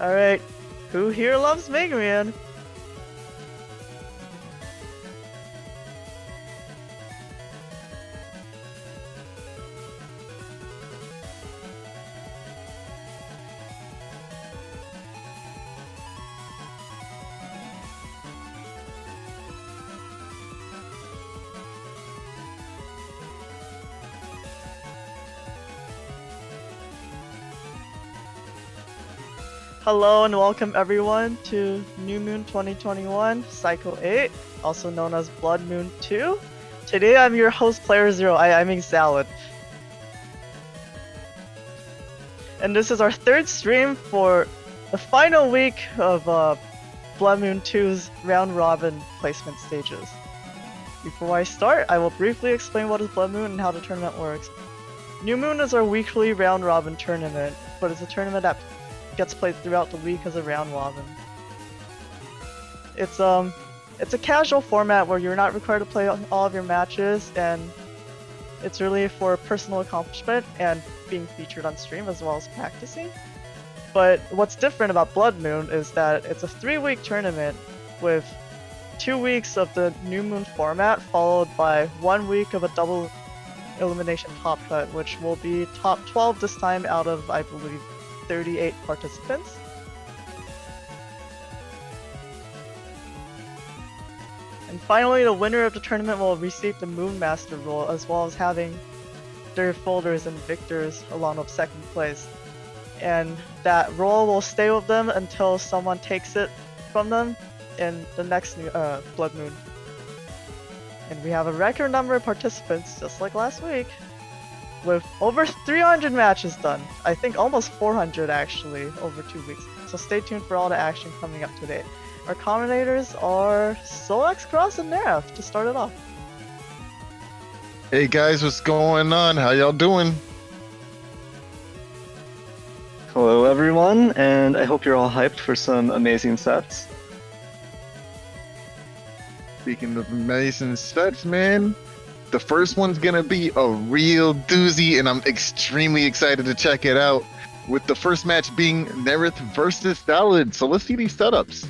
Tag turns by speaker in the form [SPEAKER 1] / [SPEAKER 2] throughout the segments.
[SPEAKER 1] Alright, who here loves Mega Man? Hello and welcome everyone to New Moon 2021 Cycle 8, also known as Blood Moon 2. Today I'm your host Player Zero, I mean Salad. And this is our third stream for the final week of Blood Moon 2's round robin placement stages. Before I start, I will briefly explain what is Blood Moon and how the tournament works. New Moon is our weekly round robin tournament, but it's a tournament that gets played throughout the week as a round robin. It's a casual format where you're not required to play all of your matches, and it's really for personal accomplishment and being featured on stream as well as practicing. But what's different about Blood Moon is that it's a 3-week tournament with 2 weeks of the New Moon format followed by 1 week of a double elimination top cut, which will be top 12 this time out of, I believe, 38 participants. And finally, the winner of the tournament will receive the Moon Master role, as well as having their folders and victors along with second place. And that role will stay with them until someone takes it from them in the next Blood Moon. And we have a record number of participants, just like last week, with over 300 matches done. I think almost 400 actually, over 2 weeks. So stay tuned for all the action coming up today. Our commentators are SoulXCross and Neryth to start it off.
[SPEAKER 2] Hey guys, what's going on? How y'all doing?
[SPEAKER 3] Hello everyone, and I hope you're all hyped for some amazing sets.
[SPEAKER 2] Speaking of amazing sets, man, the first one's gonna be a real doozy, and I'm extremely excited to check it out, with the first match being Neryth versus Salad. So let's see these setups.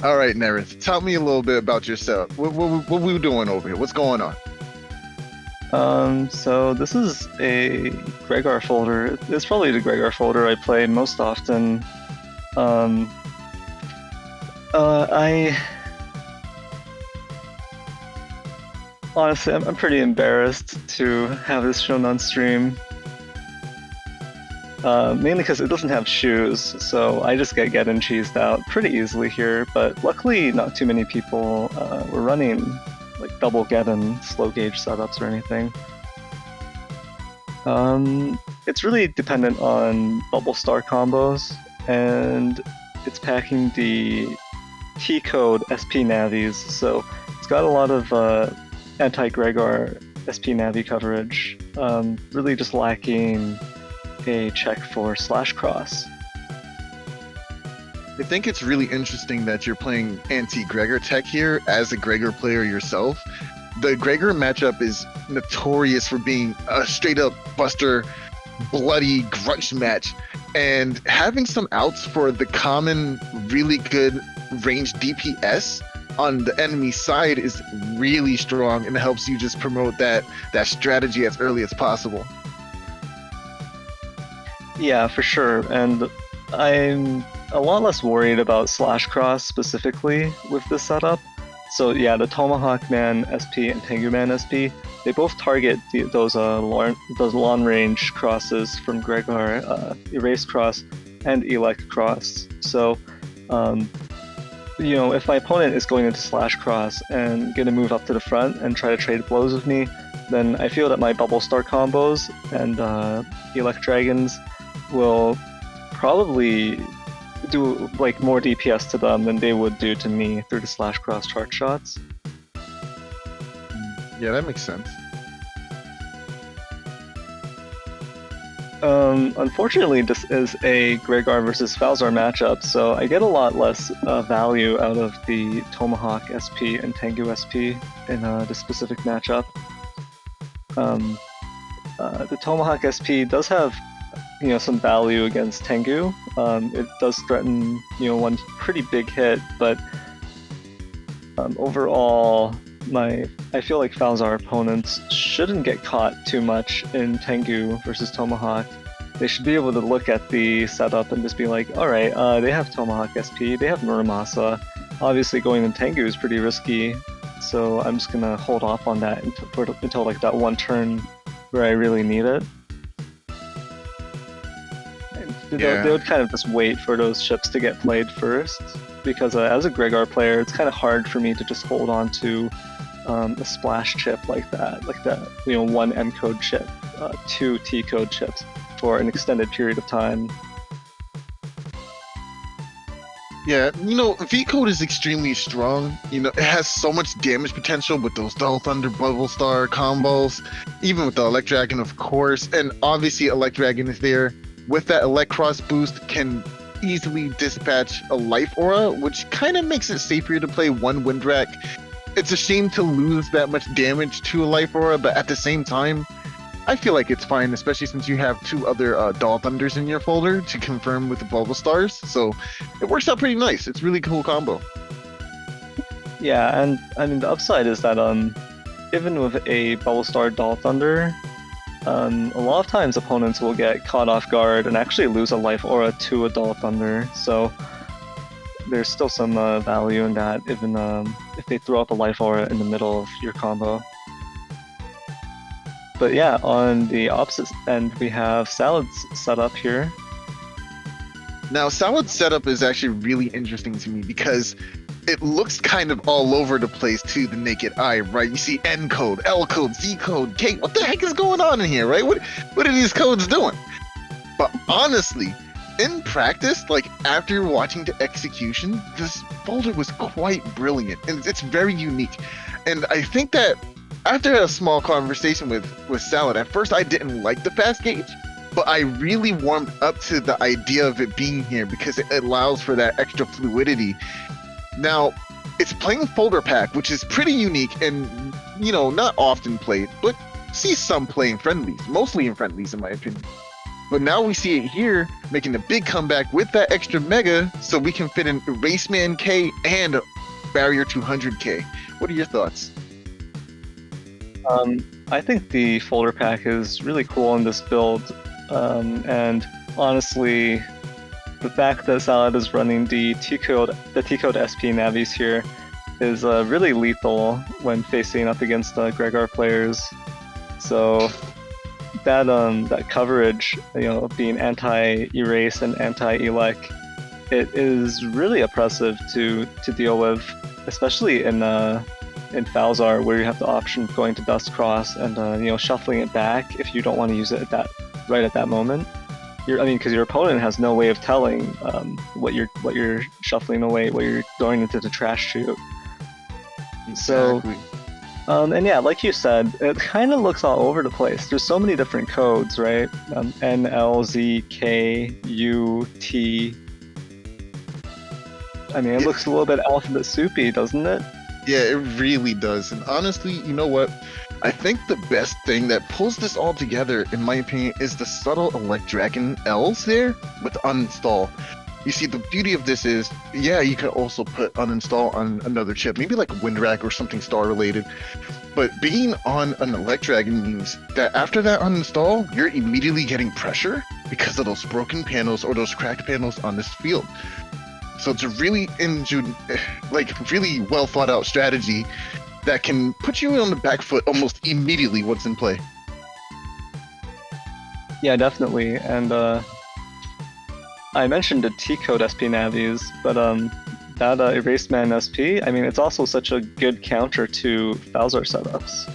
[SPEAKER 2] All right, Neryth, tell me a little bit about your setup. What we doing over here? What's going on?
[SPEAKER 3] So this is a Gregor folder. It's probably the Gregor folder I play most often. Honestly, I'm pretty embarrassed to have this shown on stream. Mainly because it doesn't have shoes, so I just get Godon cheesed out pretty easily here, but luckily not too many people were running like double Godon slow gauge setups or anything. It's really dependent on BlueStar combos, and it's packing the T-code SP navies, so it's got a lot of anti-Gregor SP Navi coverage, really just lacking a check for /cross.
[SPEAKER 2] I think it's really interesting that you're playing anti-Gregor tech here as a Gregor player yourself. The Gregor matchup is notorious for being a straight-up buster, bloody grudge match, and having some outs for the common, really good range DPS on the enemy side is really strong, and it helps you just promote that strategy as early as possible.
[SPEAKER 3] Yeah, for sure, and I'm a lot less worried about /cross specifically with this setup. So yeah, the Tomahawk Man SP and Tengu Man SP, they both target those long range crosses from Gregor, Erase Cross and Elect Cross. So you know, if my opponent is going into /cross and gonna move up to the front and try to trade blows with me, then I feel that my BlueStar combos and Elect Dragons will probably do like more DPS to them than they would do to me through the /cross charge shots.
[SPEAKER 2] Yeah, that makes sense.
[SPEAKER 3] Unfortunately, this is a Gregor versus Falzar matchup, so I get a lot less value out of the Tomahawk SP and Tengu SP in this specific matchup. The Tomahawk SP does have some value against Tengu. It does threaten one pretty big hit, but overall, I feel like Falzar opponents shouldn't get caught too much in Tengu versus Tomahawk. They should be able to look at the setup and just be like, alright, they have Tomahawk SP, they have Muramasa. Obviously going in Tengu is pretty risky, so I'm just gonna hold off on that until like that one turn where I really need it. They would kind of just wait for those chips to get played first, because as a Gregar player, it's kind of hard for me to just hold on to a splash chip like that, one M code chip, 2 T code chips for an extended period of time.
[SPEAKER 2] Yeah, V code is extremely strong. It has so much damage potential with those Dull Thunder, Bubble Star combos, even with the Elect Dragon, of course, and obviously Elect Dragon is there. With that SoulXCross boost, can easily dispatch a Life Aura, which kind of makes it safer to play one Windwrack. It's a shame to lose that much damage to a Life Aura, but at the same time, I feel like it's fine, especially since you have 2 other Dull Thunders in your folder to confirm with the Bubble Stars, so it works out pretty nice. It's a really cool combo.
[SPEAKER 3] Yeah, and I mean the upside is that even with a Bubble Star Dull Thunder, a lot of times opponents will get caught off guard and actually lose a Life Aura to a Dull Thunder, so there's still some value in that, even if they throw out the Life Aura in the middle of your combo. But yeah, on the opposite end, we have Salad's setup here.
[SPEAKER 2] Now, Salad's setup is actually really interesting to me because it looks kind of all over the place to the naked eye, right? You see N code, L code, Z code, K. What the heck is going on in here, right? What are these codes doing? But honestly, in practice, like after watching the execution, this folder was quite brilliant and it's very unique. And I think that after a small conversation with Salad, at first I didn't like the fast gauge, but I really warmed up to the idea of it being here because it allows for that extra fluidity. Now, it's playing folder pack, which is pretty unique and, not often played, but see some play in friendlies, mostly in friendlies in my opinion. But now we see it here, making a big comeback with that extra mega, so we can fit in Eraseman K and Barrier 200K. What are your thoughts?
[SPEAKER 3] I think the folder pack is really cool in this build, and honestly, the fact that Salad is running the T-code SP navis here is really lethal when facing up against Gregar players. So that coverage, being anti-erase and anti-elec, it is really oppressive to deal with, especially in Falzar, where you have the option of going to Dustcross and shuffling it back if you don't want to use it right at that moment. Because your opponent has no way of telling what you're shuffling away, what you're throwing into the trash chute.
[SPEAKER 2] Exactly.
[SPEAKER 3] So, and yeah, like you said, it kind of looks all over the place. There's so many different codes, right? N, L, Z, K, U, T. It looks a little bit alphabet soupy, doesn't it?
[SPEAKER 2] Yeah, it really does. And honestly, you know what? I think the best thing that pulls this all together, in my opinion, is the subtle Elect Dragon L's there with uninstall. You see, the beauty of this is, yeah, you can also put uninstall on another chip, maybe like Windwrack or something star related. But being on an Elect Dragon means that after that uninstall, you're immediately getting pressure because of those broken panels or those cracked panels on this field. So it's a really really well thought out strategy that can put you on the back foot almost immediately once in play.
[SPEAKER 3] Yeah, definitely. And I mentioned the T-code SP navis, but that Eraseman SP, it's also such a good counter to Falzar setups.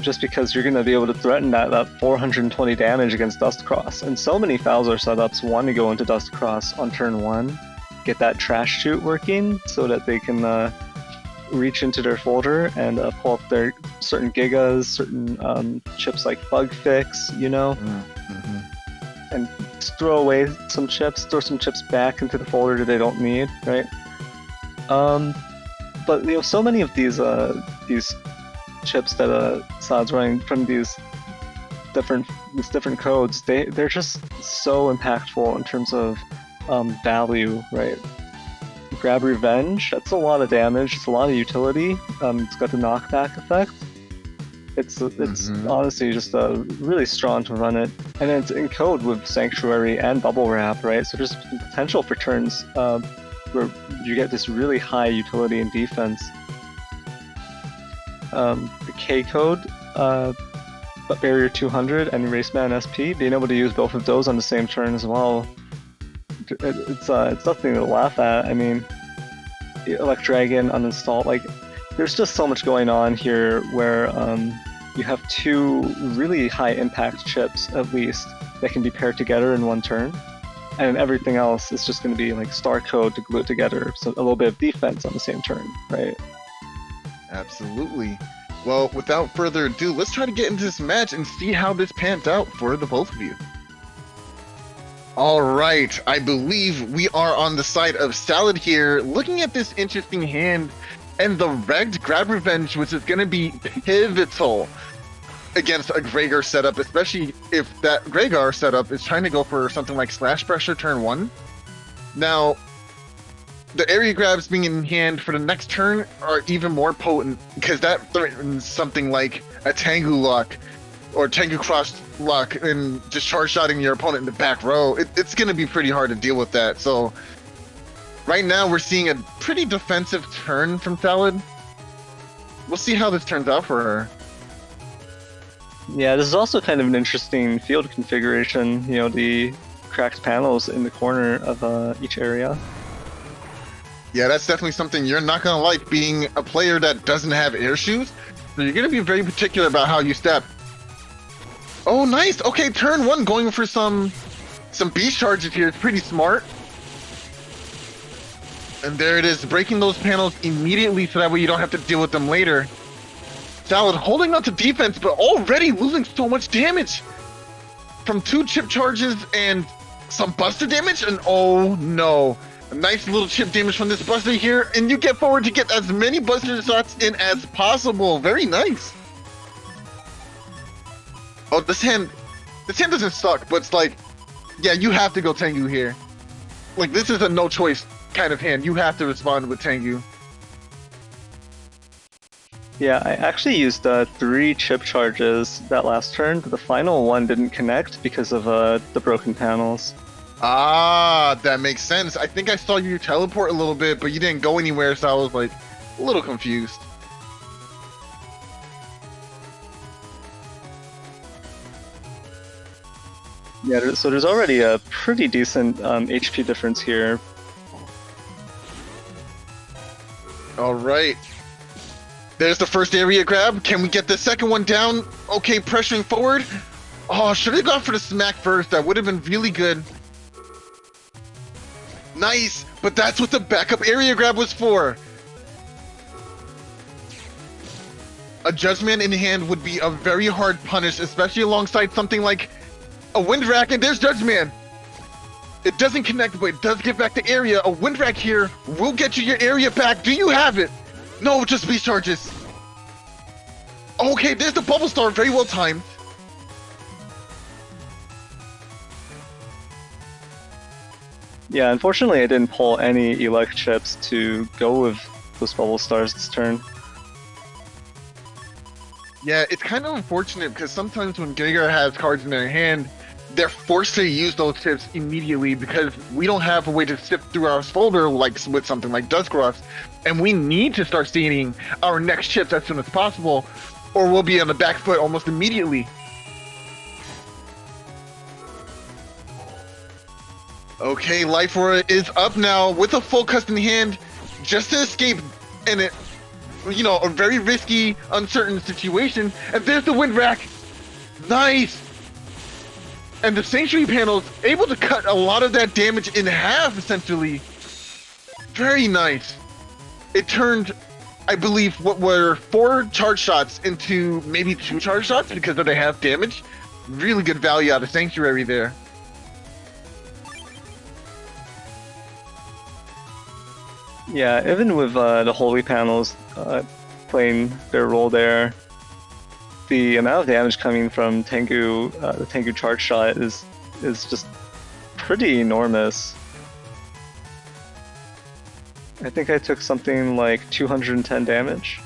[SPEAKER 3] Just because you're going to be able to threaten that 420 damage against Dustcross. And so many Falzar setups want to go into Dustcross on turn 1, get that trash chute working so that they can reach into their folder and pull up their certain gigas, certain chips like Bug Fix,
[SPEAKER 2] Mm-hmm.
[SPEAKER 3] and throw away some chips, throw some chips back into the folder that they don't need, right? But so many of these chips that Salad's running from these different codes, they're just so impactful in terms of value, right? Grab Revenge, that's a lot of damage, it's a lot of utility. It's got the knockback effect. It's honestly just really strong to run it, and it's in code with Sanctuary and Bubble Wrap, right? So there's potential for turns where you get this really high utility and defense. The K code, Barrier 200 and Eraseman SP, being able to use both of those on the same turn as well. It's nothing to laugh at. I mean, Elect Dragon uninstall, like, there's just so much going on here where you have two really high impact chips at least that can be paired together in one turn, and everything else is just going to be like star code to glue it together, so a little bit of defense on the same turn, right?
[SPEAKER 2] Absolutely. Well, without further ado, let's try to get into this match and see how this pans out for the both of you. Alright, I believe we are on the side of Salad here, looking at this interesting hand and the Regged Grab Revenge, which is going to be pivotal against a Gregor setup, especially if that Gregor setup is trying to go for something like Slash Pressure turn 1. Now, the area grabs being in hand for the next turn are even more potent, because that threatens something like a Tengu lock or Tengu cross lock and just charge shotting your opponent in the back row. It's going to be pretty hard to deal with that. So right now we're seeing a pretty defensive turn from Salad. We'll see how this turns out for her.
[SPEAKER 3] Yeah, this is also kind of an interesting field configuration, you know, the cracked panels in the corner of each area.
[SPEAKER 2] Yeah, that's definitely something you're not going to like, being a player that doesn't have air shoes. So you're going to be very particular about how you step. Oh, nice. Okay, turn 1 going for some beast charges here. It's pretty smart. And there it is, breaking those panels immediately so that way you don't have to deal with them later. Salad holding on to defense, but already losing so much damage from 2 chip charges and some buster damage. And oh no, a nice little chip damage from this buster here, and you get forward to get as many buster shots in as possible. Very nice. Oh, this hand doesn't suck, but it's like, yeah, you have to go Tengu here. Like, this is a no choice kind of hand. You have to respond with Tengu.
[SPEAKER 3] Yeah, I actually used 3 chip charges that last turn, but the final one didn't connect because of the broken panels.
[SPEAKER 2] Ah, that makes sense. I think I saw you teleport a little bit, but you didn't go anywhere, so I was like a little confused.
[SPEAKER 3] Yeah, so there's already a pretty decent HP difference here.
[SPEAKER 2] All right. There's the first area grab. Can we get the second one down? Okay, pressuring forward. Oh, should have gone for the smack first. That would have been really good. Nice, but that's what the backup area grab was for. A Judgment in hand would be a very hard punish, especially alongside something like a Wind Rack, and there's Judgment. It doesn't connect, but it does get back to area. A Wind Rack here will get you your area back. Do you have it? No, just beast charges. Okay, there's the Bubble Star, very well timed.
[SPEAKER 3] Yeah, unfortunately I didn't pull any elect chips to go with those Bubble Stars this turn.
[SPEAKER 2] Yeah, it's kind of unfortunate because sometimes when Giga has cards in their hand, they're forced to use those chips immediately because we don't have a way to sift through our folder like with something like SoulXCross, and we need to start seeing our next chips as soon as possible, or we'll be on the back foot almost immediately. Okay, Life Aura is up now with a full custom hand just to escape in it, you know, a very risky, uncertain situation. And there's the Wind Rack. Nice. And the Sanctuary panel's able to cut a lot of that damage in half, essentially. Very nice. It turned, I believe, what were 4 charge shots into maybe 2 charge shots because of the half damage. Really good value out of Sanctuary there.
[SPEAKER 3] Yeah, even with the Holy panels playing their role there, the amount of damage coming from Tengu, the Tengu charge shot is just pretty enormous. I think I took something like 210 damage.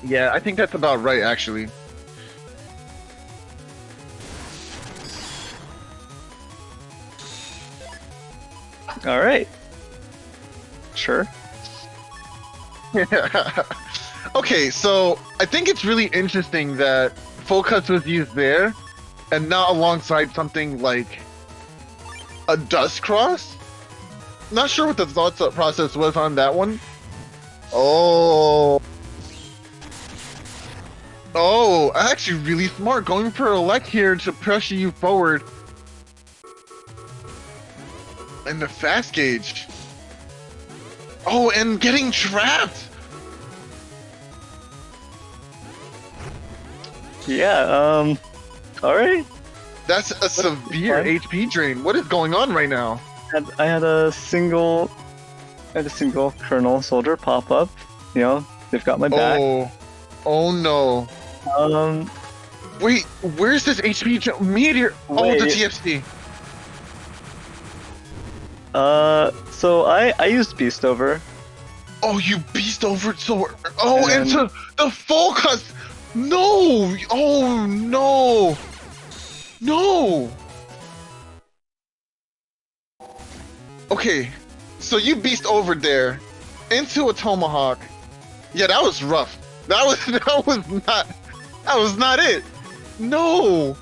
[SPEAKER 2] Yeah, I think that's about right, actually.
[SPEAKER 3] All right. Sure.
[SPEAKER 2] Okay, so I think it's really interesting that full cuts was used there, and not alongside something like a dust cross. Not sure what the thought process was on that one. Oh, actually really smart. Going for elect here to pressure you forward. And the fast gauge. Oh, and getting trapped.
[SPEAKER 3] Yeah, alright.
[SPEAKER 2] That's a severe HP drain. What is going on right now?
[SPEAKER 3] I had a single Colonel soldier pop up. You know, they've got my back.
[SPEAKER 2] Oh no. Wait, where's this HP meteor? Oh, the TFC.
[SPEAKER 3] So I used Beast Over.
[SPEAKER 2] Oh, you Beast Over so. Oh, into the full cut. No! Oh no! No! Okay, so you Beast Over there into a Tomahawk. Yeah, that was rough. That was not it. No.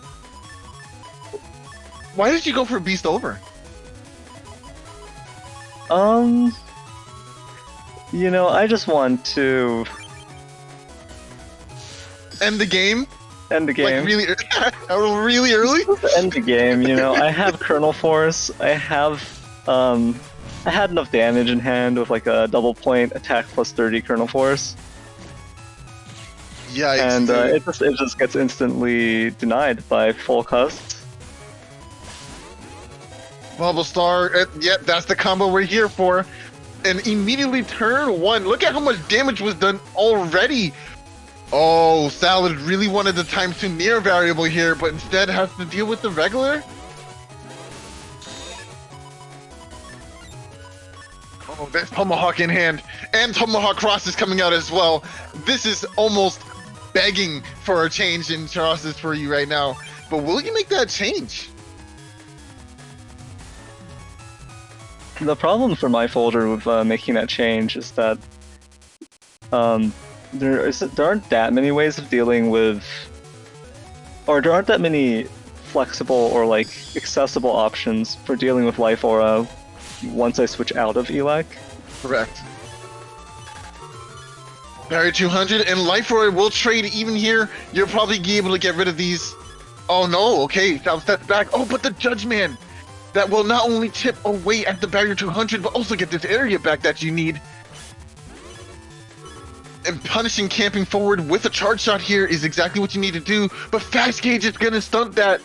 [SPEAKER 2] Why did you go for Beast Over?
[SPEAKER 3] You know, I just want to
[SPEAKER 2] end the game.
[SPEAKER 3] End the game.
[SPEAKER 2] Like really, really early.
[SPEAKER 3] End the game. You know, I have Colonel Force. I had enough damage in hand with like a double point attack plus 30 Colonel Force.
[SPEAKER 2] Yikes.
[SPEAKER 3] And it just gets instantly denied by full cust.
[SPEAKER 2] Bubble Star, yep, that's the combo we're here for. And immediately turn one. Look at how much damage was done already. Oh, Salad really wanted the time to near variable here, but instead has to deal with the regular. Oh, there's Tomahawk in hand, and Tomahawk Cross is coming out as well. This is almost begging for a change in crosses for you right now. But will you make that change?
[SPEAKER 3] The problem for my folder with making that change is that there aren't that many ways of dealing with, or there aren't that many flexible or like accessible options for dealing with Life Aura once I switch out of Elec.
[SPEAKER 2] Correct. Barrier 200 and Life Aura will trade even here. You'll probably be able to get rid of these. Oh no, okay, now step back. Oh, but the Judge Man that will not only chip away at the Barrier 200, but also get this area back that you need. And punishing camping forward with a charge shot here is exactly what you need to do, but Fast Gauge is gonna stunt that.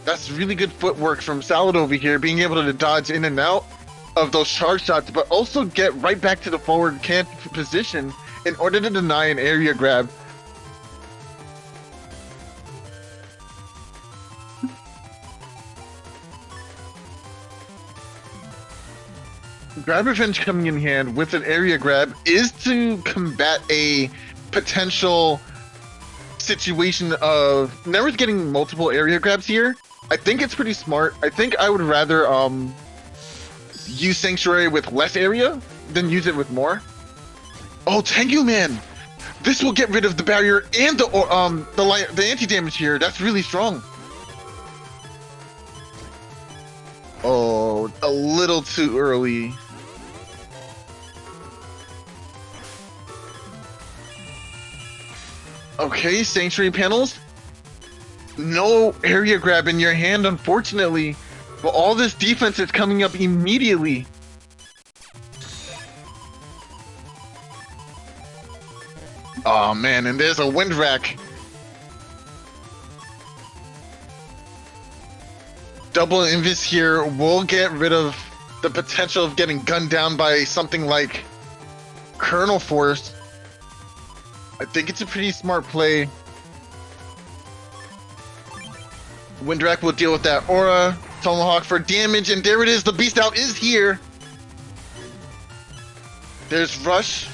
[SPEAKER 2] That's really good footwork from Salad over here, being able to dodge in and out of those charge shots, but also get right back to the forward camp position in order to deny an area grab. Grab Revenge coming in hand with an area grab is to combat a potential situation of Neryth getting multiple area grabs here. I think it's pretty smart. I think I would rather use Sanctuary with less area than use it with more. Oh, Tengu Man! This will get rid of the barrier and the anti-damage here. That's really strong. Oh, a little too early. Okay, Sanctuary panels. No area grab in your hand, unfortunately. But all this defense is coming up immediately. Oh man, and there's a wind rack. Double Invis here will get rid of the potential of getting gunned down by something like Colonel Force. I think it's a pretty smart play. Windwreck will deal with that aura. Tomahawk for damage, and there it is. The Beast Out is here. There's Rush.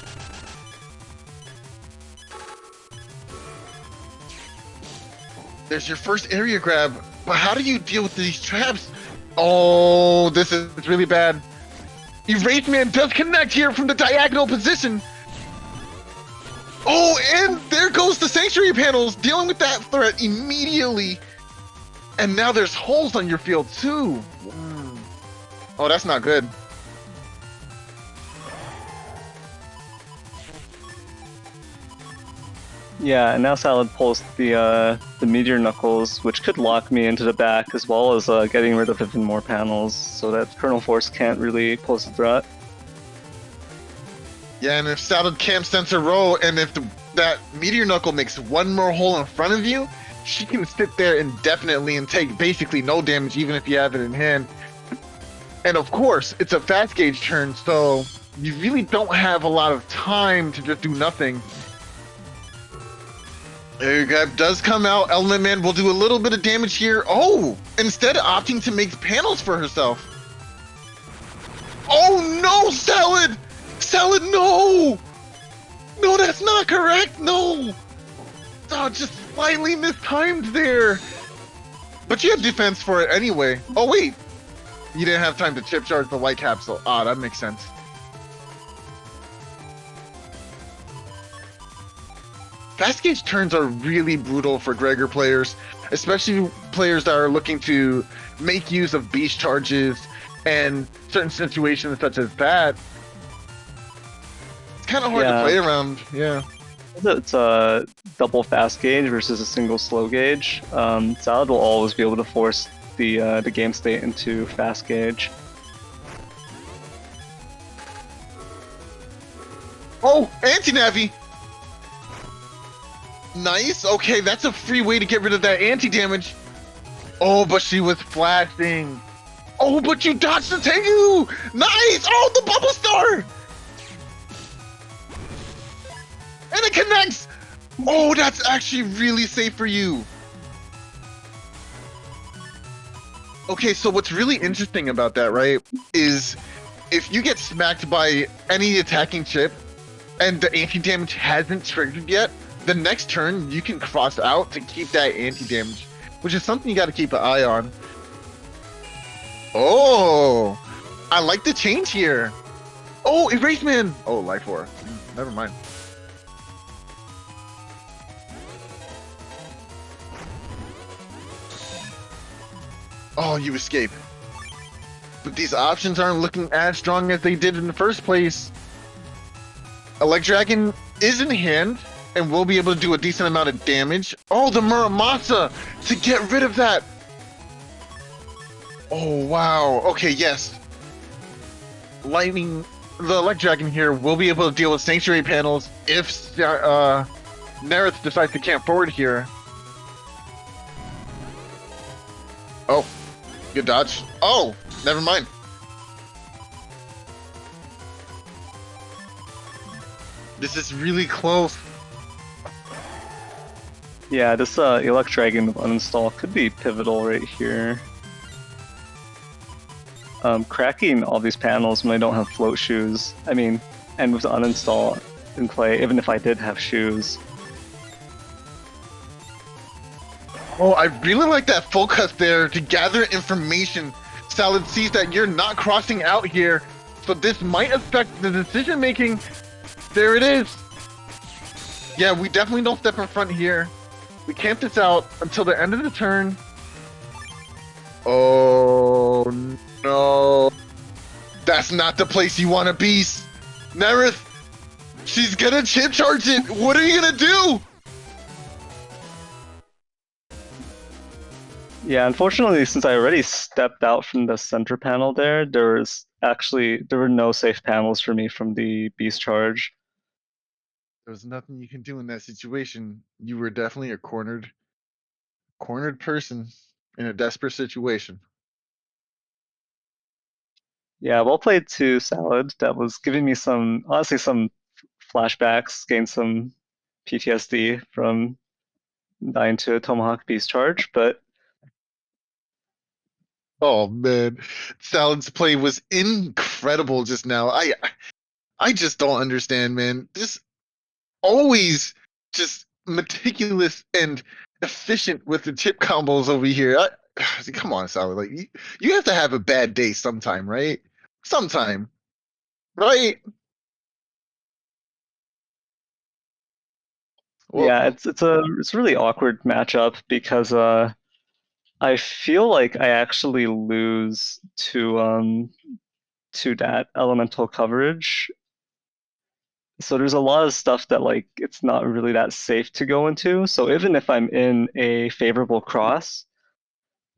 [SPEAKER 2] There's your first area grab. But how do you deal with these traps? Oh, this is really bad. Erase Man does connect here from the diagonal position. Oh, and there goes the Sanctuary panels, dealing with that threat immediately. And now there's holes on your field too. Oh, that's not good.
[SPEAKER 3] Yeah, and now Salad pulls the Meteor Knuckles, which could lock me into the back, as well as getting rid of even more panels, so that Colonel Force can't really pose a threat.
[SPEAKER 2] Yeah, and if Salad can't sense a row, and if that Meteor Knuckle makes one more hole in front of you, she can sit there indefinitely and take basically no damage, even if you have it in hand. And of course, it's a fast gauge turn, so you really don't have a lot of time to just do nothing. Air grab does come out. Element Man will do a little bit of damage here. Oh, instead opting to make panels for herself. Oh no, Salad! Salad, no! No, that's not correct, no! Oh, just slightly mistimed there. But you have defense for it anyway. Oh wait, you didn't have time to chip charge the white capsule. Ah, that makes sense. Fast gauge turns are really brutal for Gregor players, especially players that are looking to make use of beast charges and certain situations such as that. It's kind of hard to play around, yeah.
[SPEAKER 3] It's a double fast gauge versus a single slow gauge. Salad will always be able to force the game state into fast gauge.
[SPEAKER 2] Oh, anti-navi! Nice. Okay, that's a free way to get rid of that anti-damage. Oh, but she was flashing. Oh, but you dodged the Tengu! Nice! Oh, the bubble star! And it connects! Oh, that's actually really safe for you. Okay, so what's really interesting about that, right, is if you get smacked by any attacking chip and the anti-damage hasn't triggered yet, the next turn you can cross out to keep that anti-damage, which is something you got to keep an eye on. Oh, I like the change here. Oh, Erase Man. Oh, Life Ore. Never mind. Oh, you escape. But these options aren't looking as strong as they did in the first place. Elect Dragon is in hand and will be able to do a decent amount of damage. Oh, the Muramasa to get rid of that. Oh, wow. Okay, yes. Lightning, the Elect Dragon here will be able to deal with Sanctuary panels if Neryth decides to camp forward here. Oh, good dodge. Oh, never mind. This is really close.
[SPEAKER 3] Yeah, this Elect Dragon uninstall could be pivotal right here. Cracking all these panels when I don't have float shoes. I mean, and with the uninstall in play, even if I did have shoes.
[SPEAKER 2] Oh, I really like that full cut there to gather information. Salad sees that you're not crossing out here, so this might affect the decision making. There it is. Yeah, we definitely don't step in front here. We camp this out until the end of the turn. Oh no. That's not the place you want to be. Neryth, she's gonna chip charge it. What are you gonna do?
[SPEAKER 3] Yeah, unfortunately, since I already stepped out from the center panel there were no safe panels for me from the beast charge.
[SPEAKER 2] There was nothing you can do in that situation. You were definitely a cornered person in a desperate situation.
[SPEAKER 3] Yeah, well played to Salad. That was giving me some, honestly, some flashbacks, gained some PTSD from dying to a Tomahawk Beast charge, but
[SPEAKER 2] Oh man, Salad's play was incredible just now. I just don't understand, man. This always just meticulous and efficient with the chip combos over here. Come on, Salad. Like you have to have a bad day sometime, right? Sometime, right?
[SPEAKER 3] yeah,
[SPEAKER 2] Well,
[SPEAKER 3] it's a really awkward matchup because I feel like I actually lose to that elemental coverage. So there's a lot of stuff that like it's not really that safe to go into. So even if I'm in a favorable cross,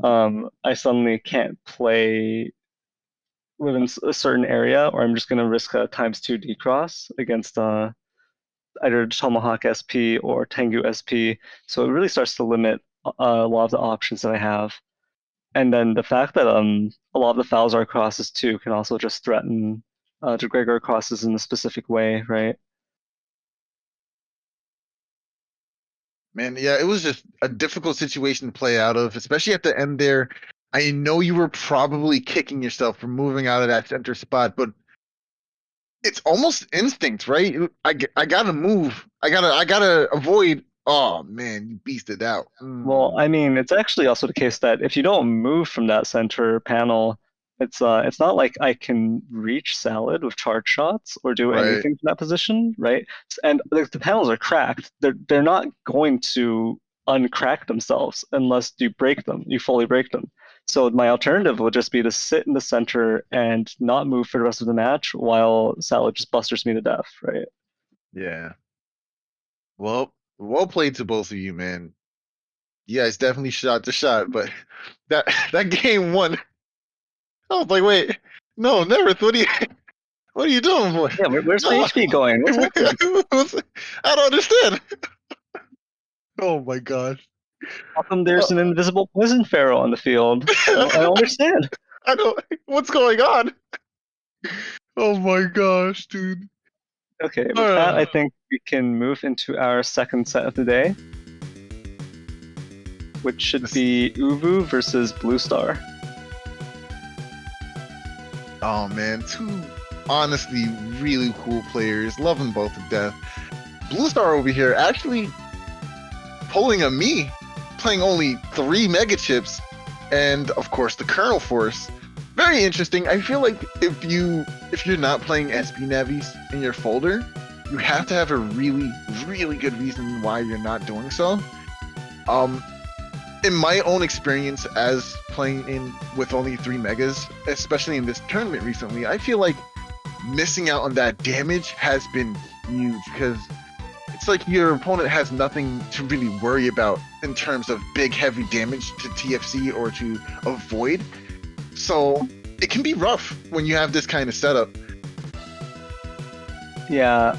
[SPEAKER 3] I suddenly can't play within a certain area, or I'm just gonna risk a ×2 decross against either Tomahawk SP or Tengu SP. So it really starts to limit a lot of the options that I have. And then the fact that a lot of the Falzar crosses too can also just threaten the Gregor crosses in a specific way, right?
[SPEAKER 2] man, yeah, it was just a difficult situation to play out of, especially at the end there. I know you were probably kicking yourself for moving out of that center spot, but it's almost instinct, right? I gotta move. I gotta avoid. Oh man, you beasted out.
[SPEAKER 3] Well, I mean, it's actually also the case that if you don't move from that center panel, it's not like I can reach Salad with charge shots or do
[SPEAKER 2] Right.
[SPEAKER 3] anything from that position, right? And the panels are cracked. They're not going to uncrack themselves unless you break them, you fully break them. So my alternative would just be to sit in the center and not move for the rest of the match while Salad just busters me to death, right?
[SPEAKER 2] Yeah. Well played to both of you, man. You guys definitely shot the shot, but that game one, I was like, wait, no, Neryth, what are you doing, boy?
[SPEAKER 3] Yeah, where's my
[SPEAKER 2] No,
[SPEAKER 3] HP going? What's happening?
[SPEAKER 2] I don't understand. Oh my gosh.
[SPEAKER 3] How come there's an invisible poison pharaoh on the field? I don't understand.
[SPEAKER 2] I don't. What's going on? Oh my gosh, dude.
[SPEAKER 3] Okay, with that,
[SPEAKER 2] Uh,
[SPEAKER 3] I think we can move into our second set of the day, which should be Uvu versus BlueStar.
[SPEAKER 2] oh man, two honestly really cool players. Love them both to death. BlueStar over here actually pulling a me, playing only 3 mega chips, and of course the kernel force. Very interesting. I feel like if you're not playing SP Navis in your folder, you have to have a really good reason why you're not doing so. Um, in my own experience as playing in with only 3 megas, especially in this tournament recently, I feel like missing out on that damage has been huge because it's like your opponent has nothing to really worry about in terms of big heavy damage to TFC or to avoid. So it can be rough when you have this kind of setup.
[SPEAKER 3] Yeah,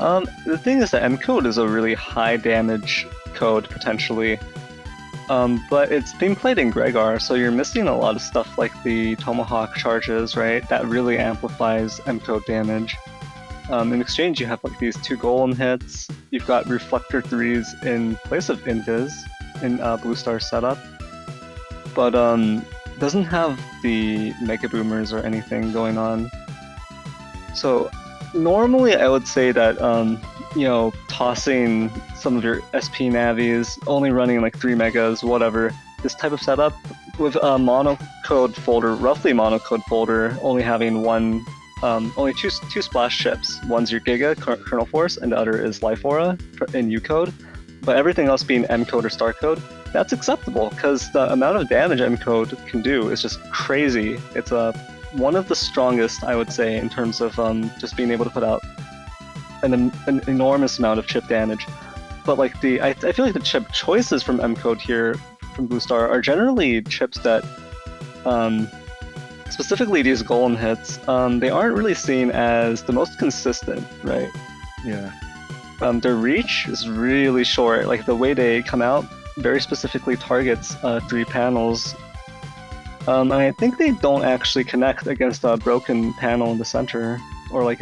[SPEAKER 3] the thing is that M code is a really high damage code potentially, but it's being played in Gregor, so you're missing a lot of stuff like the Tomahawk charges, right? That really amplifies M code damage. In exchange, you have like these 2 golem hits. You've got Reflector 3s in place of Invis in BlueStar setup, but doesn't have the Mega Boomers or anything going on. So normally I would say that tossing some of your SP Navis, only running like 3 megas, whatever, this type of setup with a monocode folder, roughly monocode folder, only having only two splash chips. One's your Giga Kernel Force, and the other is Life Aura in U code. But everything else being M code or Star code, that's acceptable because the amount of damage M code can do is just crazy. It's one of the strongest, I would say, in terms of just being able to put out an enormous amount of chip damage. But like I feel like the chip choices from M code here from BlueStar are generally chips that specifically these golem hits, they aren't really seen as the most consistent, right?
[SPEAKER 2] Yeah.
[SPEAKER 3] Their reach is really short. Like the way they come out very specifically targets 3 panels. I think they don't actually connect against a broken panel in the center, or like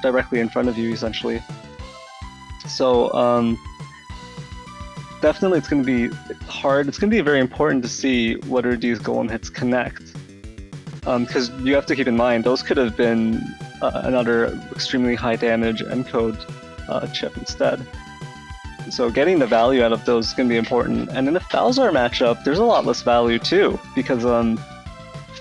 [SPEAKER 3] directly in front of you, essentially. So definitely it's going to be hard. It's going to be very important to see whether these golem hits connect. Because you have to keep in mind, those could have been another extremely high damage encode chip instead. So getting the value out of those is going to be important. And in the Falzar matchup, there's a lot less value too, because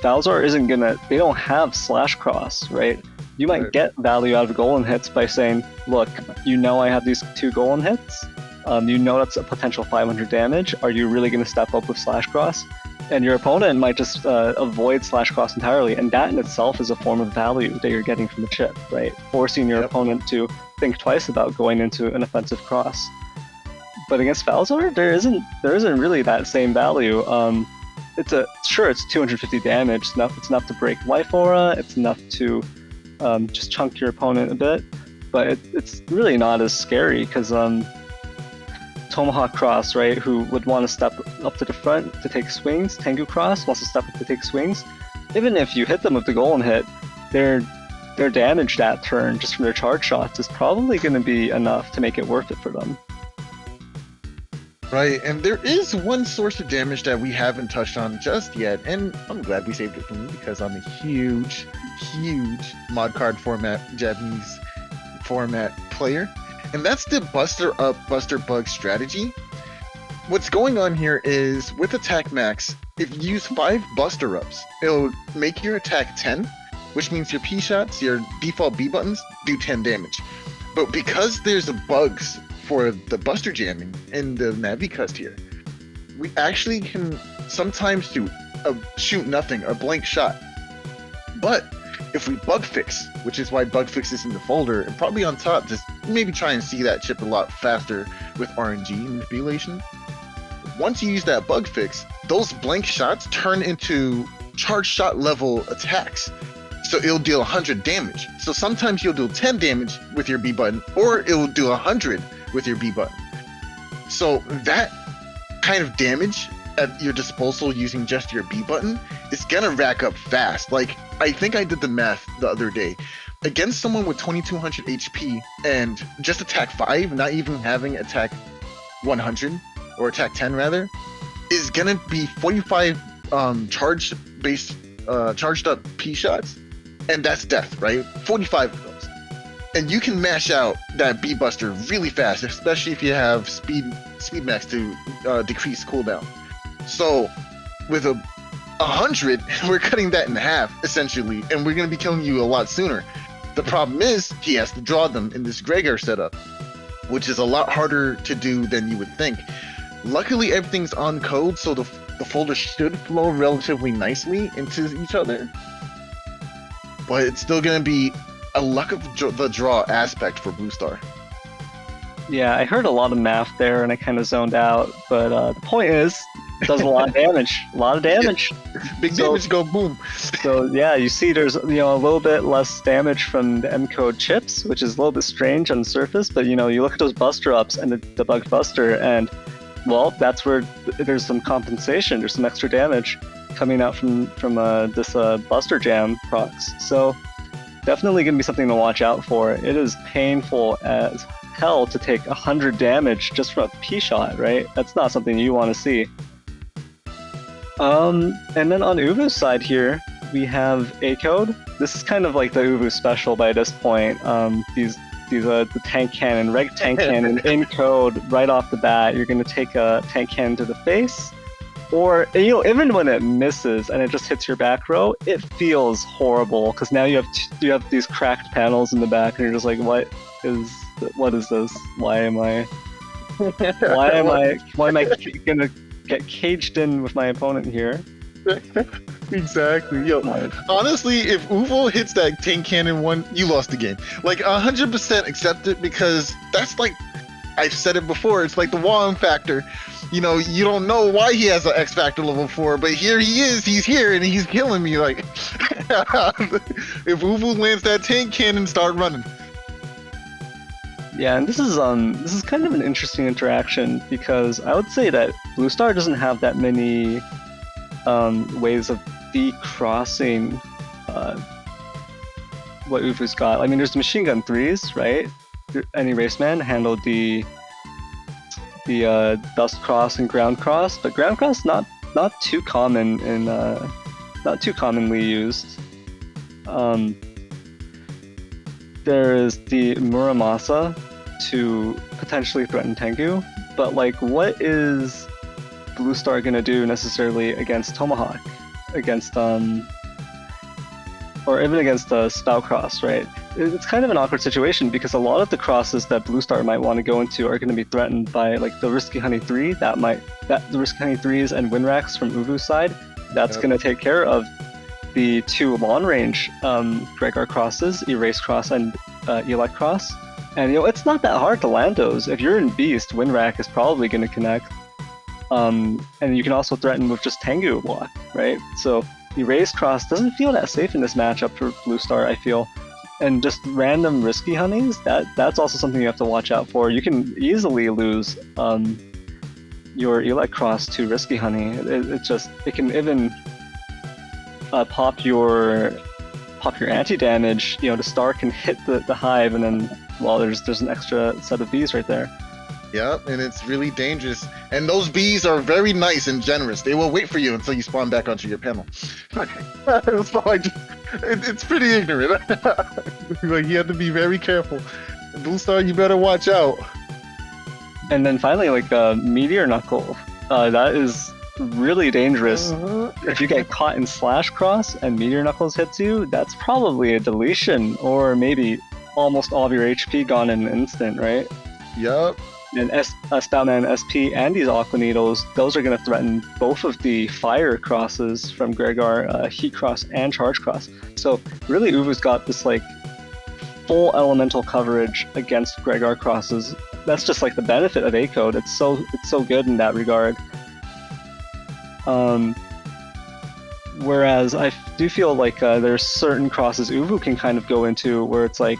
[SPEAKER 3] Falzar isn't gonna, they don't have SoulXCross, right? You might get value out of golem hits by saying, look, you know I have these 2 golem hits, you know that's a potential 500 damage, are you really gonna step up with SoulXCross? And your opponent might just avoid SoulXCross entirely, and that in itself is a form of value that you're getting from the chip, right? Forcing your opponent to think twice about going into an offensive cross. But against Falzar, there isn't really that same value. It's 250 damage. It's enough to break Life Aura. It's enough to just chunk your opponent a bit. But it's really not as scary because Tomahawk Cross, right, who would want to step up to the front to take swings. Tengu Cross wants to step up to take swings. Even if you hit them with the golem hit, their damage that turn just from their charge shots is probably going to be enough to make it worth it for them.
[SPEAKER 2] Right, and there is one source of damage that we haven't touched on just yet, and I'm glad we saved it for me because I'm a huge mod card format, Japanese format player, and that's the Buster Up, Buster Bug strategy. What's going on here is, with Attack Max, if you use 5 Buster Ups, it'll make your attack 10, which means your P shots, your default B buttons, do 10 damage. But because there's bugs for the Buster jamming in the Navi here, we actually can sometimes do a shoot nothing, a blank shot. But if we bug fix, which is why bug fix is in the folder, and probably on top, just maybe try and see that chip a lot faster with RNG manipulation. Once you use that bug fix, those blank shots turn into charge shot level attacks. So it'll deal 100 damage. So sometimes you'll do 10 damage with your B button, or it'll do 100 with your B button. So that kind of damage at your disposal using just your B button is gonna rack up fast. Like, I think I did the math the other day. Against someone with 2200 HP and just attack 5, not even having attack 100, or attack 10 rather, is gonna be 45 charged up P shots, and that's death, right? 45 of those. And you can mash out that B Buster really fast, especially if you have speed max to decrease cooldown. So with 100, we're cutting that in half essentially, and we're gonna be killing you a lot sooner. The problem is he has to draw them in this Gregor setup, which is a lot harder to do than you would think. Luckily, everything's on code, so the folder should flow relatively nicely into each other. But it's still going to be a luck of the draw aspect for BlueStar.
[SPEAKER 3] Yeah, I heard a lot of math there and I kind of zoned out, but the point is, it does a lot of damage. A lot of damage.
[SPEAKER 2] Big damage, go boom.
[SPEAKER 3] So yeah, you see there's a little bit less damage from the M-code chips, which is a little bit strange on the surface, but you look at those Buster Ups and the Bug Buster, and well, that's where there's some compensation, there's some extra damage coming out from this Buster Jam procs. So definitely going to be something to watch out for. It is painful as hell to take 100 damage just from a P-shot, right? That's not something you want to see. And then on Uvu's side here, we have A-Code. This is kind of like the Uvu special by this point. The tank cannon, reg tank cannon in code right off the bat. You're going to take a tank cannon to the face, or even when it misses and it just hits your back row, it feels horrible because now you have these cracked panels in the back, and you're just like, what is this? Why am I gonna get caged in with my opponent here?
[SPEAKER 2] Exactly. Yo, honestly, if Uvo hits that tank cannon one, you lost the game. Like 100% accept it, because that's like, I've said it before, it's like the Wong factor. You don't know why he has an X Factor level 4, but here he is, he's here, and he's killing me. Like, if Uvu lands that tank cannon, start running.
[SPEAKER 3] Yeah, and this is kind of an interesting interaction, because I would say that BlueStar doesn't have that many ways of decrossing what Uvu's got. I mean, there's machine gun 3s, right? Any raceman handled the dust cross and ground cross, but ground cross not too common in not too commonly used. There is the Muramasa to potentially threaten Tengu, but like, what is BlueStar gonna do necessarily against Tomahawk, against or even against Spout Cross, right? It's kind of an awkward situation because a lot of the crosses that BlueStar might want to go into are going to be threatened by like the Risky Honey 3. The Risky Honey 3s and Winracks from Uvu's side. That's going to take care of the 2 long range Gregor crosses, Erase Cross and Elect Cross. And it's not that hard to land those. If you're in Beast, Winrack is probably going to connect. And you can also threaten with just Tengu block, right? So Erase Cross doesn't feel that safe in this matchup for BlueStar, I feel. And just random Risky Honeys, that's also something you have to watch out for. You can easily lose your Elect Cross to Risky Honey. It can even pop your anti-damage. The star can hit the hive, and then there's an extra set of bees right there.
[SPEAKER 2] Yep, and it's really dangerous. And those bees are very nice and generous. They will wait for you until you spawn back onto your panel. It's pretty ignorant. Like, you have to be very careful. BlueStar, you better watch out.
[SPEAKER 3] And then finally, like Meteor Knuckle. That is really dangerous. If you get caught in Slash Cross and Meteor Knuckles hits you, that's probably a deletion, or maybe almost all of your HP gone in an instant, right?
[SPEAKER 2] Yep.
[SPEAKER 3] And Stoutman SP and these Aqua Needles, those are going to threaten both of the fire crosses from Gregor, Heat Cross and Charge Cross. So really, Uvu's got this like full elemental coverage against Gregor crosses. That's just like the benefit of A-Code. It's so good in that regard. Whereas I do feel like there's certain crosses Uvu can kind of go into where it's like,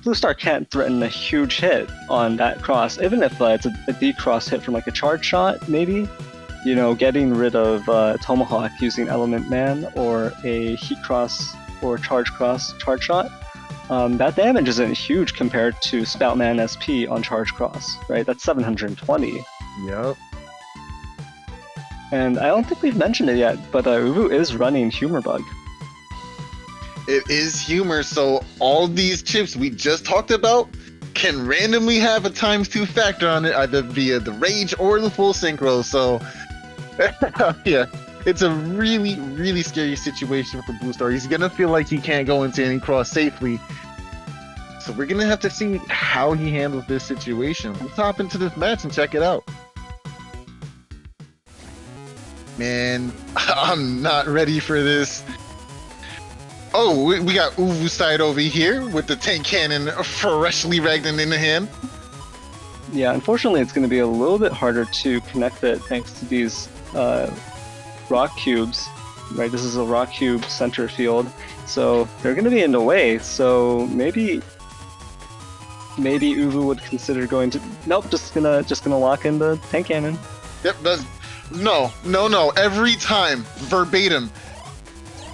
[SPEAKER 3] BlueStar can't threaten a huge hit on that cross, even if it's a D-cross hit from like a charge shot, maybe. Getting rid of Tomahawk using Element Man or a Heat Cross or Charge Cross charge shot. That damage isn't huge compared to Spoutman SP on Charge Cross, right? That's 720.
[SPEAKER 2] Yep.
[SPEAKER 3] And I don't think we've mentioned it yet, but Uvu is running Humor Bug.
[SPEAKER 2] It is humor, so all these chips we just talked about can randomly have a ×2 factor on it, either via the rage or the full synchro. So yeah, it's a really, really scary situation for BlueStar. He's gonna feel like he can't go into any cross safely. So we're gonna have to see how he handles this situation. Let's hop into this match and check it out. Man, I'm not ready for this. Oh, we got Uvu's side over here with the tank cannon freshly ragged in the hand.
[SPEAKER 3] Yeah, unfortunately it's going to be a little bit harder to connect it thanks to these rock cubes. Right, this is a rock cube center field, so they're going to be in the way. So maybe Uvu would consider going to. Nope, just gonna lock in the tank cannon.
[SPEAKER 2] Yep, no. Every time, verbatim,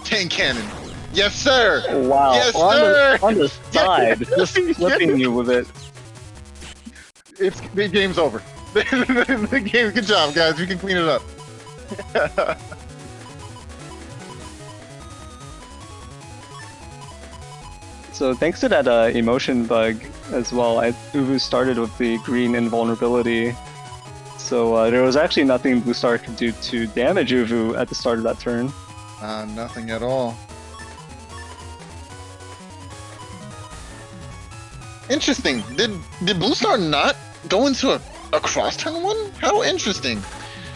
[SPEAKER 2] tank cannon. Yes, sir.
[SPEAKER 3] Wow.
[SPEAKER 2] Yes, sir.
[SPEAKER 3] On the side, just flipping you with it.
[SPEAKER 2] The game's over. The game. Good job, guys. We can clean it up.
[SPEAKER 3] So thanks to that emotion bug as well, Uvu started with the green invulnerability. So there was actually nothing BlueStar could do to damage Uvu at the start of that turn.
[SPEAKER 2] Nothing at all. Interesting. Did BlueStar not go into a cross turn one? How interesting.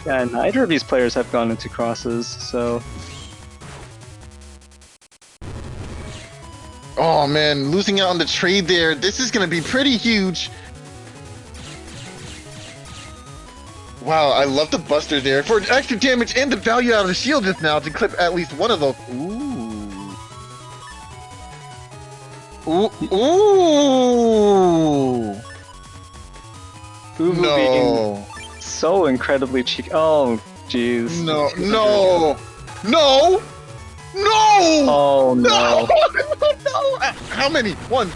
[SPEAKER 3] Yeah, neither of these players have gone into crosses, so...
[SPEAKER 2] Oh man, losing out on the trade there. This is going to be pretty huge. Wow, I love the buster there for extra damage and the value out of the shield just now to clip at least one of those. Ooh.
[SPEAKER 3] Uvu being so incredibly cheeky. Oh, jeez.
[SPEAKER 2] No. No!
[SPEAKER 3] Oh
[SPEAKER 2] No!
[SPEAKER 3] no.
[SPEAKER 2] No! How many? 1,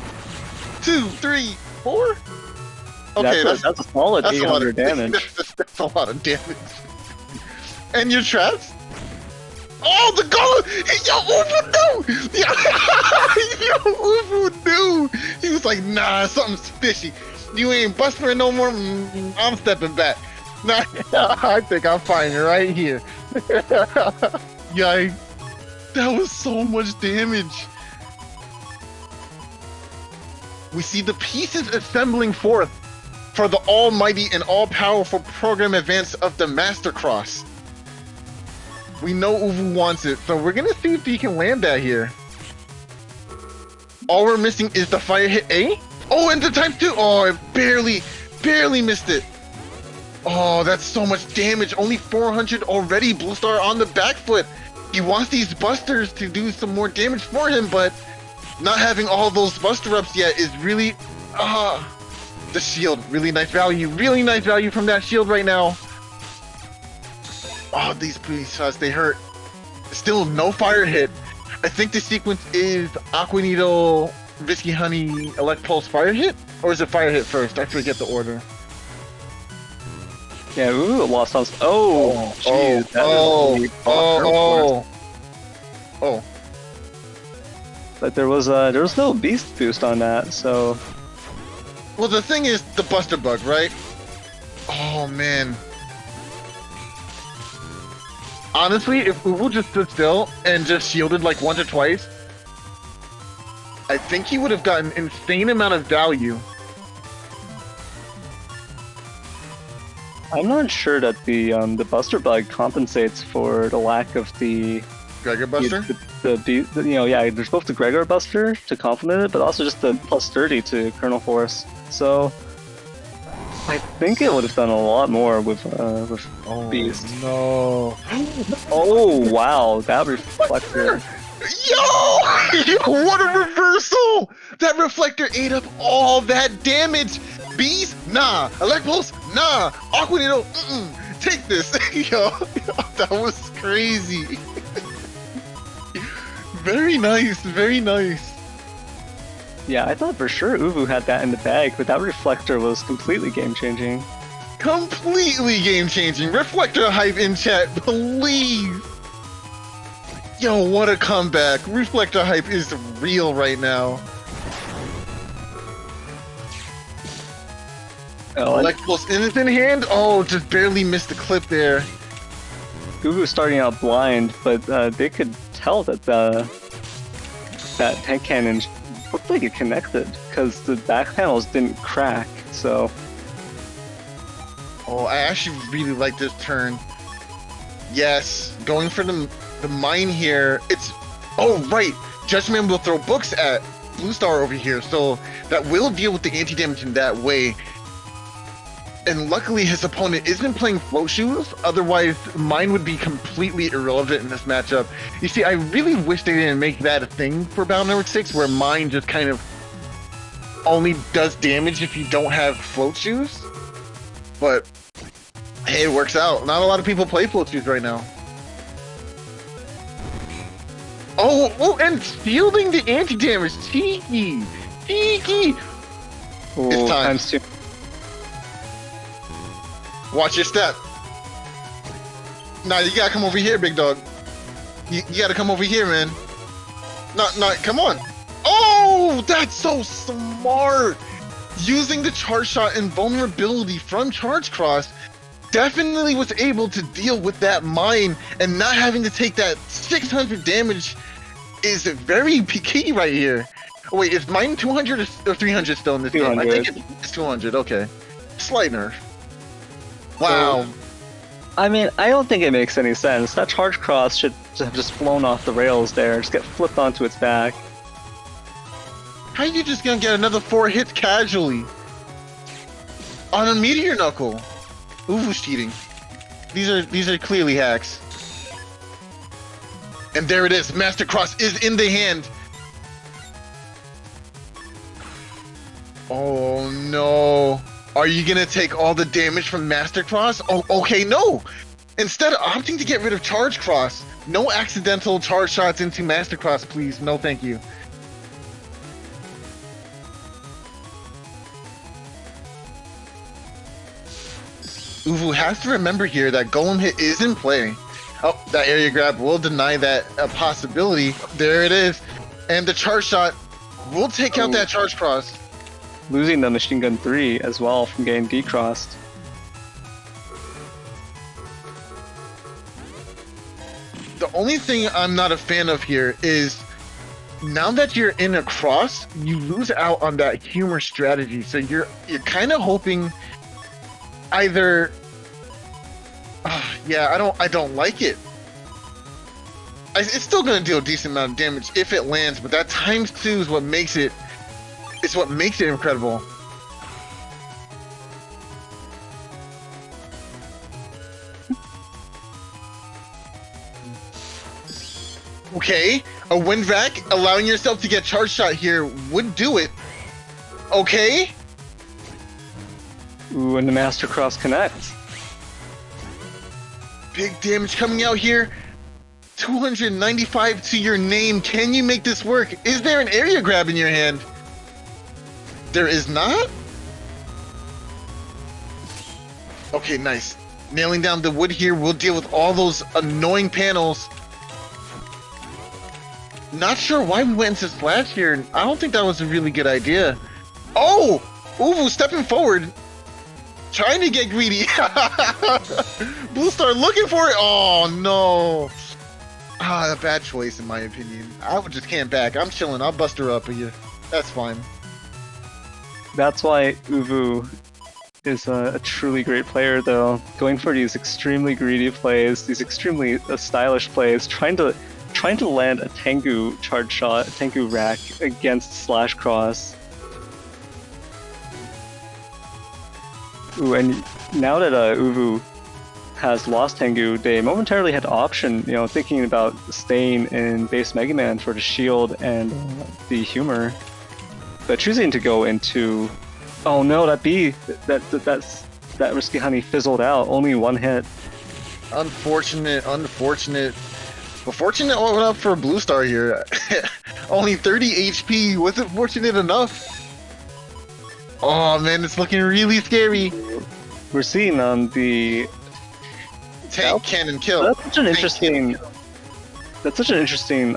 [SPEAKER 2] 2, 3, 4? Okay,
[SPEAKER 3] That's a solid
[SPEAKER 2] that's a lot
[SPEAKER 3] 800
[SPEAKER 2] of
[SPEAKER 3] damage.
[SPEAKER 2] That's a lot of damage. And your traps? Oh, the golem! Yo, Ufu knew! Yo, Ufu knew! He was like, nah, something's fishy. You ain't busting no more. I'm stepping back. Nah, I think I'll find it right here. Yikes. That was so much damage. We see the pieces assembling forth for the almighty and all-powerful program advance of the Master Cross. We know Uvu wants it, so we're gonna see if he can land that here. All we're missing is the fire hit A? Oh, and the time 2! Oh, it barely missed it. Oh, that's so much damage. Only 400 already. BlueStar on the back foot. He wants these busters to do some more damage for him, but not having all those buster ups yet is really... the shield. Really nice value. Really nice value from that shield right now. Oh, these police shots, they hurt. Still no fire hit. I think the sequence is Aqua Needle, Risky Honey, Elect Pulse fire hit? Or is it fire hit first? I forget the order.
[SPEAKER 3] Yeah, ooh, lost on. Oh, jeez.
[SPEAKER 2] Oh.
[SPEAKER 3] But there was no beast boost on that, so.
[SPEAKER 2] Well, the thing is the Buster Bug, right? Oh man. Honestly, if Uvu just stood still and just shielded like once or twice, I think he would have gotten an insane amount of value.
[SPEAKER 3] I'm not sure that the Buster Bug compensates for the lack of the
[SPEAKER 2] Gregor Buster?
[SPEAKER 3] Yeah, there's both the Gregor Buster to complement it, but also just the plus 30 to Kernel Force. So I think it would have done a lot more with Beast.
[SPEAKER 2] No.
[SPEAKER 3] Oh wow, that reflector.
[SPEAKER 2] Yo, what a reversal! That reflector ate up all that damage. Bees? Nah. Elect Pulse? Nah. Aqua Needle? Take this. Yo, that was crazy. Very nice, very nice.
[SPEAKER 3] Yeah, I thought for sure Uvu had that in the bag, but that reflector was completely game-changing.
[SPEAKER 2] Completely game-changing. Reflector hype in chat, please. Yo, what a comeback. Reflector hype is real right now. Elect Pulse in hand? Oh, just barely missed the clip there.
[SPEAKER 3] Uvu starting out blind, but they could tell that that tank cannon looked like it connected because the back panels didn't crack. So,
[SPEAKER 2] oh, I actually really like this turn. Yes, going for the mine here. It's right. Judgment will throw books at BlueStar over here, so that will deal with the anti-damage in that way. And luckily his opponent isn't playing float shoes, otherwise mine would be completely irrelevant in this matchup. You see, I really wish they didn't make that a thing for Battle Network 6, where mine just kind of only does damage if you don't have float shoes. But hey, it works out. Not a lot of people play float shoes right now. Oh, and shielding the anti-damage. Cheeky.
[SPEAKER 3] oh,
[SPEAKER 2] It's time.
[SPEAKER 3] times 2.
[SPEAKER 2] Watch your step. Nah, you gotta come over here, big dog. You gotta come over here, man. Not, come on. Oh, that's so smart. Using the charge shot and vulnerability from Charge Cross definitely was able to deal with that mine, and not having to take that 600 damage is very key right here. Oh, wait, is mine 200 or 300 still in this game? I think it's 200, okay. Slight nerf. Wow.
[SPEAKER 3] So, I mean, I don't think it makes any sense. That Charge Cross should have just flown off the rails there, just get flipped onto its back.
[SPEAKER 2] How are you just gonna get another 4 hits casually? On a Meteor Knuckle? Uvu's cheating. These are clearly hacks. And there it is, Master Cross is in the hand. Oh no. Are you gonna take all the damage from Master Cross? Oh, okay, no. instead opting to get rid of Charge Cross. No accidental charge shots into Master Cross, please. No, thank you. Uvu has to remember here that Golem Hit is in play. Oh, that area grab will deny that a possibility. There it is. And the charge shot will take out that Charge Cross.
[SPEAKER 3] Losing the Machine Gun 3 as well from getting decrossed.
[SPEAKER 2] The only thing I'm not a fan of here is now that you're in a cross, you lose out on that humor strategy. So you're kind of hoping either yeah, I don't like it. It's still gonna deal a decent amount of damage if it lands, but that ×2 is what makes it incredible. Okay, a wind rack, allowing yourself to get charge shot here would do it. Okay.
[SPEAKER 3] Ooh, and the Master Cross connects.
[SPEAKER 2] Big damage coming out here. 295 to your name. Can you make this work? Is there an area grab in your hand? There is not? Okay, nice. Nailing down the wood here. We'll deal with all those annoying panels. Not sure why we went into splash here. I don't think that was a really good idea. Oh! Uvu stepping forward. Trying to get greedy. BlueStar looking for it. Oh, no. A bad choice in my opinion. I would just camp back. I'm chilling. I'll bust her up again. That's fine.
[SPEAKER 3] That's why Uvu is a truly great player, though. Going for these extremely greedy plays, these extremely stylish plays, trying to land a Tengu charge shot, a Tengu rack against slash cross. Ooh, and now that Uvu has lost Tengu, they momentarily had the option, thinking about staying in base Mega Man for the shield and the humor, but choosing to go into, oh no, that risky honey fizzled out. Only one hit.
[SPEAKER 2] Unfortunate. Well, fortunate went up for BlueStar here. Only 30 HP. Wasn't fortunate enough. Oh man, it's looking really scary.
[SPEAKER 3] We're seeing the
[SPEAKER 2] tank cannon kill.
[SPEAKER 3] That's such an interesting. That's such an interesting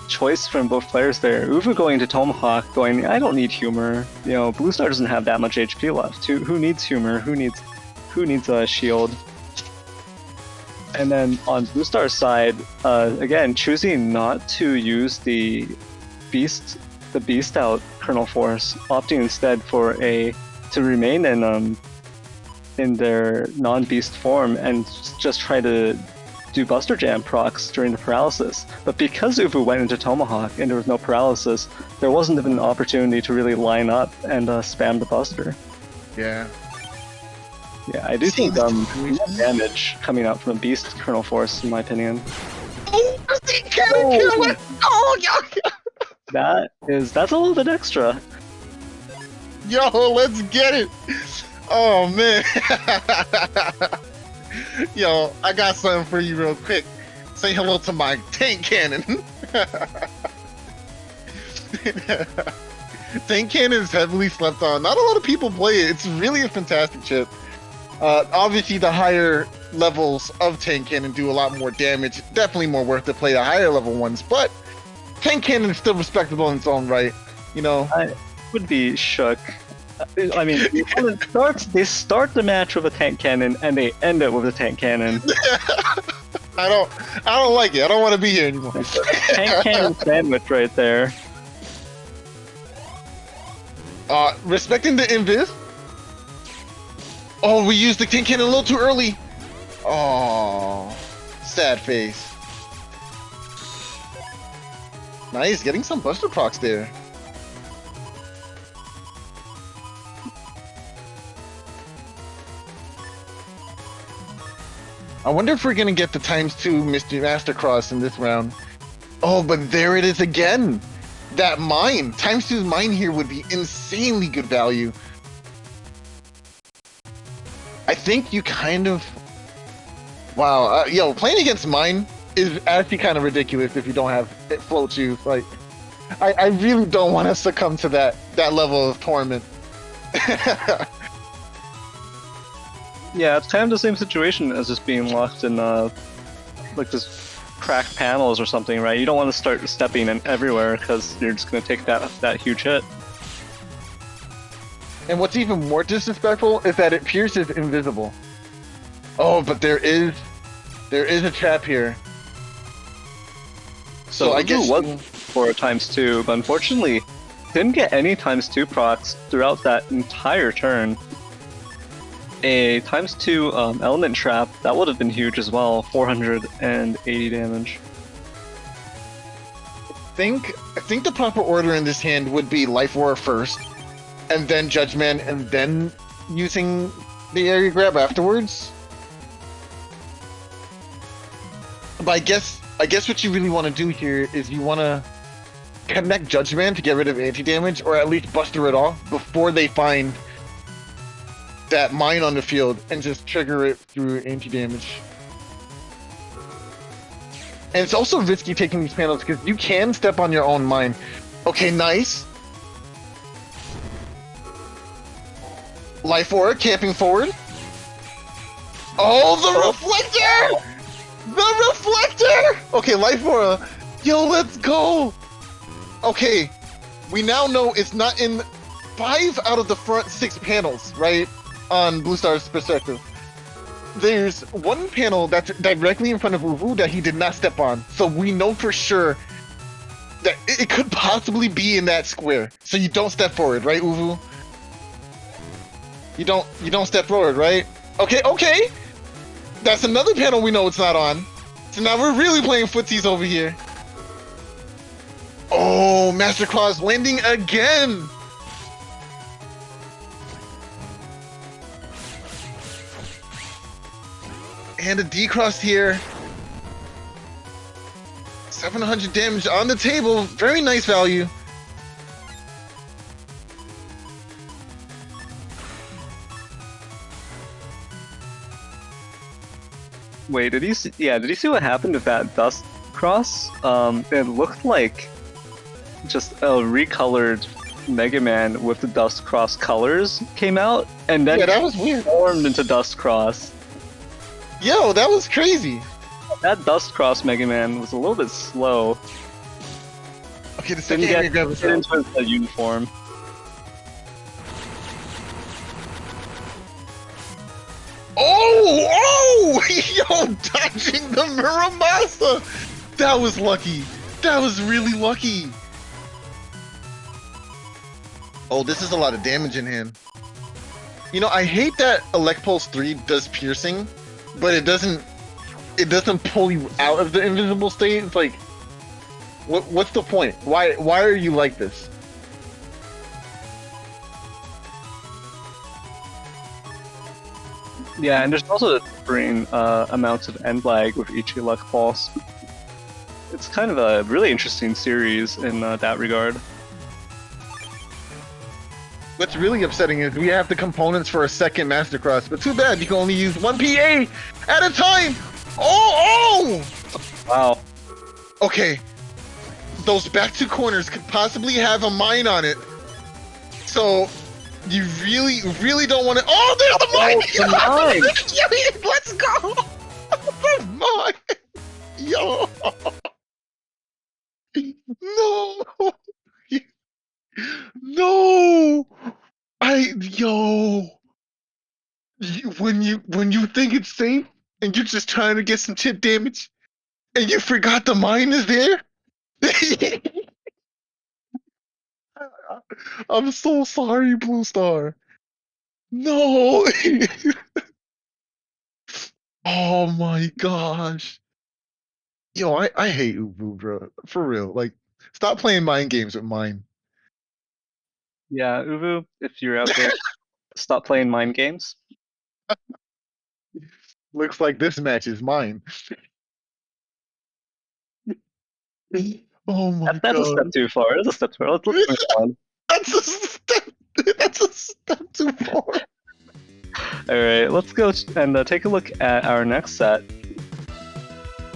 [SPEAKER 3] choice from both players there. Uvu going to Tomahawk, going, I don't need humor. BlueStar doesn't have that much HP left. Who needs humor? Who needs a shield? And then on BlueStar's side, again, choosing not to use the beast out Kernel Force, opting instead to remain in their non-beast form and just try to do Buster Jam procs during the paralysis. But because Uvu went into Tomahawk and there was no paralysis, there wasn't even an opportunity to really line up and spam the Buster.
[SPEAKER 2] Yeah.
[SPEAKER 3] Yeah, I do think damage coming out from a beast Kernel Force, in my opinion.
[SPEAKER 2] Oh, cannon kill it! Oh, yeah.
[SPEAKER 3] That's a little bit extra.
[SPEAKER 2] Yo, let's get it! Oh man. Yo, I got something for you real quick. Say hello to my tank cannon. Tank cannon is heavily slept on. Not a lot of people play it. It's really a fantastic chip. Obviously the higher levels of tank cannon do a lot more damage. Definitely more worth to play the higher level ones, but tank cannon is still respectable in its own right,
[SPEAKER 3] I would be shook. I mean, they start the match with a tank cannon and they end it with a tank cannon.
[SPEAKER 2] I don't like it. I don't want to be here anymore.
[SPEAKER 3] Tank cannon sandwich right there.
[SPEAKER 2] Respecting the invis. Oh, we used the tank cannon a little too early. Oh, sad face. Nice, getting some Buster procs there. I wonder if we're gonna get the ×2 Mr. Master Cross in this round. Oh, but there it is again. That mine, ×2's mine here would be insanely good value. I think you kind of Wow, yo, playing against mine is actually kind of ridiculous if you don't have float shoes. Like, I really don't want to succumb to that level of torment.
[SPEAKER 3] Yeah, it's kind of the same situation as just being locked in like this cracked panels or something, right? You don't want to start stepping in everywhere because you're just going to take that huge hit.
[SPEAKER 2] And what's even more disrespectful is that it pierces invisible. Oh, but there is a trap here. So I guess
[SPEAKER 3] was for a ×2, but unfortunately didn't get any ×2 procs throughout that entire turn. A ×2 element trap, that would have been huge as well, 480 damage.
[SPEAKER 2] I think the proper order in this hand would be Life Aura first, and then Judgment, and then using the area grab afterwards. But I guess what you really want to do here is you want to connect Judgment to get rid of anti-damage, or at least buster it off before they find that mine on the field and just trigger it through anti-damage. And it's also risky taking these panels because you can step on your own mine. Okay, nice. Life Aura camping forward. Oh, the reflector! The reflector! Okay, Life Aura. Yo, let's go! Okay, we now know it's not in 5 out of the front 6 panels, right? On BlueStar's perspective. There's one panel that's directly in front of Uvu that he did not step on. So we know for sure that it could possibly be in that square. So you don't step forward, right, Uvu? You don't step forward, right? Okay. That's another panel we know it's not on. So now we're really playing footsies over here. Oh, Master Claus landing again! And a D-Cross here. 700 damage on the table. Very nice value.
[SPEAKER 3] Wait, did you see what happened with that dust cross? It looked like just a recolored Mega Man with the dust cross colors came out, and then
[SPEAKER 2] that was weird.
[SPEAKER 3] Formed into dust cross.
[SPEAKER 2] Yo, that was crazy.
[SPEAKER 3] That dust cross Mega Man was a little bit slow.
[SPEAKER 2] Okay, the second
[SPEAKER 3] Didn't
[SPEAKER 2] grab
[SPEAKER 3] get into the uniform.
[SPEAKER 2] Oh! Yo, dodging the Muramasa! That was lucky. That was really lucky. Oh, this is a lot of damage in hand. You know, I hate that Elect Pulse 3 does piercing, but it doesn't pull you out of the invisible state. It's like, what's the point? Why are you like this?
[SPEAKER 3] Yeah, and there's also differing amounts of end lag with each Elect Pulse. It's kind of a really interesting series in that regard.
[SPEAKER 2] What's really upsetting is we have the components for a second Master Cross, but too bad you can only use 1 PA at a time! Oh!
[SPEAKER 3] Wow.
[SPEAKER 2] Okay. Those back two corners could possibly have a mine on it. So, you really don't want to... Oh, there's the mine!
[SPEAKER 3] The mine!
[SPEAKER 2] Let's go! The mine! Yo! No! No! When you think it's safe and you're just trying to get some chip damage and you forgot the mine is there? I'm so sorry, BlueStar. No! Oh my gosh. Yo, I hate Ubu, bro. For real. Like, stop playing mind games with mine.
[SPEAKER 3] Yeah, Uvu, if you're out there, stop playing mind games.
[SPEAKER 2] Looks like this match is mine. Oh my god.
[SPEAKER 3] That's a step too far. That's a step too far. Let's move on.
[SPEAKER 2] That's a step too far.
[SPEAKER 3] Alright, let's go and take a look at our next set.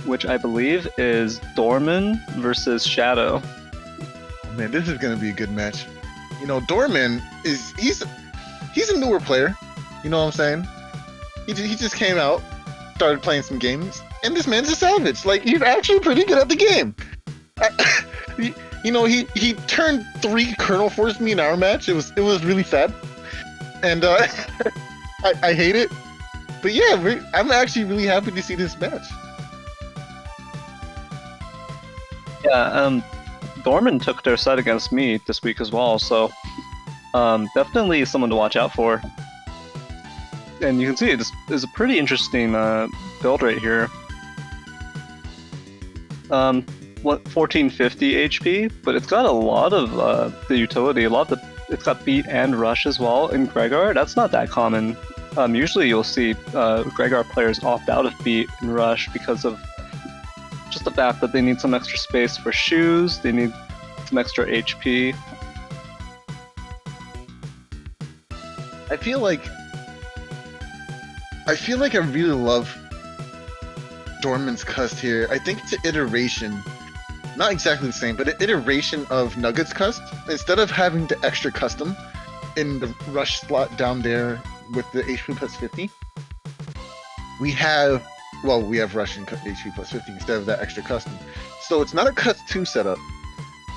[SPEAKER 3] which I believe is Dorman versus Shadow.
[SPEAKER 2] Oh, man, this is gonna be a good match. You know, Dorman he's a newer player. You know what I'm saying? He just came out, started playing some games, and this man's a savage. Like, he's actually pretty good at the game. You know, he turned 3 Colonel Force me in our match. It was really sad, and I hate it. But yeah, I'm actually really happy to see this match.
[SPEAKER 3] Yeah, Dorman took their set against me this week as well, so definitely someone to watch out for. And you can see it's a pretty interesting build right here. 1450 HP, but it's got a lot of the utility. It's got beat and rush as well in Gregar. That's not that common. Usually you'll see Gregar players opt out of beat and rush because of just the fact that they need some extra space for shoes, they need some extra HP.
[SPEAKER 2] I feel like I really love Dorman's cust here. I think it's an iteration, not exactly the same, but an iteration of Nugget's cust. Instead of having the extra custom in the rush slot down there with the HP plus 50, we have rush and HP plus 50 instead of that extra custom. So it's not a cust 2 setup,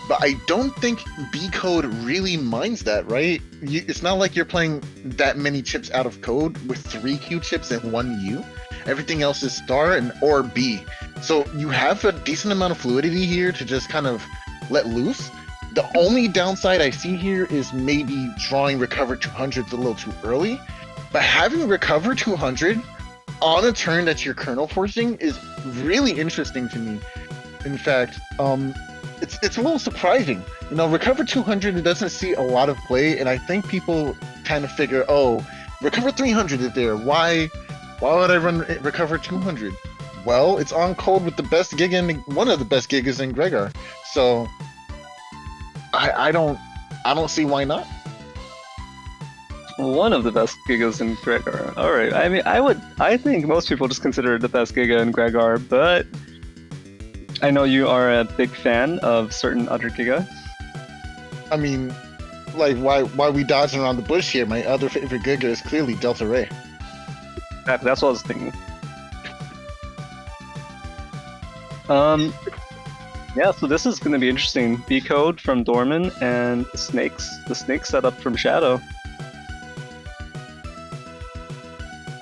[SPEAKER 2] but I don't think B code really minds that, right? It's not like you're playing that many chips out of code with 3 Q chips and 1 U. Everything else is star or B. So you have a decent amount of fluidity here to just kind of let loose. The only downside I see here is maybe drawing Recover 200s a little too early. But having Recover 200 on a turn that you're kernel forcing is really interesting to me. In fact, it's a little surprising. You know, Recover 200, it doesn't see a lot of play, and I think people kind of figure, oh, Recover 300 is there. Why would I run Recover 200? Well, it's on code with the best gig in one of the best gigas in Gregar. So I don't see why not.
[SPEAKER 3] One of the best gigas in Gregar. Alright, I mean, I think most people just consider it the best giga in Gregar, but I know you are a big fan of certain other gigas.
[SPEAKER 2] I mean, like, why we dodging around the bush here? My other favorite giga is clearly Delta Ray.
[SPEAKER 3] That's what I was thinking. Yeah, so this is going to be interesting. B code from Dorman and the snake setup from Shadow.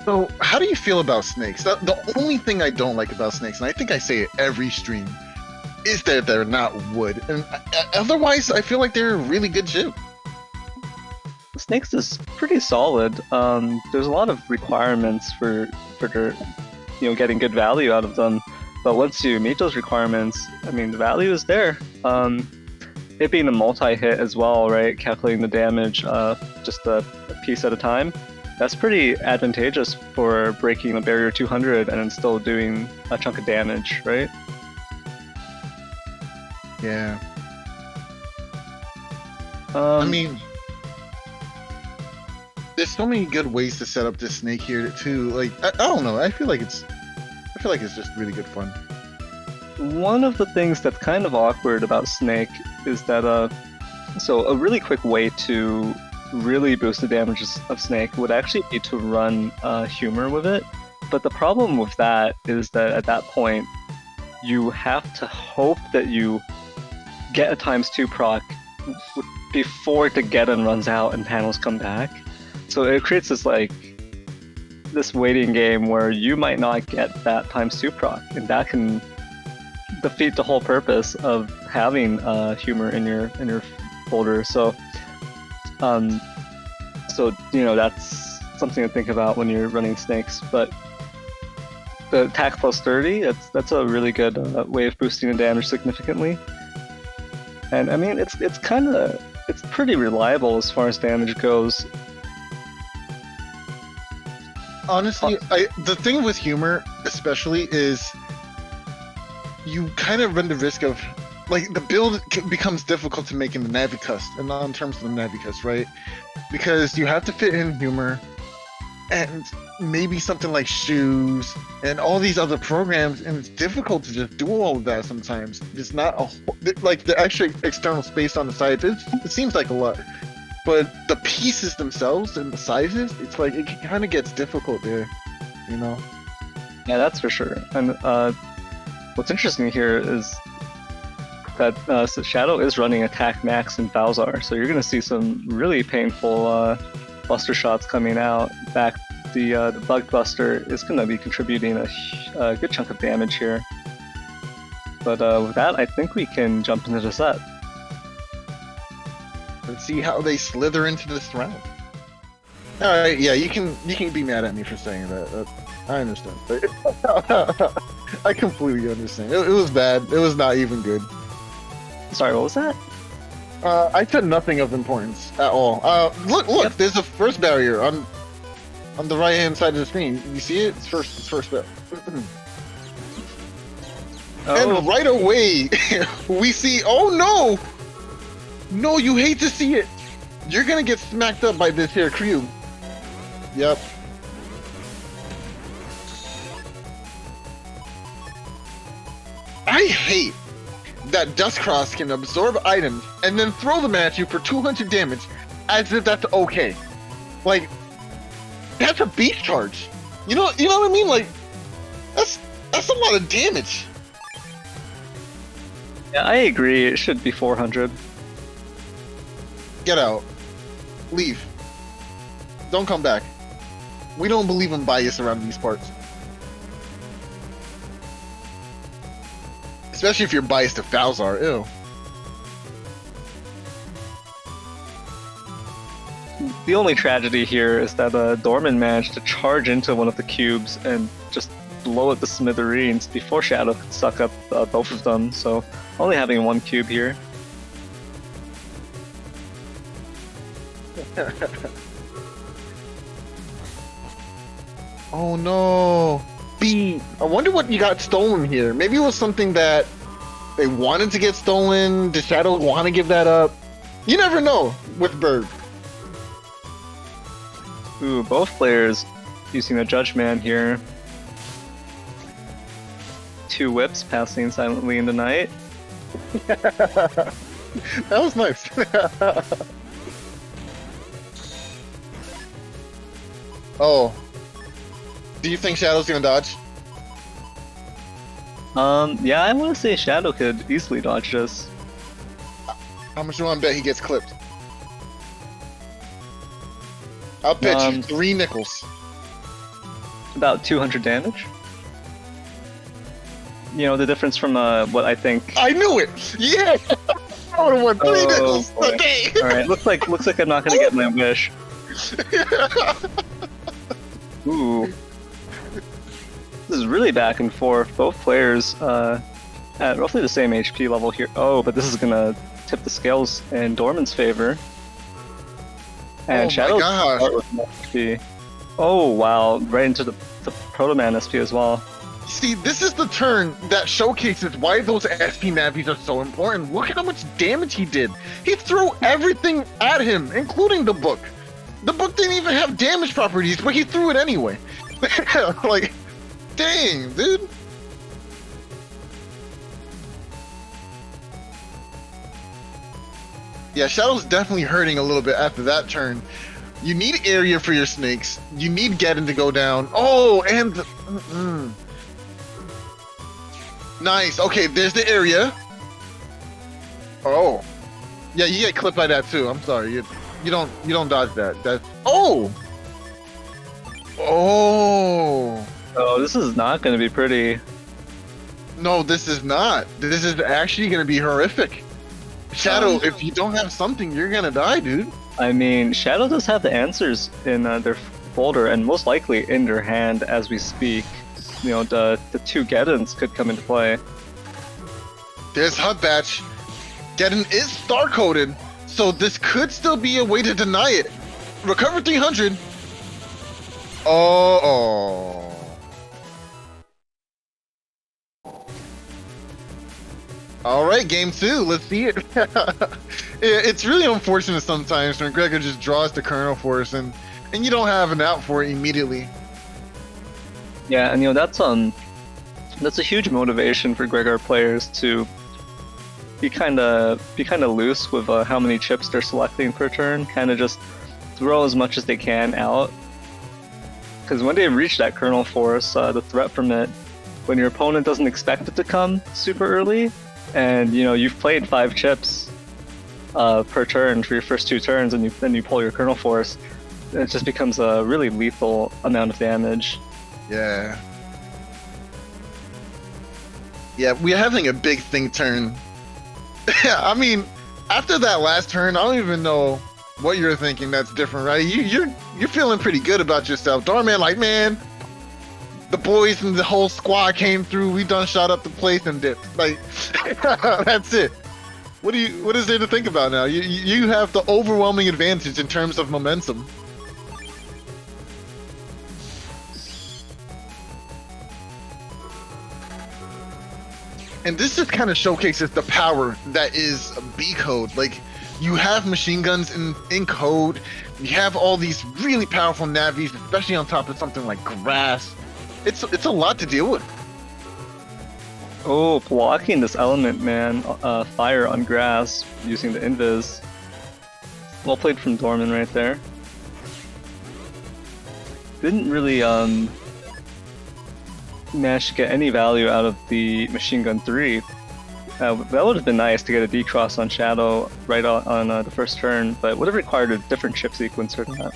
[SPEAKER 2] So, how do you feel about snakes? The only thing I don't like about snakes, and I think I say it every stream, is that they're not wood. And otherwise, I feel like they're a really good chip.
[SPEAKER 3] Snakes is pretty solid. There's a lot of requirements for their, getting good value out of them. But once you meet those requirements, I mean, the value is there. It being a multi-hit as well, right? Calculating the damage just a piece at a time. That's pretty advantageous for breaking a barrier 200 and then still doing a chunk of damage, right?
[SPEAKER 2] Yeah. I mean, there's so many good ways to set up this snake here too. Like, I don't know. I feel like it's just really good fun.
[SPEAKER 3] One of the things that's kind of awkward about Snake is that so a really quick way to really boost the damage of Snake would actually be to run Humor with it. But the problem with that is that at that point, you have to hope that you get a ×2 proc before the Godon runs out and panels come back. So it creates this waiting game where you might not get that ×2 proc, and that can defeat the whole purpose of having Humor in your folder. So that's something to think about when you're running snakes. But the attack plus 30, that's a really good way of boosting the damage significantly. And I mean, it's pretty reliable as far as damage goes.
[SPEAKER 2] Honestly, the thing with Humor especially is you kind of run the risk of, like, the build becomes difficult to make in the Navicust, and not in terms of the Navicust, right? Because you have to fit in Humor, and maybe something like shoes and all these other programs, and it's difficult to just do all of that sometimes. It's not like the extra external space on the sides. It seems like a lot, but the pieces themselves and the sizes, it's like it kind of gets difficult there, you know.
[SPEAKER 3] Yeah, that's for sure. And what's interesting here is that so Shadow is running Attack Max and Bowsar, so you're going to see some really painful Buster shots coming out. In fact, the Bug Buster is going to be contributing a good chunk of damage here. But with that, I think we can jump into the set.
[SPEAKER 2] Let's see how they slither into this round. All right, yeah, you can be mad at me for saying that. I understand. I completely understand. It was bad. It was not even good.
[SPEAKER 3] Sorry, what was that?
[SPEAKER 2] I said nothing of importance at all. Look, yep. There's a first barrier on the right-hand side of the screen. You see it? It's first barrier. Oh. And right away, we see, oh no! No, you hate to see it! You're gonna get smacked up by this here crew. Yep. I hate that Dustcross can absorb items and then throw them at you for 200 damage as if that's okay. Like, that's a beast charge. You know what I mean? Like, that's a lot of damage.
[SPEAKER 3] Yeah, I agree. It should be 400.
[SPEAKER 2] Get out. Leave. Don't come back. We don't believe in bias around these parts. Especially if you're biased to Bowsar, ew.
[SPEAKER 3] The only tragedy here is that Dorman managed to charge into one of the cubes and just blow it to smithereens before Shadow could suck up both of them, so only having one cube here.
[SPEAKER 2] Oh no! I wonder what you got stolen here. Maybe it was something that they wanted to get stolen. Did Shadow want to give that up? You never know with Bird.
[SPEAKER 3] Ooh, both players using a Judge Man here. 2 whips passing silently in the night.
[SPEAKER 2] That was nice. Oh. Do you think Shadow's gonna dodge?
[SPEAKER 3] Yeah, I want to say Shadow could easily dodge this.
[SPEAKER 2] How much do you want to bet he gets clipped? I'll bet you 3 nickels.
[SPEAKER 3] About 200 damage. You know, the difference from what I think...
[SPEAKER 2] I knew it! Yeah! I would've won 3 nickels a day!
[SPEAKER 3] Alright, looks like I'm not gonna get my wish. Ooh. This is really back and forth. Both players at roughly the same HP level here. Oh, but this is gonna tip the scales in Dorman's favor. And Shadow's start with more HP. Oh wow, right into the Proto Man SP as well.
[SPEAKER 2] See, this is the turn that showcases why those SP Navies are so important. Look at how much damage he did. He threw everything at him, including the book. The book didn't even have damage properties, but he threw it anyway. Like, dang, dude. Yeah, Shadow's definitely hurting a little bit after that turn. You need area for your snakes. You need Godon to go down. Oh, and... Nice. Okay, there's the area. Oh. Yeah, you get clipped by that too. I'm sorry. You don't dodge that. That's... Oh! Oh!
[SPEAKER 3] Oh, this is not going to be pretty.
[SPEAKER 2] No, this is not. This is actually going to be horrific. Shadow, if you don't have something, you're going to die, dude.
[SPEAKER 3] I mean, Shadow does have the answers in their folder, and most likely in their hand as we speak. You know, the 2 Godons could come into play.
[SPEAKER 2] There's Hut Batch. Godon is star-coded, so this could still be a way to deny it. Recover 300. Oh. Alright, game 2, let's see it. It's really unfortunate sometimes when Gregor just draws the Colonel Force, and and you don't have an out for it immediately.
[SPEAKER 3] Yeah, and that's a huge motivation for Gregor players to be kind of loose with how many chips they're selecting per turn. Kind of just throw as much as they can out, because when they reach that kernel force, the threat from it, when your opponent doesn't expect it to come super early, and you've played 5 chips per turn for your first 2 turns, and then you pull your kernel force, it just becomes a really lethal amount of damage.
[SPEAKER 2] Yeah. Yeah, we're having a big thing turn. I mean, after that last turn, I don't even know what you're thinking that's different, right? You're feeling pretty good about yourself. Dorman, like, man, the boys and the whole squad came through. We done shot up the place and dipped. Like, that's it. What is there to think about now? You have the overwhelming advantage in terms of momentum. And this just kind of showcases the power that is B code. Like, you have machine guns in code. You have all these really powerful navies, especially on top of something like grass. It's a lot to deal with.
[SPEAKER 3] Oh, blocking this element, man. Fire on grass using the invis. Well played from Dorman right there. Didn't really manage to get any value out of the machine gun 3. That would have been nice to get a D-cross on Shadow right on the first turn, but would have required a different chip sequence for that.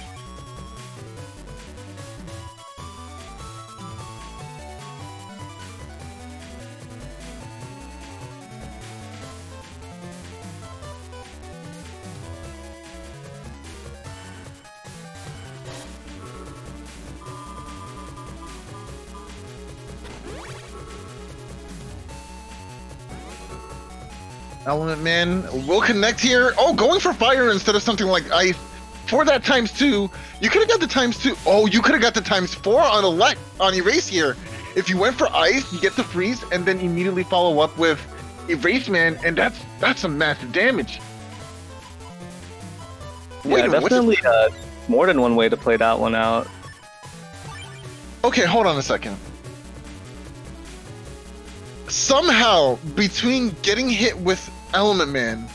[SPEAKER 2] Element Man will connect here. Oh, going for fire instead of something like ice. For that ×2, you could have got the ×2. Oh, you could have got the ×4 on erase here. If you went for ice, you get the freeze, and then immediately follow up with erase, man, and that's some massive damage.
[SPEAKER 3] Yeah, definitely more than one way to play that one out.
[SPEAKER 2] Okay, hold on a second. Somehow, between getting hit with Element Man...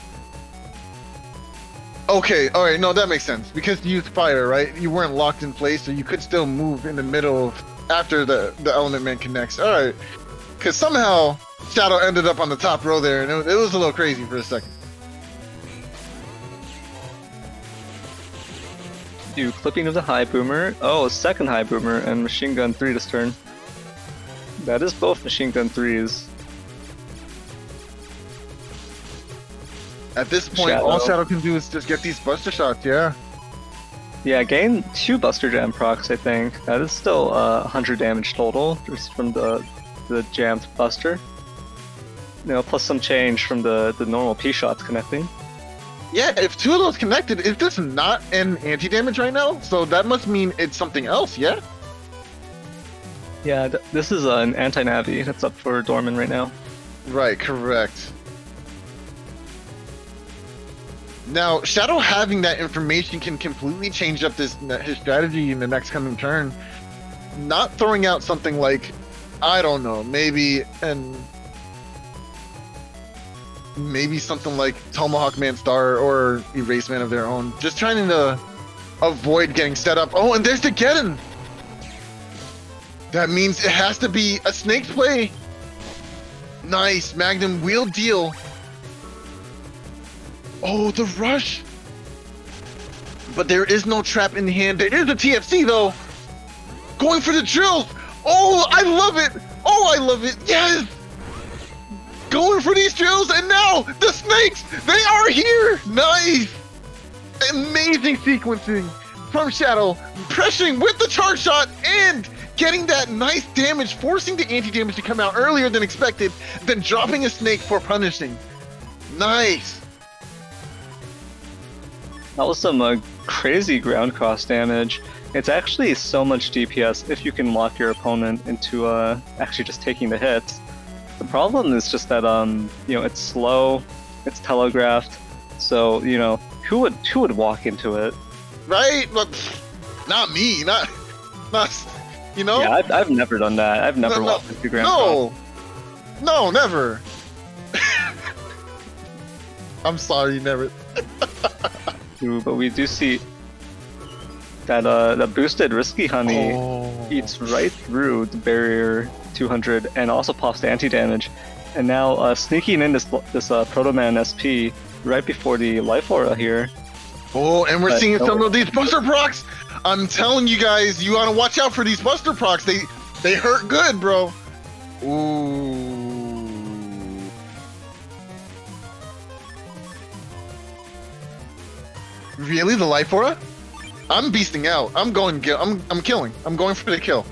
[SPEAKER 2] Okay, alright, no, that makes sense. Because you used fire, right? You weren't locked in place, so you could still move in the middle of... after the Element Man connects. Alright. Because somehow, Shadow ended up on the top row there, and it was a little crazy for a second.
[SPEAKER 3] You clipping of the high boomer. Oh, second high boomer, and machine gun 3 this turn. That is both machine gun 3s.
[SPEAKER 2] At this point, all Shadow can do is just get these buster shots, yeah.
[SPEAKER 3] Yeah, gain 2 Buster Jam procs, I think. That is still 100 damage total, just from the jammed Buster. Plus some change from the normal P-shots connecting.
[SPEAKER 2] Yeah, if 2 of those connected, is this not an anti-damage right now? So that must mean it's something else, yeah?
[SPEAKER 3] Yeah, this is an anti-Navi that's up for Dorman right now.
[SPEAKER 2] Right, correct. Now, Shadow having that information can completely change up his strategy in the next coming turn. Not throwing out something like, I don't know, maybe something like Tomahawk Man Star or Erase Man of their own. Just trying to avoid getting set up. Oh, and there's the Godon! That means it has to be a Snake's play. Nice, Magnum wheel deal. Oh, the rush! But there is no trap in hand. There is a TFC though. Going for the drills. Oh, I love it. Oh, I love it. Yes. Going for these drills, and now the snakes. They are here. Nice. Amazing sequencing from Shadow, pressuring with the charge shot and getting that nice damage, forcing the anti-damage to come out earlier than expected, then dropping a snake for punishing. Nice.
[SPEAKER 3] That was some crazy ground cross damage. It's actually so much DPS if you can lock your opponent into actually just taking the hits. The problem is just that it's slow, it's telegraphed, so who would walk into it?
[SPEAKER 2] Right? Look, Not me. Not. You know.
[SPEAKER 3] Yeah, I've never done that. I've never
[SPEAKER 2] No,
[SPEAKER 3] walked into Grand Cross.
[SPEAKER 2] No, never. I'm sorry, never.
[SPEAKER 3] Ooh, but we do see that the boosted Risky Honey eats right through the barrier 200 and also pops the anti-damage. And now sneaking in this Proto Man SP right before the Life Aura here.
[SPEAKER 2] Oh, and we're seeing some of these Buster Procs. I'm telling you guys, you gotta watch out for these Buster Procs. They hurt good, bro. Ooh. Really, the Life Aura? I'm beasting out. I'm killing. I'm going for the kill.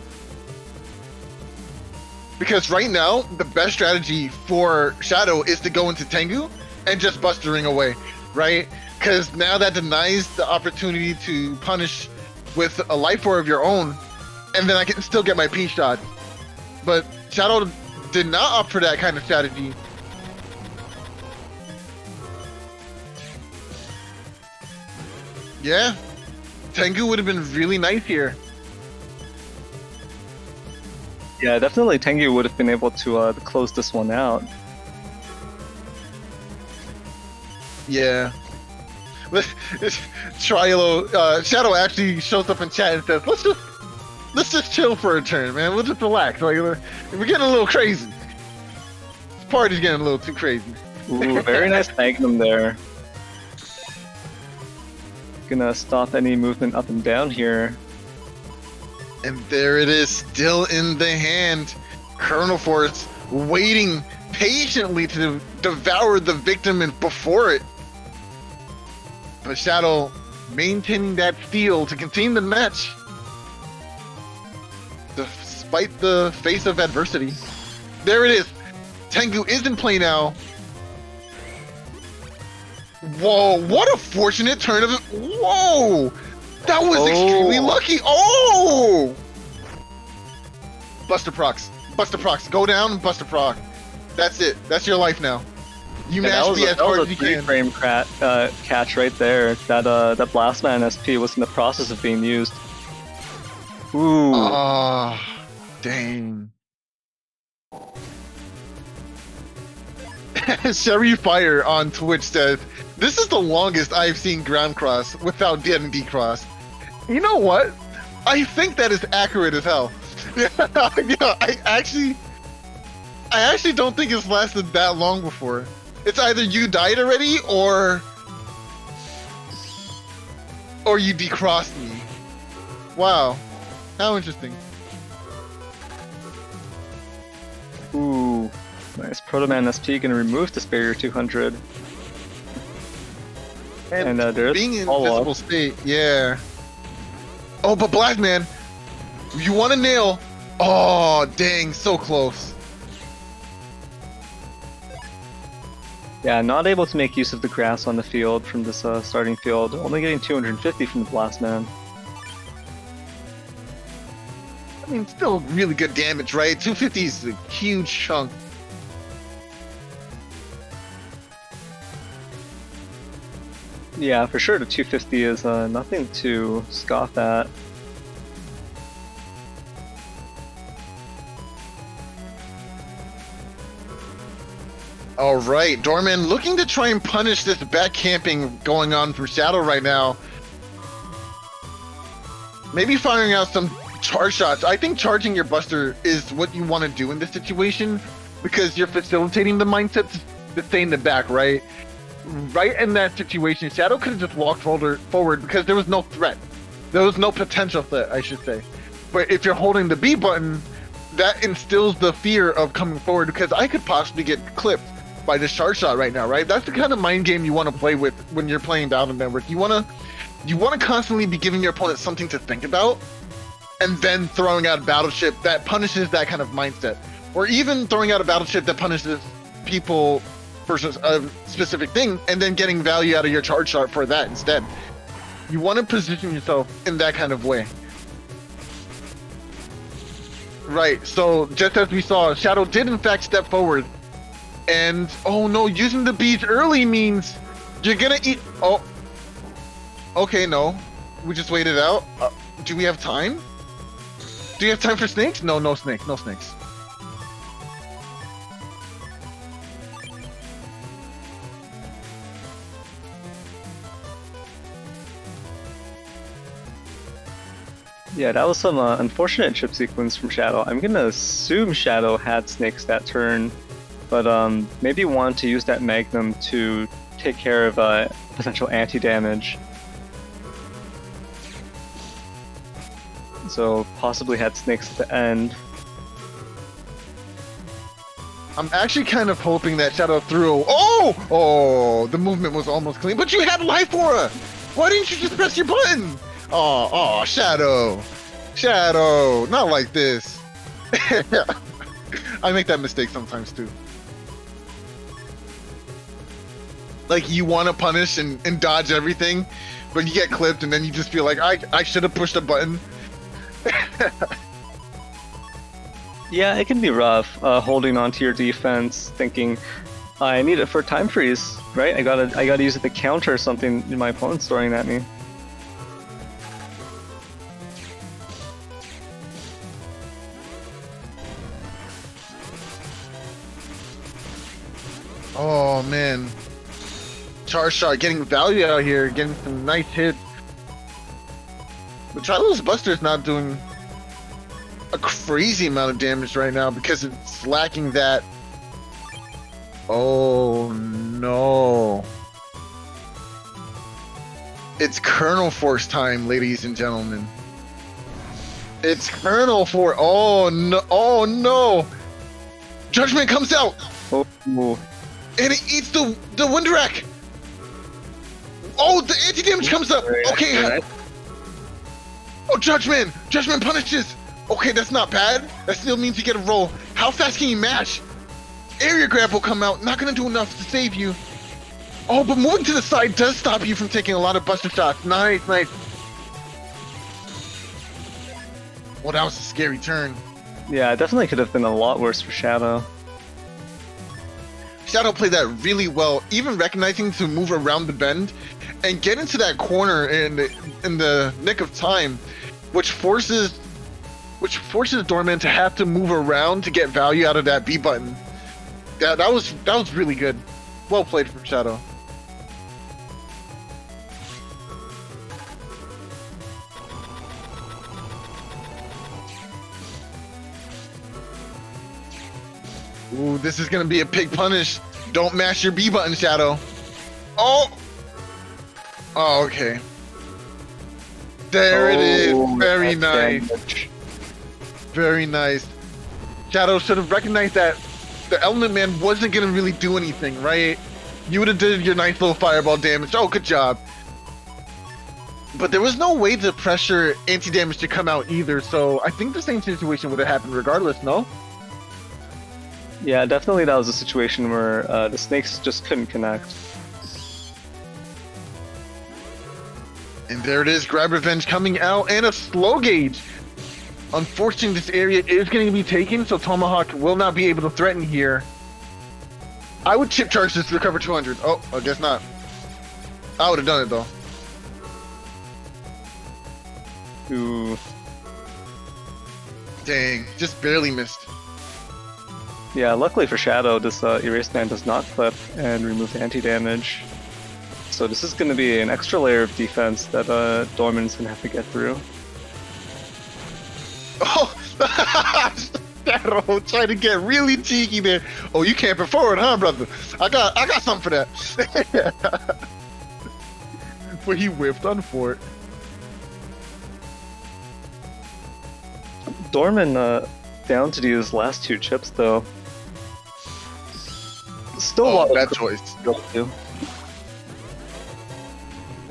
[SPEAKER 2] Because right now, the best strategy for Shadow is to go into Tengu and just Buster Ring away, right? Because now that denies the opportunity to punish with a Life Aura of your own, and then I can still get my P shot. But Shadow did not opt for that kind of strategy. Yeah, Tengu would have been really nice here.
[SPEAKER 3] Yeah, definitely Tengu would have been able to close this one out.
[SPEAKER 2] Yeah. Trialo, Shadow actually shows up in chat and says, let's just chill for a turn, man. We'll just relax. Like, we're getting a little crazy. This party's getting a little too crazy.
[SPEAKER 3] Ooh, very nice Magnum there. Gonna stop any movement up and down here.
[SPEAKER 2] And there it is, still in the hand. Colonel Force waiting patiently to devour the victim and before it. But Shadow maintaining that steel to continue the match. Despite the face of adversity. There it is. Tengu is in play now. Whoa, what a fortunate turn of it. Whoa! That was extremely lucky. Oh! Buster Procs. Buster Procs. Go down, Buster Proc. That's it. That's your life now. You match me as hard as you can.
[SPEAKER 3] That was a 3-frame catch right there. That Blast Man SP was in the process of being used. Ooh.
[SPEAKER 2] Ah, dang. Sherry Fire on Twitch says, "This is the longest I've seen ground cross without D&D cross." You know what? I think that is accurate as hell. Yeah, I actually don't think it's lasted that long before. It's either you died already or you decrossed me. Wow, how interesting.
[SPEAKER 3] Ooh, nice. Proto Man SP gonna remove this barrier 200. And there's
[SPEAKER 2] being in invisible state, yeah. Oh, but Black Man, you want to nail? Oh, dang, so close.
[SPEAKER 3] Yeah, not able to make use of the grass on the field from this starting field. Only getting 250 from the Blast Man.
[SPEAKER 2] I mean, still really good damage, right? 250 is a huge chunk.
[SPEAKER 3] Yeah, for sure the 250 is nothing to scoff at.
[SPEAKER 2] Alright, Dorman looking to try and punish this back camping going on from Shadow right now. Maybe firing out some charge shots. I think charging your Buster is what you want to do in this situation because you're facilitating the mindset to stay in the back, right? Right in that situation, Shadow could have just walked forward because there was no threat. There was no potential threat, I should say. But if you're holding the B button, that instills the fear of coming forward because I could possibly get clipped by this charge shot right now, right? That's the kind of mind game you want to play with when you're playing Battle Network. You want to constantly be giving your opponent something to think about and then throwing out a battleship that punishes that kind of mindset. Or even throwing out a battleship that punishes people versus a specific thing and then getting value out of your charge shot for that instead. You want to position yourself in that kind of way. Right, so just as we saw, Shadow did in fact step forward. And, oh no, using the beads early means you're gonna eat... Oh. Okay, no. We just waited out. Do we have time? Do you have time for snakes? No, no snakes, no snakes.
[SPEAKER 3] Yeah, that was some unfortunate chip sequence from Shadow. I'm gonna assume Shadow had snakes that turn, but maybe wanted to use that Magnum to take care of potential anti-damage. So possibly had snakes at the end.
[SPEAKER 2] I'm actually kind of hoping that Shadow threw. Oh, the movement was almost clean, but you had Life Aura. Why didn't you just press your button? Oh, Shadow, not like this. I make that mistake sometimes too. Like you want to punish and dodge everything, but you get clipped, and then you just feel like I should have pushed a button.
[SPEAKER 3] Yeah, it can be rough holding on to your defense, thinking I need it for time freeze, right? I gotta use it to counter something my opponent's throwing at me.
[SPEAKER 2] Oh man, Charge Shot getting value out here, getting some nice hits. But Charlo's Buster's not doing a crazy amount of damage right now because it's lacking that. Oh no. It's Colonel Force time, ladies and gentlemen. It's Colonel Force. Oh no. Judgment comes out.
[SPEAKER 3] Oh.
[SPEAKER 2] And it eats the Wind Rack. Oh, the anti-damage comes up. Okay. Oh, Judgment punishes. Okay, that's not bad. That still means you get a roll. How fast can you mash? Area grab will come out. Not gonna do enough to save you. Oh, but moving to the side does stop you from taking a lot of buster shots. Nice. Well, that was a scary turn.
[SPEAKER 3] Yeah, it definitely could have been a lot worse for Shadow.
[SPEAKER 2] Shadow played that really well, even recognizing to move around the bend and get into that corner in the nick of time, which forces Dorman to have to move around to get value out of that B button. That was really good. Well played from Shadow. Ooh, this is gonna be a pig punish. Don't mash your B button, Shadow. Oh, okay. There it is. Very nice.
[SPEAKER 3] Damage.
[SPEAKER 2] Very nice. Shadow should have recognized that the Element Man wasn't gonna really do anything, right? You would have did your nice little fireball damage. Oh, good job. But there was no way to pressure anti-damage to come out either, so I think the same situation would have happened regardless, no?
[SPEAKER 3] Yeah, definitely that was a situation where the snakes just couldn't connect.
[SPEAKER 2] And there it is, Grab Revenge coming out, and a slow gauge. Unfortunately, this area is going to be taken, so Tomahawk will not be able to threaten here. I would chip charge this to recover 200. Oh, I guess not. I would have done it, though.
[SPEAKER 3] Ooh.
[SPEAKER 2] Dang, just barely missed.
[SPEAKER 3] Yeah, luckily for Shadow, this Erase Man does not clip and remove the anti-damage. So this is going to be an extra layer of defense that Dorman's going to have to get through.
[SPEAKER 2] Oh! Shadow trying to get really cheeky there. Oh, you camping forward, huh, brother? I got something for that. Where he whiffed on fort.
[SPEAKER 3] Dorman down to do his last two chips, though. Still a lot
[SPEAKER 2] bad
[SPEAKER 3] of
[SPEAKER 2] choice.
[SPEAKER 3] to do.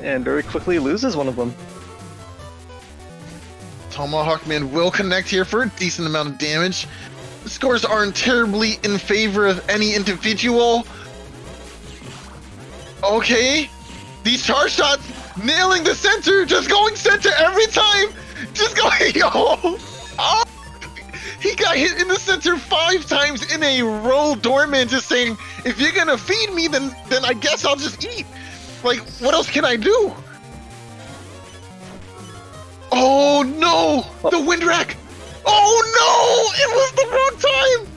[SPEAKER 3] And very quickly loses one of them.
[SPEAKER 2] Tomahawk Man will connect here for a decent amount of damage. The scores aren't terribly in favor of any individual. Okay. These charge shots nailing the center, just going center every time. Just going, oh. He got hit in the center 5 times in a row. Dorman just saying, if you're gonna feed me, then I guess I'll just eat. Like, what else can I do? Oh no! The wind rack! Oh no! It was the wrong time!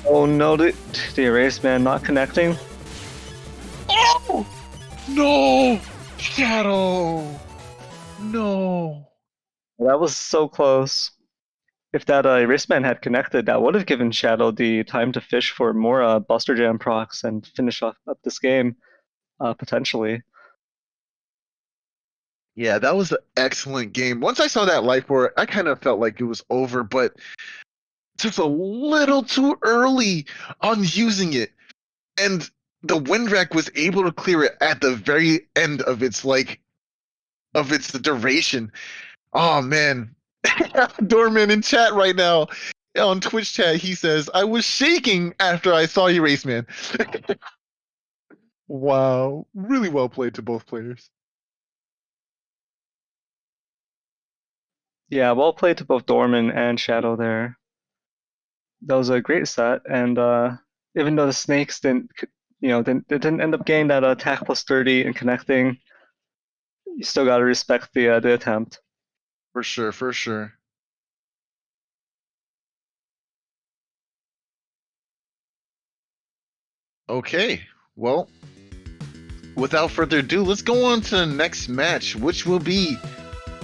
[SPEAKER 3] Oh no, the erase man not connecting.
[SPEAKER 2] Oh! No! Shadow! No.
[SPEAKER 3] That was so close. If that erase man had connected, that would have given Shadow the time to fish for more Buster Jam procs and finish up this game, potentially.
[SPEAKER 2] Yeah, that was an excellent game. Once I saw that life orb, I kind of felt like it was over, but just a little too early on using it. And the wind rack was able to clear it at the very end of its duration. Oh man. Dorman in chat right now on Twitch chat, he says, I was shaking after I saw you, Race Man. Wow. Really well played to both players.
[SPEAKER 3] Yeah, well played to both Dorman and Shadow there. That was a great set, and even though the snakes didn't end up getting that attack plus 30 and connecting, you still gotta respect the attempt.
[SPEAKER 2] For sure, for sure. Okay, well, without further ado, let's go on to the next match, which will be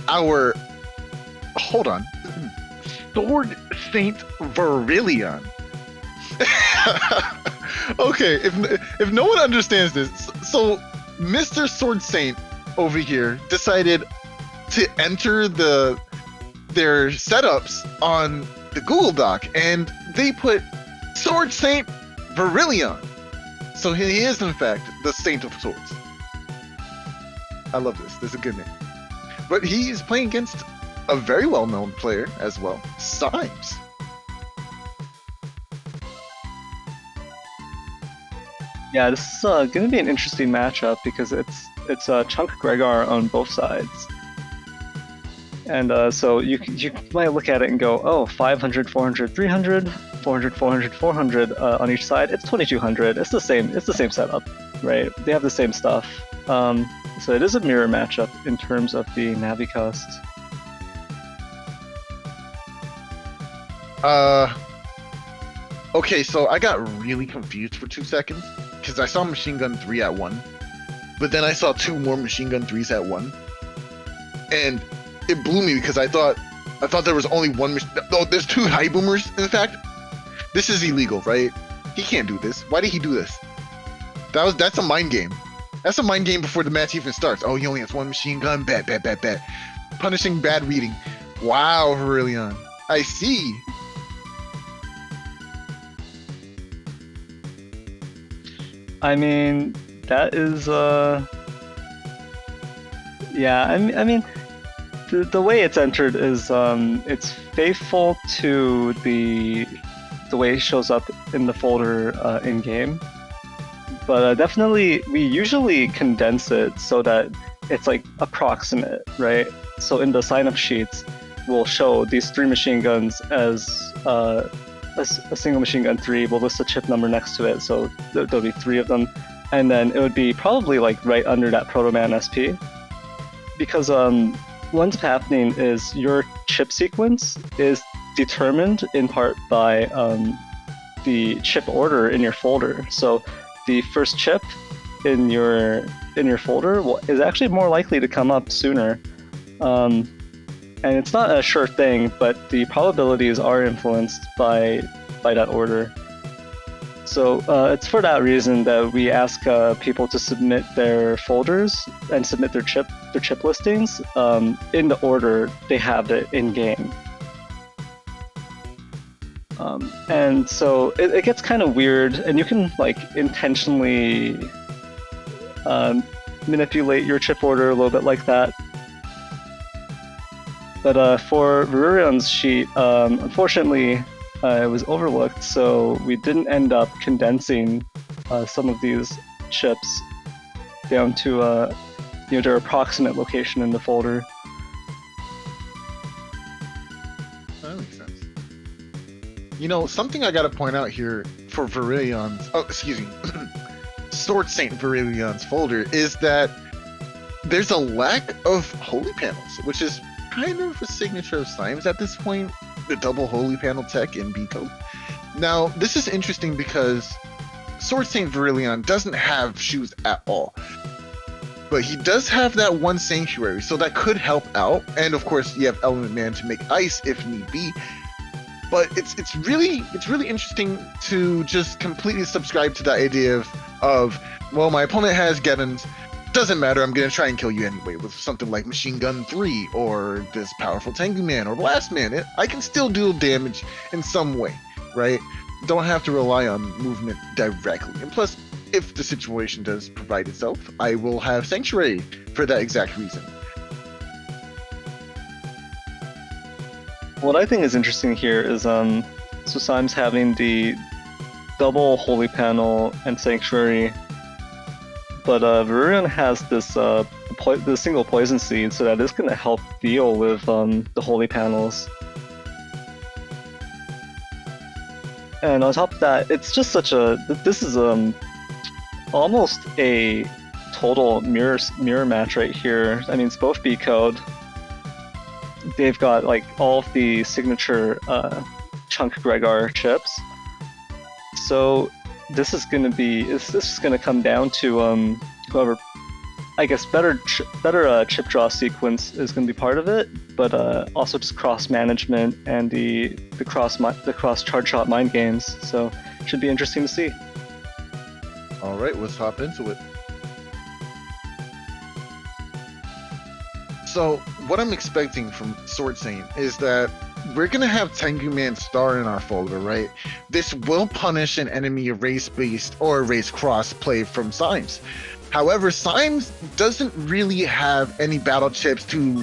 [SPEAKER 2] our... Hold on. Sword Saint Virillion. Okay, if no one understands this, so Mr. Sword Saint over here decided to enter their setups on the Google Doc, and they put Sword Saint Virillion. So he is, in fact, the Saint of Swords. I love this. This is a good name. But he is playing against a very well-known player as well, Symes.
[SPEAKER 3] Yeah, this is going to be an interesting matchup because it's Chunk Gregor on both sides. And so you might look at it and go, oh, 500, 400, 300, 400, 400, 400 on each side. It's 2200. It's the same setup, right? They have the same stuff. So it is a mirror matchup in terms of the Navi cost.
[SPEAKER 2] Okay, so I got really confused for 2 seconds because I saw Machine Gun 3 at 1, but then I saw 2 more Machine Gun 3s at 1, and it blew me because I thought there was only one. No, there's 2 high boomers. In fact, this is illegal, right? He can't do this. Why did he do this? That's a mind game. That's a mind game before the match even starts. Oh, he only has 1 machine gun. Bet. Punishing bad reading. Wow, Virillion. I see.
[SPEAKER 3] I mean, that is yeah. I mean, the way it's entered is it's faithful to the way it shows up in the folder in game, but definitely we usually condense it so that it's like approximate, right? So in the sign-up sheets, we'll show these 3 machine guns as a single machine gun 3. We'll list a chip number next to it, so there'll be 3 of them, and then it would be probably like right under that Proto Man SP, because what's happening is your chip sequence is determined in part by the chip order in your folder. So the first chip in your folder is actually more likely to come up sooner. And it's not a sure thing, but the probabilities are influenced by that order. So it's for that reason that we ask people to submit their folders and submit their chip listings in the order they have it in game. And so it gets kind of weird, and you can like intentionally manipulate your chip order a little bit like that. But for Virillion's sheet, unfortunately, it was overlooked, so we didn't end up condensing some of these chips down to their approximate location in the folder.
[SPEAKER 2] That makes sense. You know, something I gotta point out here for Virillion's, Sword Saint Virillion's folder is that there's a lack of holy panels, which is kind of a signature of Symes at this point, the double holy panel tech in B-Code. Now, this is interesting because Sword Saint Virillion doesn't have shoes at all. But he does have that one sanctuary, so that could help out. And of course, you have Element Man to make ice if need be. But it's really interesting to just completely subscribe to the idea of well, my opponent has Godons. Doesn't matter, I'm gonna try and kill you anyway with something like Machine Gun 3 or this powerful Tengu Man or Blast Man. I can still deal damage in some way, right? Don't have to rely on movement directly. And plus, if the situation does provide itself, I will have Sanctuary for that exact reason.
[SPEAKER 3] What I think is interesting here is so Symes having the double holy panel and Sanctuary, but Virillion has this the single poison seed, so that is going to help deal with the holy panels. And on top of that, it's just such a this is almost a total mirror match right here. I mean, it's both B code. They've got like all of the signature Chunk Gregar chips. So this is gonna come down to whoever, I guess, better chip draw sequence is gonna be part of it, but also just cross management and the cross charge shot mind games. So should be interesting to see.
[SPEAKER 2] All right, let's hop into it. So what I'm expecting from Sword Saint is that we're gonna have Tengu Man Star in our folder, right? This will punish an enemy race-based or race-cross play from Symes. However, Symes doesn't really have any battle chips to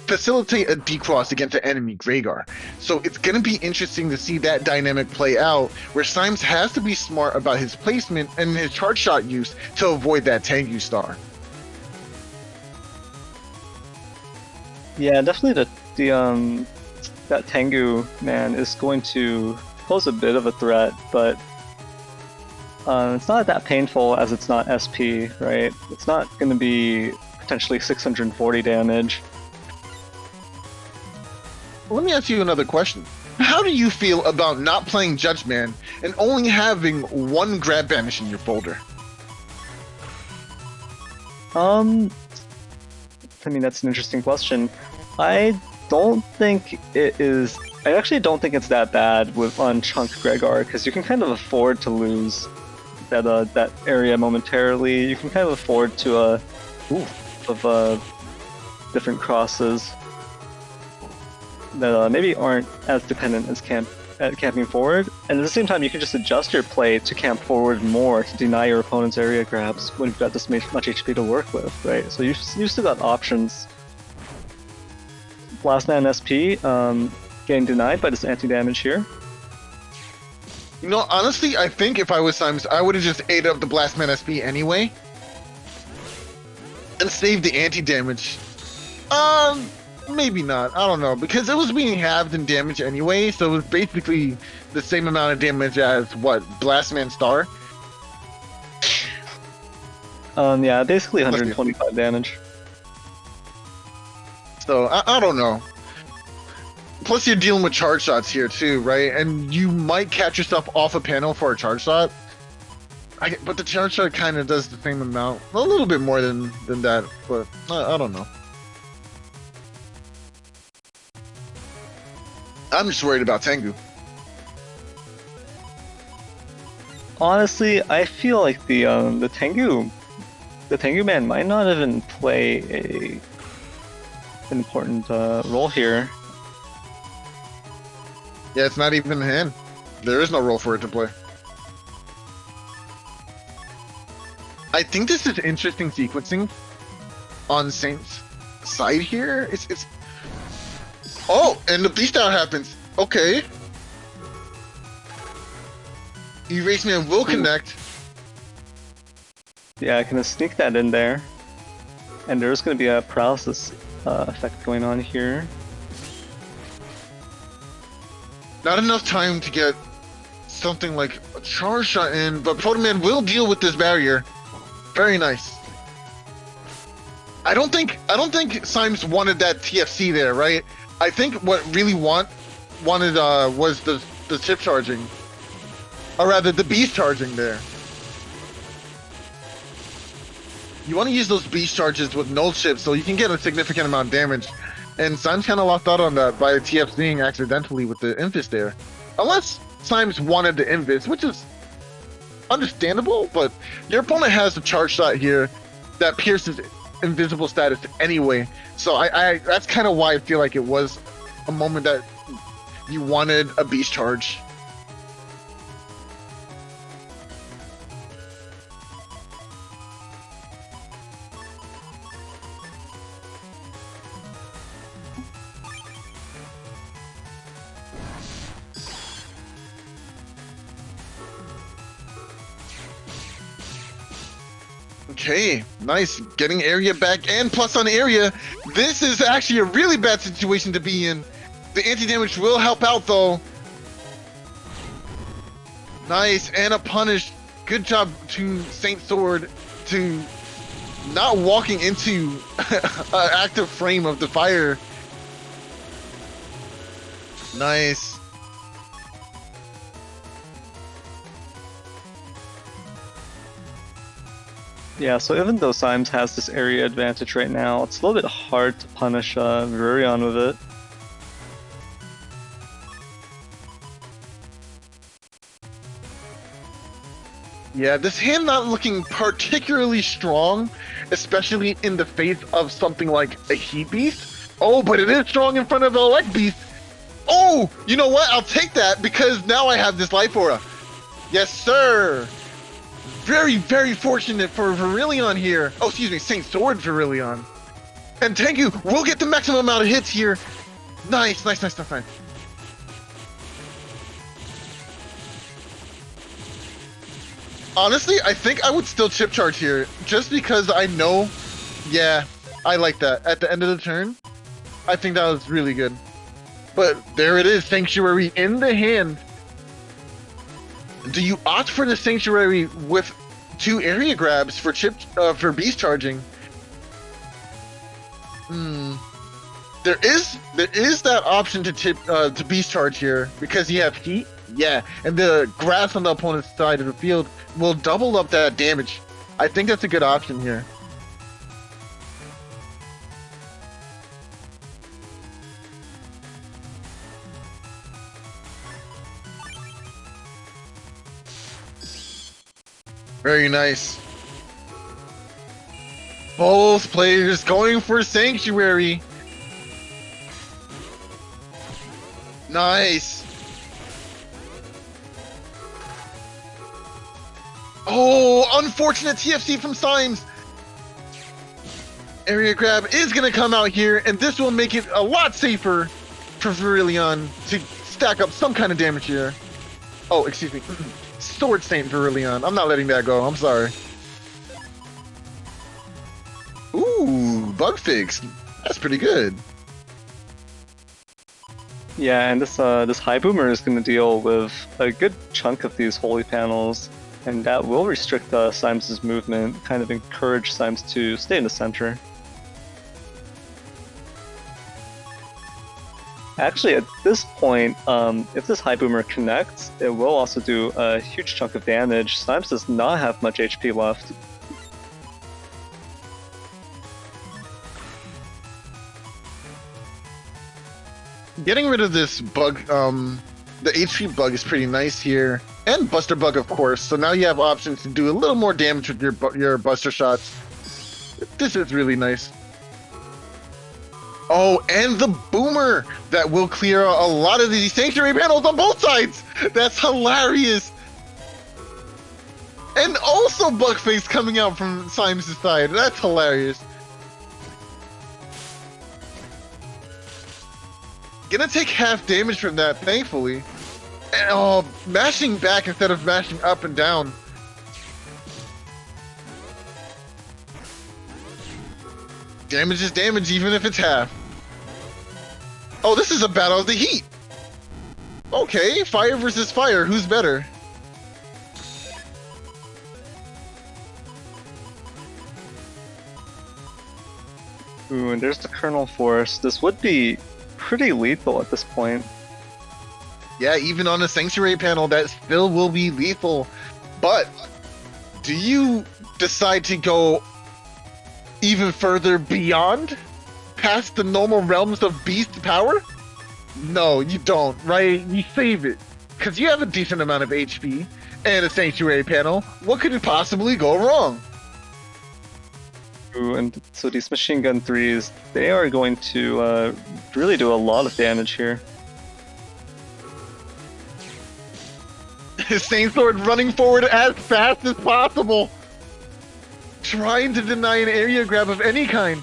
[SPEAKER 2] facilitate a decross against an enemy Gregar. So it's gonna be interesting to see that dynamic play out, where Symes has to be smart about his placement and his charge shot use to avoid that Tengu Star.
[SPEAKER 3] Yeah, definitely that Tengu Man is going to pose a bit of a threat, but it's not that painful as it's not SP, right? It's not going to be potentially 640 damage.
[SPEAKER 2] Let me ask you another question. How do you feel about not playing Judge Man and only having one Grab Banish in your folder?
[SPEAKER 3] I mean, that's an interesting question. I actually don't think it's that bad on Chunk Gregar, because you can kind of afford to lose that area momentarily. You can kind of afford to different crosses that maybe aren't as dependent as camping forward, and at the same time you can just adjust your play to camp forward more to deny your opponent's area grabs when you've got this much HP to work with, right? So you've still got options. Blast Man SP getting denied by this anti-damage here.
[SPEAKER 2] You know, honestly, I think if I was Symes, I would have just ate up the Blast Man SP anyway and saved the anti-damage. Maybe not. I don't know, because it was being halved in damage anyway, so it was basically the same amount of damage as what, Blast Man Star?
[SPEAKER 3] Yeah, basically 125 damage.
[SPEAKER 2] So I don't know. Plus you're dealing with charge shots here too, right? And you might catch yourself off a panel for a charge shot. But the charge shot kind of does the same amount, a little bit more than that, but I don't know. I'm just worried about Tengu.
[SPEAKER 3] Honestly, I feel like the Tengu Man might not even play an important role here.
[SPEAKER 2] Yeah, it's not even a hand. There is no role for it to play. I think this is interesting sequencing on Saint's side here. It's oh, and the BlueStar happens. Okay. Erase Man will connect.
[SPEAKER 3] Yeah, I can sneak that in there. And there's going to be a paralysis effect going on here.
[SPEAKER 2] Not enough time to get something like a charge shot in, but Proto Man will deal with this barrier. Very nice. I don't think Symes wanted that TFC there, right? I think what really wanted was the chip charging, or rather the beast charging there. You want to use those beast charges with null chips so you can get a significant amount of damage. And Symes kind of lost out on that by TFCing accidentally with the Invis there. Unless Symes wanted the Invis, which is understandable, but your opponent has a charge shot here that pierces invisible status anyway. So I that's kind of why I feel like it was a moment that you wanted a beast charge. Okay, nice. Getting area back and plus on area. This is actually a really bad situation to be in. The anti-damage will help out though. Nice, and a punish. Good job to Saint Sword to not walking into an active frame of the fire. Nice.
[SPEAKER 3] Yeah, so even though Symes has this area advantage right now, it's a little bit hard to punish Virillion with it.
[SPEAKER 2] Yeah, this hand not looking particularly strong, especially in the face of something like a Heat Beast. Oh, but it is strong in front of the Elect Beast. Oh, you know what? I'll take that because now I have this Life Aura. Yes, sir. Very, very fortunate for Virillion here. Oh, excuse me, Saint Sword Virillion. And Tengu will get the maximum amount of hits here. Nice, nice, nice, nice, nice. Honestly, I think I would still chip charge here, just because I know, yeah, I like that. At the end of the turn, I think that was really good. But there it is, Sanctuary in the hand. Do you opt for the Sanctuary with 2 area grabs for for beast charging? There is that option to beast charge here because you have heat. Yeah, and the grass on the opponent's side of the field will double up that damage. I think that's a good option here. Very nice. Both players going for Sanctuary. Nice. Oh, unfortunate TFC from Symes. Area grab is going to come out here, and this will make it a lot safer for Virillion to stack up some kind of damage here. Oh, excuse me. Sword Saint Virillion. I'm not letting that go. I'm sorry. Ooh, bug fix. That's pretty good.
[SPEAKER 3] Yeah, and this High Boomer is going to deal with a good chunk of these holy panels, and that will restrict Symes' movement, kind of encourage Symes to stay in the center. Actually, at this point, if this High Boomer connects, it will also do a huge chunk of damage. Symes does not have much HP left.
[SPEAKER 2] Getting rid of this bug, the HP bug is pretty nice here. And Buster Bug, of course. So now you have options to do a little more damage with your Buster shots. This is really nice. Oh, and the Boomer that will clear a lot of these Sanctuary panels on both sides. That's hilarious. And also Bugface coming out from Symes' side. That's hilarious. Gonna take half damage from that, thankfully. And, oh, mashing back instead of mashing up and down. Damage is damage, even if it's half. Oh, this is a battle of the heat. Okay, fire versus fire. Who's better?
[SPEAKER 3] Ooh, and there's the Kernel Force. This would be pretty lethal at this point.
[SPEAKER 2] Yeah, even on a Sanctuary panel, that still will be lethal. But do you decide to go even further beyond, past the normal realms of beast power? No, you don't, right? You save it. Because you have a decent amount of HP and a Sanctuary panel. What could possibly go wrong?
[SPEAKER 3] Ooh, and so these machine gun 3s, they are going to really do a lot of damage here.
[SPEAKER 2] His Saint Sword running forward as fast as possible, trying to deny an area grab of any kind.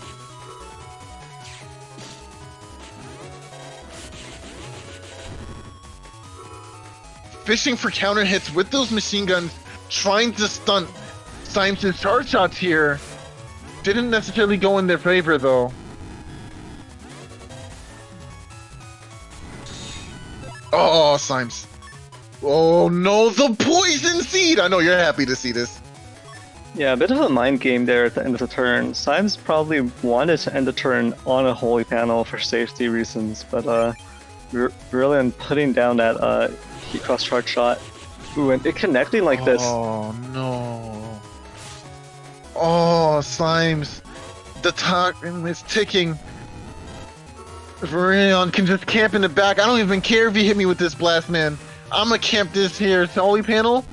[SPEAKER 2] Fishing for counter hits with those machine guns, trying to stunt Symes' charge shots here. Didn't necessarily go in their favor though. Oh, Symes. Oh no, the poison seed! I know you're happy to see this.
[SPEAKER 3] Yeah, a bit of a mind game there at the end of the turn. Symes probably wanted to end the turn on a holy panel for safety reasons, but Virillion putting down that heat cross charge shot. Ooh, and it connecting like this.
[SPEAKER 2] Oh no. Oh, Symes. The time is ticking. Virillion can just camp in the back. I don't even care if you hit me with this blast, man. I'm gonna camp this here holy panel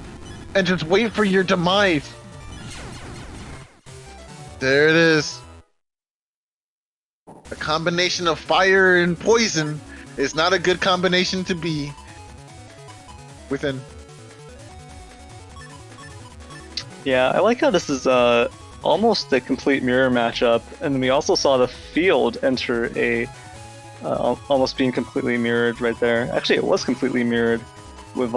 [SPEAKER 2] and just wait for your demise. There it is. A combination of fire and poison is not a good combination to be within.
[SPEAKER 3] Yeah, I like how this is almost a complete mirror matchup, and we also saw the field enter a almost being completely mirrored right there. Actually, it was completely mirrored with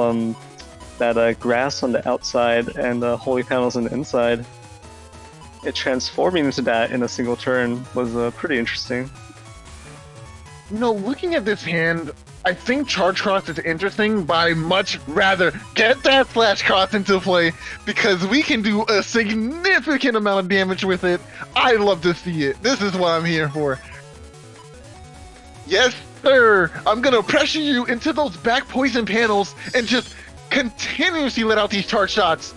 [SPEAKER 3] that grass on the outside and the holy panels on the inside. It transforming into that in a single turn was pretty interesting.
[SPEAKER 2] You know, looking at this hand, I think Charge Cross is interesting, but I much rather get that Slash Cross into play because we can do a significant amount of damage with it. I love to see it. This is what I'm here for. Yes, sir. I'm gonna pressure you into those back poison panels and just continuously let out these charge shots.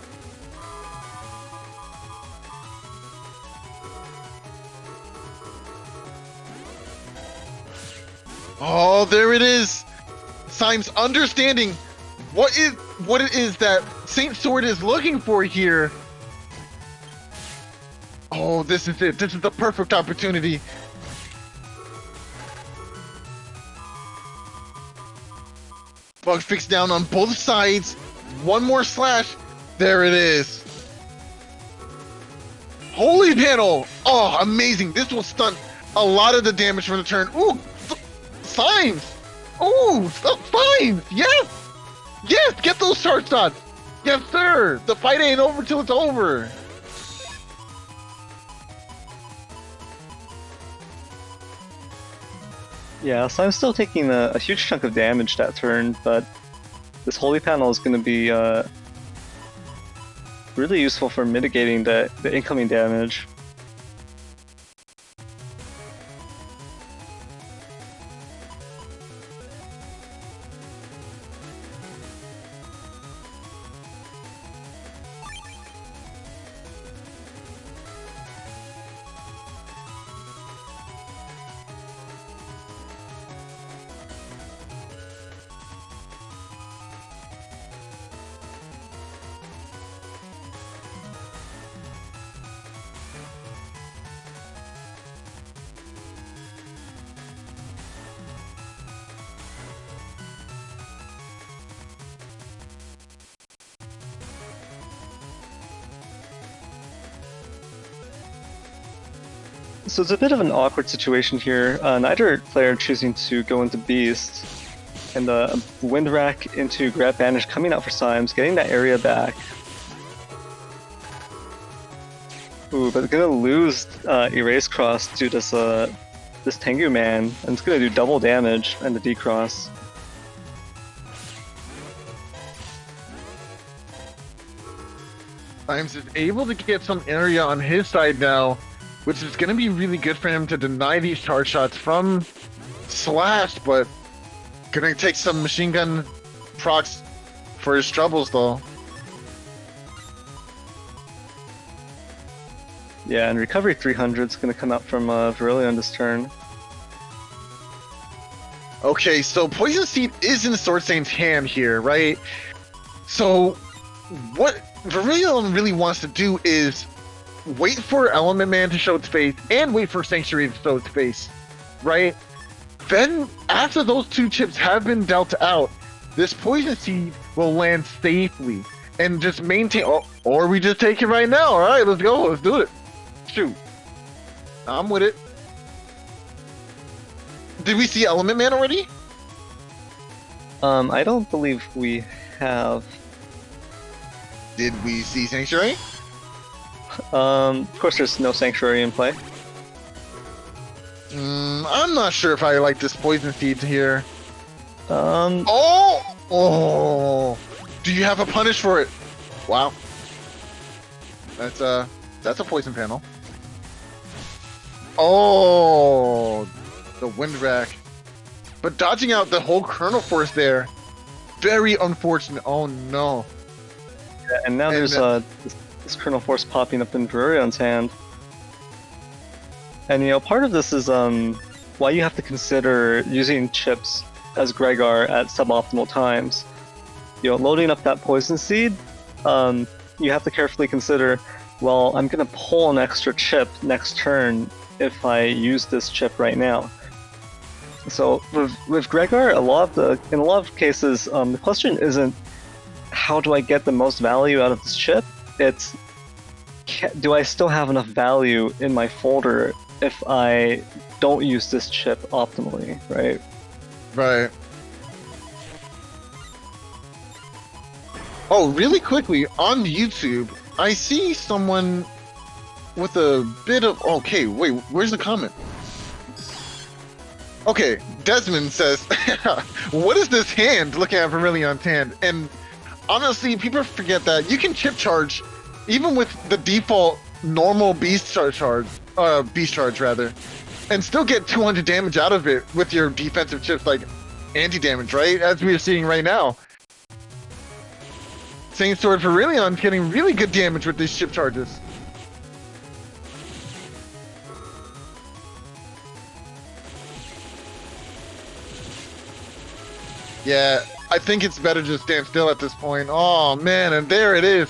[SPEAKER 2] Oh, there it is. Symes understanding what it is that Saint Sword is looking for here. Oh, this is it. This is the perfect opportunity. Bug fix down on both sides. One more slash. There it is. Holy panel. Oh, amazing. This will stunt a lot of the damage from the turn. Ooh, Symes. Ooh, Symes. Yes. Yes, get those charge shots. Yes, sir. The fight ain't over till it's over.
[SPEAKER 3] Yeah, so I'm still taking a huge chunk of damage that turn, but this holy panel is going to be really useful for mitigating the incoming damage. So it's a bit of an awkward situation here. Neither player choosing to go into Beast, and the Wind Rack into Grab Banish coming out for Symes, getting that area back. Ooh, but gonna lose Erase Cross to this Tengu Man, and it's gonna do double damage and the D-Cross.
[SPEAKER 2] Symes is able to get some area on his side now. which is going to be really good for him to deny these charge shots from Slash, but gonna take some machine gun procs for his troubles though.
[SPEAKER 3] Yeah, and recovery 300 is going to come out from Virillion this turn.
[SPEAKER 2] Okay, so Poison Seed is in Sword Saint's hand here, right? So what Virillion really wants to do is wait for Element Man to show its face and wait for Sanctuary to show its face, right? Then, after those two chips have been dealt out, this Poison Seed will land safely and just maintain. Or we just take it right now. All right, let's go. Let's do it. Shoot. I'm with it. Did we see Element Man already?
[SPEAKER 3] I don't believe we have.
[SPEAKER 2] Did we see Sanctuary?
[SPEAKER 3] Of course, there's no Sanctuary in play.
[SPEAKER 2] I'm not sure if I like this Poison Seed here. Oh! Do you have a punish for it? Wow. That's a poison panel. Oh, the Wind Rack. But dodging out the whole Kernel Force there, very unfortunate. Oh no.
[SPEAKER 3] Yeah, and now there's this Kernel Force popping up in Virillion's hand. And part of this is why you have to consider using chips as Gregor at suboptimal times. Loading up that Poison Seed, you have to carefully consider, well, I'm going to pull an extra chip next turn if I use this chip right now. So with Gregor, in a lot of cases, the question isn't how do I get the most value out of this chip? It's do I still have enough value in my folder if I don't use this chip optimally, right?
[SPEAKER 2] Right. Oh, really quickly, on YouTube, I see someone with a bit of... Okay, wait, where's the comment? Okay, Desmond says, what is this hand looking at Virillion's hand? And honestly, people forget that you can chip charge, even with the default normal beast charge, and still get 200 damage out of it with your defensive chips like anti-damage, right? As we are seeing right now. Same sword for Virillion getting really good damage with these chip charges. Yeah, I think it's better to stand still at this point. Oh man, and there it is.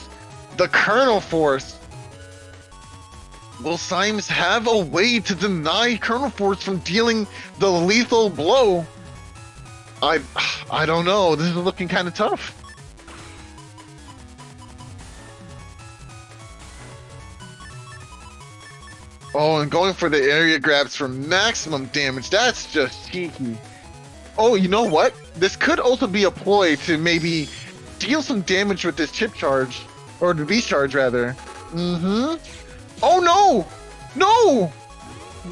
[SPEAKER 2] The Kernel Force. Will Symes have a way to deny Kernel Force from dealing the lethal blow? I don't know. This is looking kind of tough. Oh, and going for the area grabs for maximum damage. That's just cheeky. Oh, you know what? This could also be a ploy to maybe deal some damage with this chip charge. Or the beast charge, rather. Oh no! No!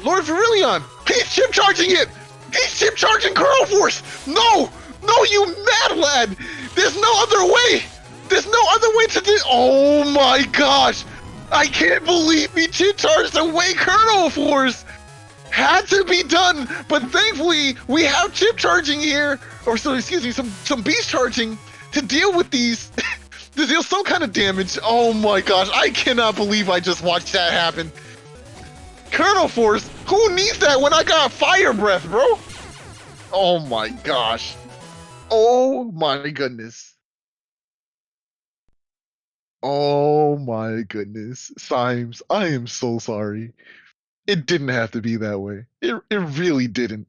[SPEAKER 2] Lord Virillion! He's chip charging it! He's chip charging Kernel Force! No! No, you mad lad! There's no other way! There's no other way to do. Oh my gosh! I can't believe he chip charged away Kernel Force! Had to be done, but thankfully we have chip charging here, or so excuse me, some beast charging to deal with these, to deal some kind of damage. Oh my gosh, I cannot believe I just watched that happen. Kernel Force, who needs that when I got fire breath, bro? Oh my gosh. Oh my goodness. Oh my goodness. Symes, I am so sorry. It didn't have to be that way. It really didn't.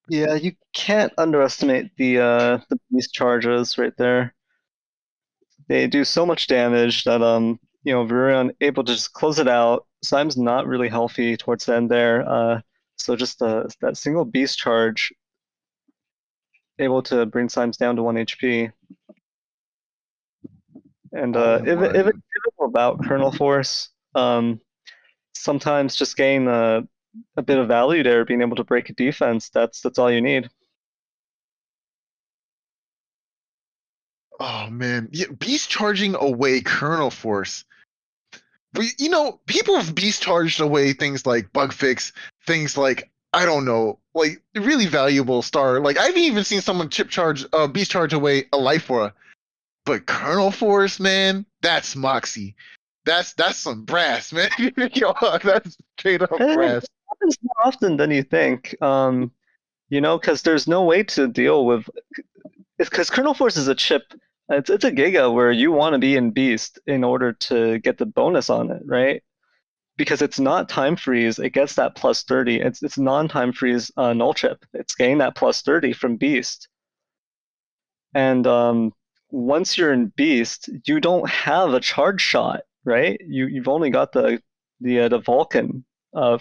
[SPEAKER 3] Yeah, you can't underestimate the beast charges right there. They do so much damage that Virillion able to just close it out. Symes not really healthy towards the end there. So just that single beast charge able to bring Symes down to 1 HP. And if it's about Kernel Force, sometimes just gain a bit of value there, being able to break a defense. That's all you need.
[SPEAKER 2] Oh man, yeah, beast charging away Kernel Force. People have beast charged away things like bug fix, things like I don't know, like really valuable star. Like I've even seen someone beast charge away a life aura. But Colonel Force, man, that's Moxie. That's some brass, man. Yo, that's straight up brass.
[SPEAKER 3] It happens more often than you think. Because there's no way to deal with. Because Colonel Force is a chip. It's a Giga where you want to be in Beast in order to get the bonus on it, right? Because it's not time freeze, it gets that plus 30. It's non-time freeze null chip. It's getting that plus 30 from Beast. And once you're in Beast, you don't have a charge shot, right? You've only got the Vulcan or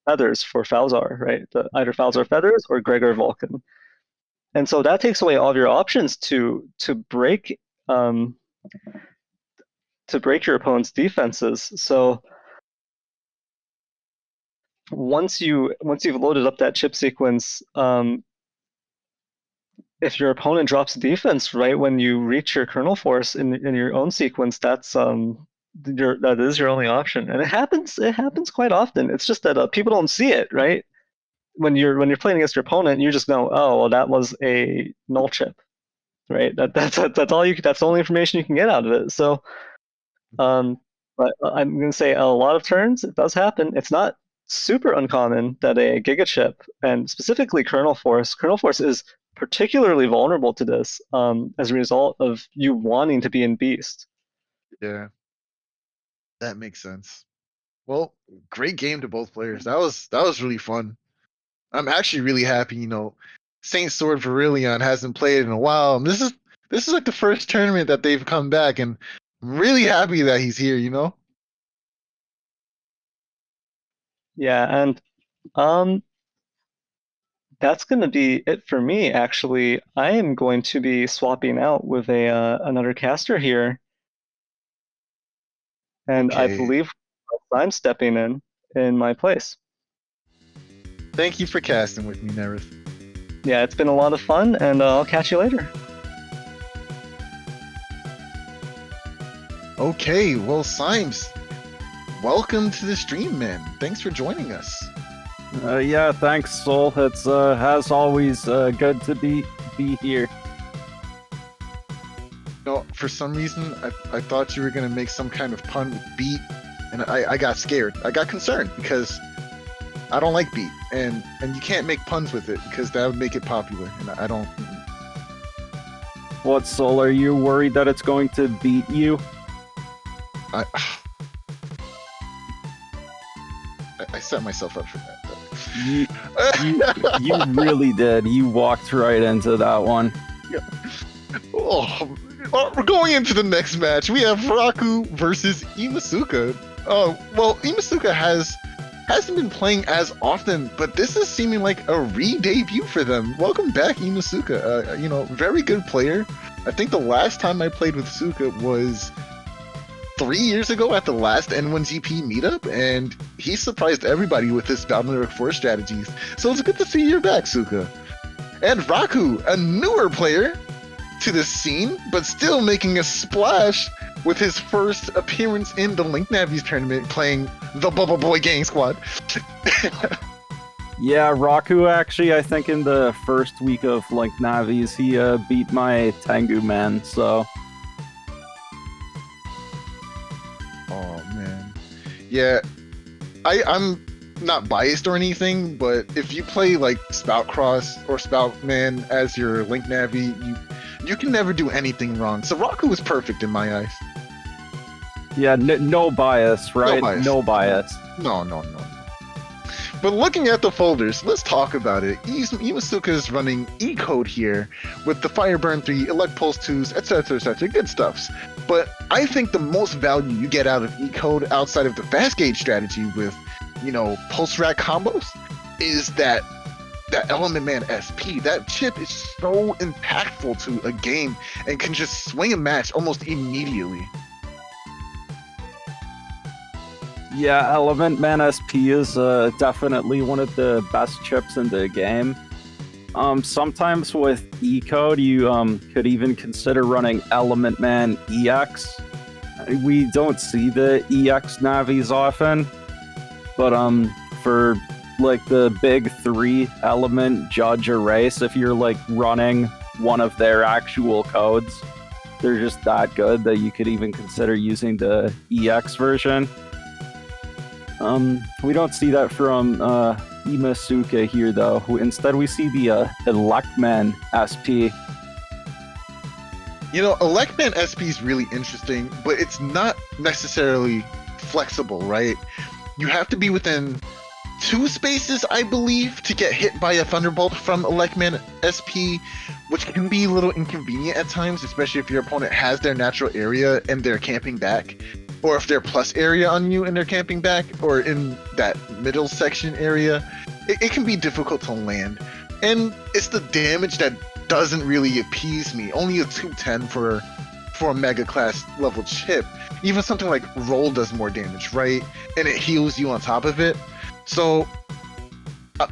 [SPEAKER 3] feathers for Falzar, right? Either Falzar feathers or Gregor Vulcan. And so that takes away all of your options to break your opponent's defenses. So once you've loaded up that chip sequence, if your opponent drops defense right when you reach your Colonel Force in your own sequence, that is your only option, and it happens quite often. It's just that people don't see it, right? When you're playing against your opponent, you just know, oh, well, that was a null chip, right? That's all that's the only information you can get out of it. So, but I'm gonna say a lot of turns it does happen. It's not super uncommon that a Giga chip, and specifically Colonel Force is particularly vulnerable to this as a result of you wanting to be in Beast.
[SPEAKER 2] Yeah, that makes sense. Well, great game to both players. That was really fun. I'm actually really happy. Saint Sword Virillion hasn't played in a while. And this is like the first tournament that they've come back, and I'm really happy that he's here.
[SPEAKER 3] Yeah, and that's going to be it for me, actually. I am going to be swapping out with another caster here. And
[SPEAKER 2] Okay.
[SPEAKER 3] I believe I'm stepping in my place.
[SPEAKER 2] Thank you for casting with me, Neryth.
[SPEAKER 3] Yeah, it's been a lot of fun, and I'll catch you later.
[SPEAKER 2] Okay, well, Symes, welcome to the stream, man. Thanks for joining us.
[SPEAKER 4] Yeah, thanks, Soul. It's as always good to be here.
[SPEAKER 2] For some reason, I thought you were gonna make some kind of pun with beat, and I got scared. I got concerned because I don't like beat, and you can't make puns with it because that would make it popular, and I don't.
[SPEAKER 4] What, Soul? Are you worried that it's going to beat you?
[SPEAKER 2] I set myself up for that.
[SPEAKER 4] You really did. You walked right into that one.
[SPEAKER 2] Yeah. Oh, we're going into the next match. We have Rocku versus IMASUKA. Well, IMASUKA hasn't been playing as often, but this is seeming like a re-debut for them. Welcome back, IMASUKA. Very good player. I think the last time I played with Suka was 3 years ago at the last N1GP meetup, and he surprised everybody with his Valkyrie 4 strategies. So it's good to see you're back, Suka. And Rocku, a newer player to this scene, but still making a splash with his first appearance in the Link Navies tournament, playing the Bubble Boy Gang Squad.
[SPEAKER 4] Yeah, Rocku actually, I think in the first week of Link Navies, he beat my Tengu man, so...
[SPEAKER 2] Oh, man. Yeah, I'm not biased or anything, but if you play like SoulXCross or Spoutman as your Link Navi, you can never do anything wrong. So Rocku is perfect in my eyes.
[SPEAKER 4] Yeah, no bias, right?
[SPEAKER 2] No bias. No. But looking at the folders, let's talk about it. IMASUKA is running E-Code here with the Fireburn 3, Elect Pulse 2s, etc, good stuffs. But I think the most value you get out of E-Code outside of the fast gauge strategy with, Pulse Rack combos is that Element Man SP. That chip is so impactful to a game and can just swing a match almost immediately.
[SPEAKER 4] Yeah, Element Man SP is definitely one of the best chips in the game. Sometimes with E-Code, you could even consider running Element Man EX. we don't see the EX navis often, but for like the big 3 element judge erase, if you're like running one of their actual codes, they're just that good that you could even consider using the EX version. We don't see that from IMASUKA here though. Instead we see the Electman SP.
[SPEAKER 2] You know, Electman SP is really interesting, but it's not necessarily flexible, right? You have to be within 2 spaces, I believe, to get hit by a Thunderbolt from Electman SP, which can be a little inconvenient at times, especially if your opponent has their natural area and they're camping back, or if they're plus area on you and they're camping back, or in that middle section area. It can be difficult to land, and it's the damage that doesn't really appease me. Only a 210 for a Mega Class level chip. Even something like Roll does more damage, right? And it heals you on top of it. So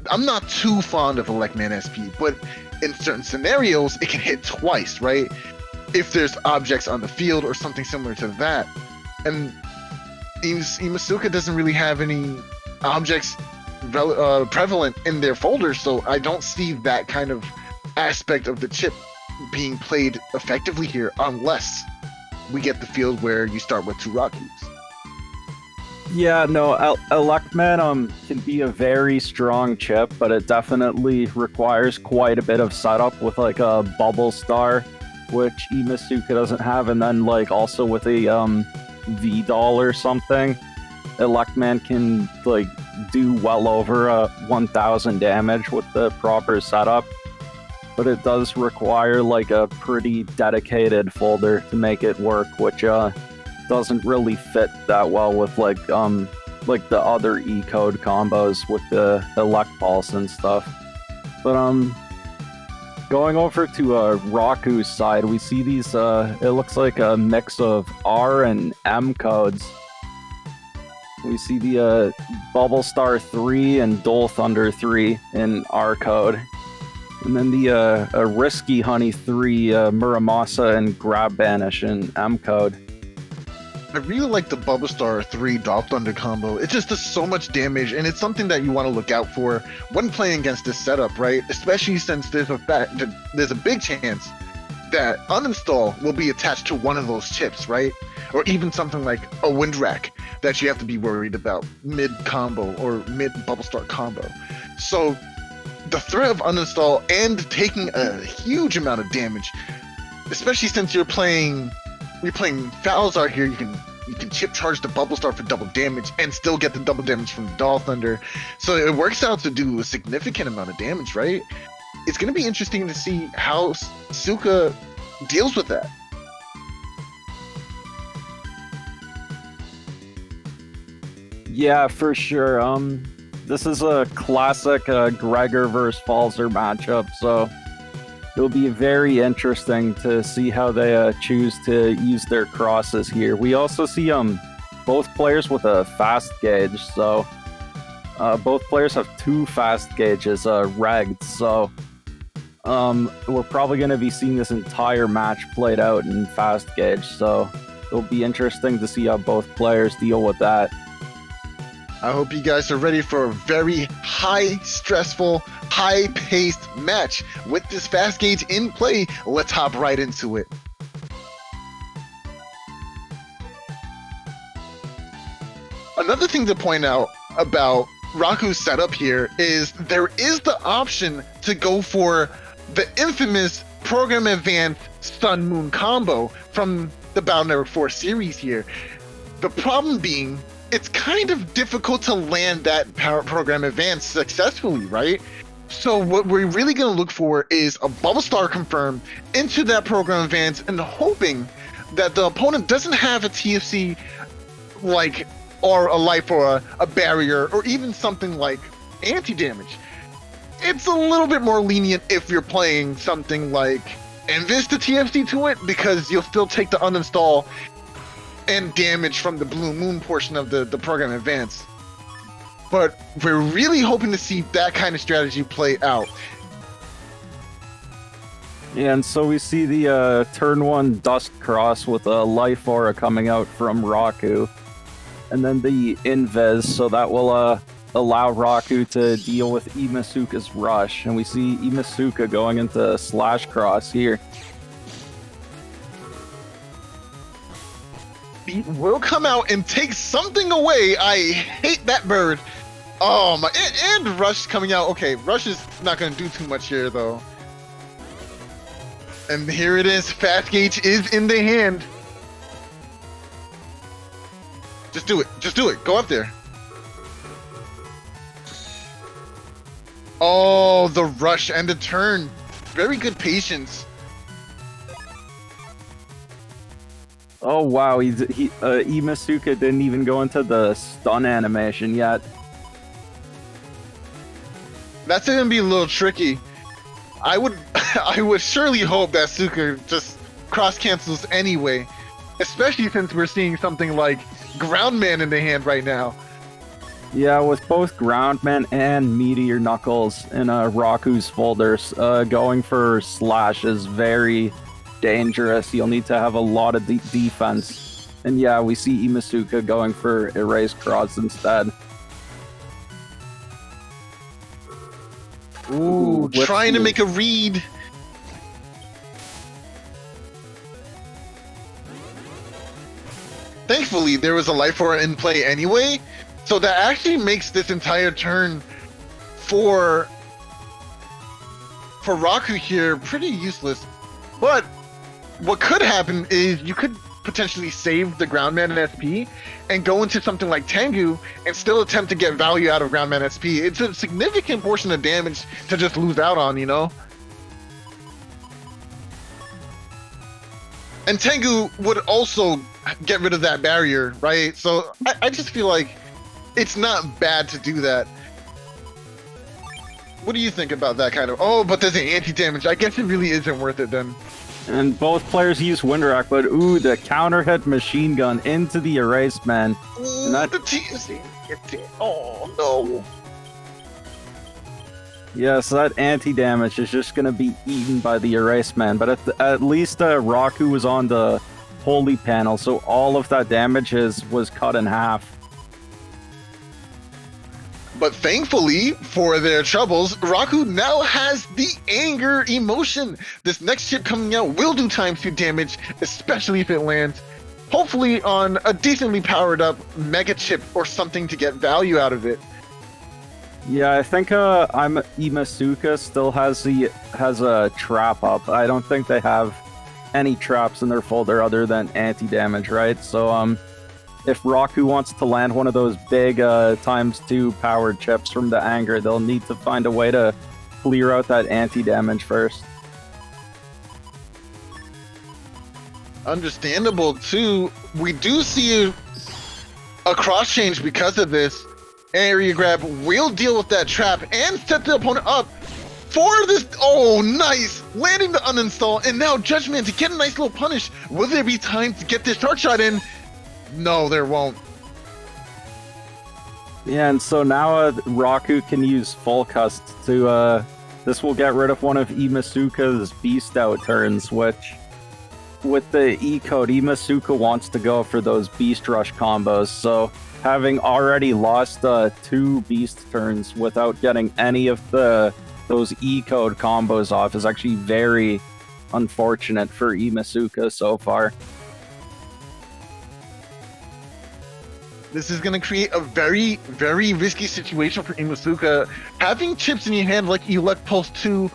[SPEAKER 2] I'm not too fond of Electman SP, but in certain scenarios, it can hit twice, right? If there's objects on the field or something similar to that. And IMASUKA doesn't really have any objects prevalent in their folders, so I don't see that kind of aspect of the chip being played effectively here, unless we get the field where you start with 2 Rockus.
[SPEAKER 4] Yeah, no, Electman can be a very strong chip, but it definitely requires quite a bit of setup with like a Bubble Star, which IMASUKA doesn't have, and then like also with a V-Doll or something, Electman can like do well over 1000 damage with the proper setup. But it does require like a pretty dedicated folder to make it work, which doesn't really fit that well with like the other E-code combos with the Elect Pulse and stuff. But going over to Rocku's side, we see these it looks like a mix of R and M codes. We see the Bubble Star 3 and Dole Thunder 3 in R code. And then the Risky Honey 3, Muramasa and Grab Banish in M code.
[SPEAKER 2] I really like the Bubble Star 3 Dole Thunder combo. It just does so much damage, and it's something that you want to look out for when playing against this setup, right? Especially since there's a big chance that uninstall will be attached to one of those chips, right? Or even something like a Wind Rack that you have to be worried about mid-combo or mid-Bubble Star combo. So the threat of uninstall and taking a huge amount of damage, especially since you're playing Falzar here, you can chip charge the Bubble Star for double damage and still get the double damage from the Dole Thunder. So it works out to do a significant amount of damage, right? It's going to be interesting to see how Suka deals with that.
[SPEAKER 4] Yeah, for sure. This is a classic Gregor versus Falzer matchup, so it'll be very interesting to see how they choose to use their crosses here. We also see both players with a fast gauge, so both players have 2 fast gauges regged, so we're probably going to be seeing this entire match played out in fast gauge, so it'll be interesting to see how both players deal with that.
[SPEAKER 2] I hope you guys are ready for a very high stressful, high-paced match. With this fast gauge in play, let's hop right into it. Another thing to point out about Rocku's setup here is there is the option to go for the infamous Program Advanced Sun Moon combo from the Battle Network 4 series here. The problem being, it's kind of difficult to land that Program Advance successfully, right? So what we're really going to look for is a Bubble Star confirm into that Program Advance and hoping that the opponent doesn't have a TFC like, or a life or a barrier, or even something like anti-damage. It's a little bit more lenient if you're playing something like Invis to TFC to it, because you'll still take the uninstall and damage from the Blue Moon portion of the Program Advance. But we're really hoping to see that kind of strategy play out.
[SPEAKER 4] Yeah, and so we see the turn 1 Dust Cross with a Life Aura coming out from Rocku. And then the Invis, so that will allow Rocku to deal with IMASUKA's Rush. And we see IMASUKA going into SoulXCross here.
[SPEAKER 2] Beat will come out and take something away. I hate that bird. Oh my, and Rush coming out. Okay, Rush is not going to do too much here though. And here it is. Fast Gauge is in the hand. Just do it. Just do it. Go up there. Oh, the rush and the turn. Very good patience.
[SPEAKER 4] Oh wow, IMASUKA didn't even go into the stun animation yet.
[SPEAKER 2] That's gonna be a little tricky. I would surely hope that Suka just cross cancels anyway, especially since we're seeing something like Groundman in the hand right now.
[SPEAKER 4] Yeah, with both Groundman and Meteor Knuckles in Rocku's folders, going for Slash is very dangerous. You'll need to have a lot of defense. And yeah, we see IMASUKA going for Erase Cross instead.
[SPEAKER 2] Ooh, trying to make a read. Thankfully, there was a Life Aura in play anyway, so that actually makes this entire turn for Rocku here pretty useless. But what could happen is you could potentially save the Groundman SP and go into something like Tengu and still attempt to get value out of Groundman SP. It's a significant portion of damage to just lose out on, you know? And Tengu would also get rid of that barrier, right? So I just feel like it's not bad to do that. What do you think about that kind of... Oh, but there's an anti-damage. I guess it really isn't worth it then.
[SPEAKER 4] And both players use Windwrack, but ooh, the counter hit machine gun into the Erase Man.
[SPEAKER 2] Ooh,
[SPEAKER 4] and that...
[SPEAKER 2] the TSC. Oh, no.
[SPEAKER 4] Yeah, so that anti-damage is just going to be eaten by the Erase Man. But at least Rocku was on the Holy Panel, so all of that damage was cut in half.
[SPEAKER 2] But thankfully, for their troubles, Rocku now has the anger emotion. This next chip coming out will do ×2 damage, especially if it lands. Hopefully on a decently powered up Mega Chip or something to get value out of it.
[SPEAKER 4] Yeah, I think IMASUKA still has a trap up. I don't think they have any traps in their folder other than anti-damage, right? So if Rocku wants to land one of those big ×2 powered chips from the anger, they'll need to find a way to clear out that anti-damage first.
[SPEAKER 2] Understandable too. We do see a cross change because of this. Area grab will deal with that trap and set the opponent up for this. Oh, nice! Landing the uninstall, and now Judgment to get a nice little punish. Will there be time to get this short shot in? No, there won't.
[SPEAKER 4] Yeah, and so now Rocku can use Full Cust to, this will get rid of one of IMASUKA's Beast Out turns, which, with the E-code, IMASUKA wants to go for those Beast Rush combos, so having already lost 2 Beast turns without getting any of those E-code combos off is actually very unfortunate for IMASUKA so far.
[SPEAKER 2] This is going to create a very, very risky situation for IMASUKA. Having chips in your hand like Elect Pulse 2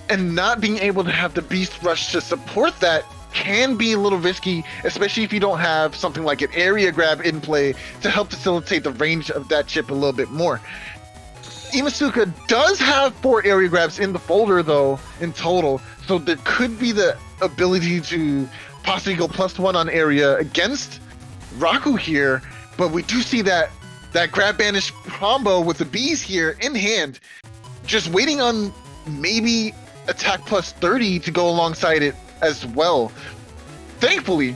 [SPEAKER 2] and not being able to have the Beast Rush to support that can be a little risky, especially if you don't have something like an area grab in play to help facilitate the range of that chip a little bit more. IMASUKA does have 4 area grabs in the folder though, in total, so there could be the ability to possibly go +1 on area against Rocku here. But we do see that grab banish combo with the bees here in hand, just waiting on maybe attack +30 to go alongside it as well. Thankfully,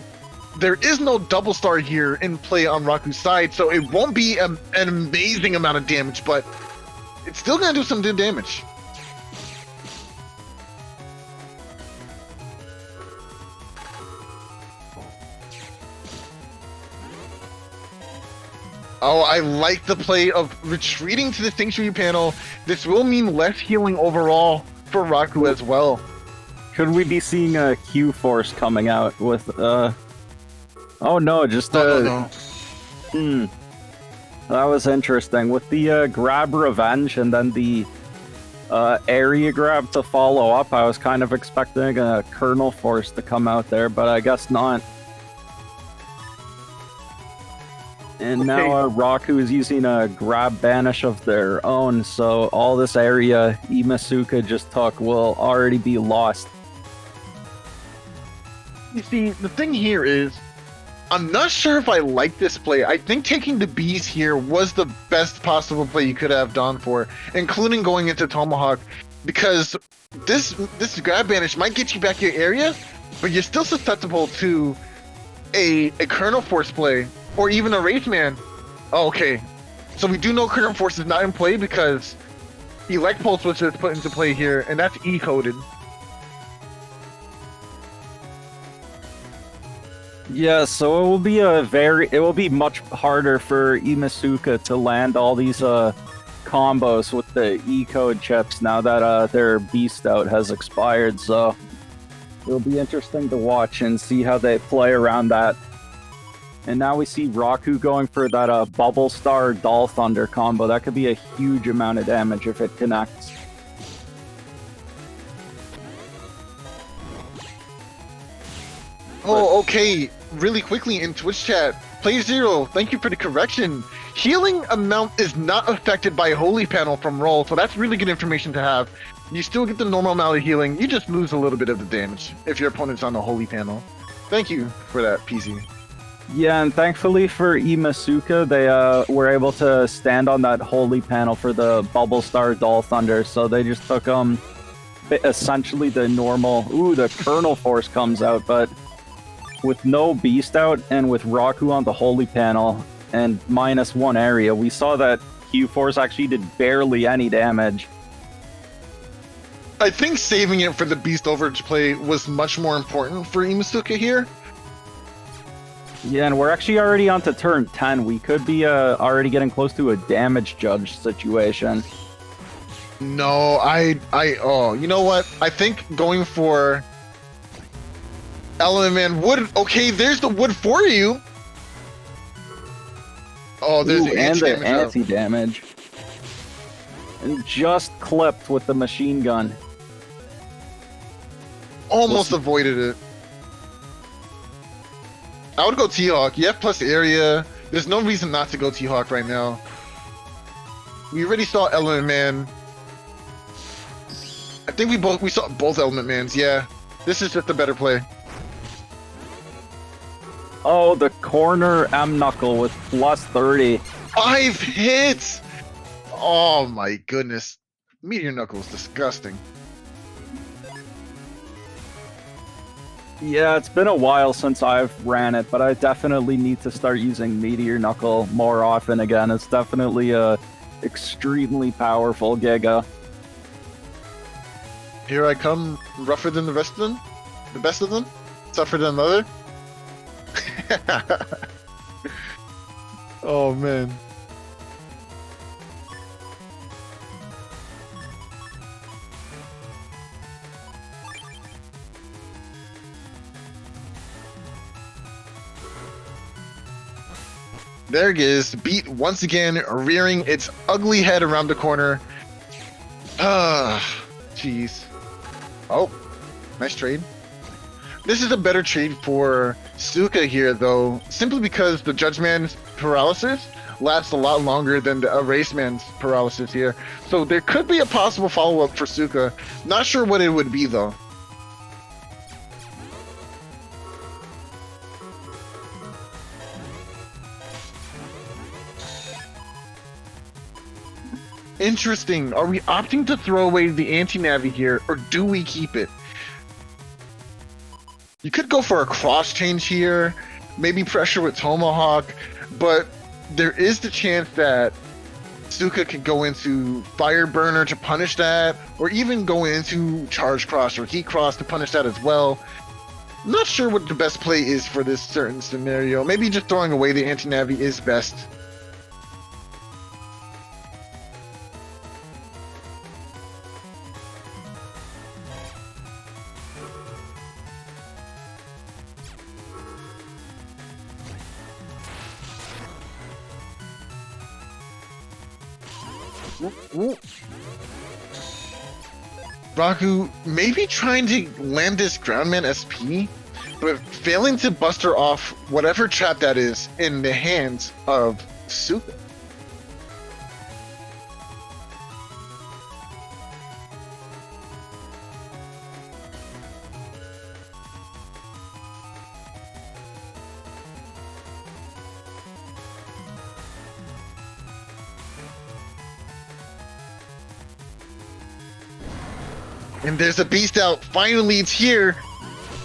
[SPEAKER 2] there is no double star here in play on Rocku's side, so it won't be an amazing amount of damage, but it's still gonna do some good damage. Oh, I like the play of retreating to the Sanctuary panel. This will mean less healing overall for Rocku as well.
[SPEAKER 4] Could we be seeing a Q Force coming out with Oh no, just
[SPEAKER 2] No.
[SPEAKER 4] That was interesting. With the grab revenge and then the area grab to follow up, I was kind of expecting a Kernel Force to come out there, but I guess not. And now Rocku is using a grab banish of their own, so all this area IMASUKA just took will already be lost.
[SPEAKER 2] You see, the thing here is, I'm not sure if I like this play. I think taking the bees here was the best possible play you could have done for, including going into Tomahawk, because this grab banish might get you back your area, but you're still susceptible to a Kernel Force play, or even a Wraith Man. Oh, okay, so we do know Kernel Force is not in play because Elect Pulse was just put into play here, and that's E-coded.
[SPEAKER 4] Yeah, so it will be much harder for IMASUKA to land all these combos with the E-code chips now that their Beast Out has expired, so it'll be interesting to watch and see how they play around that. And now we see Rocku going for that Bubble Star Doll Thunder combo. That could be a huge amount of damage if it connects.
[SPEAKER 2] Oh, okay. Really quickly in Twitch chat, Play Zero, thank you for the correction. Healing amount is not affected by Holy Panel from roll, so that's really good information to have. You still get the normal amount of healing, you just lose a little bit of the damage if your opponent's on the Holy Panel. Thank you for that, PZ.
[SPEAKER 4] Yeah, and thankfully for IMASUKA, they were able to stand on that Holy Panel for the Bubble Star Doll Thunder, so they just took essentially the normal... Ooh, the Kernel Force comes out, but with no Beast Out and with Rocku on the Holy Panel and -1 area, we saw that Q-Force actually did barely any damage.
[SPEAKER 2] I think saving it for the Beast Overage play was much more important for IMASUKA here.
[SPEAKER 4] Yeah, and we're actually already on to turn 10. We could be already getting close to a damage judge situation.
[SPEAKER 2] No, oh, you know what? I think going for Element Man would... Okay, there's the wood for you! Oh, there's the
[SPEAKER 4] anti-damage. And just clipped with the machine gun.
[SPEAKER 2] Almost avoided it. I would go T-Hawk. You have plus area. There's no reason not to go T-Hawk right now. We already saw Element Man. I think we saw both Element Mans, yeah. This is just a better play.
[SPEAKER 4] Oh, the corner M-Knuckle with plus 30.
[SPEAKER 2] 5 hits! Oh my goodness. Meteor Knuckle is disgusting.
[SPEAKER 4] Yeah, it's been a while since I've ran it, but I definitely need to start using Meteor Knuckle more often again. It's definitely a extremely powerful Giga.
[SPEAKER 2] Here I come, rougher than the rest of them? The best of them? Tougher than the other? Oh man. There it is, Beat once again rearing its ugly head around the corner. Ah, jeez. Oh, nice trade. This is a better trade for Suka here, though, simply because the Judgeman's paralysis lasts a lot longer than the Eraseman's paralysis here. So there could be a possible follow-up for Suka. Not sure what it would be, though. Interesting. Are we opting to throw away the anti-navi here, or do we keep it? You could go for a cross change here, maybe pressure with Tomahawk, but there is the chance that Suka could go into Fire Burner to punish that, or even go into Charge Cross or Heat Cross to punish that as well. I'm not sure what the best play is for this certain scenario. Maybe just throwing away the anti-navi is best. Ooh. Rocku maybe trying to land this Groundman SP, but failing to buster off whatever trap that is in the hands of Suka. And there's a beast out. Finally, it's here.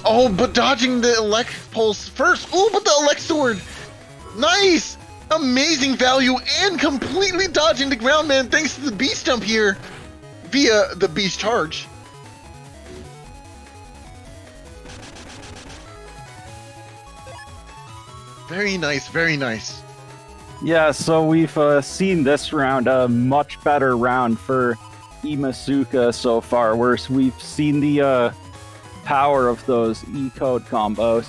[SPEAKER 2] Oh, but dodging the Elect Pulse first. Oh, but the Elect Sword. Nice. Amazing value and completely dodging the ground man thanks to the beast jump here via the beast charge. Very nice, very nice.
[SPEAKER 4] Yeah, so we've seen this round a much better round for IMASUKA so far, where we've seen the power of those E-code combos.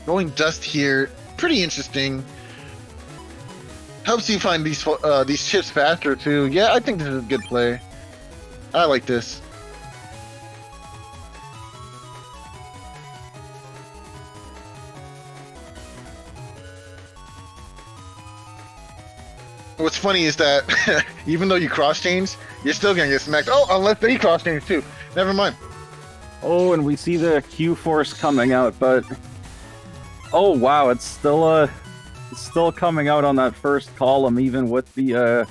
[SPEAKER 2] Going dust here, pretty interesting. Helps you find these chips faster too. Yeah, I think this is a good play. I like this. What's funny is that even though you cross change, you're still gonna get smacked. Oh, unless they cross change too. Never mind.
[SPEAKER 4] Oh, and we see the Q force coming out, but oh wow, it's still coming out on that first column, even with the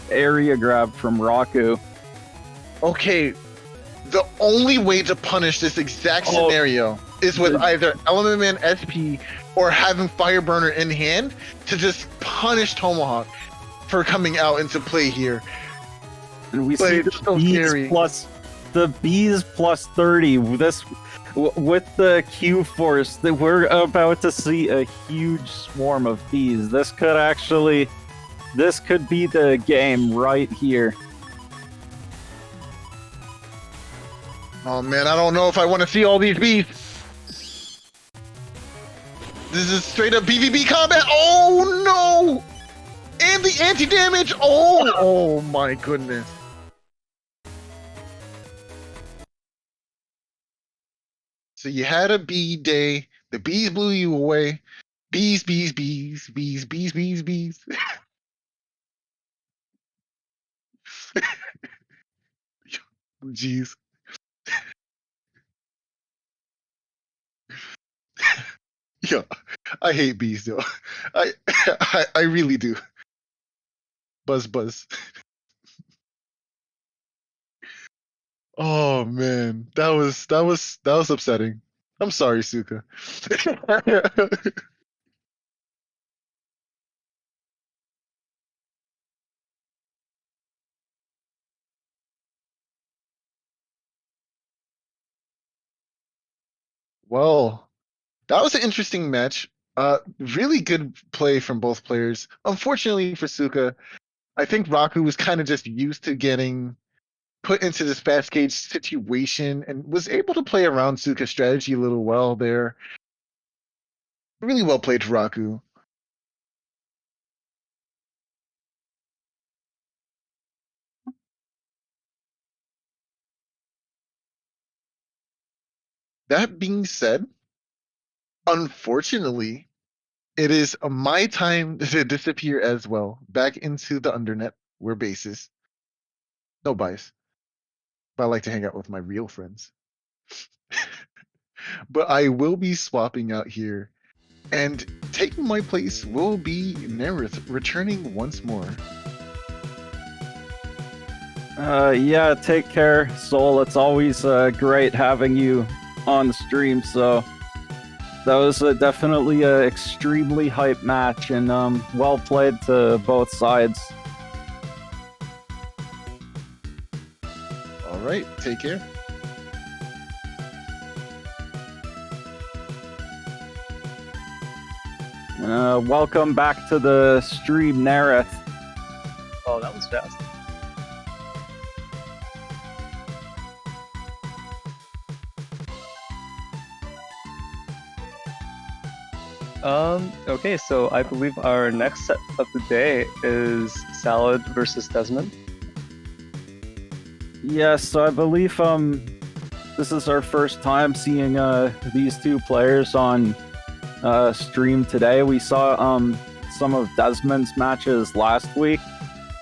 [SPEAKER 4] area grab from Rocku.
[SPEAKER 2] Okay, the only way to punish this exact scenario is with either Element Man SP or having Fireburner in hand to just punish Tomahawk for coming out into play here.
[SPEAKER 4] And we
[SPEAKER 2] But
[SPEAKER 4] see
[SPEAKER 2] it's
[SPEAKER 4] the
[SPEAKER 2] so scary.
[SPEAKER 4] bees plus 30. With the Q force, that we're about to see a huge swarm of bees. This could be the game right here.
[SPEAKER 2] Oh man, I don't know if I want to see all these bees. This is straight up PvP combat. Oh no! And the anti-damage. Oh my goodness. So you had a bee day. The bees blew you away. Bees, bees, bees, bees, bees, bees, bees. Jeez. Yeah, I hate bees though. I really do. Buzz buzz. Oh man, that was upsetting. I'm sorry, Suka. Well, that was an interesting match. Really good play from both players. Unfortunately for Suka, I think Rocku was kind of just used to getting put into this fast gauge situation and was able to play around Suka's strategy a little well there. Really well played, Rocku. That being said, unfortunately, it is my time to disappear as well, back into the undernet, where bases. No bias, but I like to hang out with my real friends. But I will be swapping out here, and taking my place will be Neryth, returning once more.
[SPEAKER 4] Yeah, take care, Soul. It's always great having you on the stream, so that was definitely an extremely hype match, and well played to both sides.
[SPEAKER 2] All right, take care.
[SPEAKER 4] Welcome back to the stream, Neryth.
[SPEAKER 3] Oh, that was fast. Okay, so I believe our next set of the day is Salad versus Desmond.
[SPEAKER 4] Yes, so I believe this is our first time seeing these two players on stream today. We saw some of Desmond's matches last week.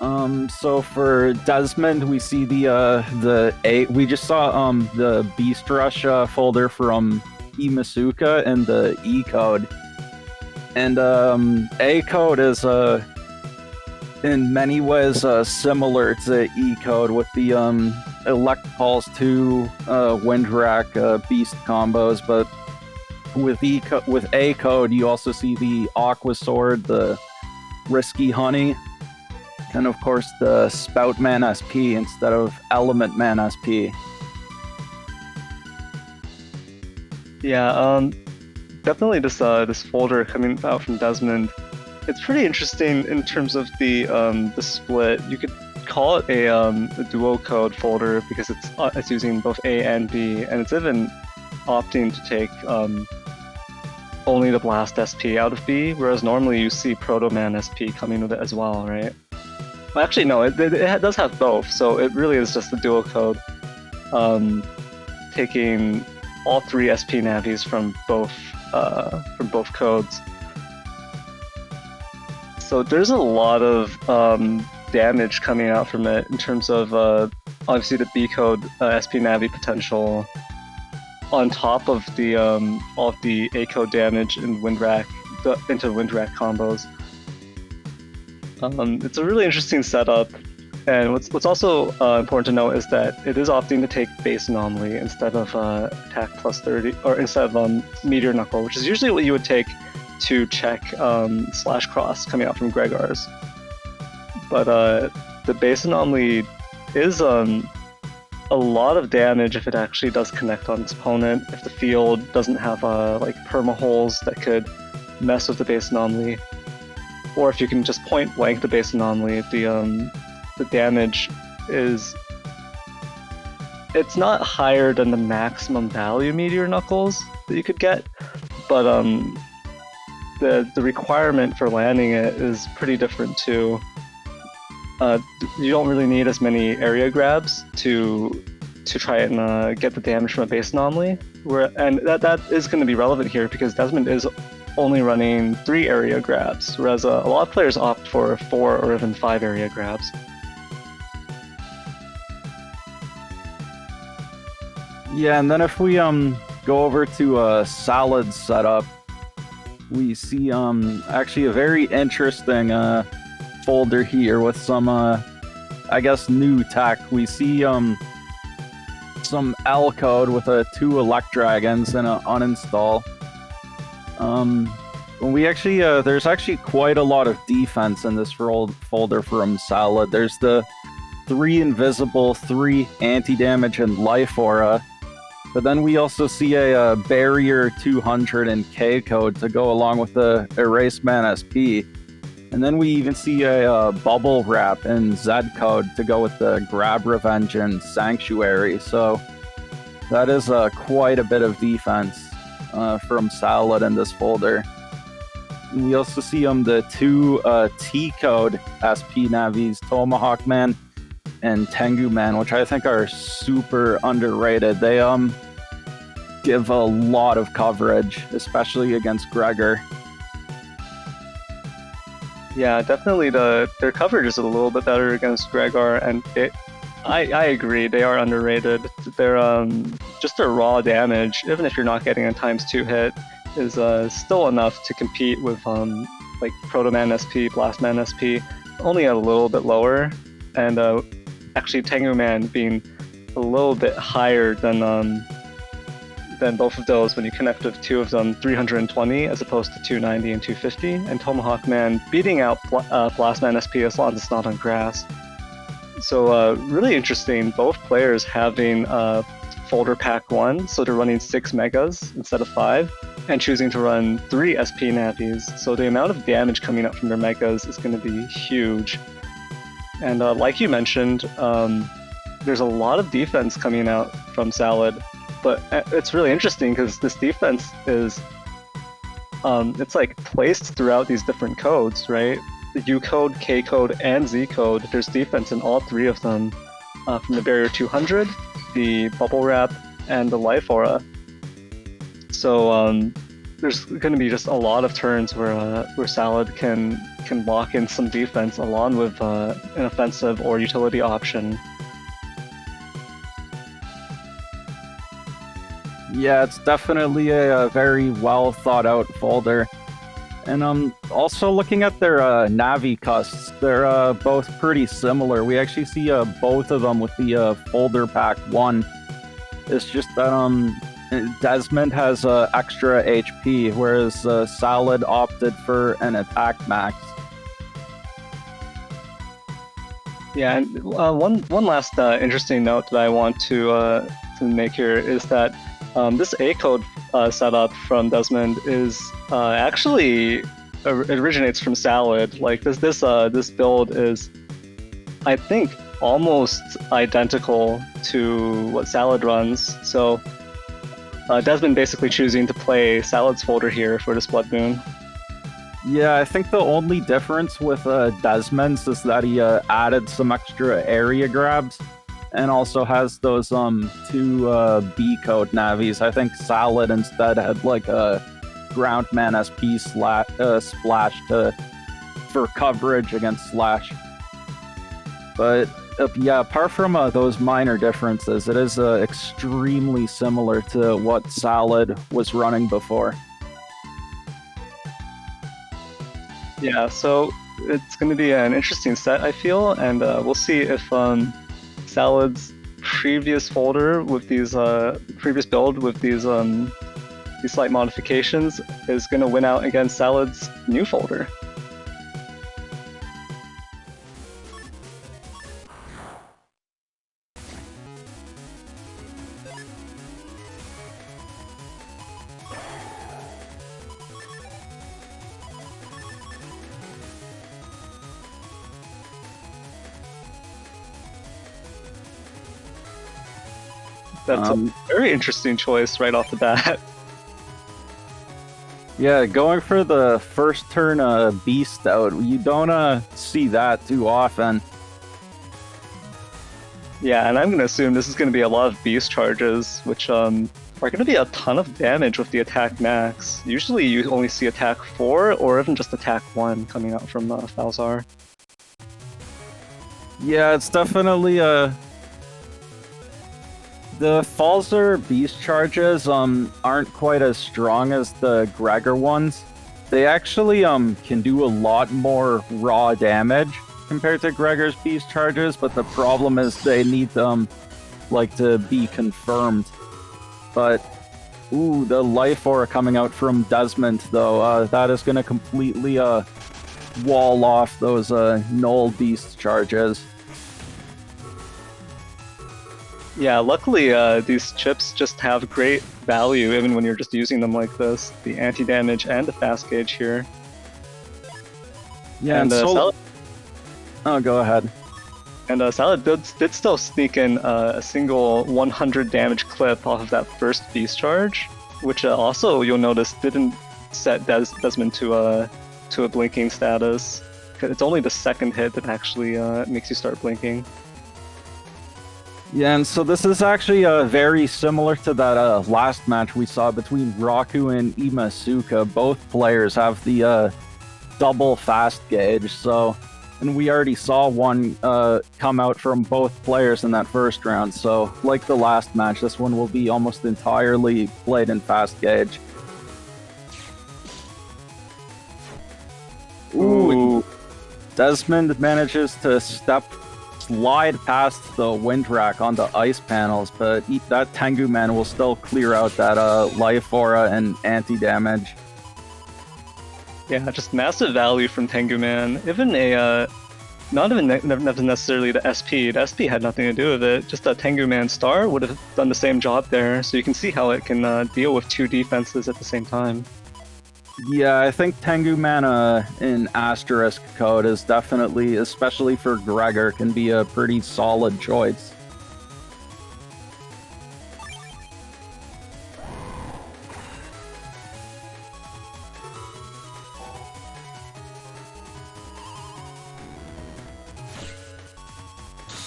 [SPEAKER 4] So for Desmond, we see we just saw the Beast Rush folder from IMASUKA and the E code. And A code is in many ways similar to E code with the Elect Pulse 2 Wind Rack Beast combos, but with A code you also see the Aqua Sword, the Risky Honey, and of course the Spout Man SP instead of Element Man SP.
[SPEAKER 3] Yeah, definitely this folder coming out from Desmond. It's pretty interesting in terms of the split. You could call it a duo code folder because it's using both A and B, and it's even opting to take only the Blast SP out of B, whereas normally you see Proto Man SP coming with it as well, right? Well, actually, no, it does have both, so it really is just a duo code, taking all three SP navis from both codes. So there's a lot of damage coming out from it in terms of obviously the B code SP Navi potential, on top of the all of the A code damage and Windwrack into Windwrack combos. It's a really interesting setup, and what's also important to note is that it is opting to take base anomaly instead of attack plus 30, or instead of Meteor Knuckle, which is usually what you would take to check SoulXCross coming out from Gregar's. But the base anomaly is a lot of damage if it actually does connect on its opponent, if the field doesn't have like perma holes that could mess with the base anomaly, or if you can just point blank the base anomaly. The damage is, it's not higher than the maximum value Meteor Knuckles that you could get, but the requirement for landing it is pretty different too. You don't really need as many area grabs to try and get the damage from a base anomaly, and that is going to be relevant here because Desmond is only running 3 area grabs, whereas a lot of players opt for 4 or even 5 area grabs.
[SPEAKER 4] Yeah, and then if we go over to Salad's setup, we see actually a very interesting folder here with some I guess new tech. We see some L code with 2 Elect Dragons and an uninstall. We actually there's actually quite a lot of defense in this folder from Salad. There's the 3 invisible, 3 anti-damage, and life aura. But then we also see a barrier 200 and K code to go along with the Erase Man SP. And then we even see a bubble wrap and Z code to go with the Grab Revenge and Sanctuary. So that is quite a bit of defense from Salad in this folder. And we also see the 2 T code SP Navis, Tomahawk Man and Tengu Man, which I think are super underrated. They give a lot of coverage, especially against Gregor.
[SPEAKER 3] Yeah, definitely their coverage is a little bit better against Gregor, and I agree, they are underrated. They're just their raw damage, even if you're not getting a ×2 hit, is still enough to compete with like Proto Man SP, Blast Man SP, only a little bit lower, and actually Tengu Man being a little bit higher than both of those when you connect with 2 of them, 320 as opposed to 290 and 250, and Tomahawk Man beating out Blast Man SP as long as it's not on grass. So really interesting, both players having folder pack 1, so they're running 6 megas instead of 5, and choosing to run 3 SP Navis, so the amount of damage coming out from their megas is going to be huge. And like you mentioned, there's a lot of defense coming out from Salad, but it's really interesting because this defense is it's like placed throughout these different codes, right? The U code, K code, and Z code. There's defense in all three of them, from the barrier 200, the bubble wrap, and the life aura. So there's going to be just a lot of turns where Salad can lock in some defense along with an offensive or utility option.
[SPEAKER 4] Yeah, it's definitely a very well thought out folder. And also looking at their Navi custs, they're both pretty similar. We actually see both of them with the folder pack 1. It's just that Desmond has extra HP, whereas Salad opted for an attack max.
[SPEAKER 3] Yeah, and one last interesting note that I want to make here is that this A code setup from Desmond is actually it originates from Salad. Like this build is, I think, almost identical to what Salad runs. So Desmond basically choosing to play Salad's folder here for this Blood Moon.
[SPEAKER 4] Yeah, I think the only difference with Desmond's is that he added some extra area grabs and also has those 2 B code navies. I think Salad instead had like a Groundman SP splash for coverage against Slash. But yeah, apart from those minor differences, it is extremely similar to what Salad was running before.
[SPEAKER 3] Yeah, so it's going to be an interesting set, I feel, and we'll see if Salad's previous folder with these previous build with these slight modifications is going to win out against Salad's new folder. That's a very interesting choice right off the bat.
[SPEAKER 4] Yeah, going for the first turn Beast out, you don't see that too often.
[SPEAKER 3] Yeah, and I'm going to assume this is going to be a lot of Beast charges, which are going to be a ton of damage with the attack max. Usually you only see attack 4 or even just attack 1 coming out from Falzar.
[SPEAKER 4] Yeah, it's definitely the Falzar Beast charges aren't quite as strong as the Gregor ones. They actually can do a lot more raw damage compared to Gregor's Beast charges, but the problem is they need to be confirmed. But the Life Aura coming out from Desmond though, that is going to completely wall off those Null Beast charges.
[SPEAKER 3] Yeah, luckily these chips just have great value even when you're just using them like this. The anti-damage and the fast gauge here.
[SPEAKER 4] Yeah, and
[SPEAKER 3] Salad...
[SPEAKER 4] Oh, go ahead.
[SPEAKER 3] And Salad did still sneak in a single 100 damage clip off of that first Beast charge, which also, you'll notice, didn't set Desmond to a blinking status. It's only the second hit that actually makes you start blinking.
[SPEAKER 4] Yeah, and so this is actually very similar to that last match we saw between Rocku and IMASUKA. Both players have the double fast gauge, so... And we already saw one come out from both players in that first round, so like the last match, this one will be almost entirely played in fast gauge. Ooh. Desmond manages to slide past the wind rack on the ice panels, but that Tengu Man will still clear out that life aura and anti-damage.
[SPEAKER 3] Yeah, just massive value from Tengu Man. Even not even necessarily the SP. The SP had nothing to do with it. Just a Tengu Man star would have done the same job there. So you can see how it can deal with two defenses at the same time.
[SPEAKER 4] Yeah, I think Tengu Man in Asterisk code is definitely, especially for Gregor, can be a pretty solid choice.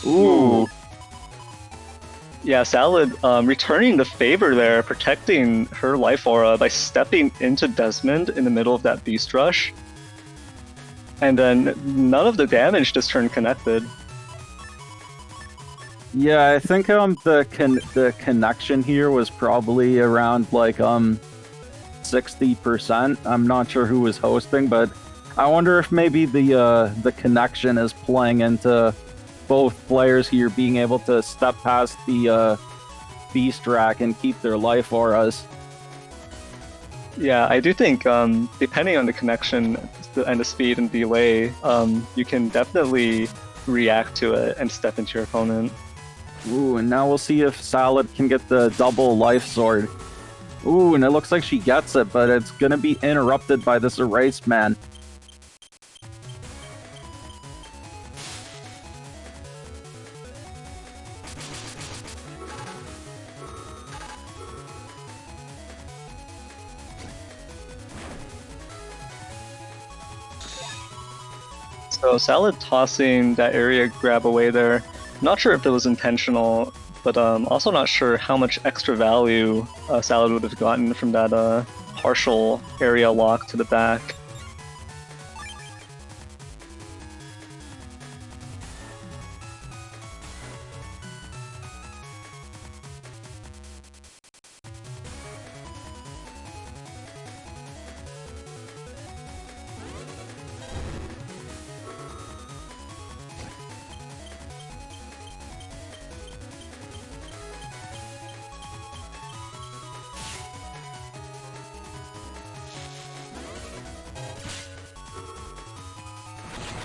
[SPEAKER 4] Ooh.
[SPEAKER 3] Yeah, Salad returning the favor there, protecting her life aura by stepping into Desmond in the middle of that Beast Rush. And then none of the damage this turn connected.
[SPEAKER 4] Yeah, I think the connection here was probably around like 60%. I'm not sure who was hosting, but I wonder if maybe the connection is playing into both players here being able to step past the beast rack and keep their life auras.
[SPEAKER 3] Yeah, I do think depending on the connection and the speed and delay, you can definitely react to it and step into your opponent.
[SPEAKER 4] Ooh, and now we'll see if Salad can get the double life sword. Ooh, and it looks like she gets it, but it's gonna be interrupted by this erase man.
[SPEAKER 3] So Salad tossing that area grab away there. Not sure if it was intentional, but also not sure how much extra value Salad would have gotten from that partial area lock to the back.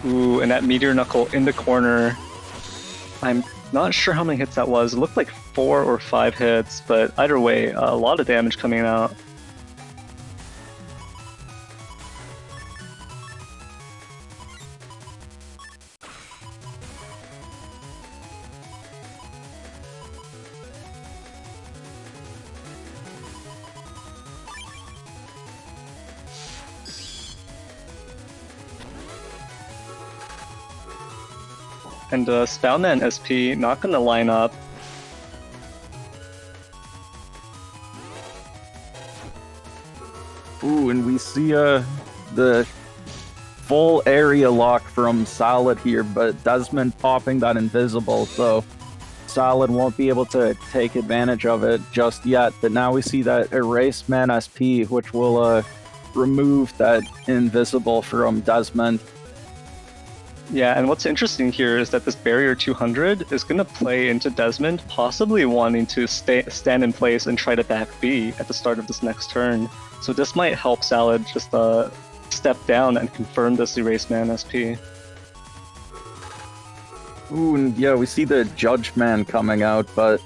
[SPEAKER 3] Ooh, and that Meteor Knuckle in the corner. I'm not sure how many hits that was. It looked like 4 or 5 hits, but either way, a lot of damage coming out. And Spellman SP not gonna line up.
[SPEAKER 4] Ooh, and we see the full area lock from Salad here, but Desmond popping that invisible, so Salad won't be able to take advantage of it just yet. But now we see that erase man SP, which will remove that invisible from Desmond.
[SPEAKER 3] Yeah, and what's interesting here is that this barrier 200 is going to play into Desmond possibly wanting to stand in place and try to back B at the start of this next turn. So this might help Salad just step down and confirm this erase man SP.
[SPEAKER 4] Ooh, and yeah, we see the Judge Man coming out, but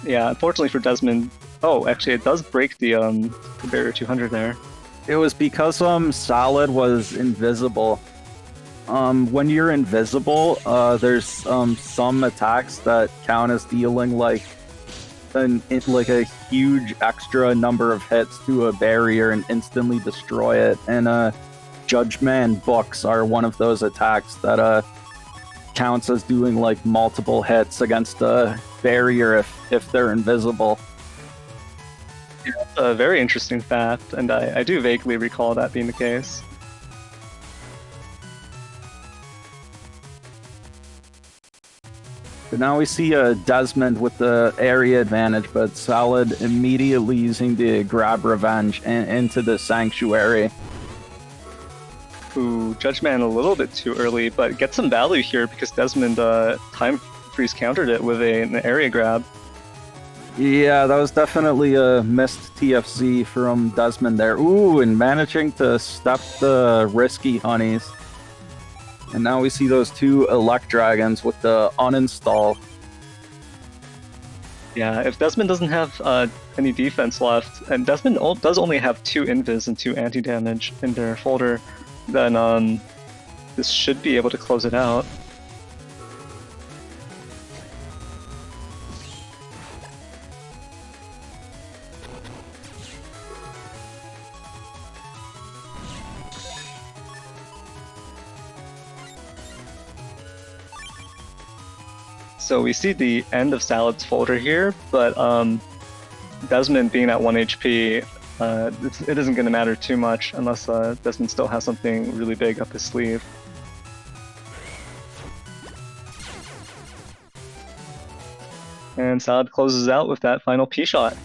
[SPEAKER 3] yeah, unfortunately for Desmond, oh, actually it does break the barrier 200 there.
[SPEAKER 4] it was because Salad was invisible. When you're invisible, there's some attacks that count as dealing like a huge extra number of hits to a barrier and instantly destroy it. And Judge Man books are one of those attacks that counts as doing like multiple hits against a barrier if they're invisible.
[SPEAKER 3] Yeah, that's a very interesting fact, and I do vaguely recall that being the case.
[SPEAKER 4] But now we see Desmond with the area advantage, but Salad immediately using the grab revenge into the sanctuary.
[SPEAKER 3] Ooh, Judge Man a little bit too early, but get some value here because Desmond time freeze countered it with an area grab.
[SPEAKER 4] Yeah, that was definitely a missed TFC from Desmond there. Ooh, and managing to step the risky honeys. And now we see those two Elect Dragons with the uninstall.
[SPEAKER 3] Yeah, if Desmond doesn't have any defense left, and Desmond does only have 2 invis and 2 anti-damage in their folder, then this should be able to close it out. So we see the end of Salad's folder here, but Desmond being at 1 HP, it isn't going to matter too much unless Desmond still has something really big up his sleeve. And Salad closes out with that final P shot.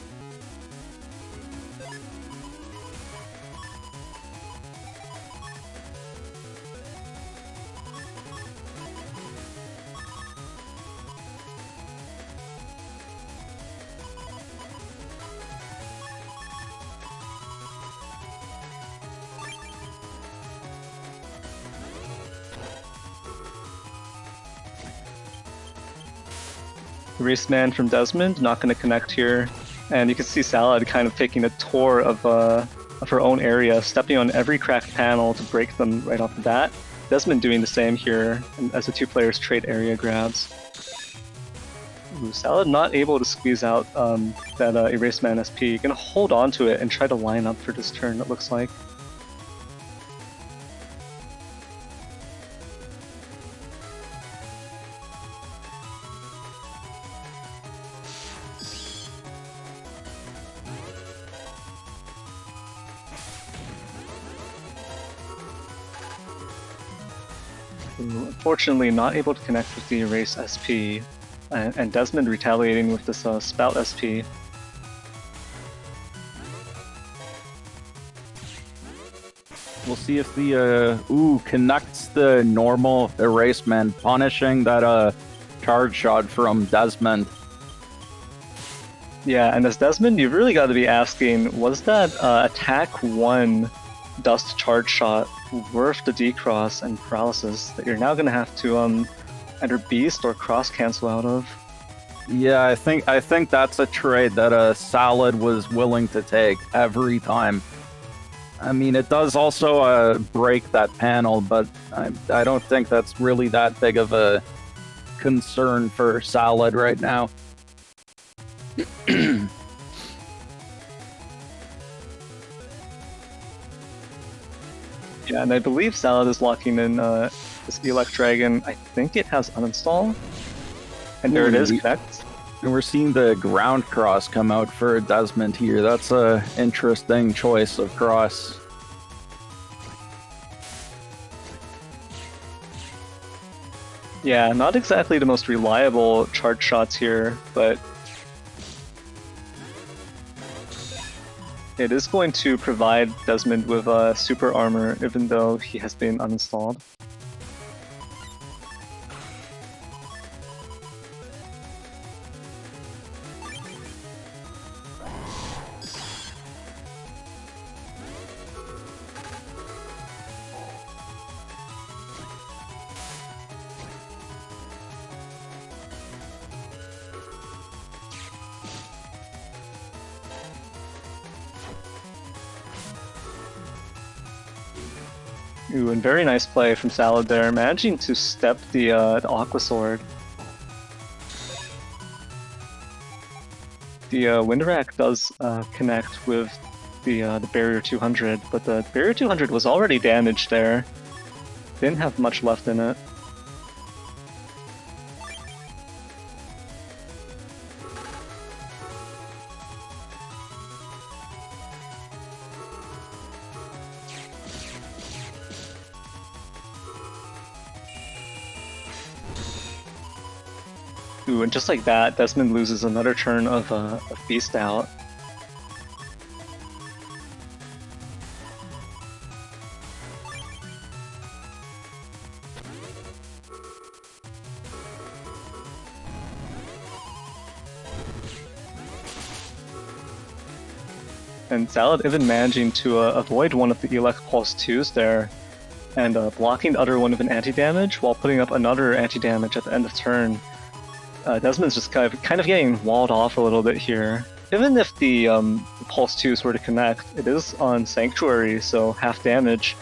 [SPEAKER 3] Race Man from Desmond, not going to connect here. And you can see Salad kind of taking a tour of her own area, stepping on every cracked panel to break them right off the bat. Desmond doing the same here as the two players trade area grabs. Ooh, Salad not able to squeeze out that Erase Man SP. Gonna hold on to it and try to line up for this turn, it looks like. Unfortunately, not able to connect with the Erase SP, and Desmond retaliating with this Spout SP.
[SPEAKER 4] We'll see if the connects the normal Erase Man, punishing that charge shot from Desmond.
[SPEAKER 3] Yeah, and as Desmond, you've really got to be asking, was that attack 1 Dust charge shot worth the decross and paralysis that you're now going to have to either beast or cross cancel out of?
[SPEAKER 4] Yeah, I think that's a trade that Salad was willing to take every time. I mean, it does also break that panel, but I don't think that's really that big of a concern for Salad right now.
[SPEAKER 3] Yeah, and I believe Salad is locking in this Elect Dragon. I think it has uninstall. And there it is, connect.
[SPEAKER 4] And we're seeing the ground cross come out for Desmond here. That's a interesting choice of cross.
[SPEAKER 3] Yeah, not exactly the most reliable charge shots here, but it is going to provide Desmond with super armor, even though he has been uninstalled. Ooh, and very nice play from Salad there, managing to step the Aqua Sword. The Windwrack does connect with the Barrier 200, but the Barrier 200 was already damaged there. Didn't have much left in it. Ooh, and just like that, Desmond loses another turn of Beast out. And Salad even managing to avoid one of the Elect Pulse 2s there, and blocking the other one with an anti-damage while putting up another anti-damage at the end of turn. Desmond's just kind of getting walled off a little bit here. Even if the Pulse 2s were to connect, it is on Sanctuary, so half damage.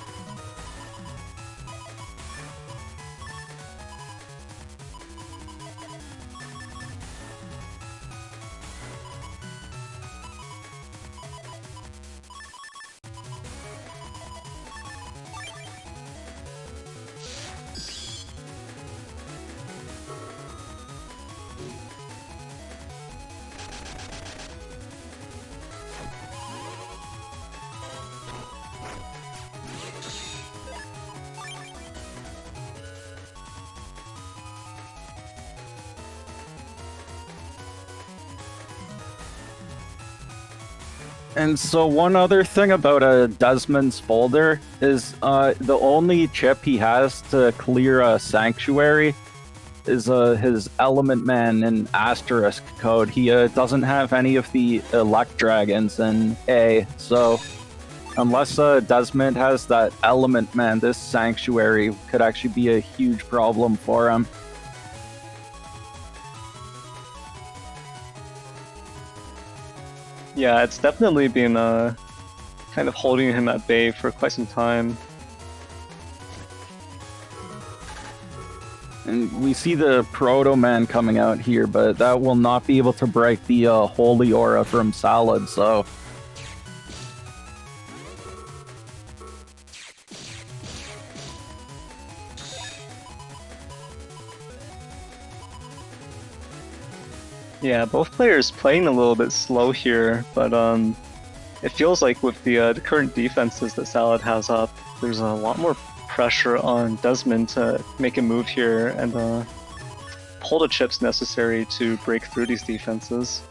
[SPEAKER 4] And so one other thing about Desmond's folder is the only chip he has to clear a sanctuary is his Element Man and Asterisk code. He doesn't have any of the Elect Dragons in A, so unless Desmond has that Element Man, this Sanctuary could actually be a huge problem for him.
[SPEAKER 3] Yeah, it's definitely been kind of holding him at bay for quite some time.
[SPEAKER 4] And we see the Proto Man coming out here, but that will not be able to break the Holy Aura from Salad, so...
[SPEAKER 3] Yeah, both players playing a little bit slow here, but it feels like with the current defenses that Salad has up, there's a lot more pressure on Desmond to make a move here and pull the chips necessary to break through these defenses.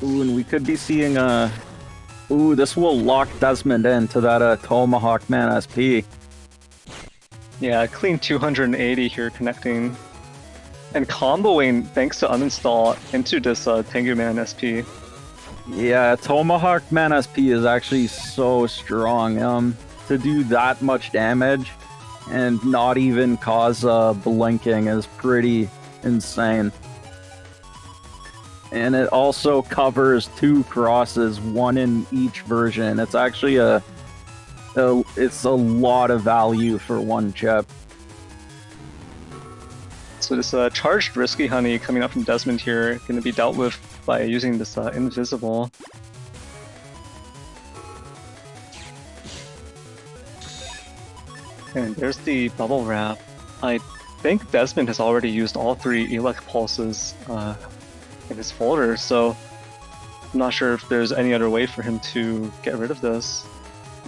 [SPEAKER 4] Ooh, and we could be seeing ooh, this will lock Desmond into that Tomahawk Man SP.
[SPEAKER 3] Yeah, clean 280 here connecting. And comboing thanks to uninstall into this Tengu Man SP.
[SPEAKER 4] Yeah, Tomahawk Man SP is actually so strong. To do that much damage and not even cause blinking is pretty insane. And it also covers 2 crosses, 1 in each version. It's actually it's a lot of value for 1 chip.
[SPEAKER 3] So this charged Risky Honey coming up from Desmond here, going to be dealt with by using this Invisible. And there's the Bubble Wrap. I think Desmond has already used all 3 Elec Pulses in his folder, so I'm not sure if there's any other way for him to get rid of this.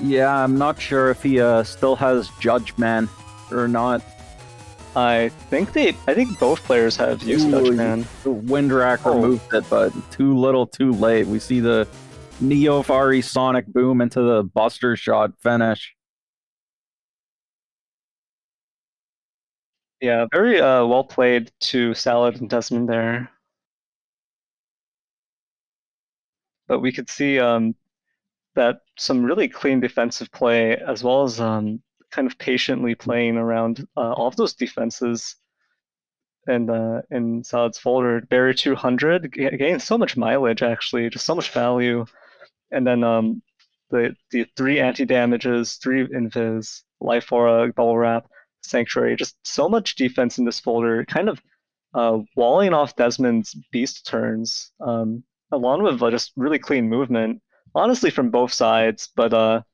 [SPEAKER 4] Yeah, I'm not sure if he still has Judge Man or not.
[SPEAKER 3] I think both players have used Judge Man.
[SPEAKER 4] The Windrak removed it, but too little, too late. We see the Neovari Sonic Boom into the Buster Shot finish.
[SPEAKER 3] Yeah, very well played to Salad and Desmond there. But we could see that some really clean defensive play, as well as kind of patiently playing around all of those defenses. And in Salad's folder, Barrier 200 gains so much mileage, actually, just so much value. And then the 3 anti-damages, 3 invis, Life Aura, Bubble Wrap, Sanctuary, just so much defense in this folder, kind of walling off Desmond's beast turns, along with just really clean movement, honestly from both sides, but a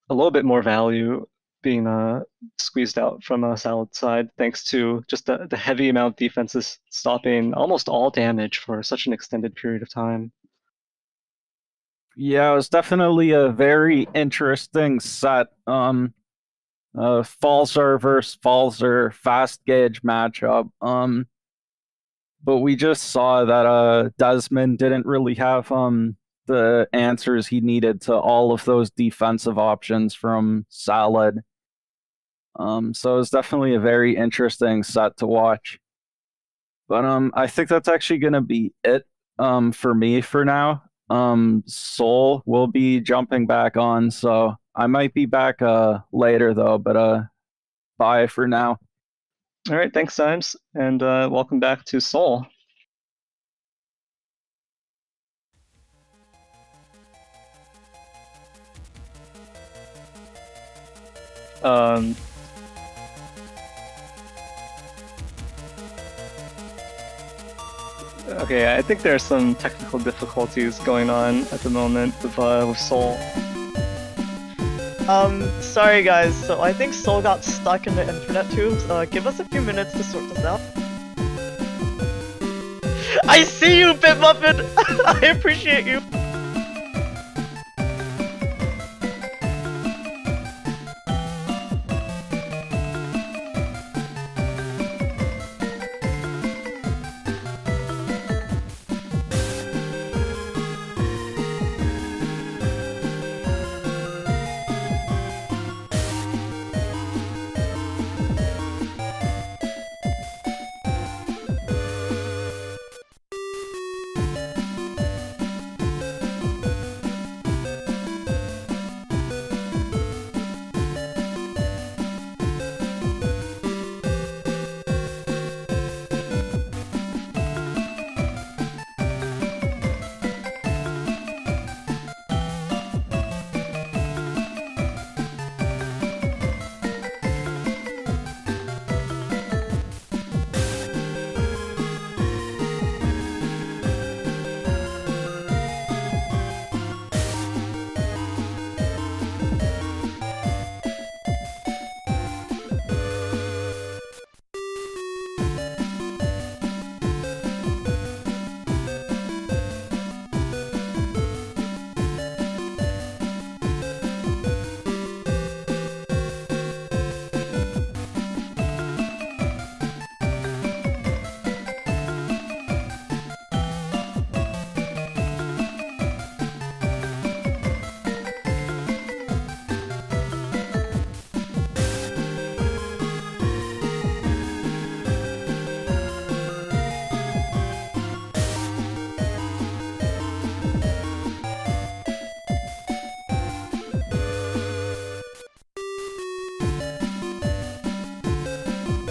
[SPEAKER 3] little bit more value being squeezed out from a Salad side, thanks to just the heavy amount of defenses stopping almost all damage for such an extended period of time.
[SPEAKER 4] Yeah, it was definitely a very interesting set. Falzer versus Falzer fast gauge matchup. But we just saw that Desmond didn't really have the answers he needed to all of those defensive options from Salad. So it's definitely a very interesting set to watch. But I think that's actually gonna be it for me for now. Soul will be jumping back on, so I might be back later though, but bye for now.
[SPEAKER 3] All right, thanks, Symes, and welcome back to Soul. Okay, I think there are some technical difficulties going on at the moment with Soul.
[SPEAKER 1] Sorry guys, so I think Soul got stuck in the internet tubes. Give us a few minutes to sort this out. I see you, BitMuffin! I appreciate you!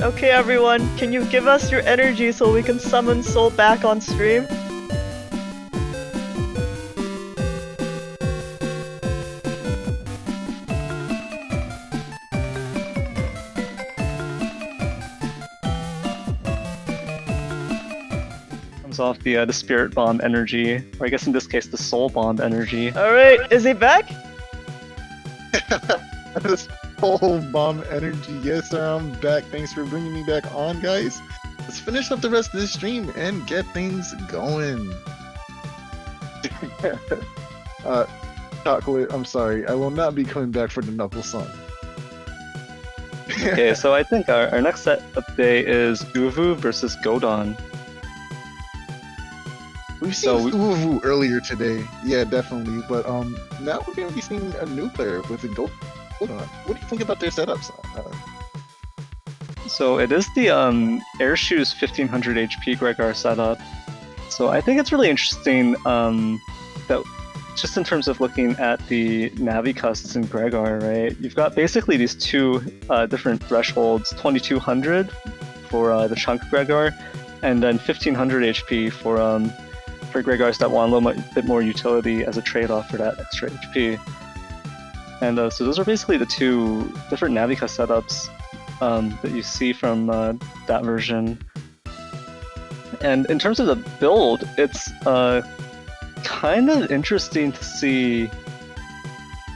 [SPEAKER 1] Okay everyone, can you give us your energy so we can summon Soul back on stream?
[SPEAKER 3] Comes off the spirit bomb energy, or I guess in this case the soul bomb energy.
[SPEAKER 1] Alright, is he back?
[SPEAKER 2] This whole bomb energy. Yes, sir, I'm back. Thanks for bringing me back on, guys. Let's finish up the rest of this stream and get things going. Chocolate, I'm sorry. I will not be coming back for the Knuckle Song.
[SPEAKER 3] Okay, so I think our next setup day is Uvu versus Godon.
[SPEAKER 2] We've seen Uvu earlier today. Yeah, definitely. But now we're going to be seeing a new player with a Godon. What do you think about their setups?
[SPEAKER 3] So it is the Airshoes 1500 HP Gregar setup. So I think it's really interesting that just in terms of looking at the Navicusts in Gregar, right? You've got basically these two different thresholds, 2200 for the Chunk Gregar, and then 1500 HP for Gregars that want a little bit more utility as a trade-off for that extra HP. And so those are basically the two different Navicust setups that you see from that version. And in terms of the build, it's kind of interesting to see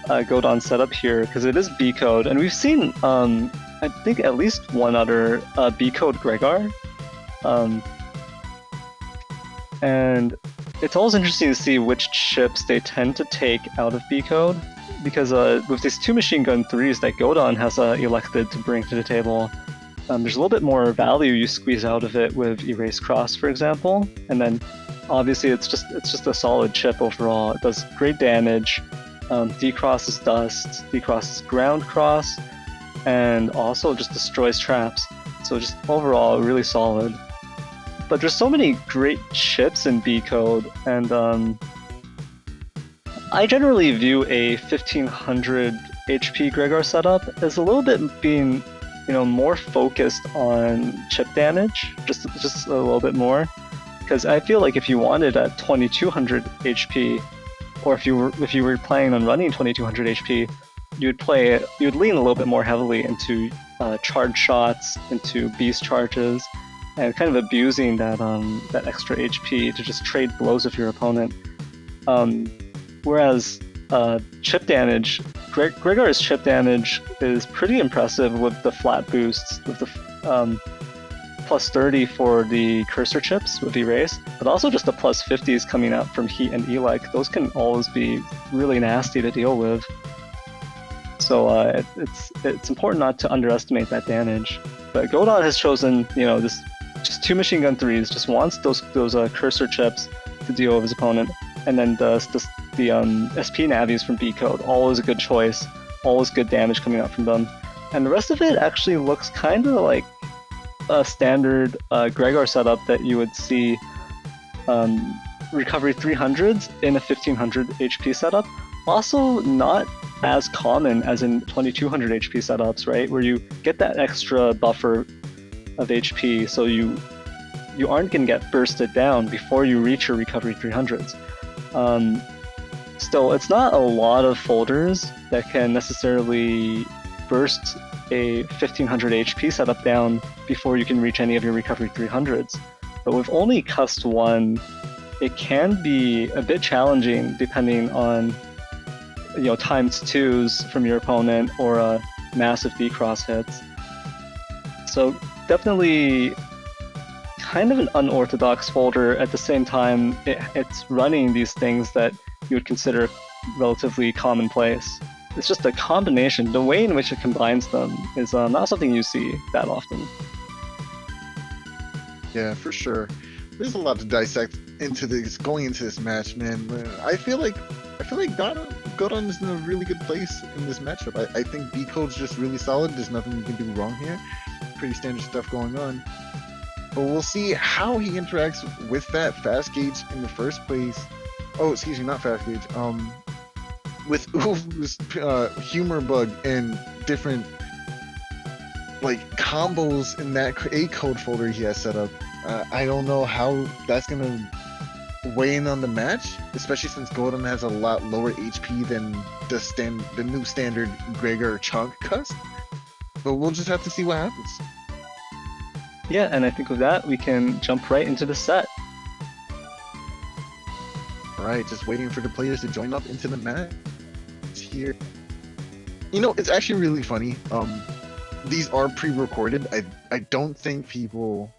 [SPEAKER 3] Godon setup here, because it is B-code, and we've seen, I think, at least one other B-code Gregar. And it's always interesting to see which chips they tend to take out of B-code, because with these two machine gun 3s that Godon has elected to bring to the table, there's a little bit more value you squeeze out of it with Erase Cross, for example. And then obviously it's just a solid chip overall. It does great damage. D-Cross is dust, D-Cross is ground cross, and also just destroys traps. So just overall really solid. But there's so many great chips in B-code, and I generally view a 1500 HP Gregar setup as a little bit being, more focused on chip damage, just a little bit more. Because I feel like if you wanted at 2200 HP, or if you were planning on running 2200 HP, you'd lean a little bit more heavily into charge shots, into beast charges, and kind of abusing that extra HP to just trade blows with your opponent. Whereas chip damage, Gregar's chip damage is pretty impressive with the flat boosts, with the plus 30 for the cursor chips with Erase, but also just the plus 50s coming out from Heat and Elec. Those can always be really nasty to deal with. So it's important not to underestimate that damage. But Godon has chosen, this just two machine gun 3s, just wants those cursor chips to deal with his opponent, and then the SP Navis from B-code, always a good choice, always good damage coming out from them. And the rest of it actually looks kind of like a standard Gregar setup that you would see recovery 300s in a 1500 HP setup. Also not as common as in 2200 HP setups, right? Where you get that extra buffer of HP, so you aren't going to get bursted down before you reach your recovery 300s. Still, it's not a lot of folders that can necessarily burst a 1500 HP setup down before you can reach any of your recovery 300s. But with only Cust 1, it can be a bit challenging depending on times 2s from your opponent or massive D-Cross hits. So definitely kind of an unorthodox folder. At the same time, it's running these things that you would consider relatively commonplace. It's just a combination. The way in which it combines them is not something you see that often.
[SPEAKER 2] Yeah, for sure. There's a lot to dissect going into this match, man. I feel like Godon is in a really good place in this matchup. I think B-code's just really solid. There's nothing you can do wrong here. Pretty standard stuff going on. But we'll see how he interacts with that fast gauge in the first place. Oh, excuse me, not fast gauge. With Uvu's humor bug and different like combos in that A code folder he has set up. I don't know how that's gonna weigh in on the match, especially since Godon has a lot lower HP than the new standard Gregor Chunk Cuss. But we'll just have to see what happens.
[SPEAKER 3] Yeah, and I think with that, we can jump right into the set.
[SPEAKER 2] Alright, just waiting for the players to join up into the match here. You know, it's actually really funny. These are pre-recorded. I don't think people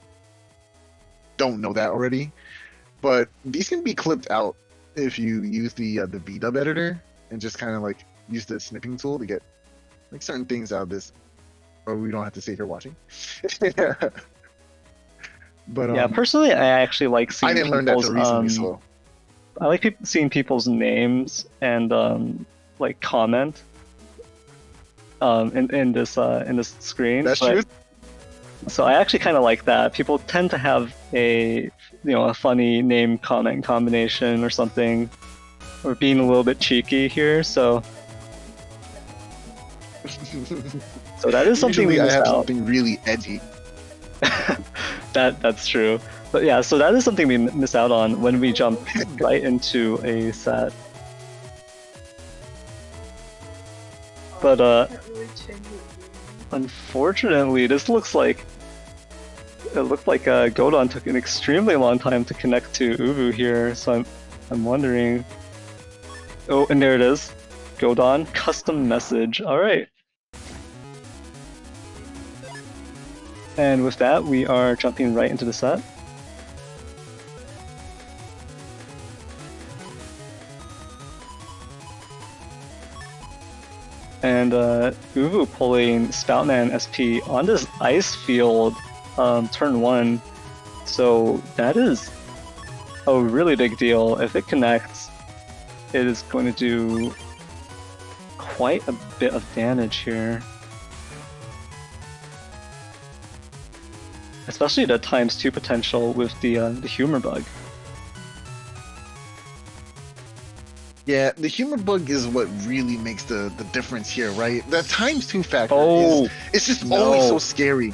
[SPEAKER 2] don't know that already, but these can be clipped out if you use the VDub editor and just kind of like use the snipping tool to get like certain things out of this, or we don't have to sit here watching. But
[SPEAKER 3] yeah, personally, I actually like seeing.
[SPEAKER 2] I didn't learn that till recently, so
[SPEAKER 3] I like seeing people's names and like comment in this screen.
[SPEAKER 2] That's true.
[SPEAKER 3] So I actually kind of like that. People tend to have a funny name comment combination or something, or being a little bit cheeky here. So that is something we miss
[SPEAKER 2] I have
[SPEAKER 3] out.
[SPEAKER 2] something really edgy.
[SPEAKER 3] That's true. But yeah, so that is something we miss out on when we jump right into a set. But unfortunately, this looks like Godon took an extremely long time to connect to Ubu here. So I'm wondering. Oh, and there it is, Godon custom message. All right. And with that, we are jumping right into the set. And Uvu pulling Spoutman SP on this ice field turn 1. So that is a really big deal. If it connects, it is going to do quite a bit of damage here. Especially the ×2 potential with the humor bug.
[SPEAKER 2] Yeah, the humor bug is what really makes the difference here, right? The ×2 factor it's just always so scary.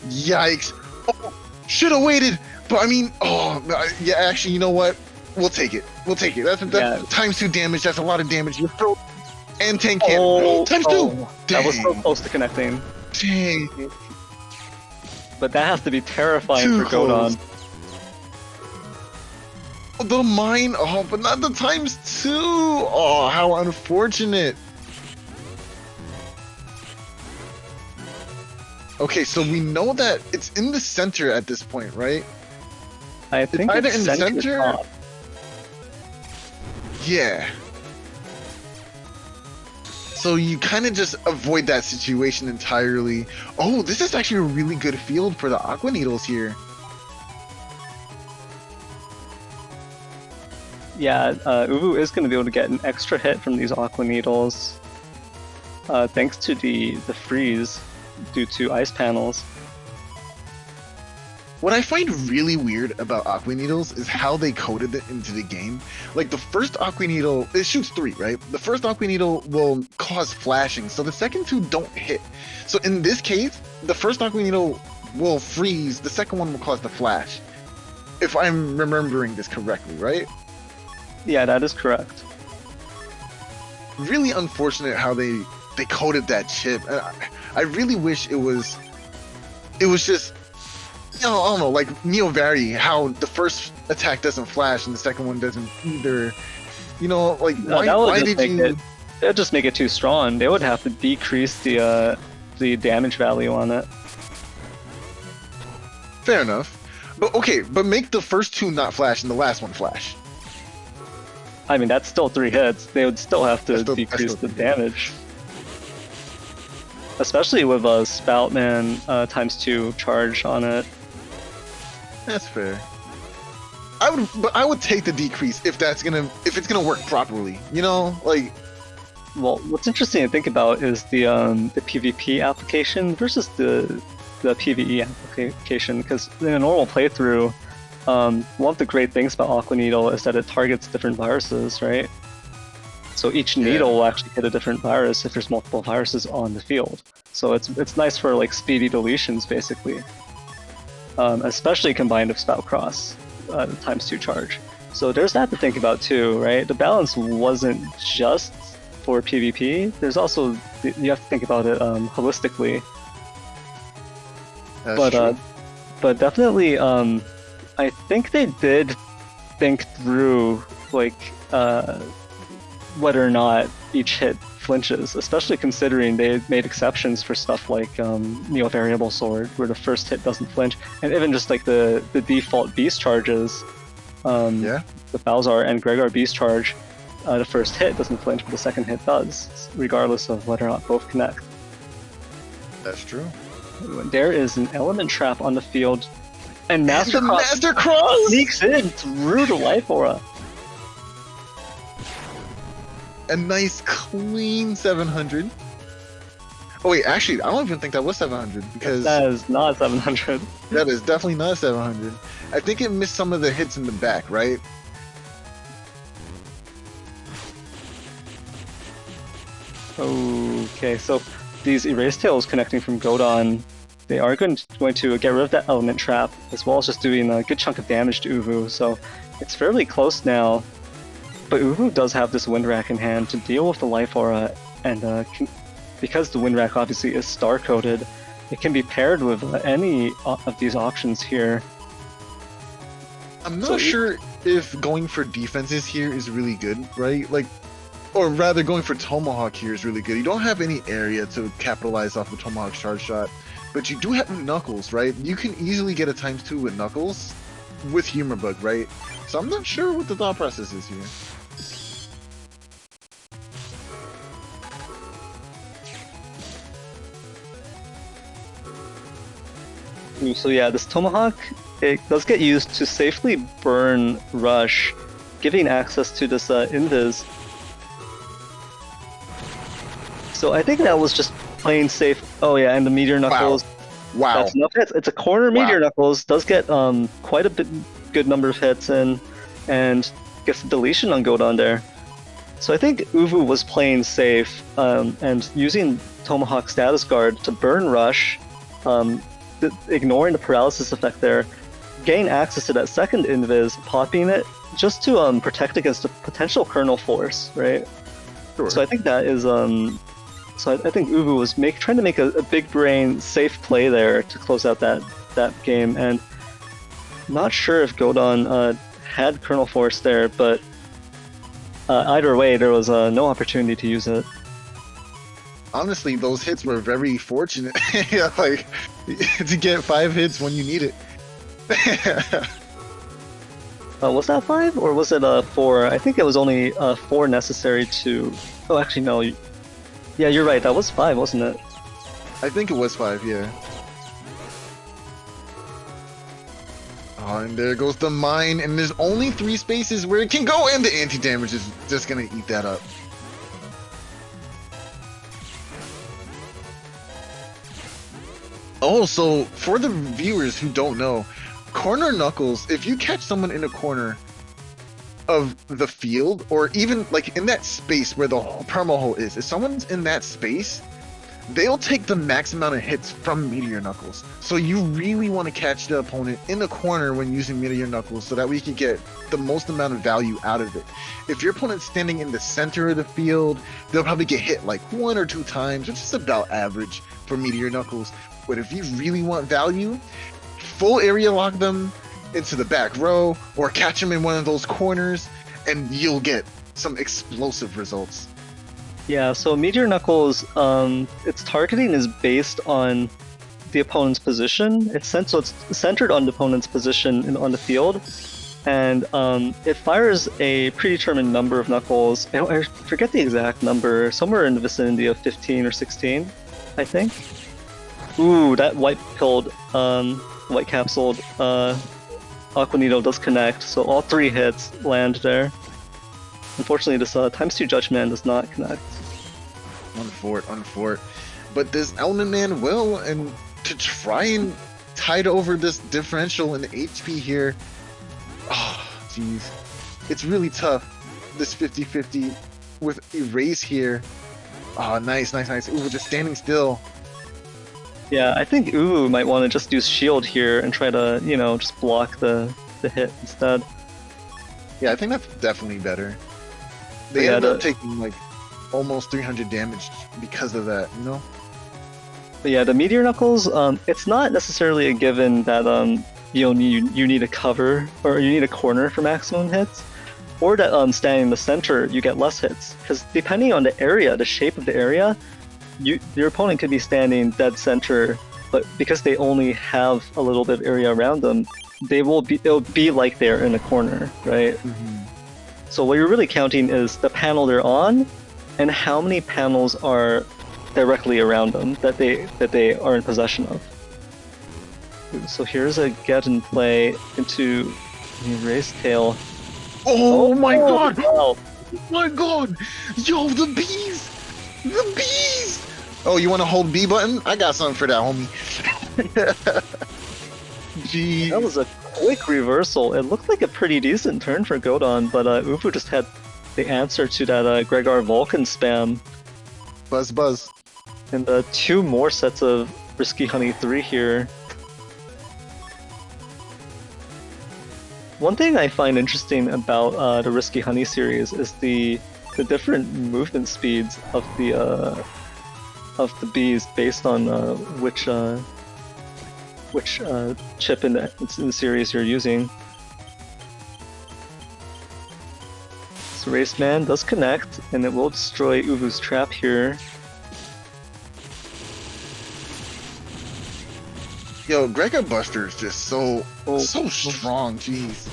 [SPEAKER 2] Yikes. Oh, should have waited. But I mean, yeah, actually, you know what? We'll take it. We'll take it. That's ×2 damage. That's a lot of damage. You're throw and tank cannon. ×2.
[SPEAKER 3] That was so close to connecting.
[SPEAKER 2] Dang.
[SPEAKER 3] But that has to be terrifying for Godon.
[SPEAKER 2] The mine, but not the ×2. Oh, how unfortunate. Okay, so we know that it's in the center at this point, right?
[SPEAKER 3] I think it's
[SPEAKER 2] in the center.
[SPEAKER 3] Top.
[SPEAKER 2] Yeah. So you kind of just avoid that situation entirely. Oh, this is actually a really good field for the Aqua Needles here.
[SPEAKER 3] Yeah, Uvu is going to be able to get an extra hit from these Aqua Needles, thanks to the freeze due to ice panels.
[SPEAKER 2] What I find really weird about Aqua Needles is how they coded it into the game. Like the first Aqua Needle, it shoots 3, right? The first Aqua Needle will cause flashing, so the second 2 don't hit. So in this case, the first Aqua Needle will freeze, the second one will cause the flash. If I'm remembering this correctly, right?
[SPEAKER 3] Yeah, that is correct.
[SPEAKER 2] Really unfortunate how they coded that chip. I really wish it was just, I don't know, like Neo Vari, how the first attack doesn't flash and the second one doesn't either. You know, like why did you?
[SPEAKER 3] It'd just make it too strong. They would have to decrease the damage value on it.
[SPEAKER 2] Fair enough. But okay, but make the first 2 not flash and the last one flash.
[SPEAKER 3] I mean, that's still 3 hits. They would still have to decrease the damage. Especially with a Spoutman ×2 charge on it.
[SPEAKER 2] That's fair. I would take the decrease if it's gonna work properly. You know, like.
[SPEAKER 3] Well, what's interesting to think about is the PvP application versus the PvE application, because in a normal playthrough, one of the great things about Aqua Needle is that it targets different viruses, right? So each needle will actually hit a different virus if there's multiple viruses on the field. So it's nice for like speedy deletions basically, especially combined with Spout Cross, ×2 charge. So there's that to think about too, right? The balance wasn't just for PvP. There's also, you have to think about it holistically.
[SPEAKER 2] That's true.
[SPEAKER 3] But definitely, I think they did think through like whether or not each hit flinches, especially considering they made exceptions for stuff like Neo Variable Sword, where the first hit doesn't flinch, and even just like the default beast charges. The Balzar and Gregor beast charge, the first hit doesn't flinch, but the second hit does, regardless of whether or not both connect.
[SPEAKER 2] That's true.
[SPEAKER 3] There is an element trap on the field, and Master
[SPEAKER 2] Master Cross
[SPEAKER 3] sneaks in through the life aura.
[SPEAKER 2] A nice clean 700. Oh wait, actually, I don't even think that was 700 because
[SPEAKER 3] that is not 700.
[SPEAKER 2] That is definitely not 700. I think it missed some of the hits in the back, right?
[SPEAKER 3] Okay, so these Erase Tails connecting from Godon, they are going to get rid of that element trap, as well as just doing a good chunk of damage to Uvu, so it's fairly close now. But Uvu does have this Wind Rack in hand to deal with the Life Aura, and because the Wind Rack obviously is star-coded, it can be paired with any of these options here.
[SPEAKER 2] I'm not sure if going for defenses here is really good, right? Like, or rather going for Tomahawk here is really good. You don't have any area to capitalize off the Tomahawk charge shot, but you do have Knuckles, right? You can easily get a ×2 with Knuckles with Humor Bug, right? So I'm not sure what the thought process is here.
[SPEAKER 3] So yeah, this Tomahawk, it does get used to safely burn Rush, giving access to this Invis. So I think that was just plain safe. Oh yeah, and the Meteor Knuckles.
[SPEAKER 2] Wow.
[SPEAKER 3] That's enough hits. It's a corner Meteor Knuckles, does get quite a good number of hits in, and gets the deletion on Godon there. So I think Uvu was playing safe, and using Tomahawk Status Guard to burn Rush, ignoring the paralysis effect there, gain access to that second Invis, popping it, just to protect against a potential Kernel Force, right?
[SPEAKER 2] Sure.
[SPEAKER 3] So I think that is, so I think Uvu was trying to make a big brain safe play there to close out that game, and not sure if Godon had Kernel Force there, but either way, there was no opportunity to use it.
[SPEAKER 2] Honestly, those hits were very fortunate. Yeah, like to get 5 hits when you need it.
[SPEAKER 3] Was that 5 or was it 4? I think it was only 4 necessary to. Oh, actually no. Yeah, you're right. That was 5, wasn't it?
[SPEAKER 2] I think it was 5, yeah. Oh, and there goes the mine, and there's only 3 spaces where it can go, and the anti-damage is just gonna eat that up. Oh, so for the viewers who don't know, corner Knuckles, if you catch someone in a corner of the field, or even like in that space where the perma hole is, if someone's in that space, they'll take the max amount of hits from Meteor Knuckles. So you really want to catch the opponent in the corner when using Meteor Knuckles so that we can get the most amount of value out of it. If your opponent's standing in the center of the field, they'll probably get hit like 1 or 2 times, which is about average for Meteor Knuckles. But if you really want value, full area lock them into the back row or catch them in one of those corners and you'll get some explosive results.
[SPEAKER 3] Yeah, so Meteor Knuckles, its targeting is based on the opponent's position. It's centered on the opponent's position on the field, and it fires a predetermined number of Knuckles. I forget the exact number, somewhere in the vicinity of 15 or 16, I think. Ooh, that white capsuled Aquanito does connect, so all 3 hits land there. Unfortunately, this ×2 Judge Man does not connect.
[SPEAKER 2] Unfort. But this Element Man will, and to try and tide over this differential in HP here, oh, jeez. It's really tough, this 50-50 with Erase here. Oh, nice. Ooh, just standing still.
[SPEAKER 3] Yeah, I think Uwu might want to just use shield here and try to, you know, just block the hit instead.
[SPEAKER 2] Yeah, I think that's definitely better. They
[SPEAKER 3] Yeah,
[SPEAKER 2] ended up taking like almost 300 damage because of that, you know?
[SPEAKER 3] But yeah, the Meteor Knuckles, it's not necessarily a given that you need a cover or you need a corner for maximum hits, or that standing in the center you get less hits. Because depending on the area, the shape of the area, your opponent could be standing dead center, but because they only have a little bit of area around them, it'll be like they're in a corner, right? So what you're really counting is the panel they're on, and how many panels are directly around them that they are in possession of. So here's a get and play into Race Tail.
[SPEAKER 2] Oh my god!
[SPEAKER 3] Wow.
[SPEAKER 2] Oh my god! Yo, the bees! The bees! Oh, you want to hold B button? I got something for that, homie. Jeez.
[SPEAKER 3] That was a quick reversal. It looked like a pretty decent turn for Godon, but Uwu just had the answer to that Gregor Vulcan spam.
[SPEAKER 2] Buzz, buzz.
[SPEAKER 3] And 2 more sets of Risky Honey 3 here. One thing I find interesting about the Risky Honey series is the different movement speeds of the bees based on which chip in the series you're using. So Raceman does connect, and it will destroy Uwu's trap here.
[SPEAKER 2] Yo, Gregor Buster is just so strong, jeez.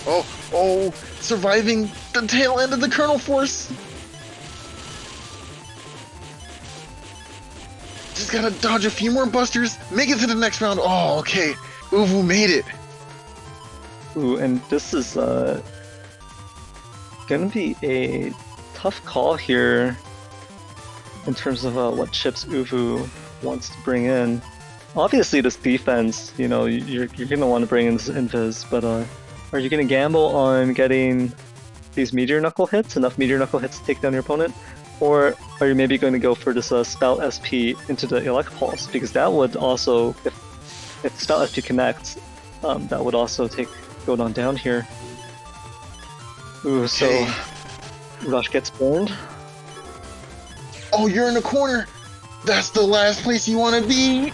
[SPEAKER 2] Oh, surviving the tail end of the Kernel Force. Just gotta dodge a few more busters, make it to the next round. Oh, okay. Uwu made it.
[SPEAKER 3] Ooh, and this is gonna be a tough call here in terms of what chips Uwu wants to bring in. Obviously, this defense, you know, you're gonna want to bring in this invis, but are you gonna gamble on getting these Meteor Knuckle hits, enough Meteor Knuckle hits to take down your opponent? Or are you maybe going to go for this Spout SP into the Elect Pulse? Because that would also, if Spout SP connects, that would also take Godon down here. Ooh, so Rush gets burned.
[SPEAKER 2] Oh, you're in the corner. That's the last place you want to be.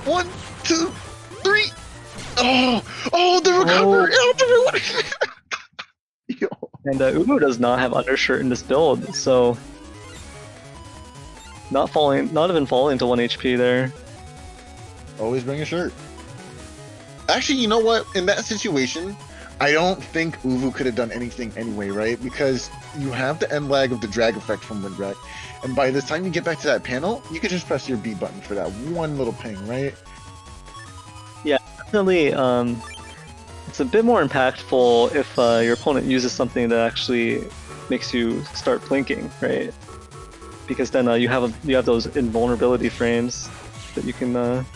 [SPEAKER 2] 1, 2, 3. Oh, the recover. Yo.
[SPEAKER 3] And Uwu does not have undershirt in this build, so not even falling to 1 HP there.
[SPEAKER 2] Always bring a shirt. Actually, you know what? In that situation, I don't think Uwu could have done anything anyway, right? Because you have the end lag of the drag effect from Windwreck, and by the time you get back to that panel, you could just press your B button for that one little ping, right?
[SPEAKER 3] Yeah, definitely. It's a bit more impactful if your opponent uses something that actually makes you start blinking, right? Because then you have those invulnerability frames that you can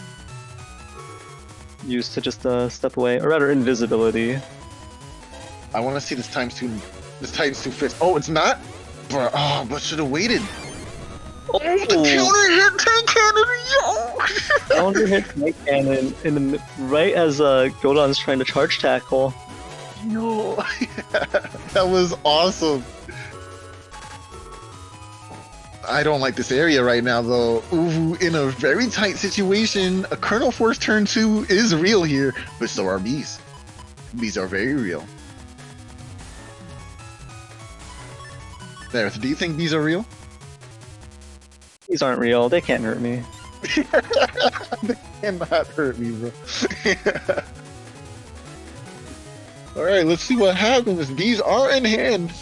[SPEAKER 3] use to just step away, or rather invisibility.
[SPEAKER 2] I want to see this times two fist. Oh, it's not? Bruh, but should have waited. Oh, the counter hit tank cannon, yo!
[SPEAKER 3] Counter hit tank cannon right as Godon's trying to charge tackle.
[SPEAKER 2] Yo, that was awesome. I don't like this area right now, though. Uwu in a very tight situation. A Kernel Force turn 2 is real here, but so are bees. Bees are very real. Neryth, do you think bees are real?
[SPEAKER 3] These aren't real. They can't hurt me.
[SPEAKER 2] They cannot hurt me, bro. Alright, let's see what happens. Bees are in hand.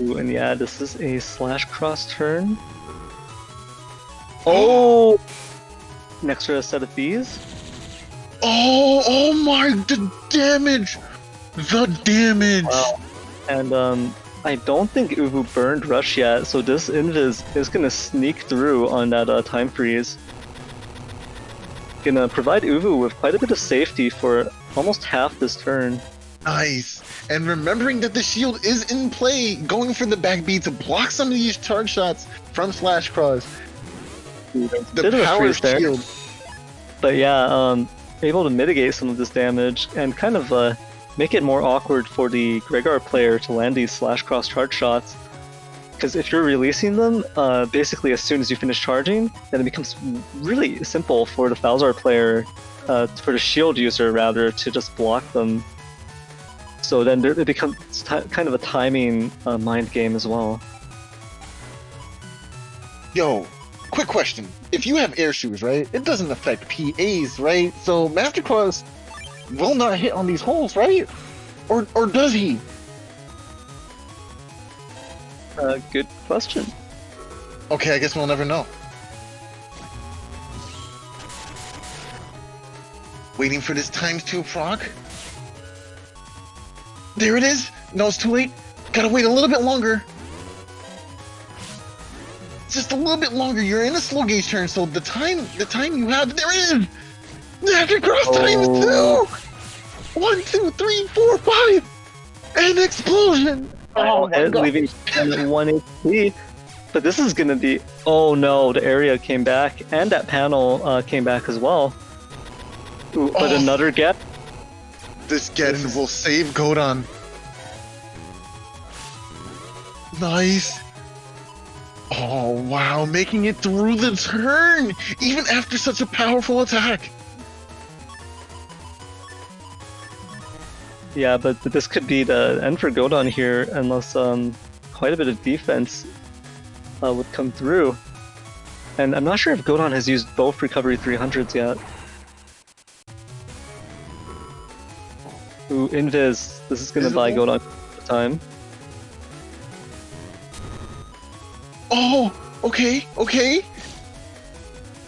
[SPEAKER 3] Ooh, and yeah, this is a /cross turn. Oh! An extra set of bees.
[SPEAKER 2] Oh my, the damage! The damage!
[SPEAKER 3] Wow. And I don't think Uwu burned Rush yet, so this Invis is gonna sneak through on that time freeze. Gonna provide Uwu with quite a bit of safety for almost half this turn.
[SPEAKER 2] Nice. And remembering that the shield is in play, going for the back B to block some of these charge shots from SoulXCross. The
[SPEAKER 3] Bit of a
[SPEAKER 2] power
[SPEAKER 3] freeze there.
[SPEAKER 2] shield.
[SPEAKER 3] But yeah, able to mitigate some of this damage and kind of make it more awkward for the Gregar player to land these SoulXCross charge shots. Because if you're releasing them, basically as soon as you finish charging, then it becomes really simple for the Falzar player, for the shield user rather, to just block them. So then it becomes kind of a timing mind game as well.
[SPEAKER 2] Yo, quick question. If you have air shoes, right, it doesn't affect PAs, right? So Mastercross will not hit on these holes, right? Or does he?
[SPEAKER 3] Good question.
[SPEAKER 2] Okay, I guess we'll never know. Waiting for this ×2 proc. There it is! No, it's too late. Gotta wait a little bit longer. Just a little bit longer. You're in a slow gauge turn, so the time you have, there it is! Mastercross ×2! 1, 2, 3, 4, 5! An explosion! Oh my God.
[SPEAKER 3] Leaving 1 HP. But this is gonna be... Oh no, the area came back, and that panel came back as well. Ooh, but another get.
[SPEAKER 2] This Godon will save Godon. Nice. Oh wow, making it through the turn, even after such a powerful attack.
[SPEAKER 3] Yeah, but this could be the end for Godon here, unless quite a bit of defense would come through. And I'm not sure if Godon has used both recovery 300s yet. Ooh, Invis. This is gonna buy Godon time.
[SPEAKER 2] Oh, okay.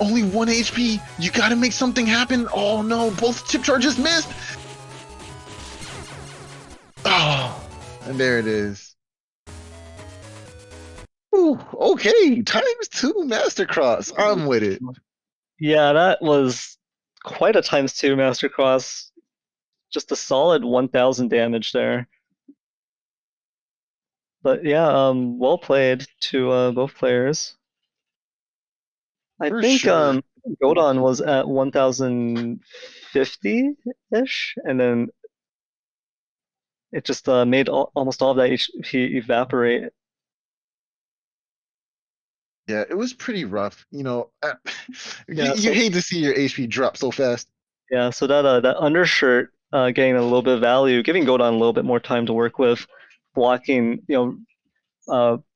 [SPEAKER 2] Only 1 HP. You gotta make something happen. Oh no, both chip charges missed. Oh, and there it is. Ooh, okay, ×2 Mastercross. I'm with it.
[SPEAKER 3] Yeah, that was quite a ×2 Mastercross. Just a solid 1000 damage there. But yeah, well played to both players. I think
[SPEAKER 2] sure.
[SPEAKER 3] Godon was at 1050-ish, and then it just made almost all of that HP evaporate.
[SPEAKER 2] Yeah, it was pretty rough. You know,
[SPEAKER 3] Yeah,
[SPEAKER 2] you hate to see your HP drop so fast.
[SPEAKER 3] Yeah, so that undershirt getting a little bit of value, giving Godon a little bit more time to work with, blocking,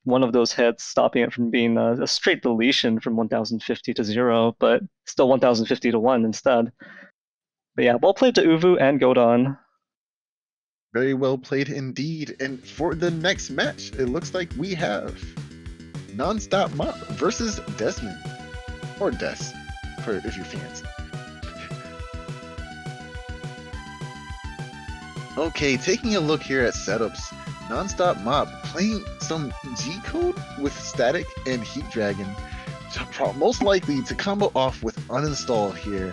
[SPEAKER 3] one of those hits, stopping it from being a straight deletion from 1050 to 0, but still 1050 to 1 instead. But yeah, well played to Uvu and Godon.
[SPEAKER 2] Very well played indeed. And for the next match, it looks like we have Nonstopmop versus Desmond. Or Des, if you're fancy. Okay, taking a look here at setups. Nonstopmop playing some G-Code with Static and Heat Dragon. Most likely to combo off with Uninstall here.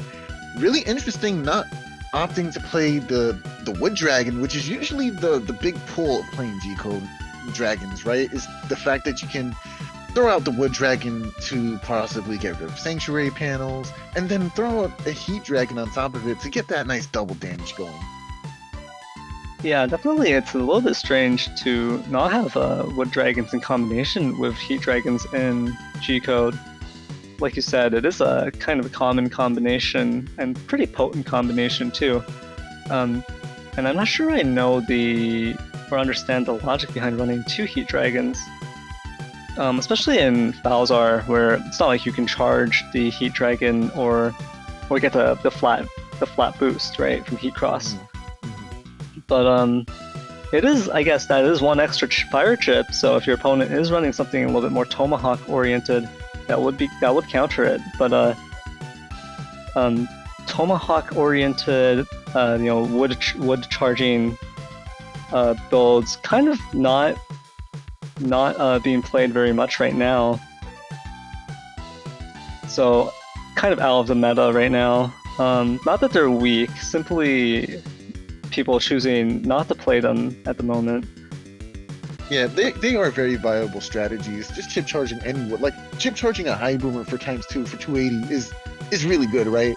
[SPEAKER 2] Really interesting not opting to play the Wood Dragon, which is usually the big pull of playing G-Code dragons, right? Is the fact that you can throw out the Wood Dragon to possibly get rid of Sanctuary panels, and then throw out a Heat Dragon on top of it to get that nice double damage going.
[SPEAKER 3] Yeah, definitely it's a little bit strange to not have Wood Dragons in combination with Heat Dragons in G-Code. Like you said, it is a kind of a common combination, and pretty potent combination too. And I'm not sure I know or understand the logic behind running 2 Heat Dragons. Especially in Falzar, where it's not like you can charge the Heat Dragon or get the flat boost, right, from Heat Cross. But it is, I guess, that is one extra fire chip. So if your opponent is running something a little bit more Tomahawk oriented, that would counter it. But Tomahawk oriented, wood charging builds kind of not being played very much right now. So kind of out of the meta right now. Not that they're weak, simply people choosing not to play them at the moment.
[SPEAKER 2] Yeah, they are very viable strategies. Just chip charging anyone, like chip charging a high boomer for ×2 for 280 is really good, right?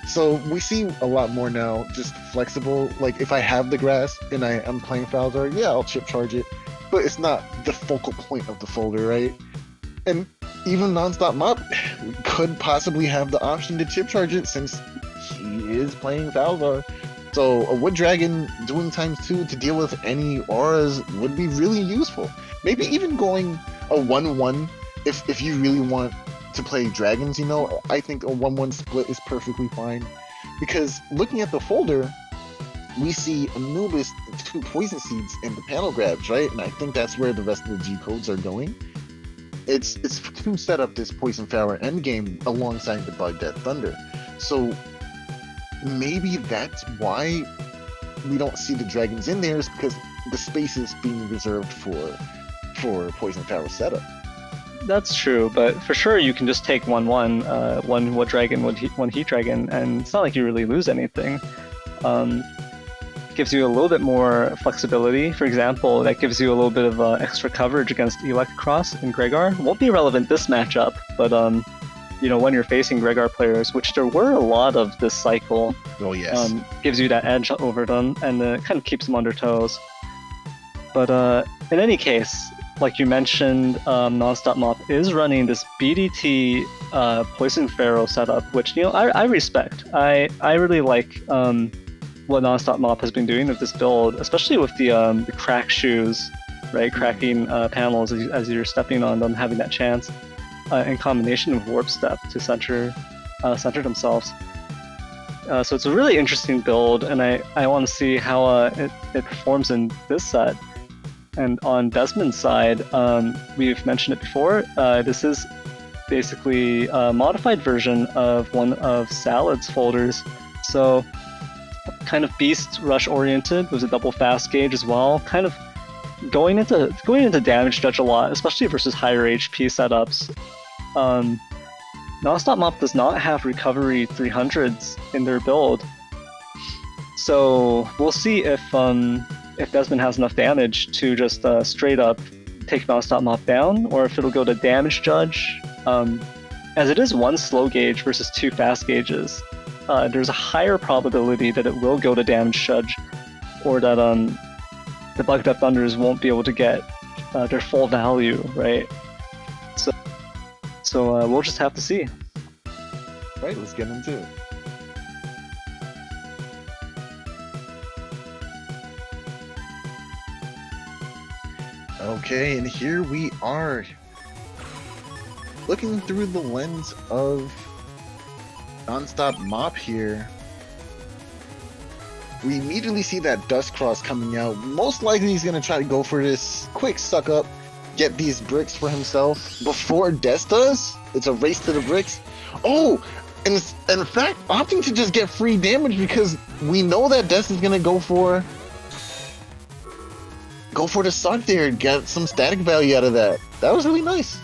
[SPEAKER 2] So we see a lot more now, just flexible. Like if I have the grass and I'm playing Falzar, yeah, I'll chip charge it, but it's not the focal point of the folder, right? And even Nonstopmop could possibly have the option to chip charge it since he is playing Falzar. So a Wood Dragon doing ×2 to deal with any auras would be really useful. Maybe even going a 1-1 if you really want to play dragons, you know, I think a 1-1 split is perfectly fine. Because looking at the folder, we see Anubis, 2 poison seeds, and the panel grabs, right? And I think that's where the rest of the G codes are going. It's to set up this Poison Flower endgame alongside the Baghdad Thunder. So maybe that's why we don't see the dragons in there, is because the space is being reserved for Poison Flower setup.
[SPEAKER 3] That's true, but for sure you can just take 1-1, one Wood Dragon, one Heat Dragon, and it's not like you really lose anything. Gives you a little bit more flexibility. For example, that gives you a little bit of extra coverage against SoulXCross and Gregar. Won't be relevant this matchup, but you know, when you're facing Gregar players, which there were a lot of this cycle,
[SPEAKER 2] oh yes,
[SPEAKER 3] gives you that edge over them, and kind of keeps them on their toes. But in any case, like you mentioned, Nonstopmop is running this BDT Poison Pharaoh setup, which, you know, I respect. I really like what Nonstopmop has been doing with this build, especially with the crack shoes, right? Cracking panels as you're stepping on them, having that chance, in combination with Warp Step to center themselves. So it's a really interesting build, and I want to see how it performs in this set. And on Desmond's side, we've mentioned it before, this is basically a modified version of one of Salad's folders. So kind of Beast Rush oriented with a double fast gauge as well, kind of going into damage judge a lot, especially versus higher HP setups. Nonstopmop does not have recovery 300s in their build, so we'll see if Desmond has enough damage to just straight up take Nonstopmop down, or if it'll go to damage judge. As it is 1 slow gauge versus 2 fast gauges, there's a higher probability that it will go to damage judge, or that the Baghdad Thunders won't be able to get their full value, right? So we'll just have to see.
[SPEAKER 2] Right, let's get into it. Okay, and here we are, looking through the lens of Nonstopmop here. We immediately see that Dust Cross coming out. Most likely he's going to try to go for this quick suck up, get these bricks for himself before Des does. It's a race to the bricks. Oh, and in fact, opting to just get free damage because we know that Des is going to go for the suck there and get some static value out of that. That was really nice.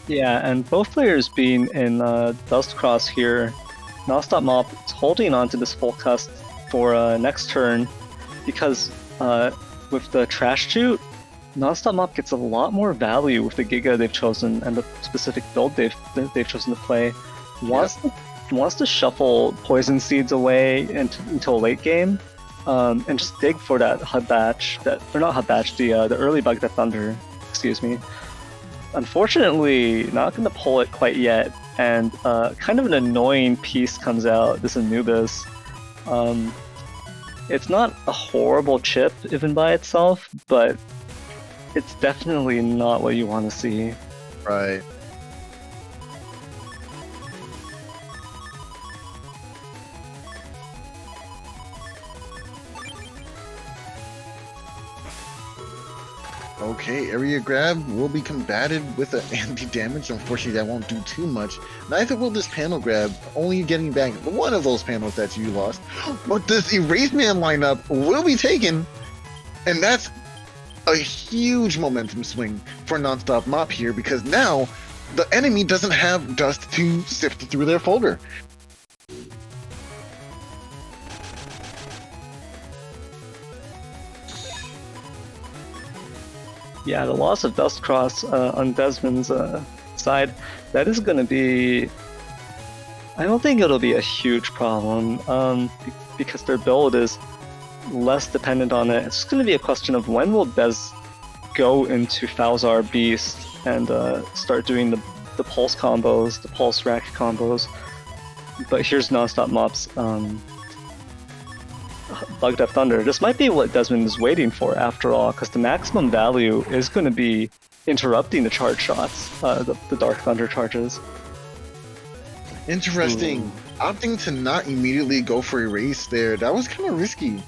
[SPEAKER 3] Yeah, and both players being in Dust Cross here, Nonstopmop is holding on to this full cust for next turn, because with the Trash Chute, Nonstopmop gets a lot more value with the Giga they've chosen and the specific build they've chosen to play. Wants to shuffle Poison Seeds away until late game, and just dig for that HUD batch, the early Baghdad Thunder, excuse me. Unfortunately, not going to pull it quite yet, and kind of an annoying piece comes out, this Anubis. It's not a horrible chip even by itself, but it's definitely not what you want to see.
[SPEAKER 2] Right. Okay, area grab will be combated with an anti-damage. Unfortunately, that won't do too much. Neither will this panel grab, only getting back one of those panels that you lost. But this Erase Man lineup will be taken, and that's a huge momentum swing for Nonstopmop here, because now the enemy doesn't have dust to sift through their folder.
[SPEAKER 3] Yeah, the loss of Dustcross on Desmond's side, that is going to be... I don't think it'll be a huge problem, because their build is less dependent on it. It's just going to be a question of when will Des go into Falzar Beast and start doing the pulse combos, the pulse rack combos. But here's Nonstopmop's Bug Death Thunder. This might be what Desmond is waiting for after all, because the maximum value is going to be interrupting the charge shots, the Dark Thunder charges.
[SPEAKER 2] Interesting. Opting to not immediately go for erase there, that was kind of risky.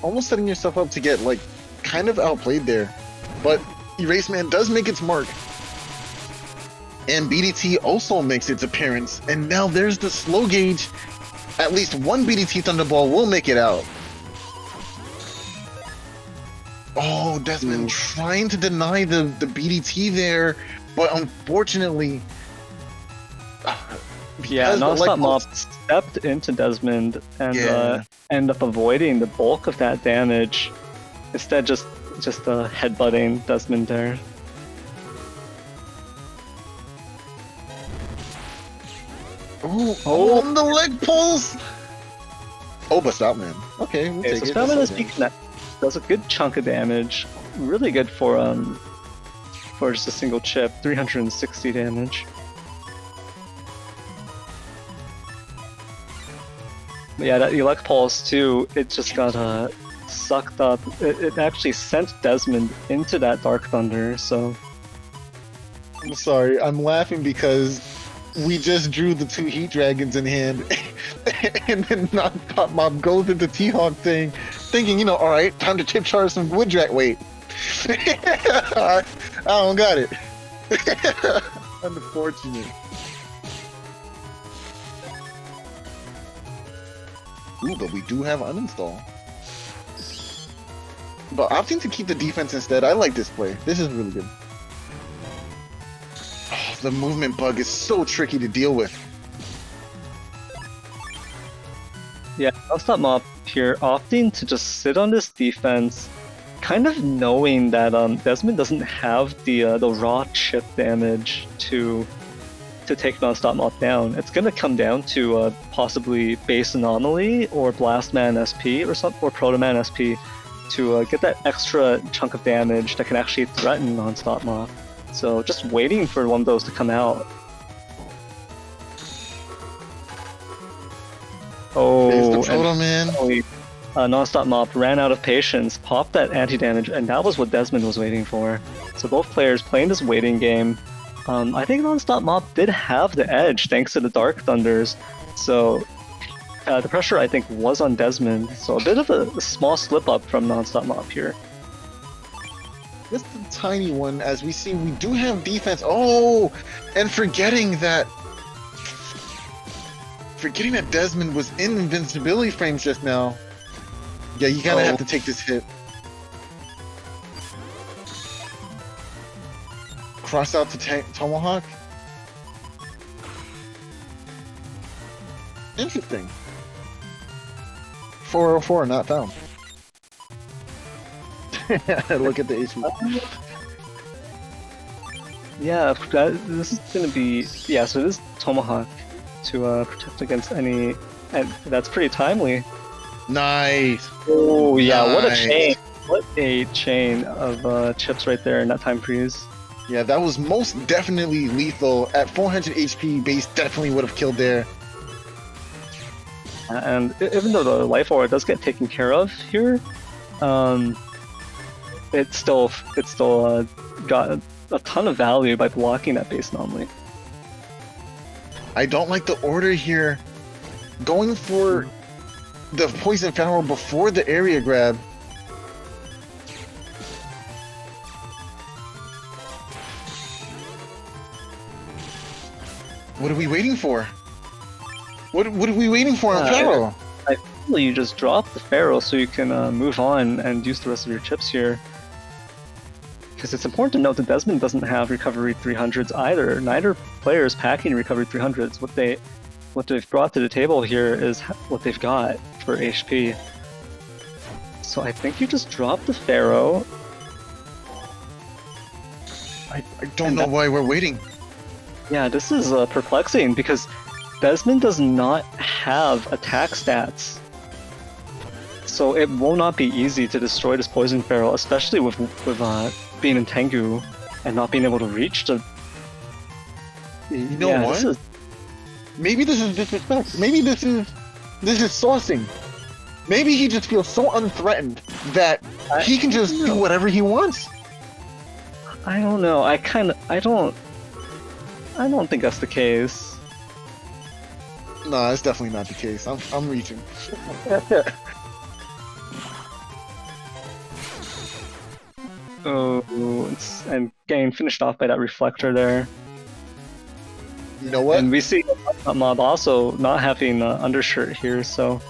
[SPEAKER 2] Almost setting yourself up to get, like, kind of outplayed there. But Erase Man does make its mark. And BDT also makes its appearance. And now there's the slow gauge. At least one BDT Thunderball will make it out. Oh, Desmond trying to deny the BDT there. But unfortunately...
[SPEAKER 3] Yeah, Nonstopmop stepped into Desmond and ended up avoiding the bulk of that damage. Instead, just headbutting Desmond there.
[SPEAKER 2] Oh, on the leg pulls! Oh, but stop, man. Okay, we'll take
[SPEAKER 3] so
[SPEAKER 2] it.
[SPEAKER 3] Stamina Speak does a good chunk of damage. Really good for just a single chip, 360 damage. But yeah, that Elect Pulse too, it just got sucked up. It actually sent Desmond into that Dark Thunder, so...
[SPEAKER 2] I'm sorry, I'm laughing because we just drew the two Heat Dragons in hand, and then Nonstopmop goes into T-Hawk thing, thinking, you know, alright, time to chip charge some Wood Drag. Wait. I don't got it. Unfortunate. Ooh, but we do have uninstall. But opting to keep the defense instead, I like this play. This is really good. Oh, the movement bug is so tricky to deal with.
[SPEAKER 3] Yeah, Nonstopmop here opting to just sit on this defense, kind of knowing that Desmond doesn't have the raw chip damage to take Nonstopmop down. It's gonna come down to possibly Base Anomaly or Blastman SP or Protoman SP to get that extra chunk of damage that can actually threaten Nonstopmop. So just waiting for one of those to come out. Oh, and Nonstopmop ran out of patience, popped that anti-damage, and that was what Desmond was waiting for. So both players playing this waiting game. I think Nonstopmop did have the edge thanks to the Dark Thunders, so the pressure I think was on Desmond, so a bit of a small slip up from Nonstopmop here.
[SPEAKER 2] Just a tiny one, as we see we do have defense. Oh, and forgetting that Desmond was in invincibility frames just now. Yeah, you gotta have to take this hit. Cross out to Tomahawk. Interesting. 404 not found. Look at the HP.
[SPEAKER 3] Yeah, this is gonna be... Yeah, so it is Tomahawk to protect against any... And that's pretty timely.
[SPEAKER 2] Nice!
[SPEAKER 3] Oh yeah, nice. What a chain! What a chain of chips right there in that time freeze.
[SPEAKER 2] Yeah, that was most definitely lethal. At 400 HP, Base definitely would have killed there.
[SPEAKER 3] And even though the life aura does get taken care of here, it still got a ton of value by blocking that base anomaly.
[SPEAKER 2] I don't like the order here. Going for the poison pharaoh before the area grab. What are we waiting for? What are we waiting for on Pharaoh?
[SPEAKER 3] I feel you just drop the Pharaoh so you can move on and use the rest of your chips here. Because it's important to note that Desmond doesn't have recovery 300s either. Neither player is packing recovery 300s. What they've brought to the table here is what they've got for HP. So I think you just drop the Pharaoh.
[SPEAKER 2] I don't know why we're waiting.
[SPEAKER 3] Yeah, this is perplexing because Desmond does not have attack stats. So it will not be easy to destroy this Poison Feral, especially with being in Tengu and not being able to reach the...
[SPEAKER 2] You know what? Maybe this is disrespect. Maybe this is saucing. Maybe he just feels so unthreatened that he can just do whatever he wants.
[SPEAKER 3] I don't know. I don't think that's the case.
[SPEAKER 2] No, that's definitely not the case. I'm reaching.
[SPEAKER 3] Oh, and getting finished off by that reflector there.
[SPEAKER 2] You know what?
[SPEAKER 3] And we see Mob also not having an undershirt here, so...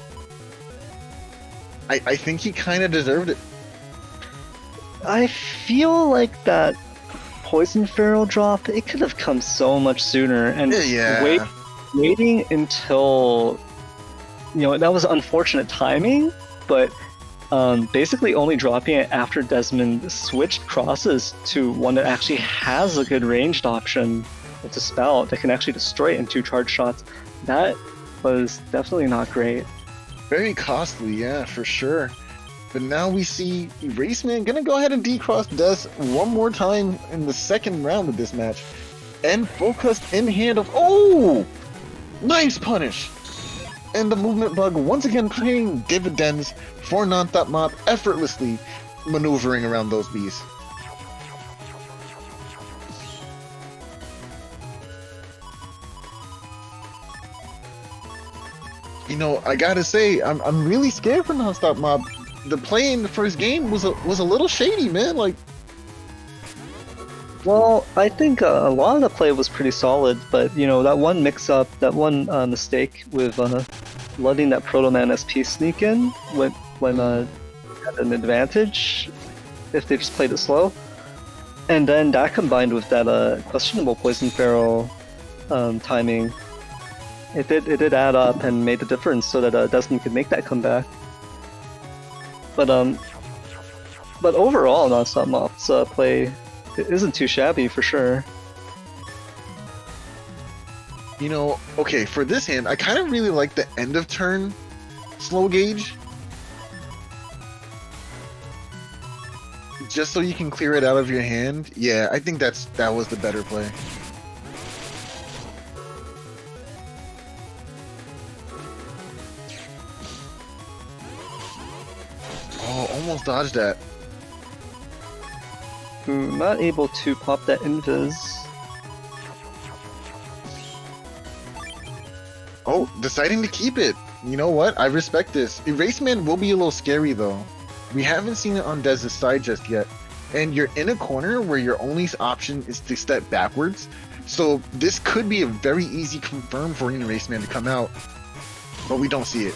[SPEAKER 2] I think he kind of deserved it.
[SPEAKER 3] I feel like that Poison Feral drop, it could have come so much sooner, and waiting until... You know, that was unfortunate timing, but basically only dropping it after Desmond switched crosses to one that actually has a good ranged option. It's a spell that can actually destroy it in 2 charge shots. That was definitely not great.
[SPEAKER 2] Very costly, yeah, for sure. But now we see Eraseman gonna go ahead and decross Des one more time in the second round of this match. And focused in hand of... Oh! Nice punish! And the movement bug once again paying dividends for Nonstopmop, effortlessly maneuvering around those bees. You know, I gotta say, I'm really scared for Nonstopmop. The play in the first game was a little shady, man. Like,
[SPEAKER 3] well, I think a lot of the play was pretty solid, but you know, that one mix-up, that one mistake with letting that Proto Man SP sneak in when had an advantage if they just played it slow, and then that combined with that questionable Poison Feral timing. It did add up and made the difference so that Desmond could make that comeback. But overall, Nonstopmop's play isn't too shabby for sure.
[SPEAKER 2] you know, okay, for this hand, I kind of really like the end of turn slow gauge. Just so you can clear it out of your hand. Yeah, I think that was the better play. Oh, almost dodged that.
[SPEAKER 3] Not able to pop that invis.
[SPEAKER 2] Oh, deciding to keep it. You know what? I respect this. Eraseman will be a little scary though. We haven't seen it on Dez's side just yet. And you're in a corner where your only option is to step backwards. So this could be a very easy confirm for an Eraseman to come out. But we don't see it.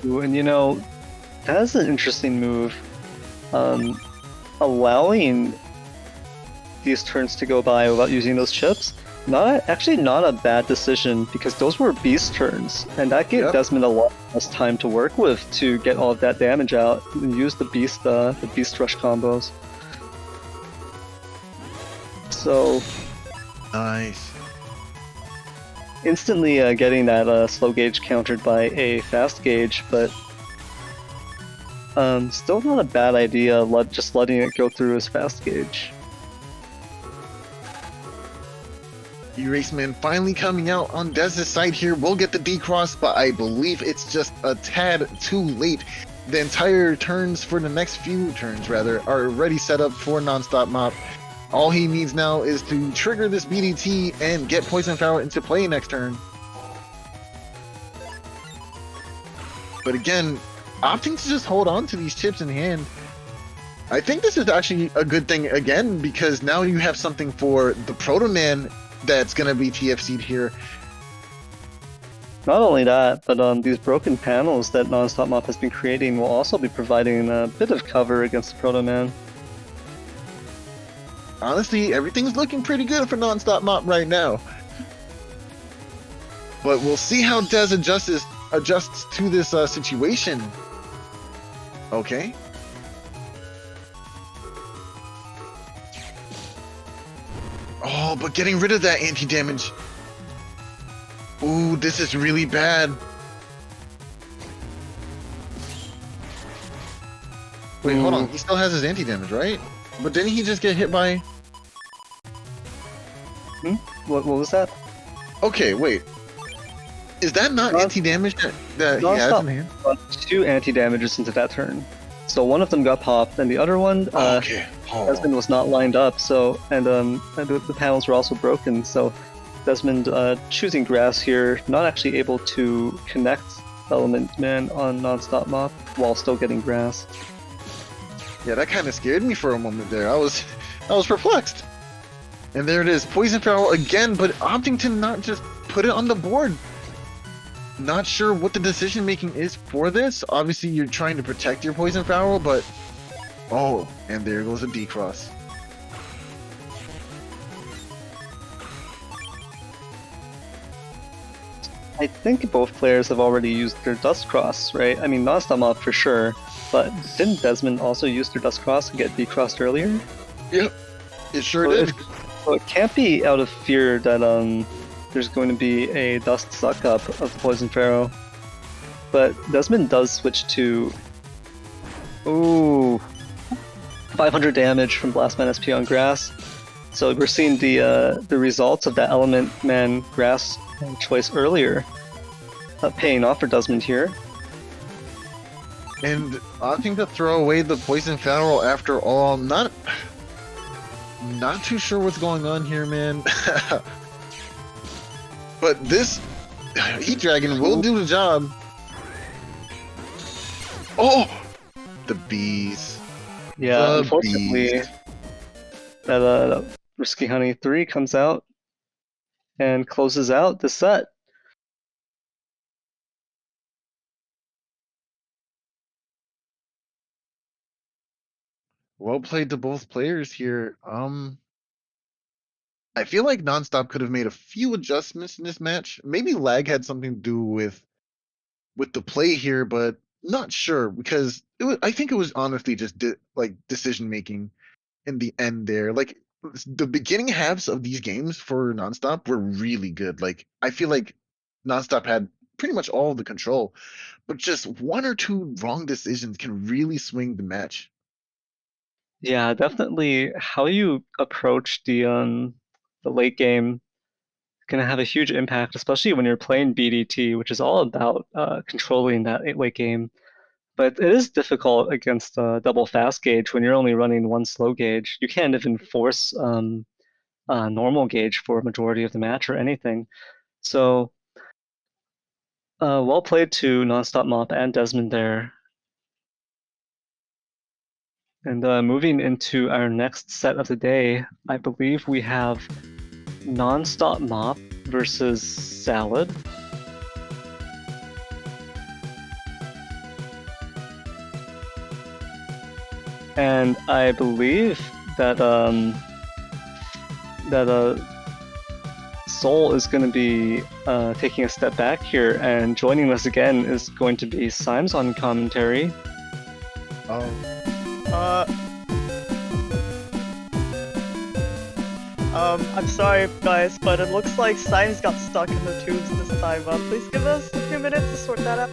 [SPEAKER 3] Ooh, and you know, that's an interesting move. Allowing these turns to go by without using those chips. Actually not a bad decision, because those were beast turns, and that gave Desmond a lot less time to work with to get all of that damage out and use the beast rush combos. So
[SPEAKER 2] nice.
[SPEAKER 3] Instantly getting that slow gauge countered by a fast gauge, but still not a bad idea. Just letting it go through as fast gauge.
[SPEAKER 2] Eraseman finally coming out on Dez's side here. We'll get the D-Cross, but I believe it's just a tad too late. The entire turns for the next few turns, rather, are already set up for Nonstopmop. All he needs now is to trigger this BDT and get Poison Feral into play next turn. But again, opting to just hold on to these chips in hand, I think this is actually a good thing again, because now you have something for the Proto Man that's going to be TFC'd here.
[SPEAKER 3] Not only that, but these broken panels that Nonstopmop has been creating will also be providing a bit of cover against the Proto Man.
[SPEAKER 2] Honestly, everything's looking pretty good for Nonstopmop right now. But we'll see how Dez adjusts to this situation. Okay. Oh, but getting rid of that anti-damage. Ooh, this is really bad. Wait, hold on. He still has his anti-damage, right? But didn't he just get hit by...
[SPEAKER 3] What was that?
[SPEAKER 2] Okay, wait. Is that not anti-damage that he has in hand?
[SPEAKER 3] 2 anti-damages into that turn. So one of them got popped, and the other one,
[SPEAKER 2] Okay.
[SPEAKER 3] Desmond was not lined up, so, and the panels were also broken, so Desmond choosing grass here, not actually able to connect Element Man on Nonstopmop while still getting grass.
[SPEAKER 2] Yeah, that kind of scared me for a moment there. I was perplexed. And there it is, Poison Foul again, but opting to not just put it on the board. Not sure what the decision making is for this. Obviously, you're trying to protect your Poison Foul, but oh, and there goes a D-Cross.
[SPEAKER 3] I think both players have already used their Dust Cross, right? I mean, Nonstopmop for sure, but didn't Desmond also use their Dust Cross and get D-Crossed earlier?
[SPEAKER 2] Yep, it sure
[SPEAKER 3] So
[SPEAKER 2] did.
[SPEAKER 3] So it can't be out of fear that there's going to be a Dust Suck Up of the Poison Pharaoh. But Desmond does switch to... Ooh... 500 damage from Blastman SP on Grass. So we're seeing the results of that Element Man Grass choice earlier. Paying off for Desmond here.
[SPEAKER 2] And opting to throw away the Poison Foul after all, not too sure what's going on here, man. But this Heat Dragon will do the job. Oh! The bees.
[SPEAKER 3] Yeah,
[SPEAKER 2] The
[SPEAKER 3] unfortunately,
[SPEAKER 2] bees.
[SPEAKER 3] that Risky Honey 3 comes out and closes out the set.
[SPEAKER 2] Well played to both players here. I feel like Nonstop could have made a few adjustments in this match. Maybe lag had something to do with the play here, but not sure because I think it was honestly just decision making in the end there. Like the beginning halves of these games for Nonstop were really good. Like I feel like Nonstop had pretty much all of the control, but just one or two wrong decisions can really swing the match.
[SPEAKER 3] Yeah, definitely how you approach the late game can have a huge impact, especially when you're playing BDT, which is all about controlling that late game. But it is difficult against double fast gauge when you're only running one slow gauge. You can't even force normal gauge for a majority of the match or anything. So well played to Nonstopmop and Desmond there. And moving into our next set of the day, I believe we have Nonstopmop versus Salad. And I believe that Soul is going to be taking a step back here, and joining us again is going to be Symes on commentary.
[SPEAKER 1] I'm sorry guys, but it looks like Symes got stuck in the tubes this time. Please give us a few minutes to sort that out.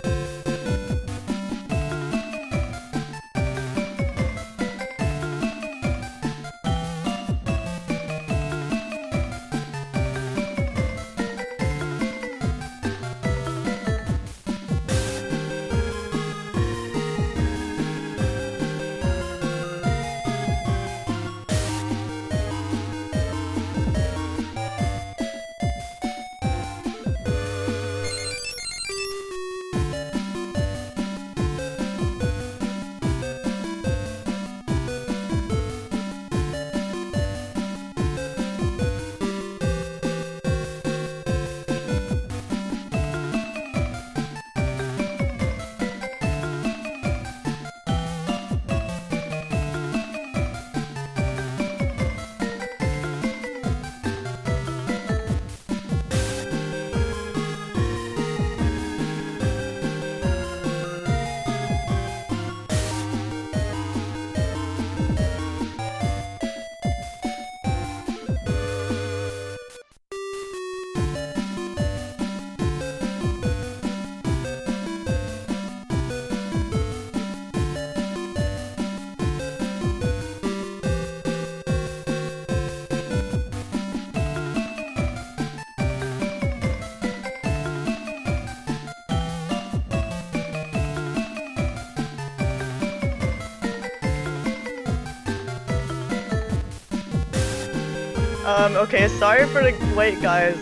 [SPEAKER 1] Okay, sorry for the wait, guys.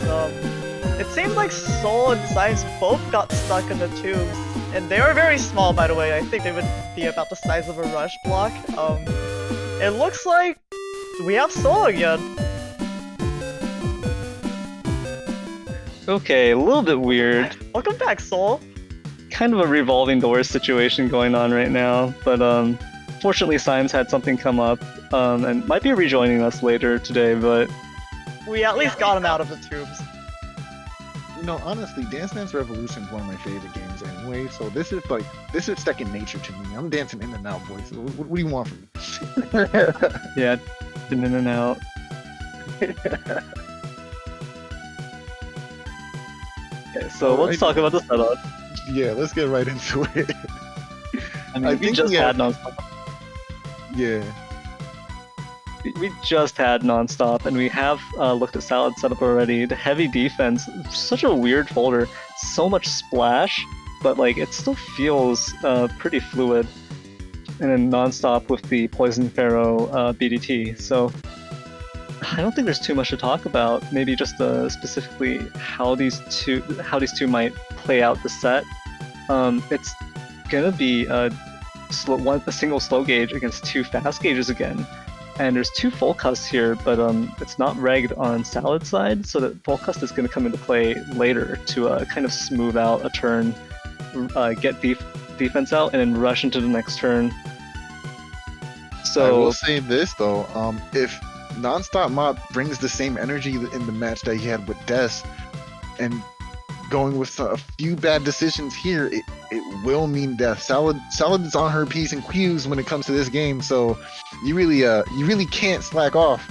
[SPEAKER 1] It seems like Soul and Symes both got stuck in the tubes, and they are very small, by the way. I think they would be about the size of a rush block. It looks like we have Soul again.
[SPEAKER 3] Okay, a little bit weird.
[SPEAKER 1] Welcome back, Soul.
[SPEAKER 3] Kind of a revolving doors situation going on right now, but fortunately Symes had something come up, and might be rejoining us later today, but
[SPEAKER 1] We at least got him out of the tubes.
[SPEAKER 2] You know, honestly, Dance Dance Revolution is one of my favorite games anyway, so this is second nature to me. I'm dancing in and out, boys. So what do you want from me?
[SPEAKER 3] yeah, been in and out. Okay, so let's talk about the setup.
[SPEAKER 2] Yeah, let's get right into it.
[SPEAKER 3] I mean,
[SPEAKER 2] I
[SPEAKER 3] we
[SPEAKER 2] think
[SPEAKER 3] just
[SPEAKER 2] we
[SPEAKER 3] had
[SPEAKER 2] have-
[SPEAKER 3] Nonstop.
[SPEAKER 2] Yeah.
[SPEAKER 3] We just had Nonstop, and we have looked at Salad setup already. The heavy defense, such a weird folder. So much splash, but like it still feels pretty fluid. And then Nonstop with the Poison Pharaoh BDT. So I don't think there's too much to talk about. Maybe just specifically how these two might play out the set. It's gonna be a single slow gauge against two fast gauges again. And there's two full custs here, but it's not regged on Salad side, so that full cust is going to come into play later to kind of smooth out a turn, get defense out, and then rush into the next turn. So
[SPEAKER 2] I will say this though, if Nonstopmop brings the same energy in the match that he had with Des, and going with a few bad decisions here, it will mean death. Salad is on her P's and Q's when it comes to this game, so you really can't slack off.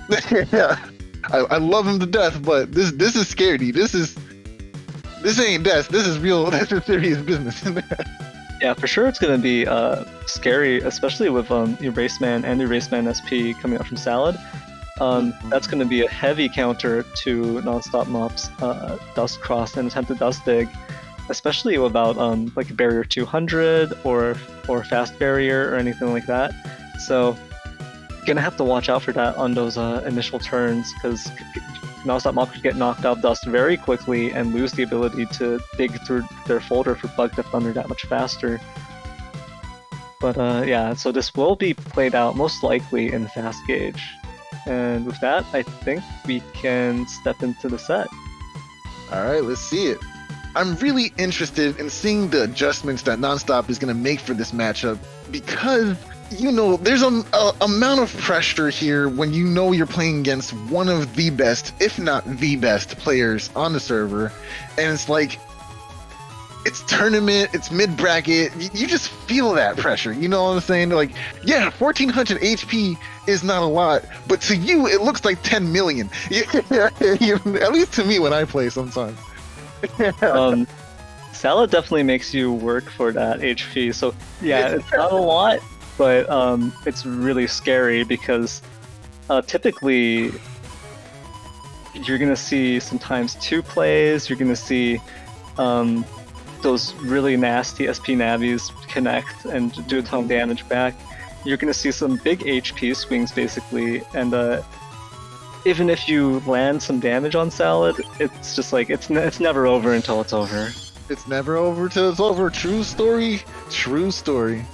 [SPEAKER 2] I love him to death, but this is scaredy. This ain't death. This is real. This is serious business.
[SPEAKER 3] yeah, for sure it's going to be scary, especially with Eraseman and Eraseman SP coming out from Salad. That's going to be a heavy counter to Nonstopmop's Dust Cross and attempted Dust Dig, especially without like a Barrier 200 or Fast Barrier or anything like that. So gonna have to watch out for that on those initial turns, because Nonstopmop could get knocked out of Dust very quickly and lose the ability to dig through their folder for Bug to Thunder that much faster. But yeah, so this will be played out most likely in Fast Gauge. And with that, I think we can step into the set.
[SPEAKER 2] Alright, let's see it. I'm really interested in seeing the adjustments that Nonstop is going to make for this matchup, because, you know, there's an amount of pressure here when you know you're playing against one of the best, if not the best, players on the server, and it's like, it's tournament, it's mid-bracket, you just feel that pressure, you know what I'm saying? Like, yeah, 1400 HP is not a lot, but to you, it looks like 10 million. At least to me when I play sometimes.
[SPEAKER 3] Salad definitely makes you work for that HP, so yeah, it's not a lot, but it's really scary because typically you're gonna see sometimes two plays, you're gonna see those really nasty SP Navis connect and do a ton of damage back. You're gonna see some big HP swings basically, and even if you land some damage on Salad, it's just like it's never over until it's over.
[SPEAKER 2] It's never over till it's over. True story. True story.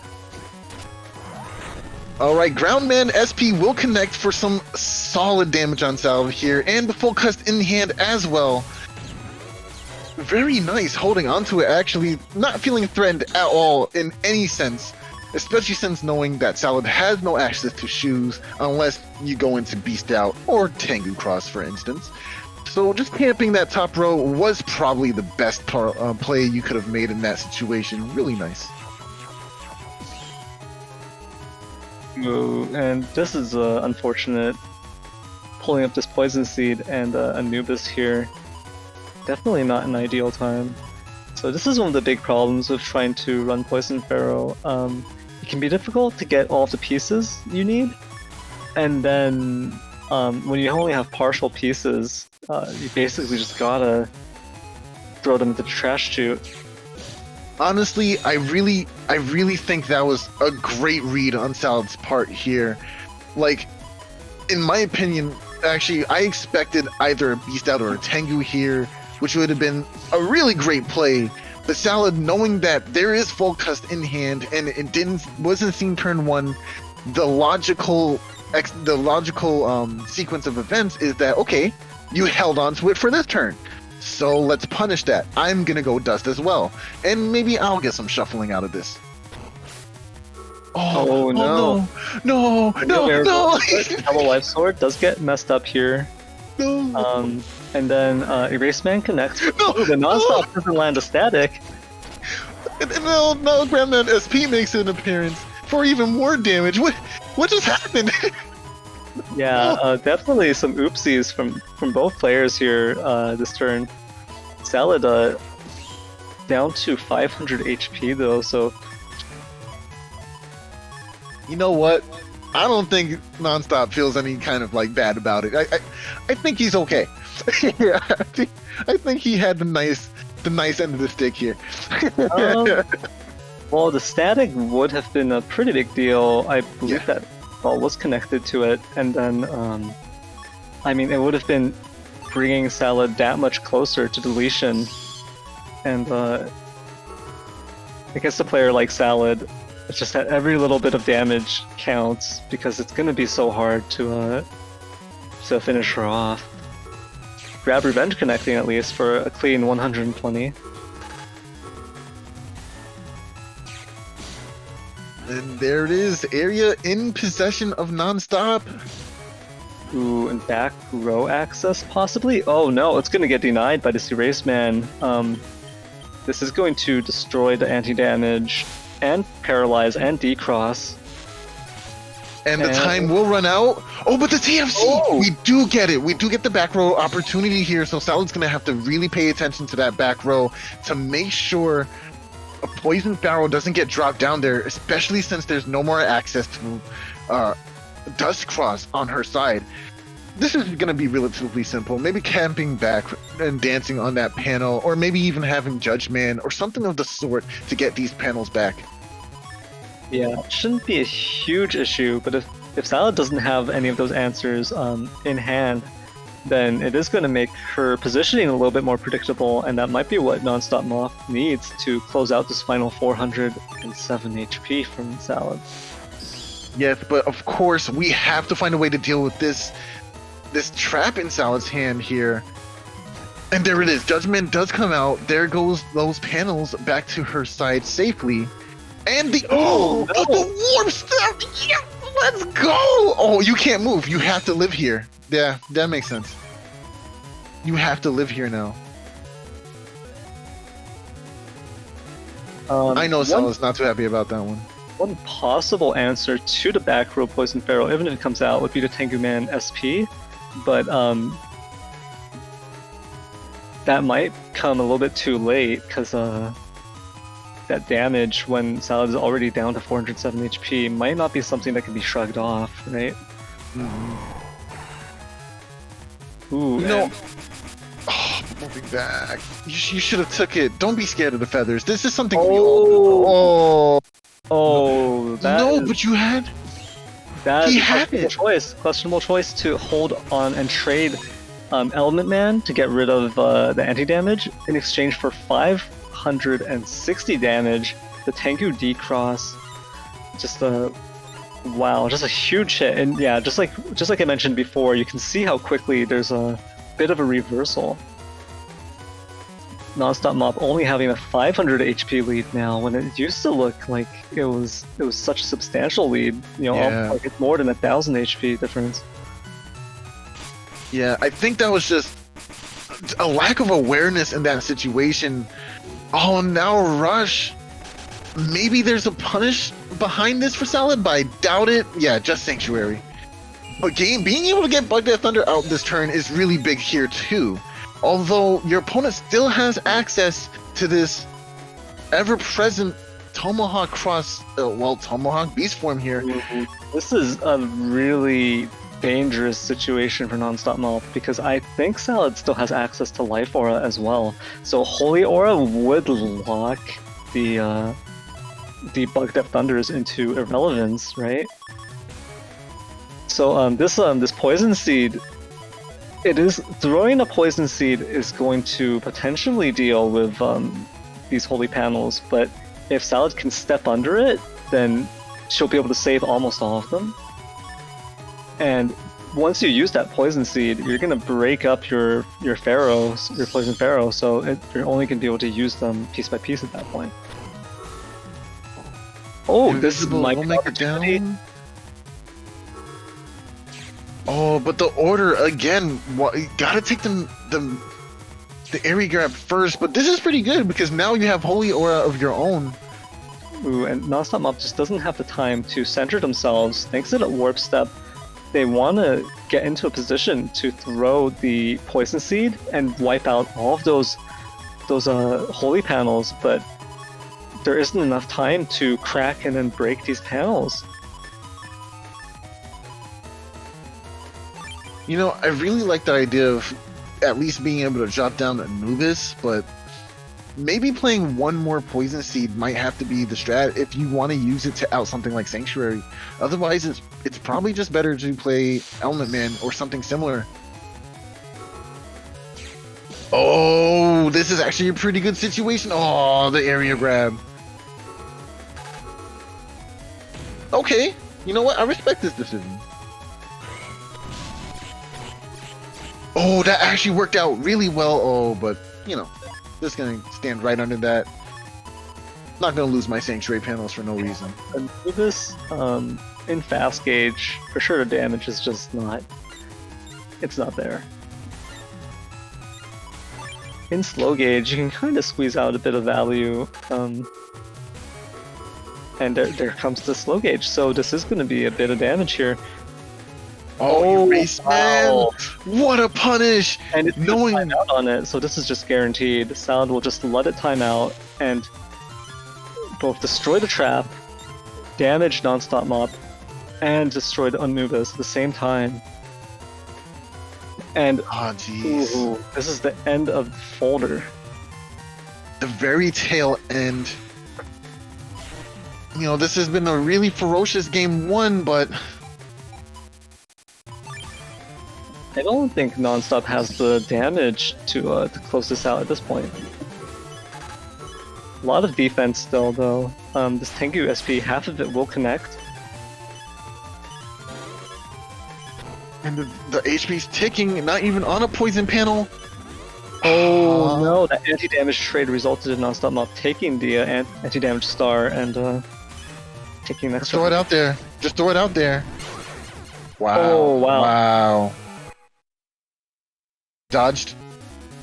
[SPEAKER 2] Alright, Groundman SP will connect for some solid damage on Salad here, and the full cust in hand as well. Very nice holding onto it, actually not feeling threatened at all in any sense. Especially since knowing that Salad has no access to shoes unless you go into Beast Out or Tengu Cross, for instance. So just camping that top row was probably the best play you could have made in that situation. Really nice.
[SPEAKER 3] Ooh, and this is unfortunate. Pulling up this Poison Seed and Anubis here. Definitely not an ideal time. So this is one of the big problems with trying to run Poison Pharaoh. It can be difficult to get all of the pieces you need, and then when you only have partial pieces, you basically just gotta throw them into the trash chute.
[SPEAKER 2] Honestly, I really think that was a great read on Salad's part here. Like, in my opinion, actually, I expected either a Beast Out or a Tengu here, which would have been a really great play. But Salad, knowing that there is full cust in hand and it wasn't seen turn one, the logical sequence of events is that, okay, you held on to it for this turn, so let's punish that. I'm gonna go Dust as well, and maybe I'll get some shuffling out of this.
[SPEAKER 3] Oh, no.
[SPEAKER 2] No!
[SPEAKER 3] Hello Life Sword does get messed up here.
[SPEAKER 2] No!
[SPEAKER 3] And then Erase Man connects.
[SPEAKER 2] No,
[SPEAKER 3] Ooh, the Nonstop doesn't land a static.
[SPEAKER 2] No, Grandman SP makes an appearance for even more damage. What just happened?
[SPEAKER 3] Yeah, definitely some oopsies from both players here this turn. Salad down to 500 HP though, so...
[SPEAKER 2] You know what? I don't think Nonstop feels any kind of like bad about it. I think he's okay. Yeah, I think he had the nice end of the stick here.
[SPEAKER 3] Well, the static would have been a pretty big deal. I believe that ball was connected to it, and then I mean, it would have been bringing Salad that much closer to deletion, and I guess a player like Salad, it's just that every little bit of damage counts because it's going to be so hard to finish her off. Grab Revenge connecting at least for a clean 120.
[SPEAKER 2] And there it is, area in possession of Nonstop.
[SPEAKER 3] Ooh, and back row access possibly? Oh no, it's going to get denied by this Erase Man. This is going to destroy the anti-damage and paralyze and decross.
[SPEAKER 2] And the time will run out. Oh, but the TFC! Oh. We do get it. We do get the back row opportunity here, so Salad's going to have to really pay attention to that back row to make sure a Poison Pharaoh doesn't get dropped down there, especially since there's no more access to Dustcross on her side. This is going to be relatively simple. Maybe camping back and dancing on that panel, or maybe even having Judge Man or something of the sort to get these panels back.
[SPEAKER 3] Yeah, it shouldn't be a huge issue, but if Salad doesn't have any of those answers in hand, then it is going to make her positioning a little bit more predictable, and that might be what Nonstopmop needs to close out this final 407 HP from Salad.
[SPEAKER 2] Yes, but of course we have to find a way to deal with this trap in Salad's hand here. And there it is. Judgment does come out. There goes those panels back to her side safely. And the the warp step! Yeah, let's go! Oh, you can't move. You have to live here. Yeah, that makes sense. You have to live here now. I know Salad's not too happy about that one.
[SPEAKER 3] One possible answer to the back row Poison Pharaoh, even if it comes out, would be the Tengu Man SP, but that might come a little bit too late, because that damage when Salad is already down to 407 HP might not be something that can be shrugged off, right?
[SPEAKER 2] Mm-hmm. Ooh, no. Moving back. You should have took it. Don't be scared of the feathers. This is something we all know. But you had...
[SPEAKER 3] He had it. Questionable choice to hold on and trade Element Man to get rid of the anti-damage in exchange for 560 damage. The Tengu decross, just a huge hit. And yeah, just like I mentioned before, you can see how quickly there's a bit of a reversal. Nonstopmop only having a 500 HP lead now, when it used to look like it was such a substantial lead. Like it's more than 1,000 HP difference.
[SPEAKER 2] Yeah, I think that was just a lack of awareness in that situation. Oh, now Rush. Maybe there's a punish behind this for Salad, but I doubt it. Yeah, just Sanctuary. But being able to get Bug Death Thunder out this turn is really big here too. Although your opponent still has access to this ever-present Tomahawk Tomahawk Beast form here.
[SPEAKER 3] This is a really dangerous situation for Nonstopmop, because I think Salad still has access to Life Aura as well. So Holy Aura would lock the Bug Death Thunders into irrelevance, right? So this Poison Seed It is throwing a poison seed is going to potentially deal with these holy panels, but if Salad can step under it, then she'll be able to save almost all of them. And once you use that poison seed, you're gonna break up your pharaohs, your poison pharaoh. So you're only gonna be able to use them piece by piece at that point. Oh, this is my opportunity.
[SPEAKER 2] Down. Oh, but the order again. Gotta take the area grab first. But this is pretty good because now you have Holy Aura of your own.
[SPEAKER 3] Ooh, and Nonstopmop just doesn't have the time to center themselves. Thanks to that warp step, they want to get into a position to throw the poison seed and wipe out all of those holy panels, but there isn't enough time to crack and then break these panels.
[SPEAKER 2] You know, I really like the idea of at least being able to drop down Anubis, but maybe playing one more poison seed might have to be the strat if you want to use it to out something like Sanctuary. Otherwise, it's probably just better to play Element Man or something similar. Oh, this is actually a pretty good situation. Oh, the area grab. Okay, you know what? I respect this decision. Oh, that actually worked out really well. Oh, but, you know, just gonna stand right under that. Not gonna lose my Sanctuary panels for no reason.
[SPEAKER 3] And with this, in fast gauge, for sure the damage is just not... It's not there. In slow gauge, you can kind of squeeze out a bit of value. And there comes the slow gauge, so this is going to be a bit of damage here.
[SPEAKER 2] Oh, erase
[SPEAKER 3] wow.
[SPEAKER 2] man! What a punish!
[SPEAKER 3] And it's
[SPEAKER 2] knowing
[SPEAKER 3] time out on it, so this is just guaranteed. Sound will just let it time out and both destroy the trap, damage Nonstopmop, and destroy the Anubis at the same time. And
[SPEAKER 2] oh, jeez,
[SPEAKER 3] this is the end of the folder.
[SPEAKER 2] The very tail end. You know, this has been a really ferocious game one, but
[SPEAKER 3] I don't think Nonstop has the damage to close this out at this point. A lot of defense still, though. This Tengu SP, half of it will connect.
[SPEAKER 2] and the HP's ticking, not even on a poison panel.
[SPEAKER 3] Oh no, that anti-damage trade resulted in Nonstopmop taking the anti-damage star and taking an
[SPEAKER 2] Just
[SPEAKER 3] extra.
[SPEAKER 2] throw it out there. Just throw it out there. Wow.
[SPEAKER 3] Oh, wow.
[SPEAKER 2] Wow. Dodged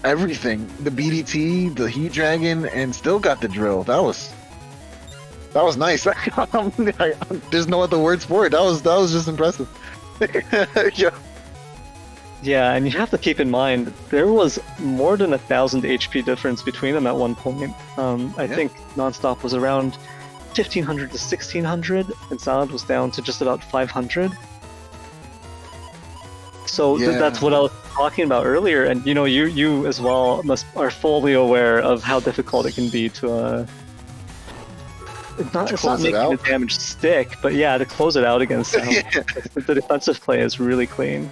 [SPEAKER 2] everything. The BDT, the Heat Dragon, and still got the drill. That was nice. There's no other words for it. That was just impressive. Yeah.
[SPEAKER 3] Yeah, and you have to keep in mind, there was more than 1,000 HP difference between them at one point. I think Nonstop was around 1,500 to 1,600, and Sound was down to just about 500. So that's what I was talking about earlier, and you know, you as well are fully aware of how difficult it can be to it's not making the damage stick, but yeah, to close it out against Sound. The defensive play is really clean.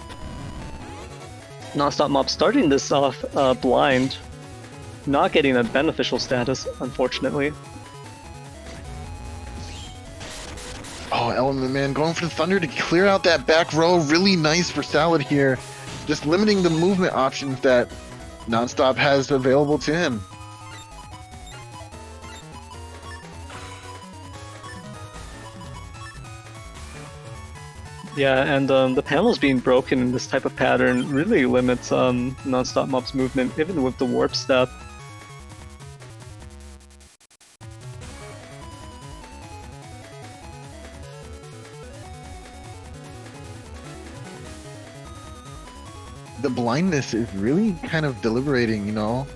[SPEAKER 3] Nonstopmop starting this off blind, not getting a beneficial status, unfortunately.
[SPEAKER 2] Oh, Element Man going for the Thunder to clear out that back row. Really nice for Salad here. Just limiting the movement options that Nonstop has available to him.
[SPEAKER 3] Yeah, and the panels being broken in this type of pattern really limits Nonstopmop's movement, even with the warp step.
[SPEAKER 2] The blindness is really kind of deliberating, you know?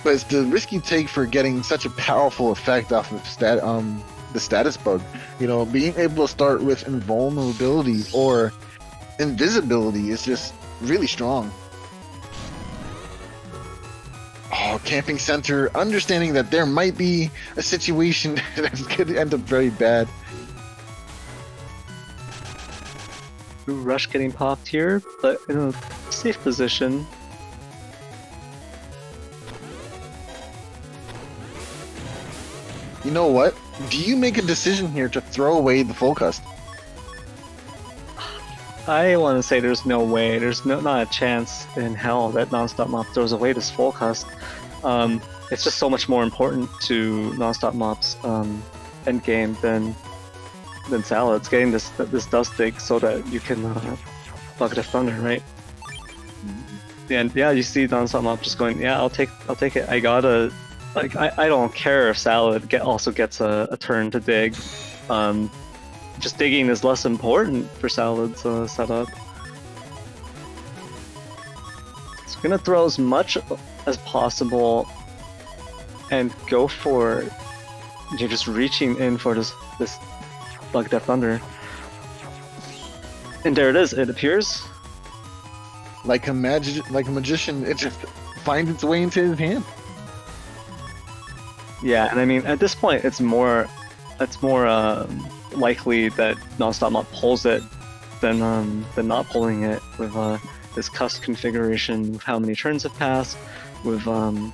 [SPEAKER 2] But it's the risk you take for getting such a powerful effect off of the status bug. You know, being able to start with invulnerability or invisibility is just really strong. Oh, camping center, understanding that there might be a situation that could end up very bad.
[SPEAKER 3] Rush getting popped here, but safe position.
[SPEAKER 2] You know what? Do you make a decision here to throw away the full cust?
[SPEAKER 3] I want to say there's no way, there's not a chance in hell that Nonstopmop throws away this full cust. It's just so much more important to Nonstopmop's endgame than Salad's getting this dust dig so that you can Bucket of Thunder, right? And yeah, you see Nonstopmop just going, yeah, I'll take it. I gotta, like, I don't care if Salad also gets a turn to dig. Just digging is less important for Salad's setup. So we're gonna throw as much as possible and go for just reaching in for this Bucket of Thunder. And there it is, it appears.
[SPEAKER 2] Like a magician, it just finds its way into his hand.
[SPEAKER 3] Yeah, and I mean, at this point, it's more likely that Nonstopmop pulls it than not pulling it with this cust configuration with how many turns have passed, with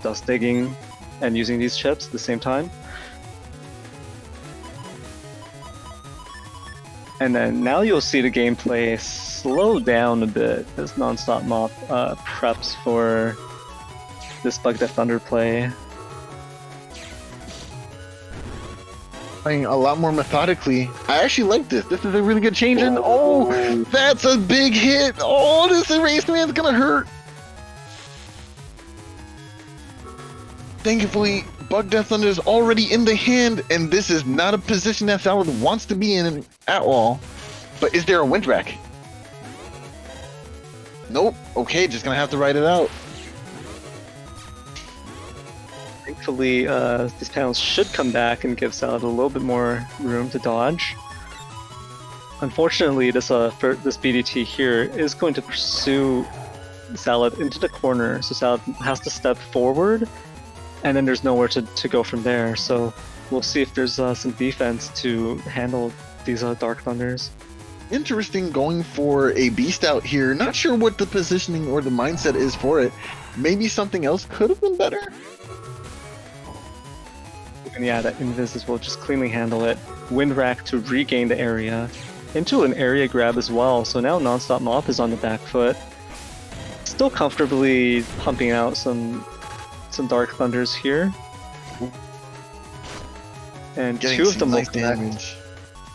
[SPEAKER 3] dust digging and using these chips at the same time. And then now you'll see the gameplay slow down a bit as Nonstopmop preps for this Bucket of Thunder play.
[SPEAKER 2] Playing a lot more methodically. I actually like this. This is a really good change in. Oh, that's a big hit. Oh, this Erase Man's gonna hurt. Thankfully, Bug Death Thunder is already in the hand, and this is not a position that Salad wants to be in at all. But is there a wind rack? Nope. Okay, just gonna have to ride it out.
[SPEAKER 3] Thankfully, these panels should come back and give Salad a little bit more room to dodge. Unfortunately, this BDT here is going to pursue Salad into the corner, so Salad has to step forward, and then there's nowhere to go from there. So we'll see if there's some defense to handle these Dark Thunders.
[SPEAKER 2] Interesting going for a Beast out here. Not sure what the positioning or the mindset is for it. Maybe something else could have been better?
[SPEAKER 3] And yeah, that Invis will just cleanly handle it. Wind Rack to regain the area. Into an area grab as well, so now Nonstopmop is on the back foot. Still comfortably pumping out some Dark Thunders here. And
[SPEAKER 2] Getting
[SPEAKER 3] two of them
[SPEAKER 2] nice
[SPEAKER 3] will connect.
[SPEAKER 2] damage.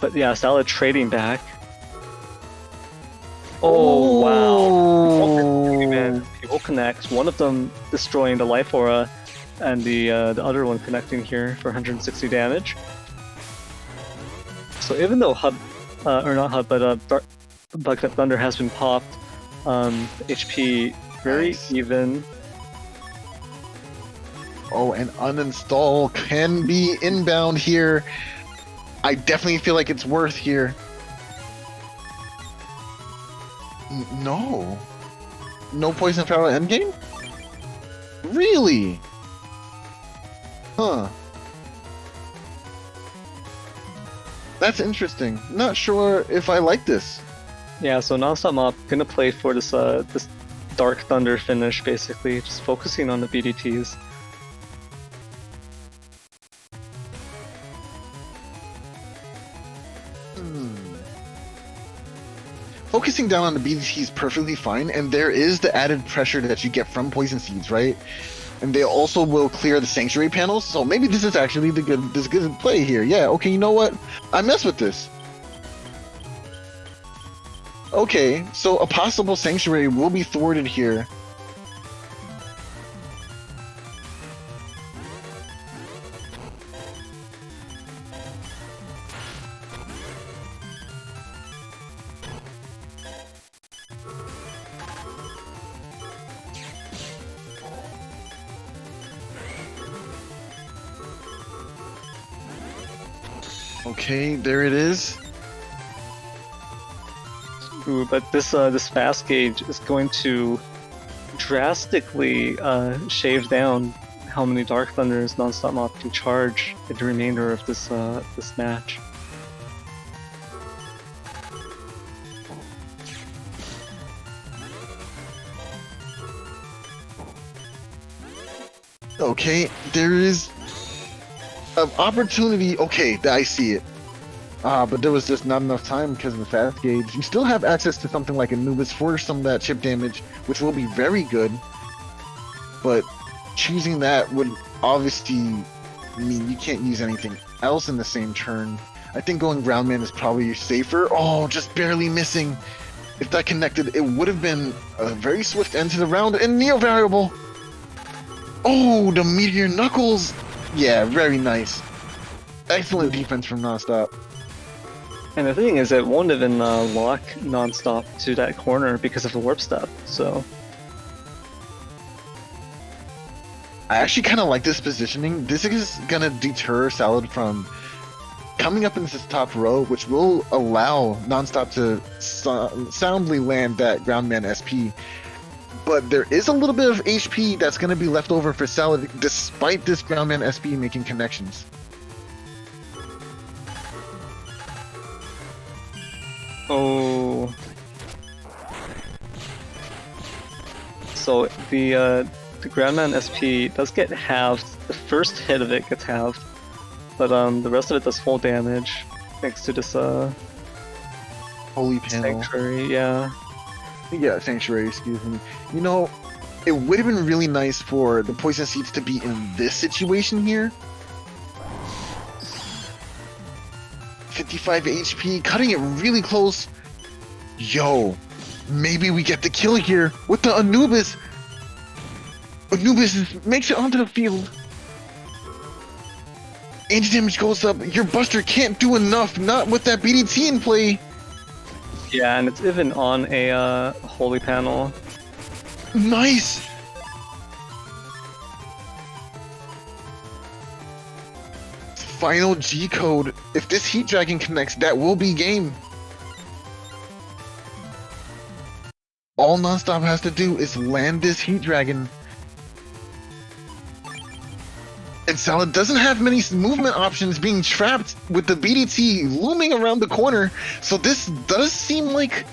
[SPEAKER 3] But yeah, Salad trading back. Oh, wow. He will connect. One of them destroying the Life Aura, and the other one connecting here for 160 damage. So even though Bucket of Thunder has been popped, HP very
[SPEAKER 2] Nice.
[SPEAKER 3] even.
[SPEAKER 2] Oh, and uninstall can be inbound here. I definitely feel like it's worth here. No. No poison power endgame? Really? Huh. That's interesting. Not sure if I like this.
[SPEAKER 3] Yeah, so Nonstopmop gonna play for this this Dark Thunder finish, basically, just focusing on the BDTs.
[SPEAKER 2] Focusing down on the BDT is perfectly fine, and there is the added pressure that you get from Poison Seeds, right? And they also will clear the Sanctuary panels, so maybe this is actually this good play here. Yeah, okay, you know what? I mess with this. Okay, so a possible Sanctuary will be thwarted here. Okay, there it is.
[SPEAKER 3] Ooh, but this fast gauge is going to drastically shave down how many Dark Thunders Nonstopmop can charge in the remainder of this match.
[SPEAKER 2] Okay, there is an opportunity. Okay, I see it. But there was just not enough time because of the fast gauge. You still have access to something like Anubis for some of that chip damage, which will be very good. But choosing that would obviously mean you can't use anything else in the same turn. I think going Groundman is probably safer. Oh, just barely missing. If that connected, it would have been a very swift end to the round. And Neo Variable. Oh, the Meteor Knuckles. Yeah, very nice. Excellent defense from Nonstop.
[SPEAKER 3] And the thing is, it won't even lock Nonstop to that corner because of the warp step, so...
[SPEAKER 2] I actually kind of like this positioning. This is going to deter Salad from coming up into this top row, which will allow Nonstop to soundly land that Groundman SP. But there is a little bit of HP that's going to be left over for Salad, despite this Groundman SP making connections.
[SPEAKER 3] Oh. So the Groundman SP does get halved. The first hit of it gets halved, but the rest of it does full damage thanks to this
[SPEAKER 2] Holy panel.
[SPEAKER 3] sanctuary. Yeah.
[SPEAKER 2] Yeah, Sanctuary, excuse me. You know, it would have been really nice for the Poison Seeds to be in this situation here. 55 HP, cutting it really close. Yo, maybe we get the kill here with the Anubis. Anubis makes it onto the field. Anti-damage goes up. Your Buster can't do enough, not with that BDT in play.
[SPEAKER 3] Yeah, and it's even on a holy panel.
[SPEAKER 2] Nice. Final G code. If this Heat Dragon connects, that will be game. All Nonstop has to do is land this Heat Dragon. And Salad doesn't have many movement options, being trapped with the BDT looming around the corner. So this does seem like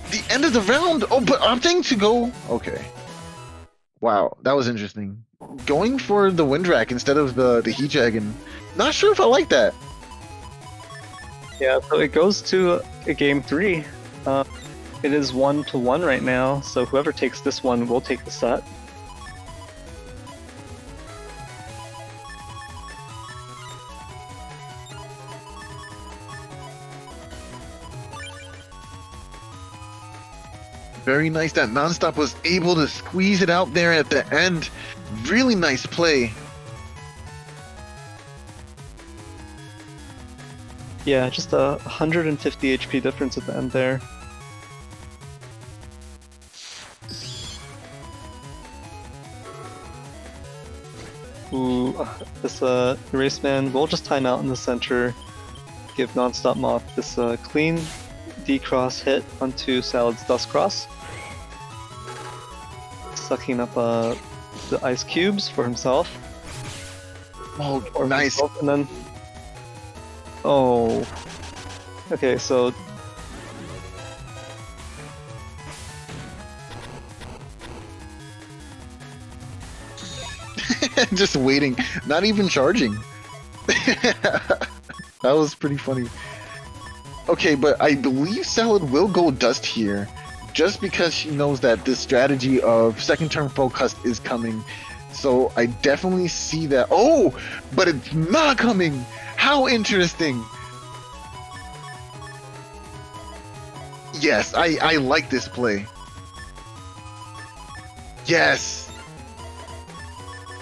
[SPEAKER 2] the end of the round. Oh, but opting to go... Okay. Wow, that was interesting. Going for the Windrak instead of the Heat Dragon. Not sure if I like that.
[SPEAKER 3] Yeah, so it goes to a game 3. It is 1-1 right now, so whoever takes this one will take the set.
[SPEAKER 2] Very nice that Nonstop was able to squeeze it out there at the end. Really nice play.
[SPEAKER 3] Yeah, just a 150 HP difference at the end there. Ooh, this Erase Man will just time out in the center, give Nonstopmop this clean D-cross hit onto Salad's Dust Cross, sucking up the ice cubes for himself.
[SPEAKER 2] Oh,
[SPEAKER 3] Or
[SPEAKER 2] nice.
[SPEAKER 3] himself, and then... Oh... Okay, so...
[SPEAKER 2] Just waiting, not even charging. That was pretty funny. Okay, but I believe Salad will go Dust here, just because she knows that this strategy of second turn focus is coming. So I definitely see that. Oh, but it's not coming. How interesting. Yes, I like this play. Yes.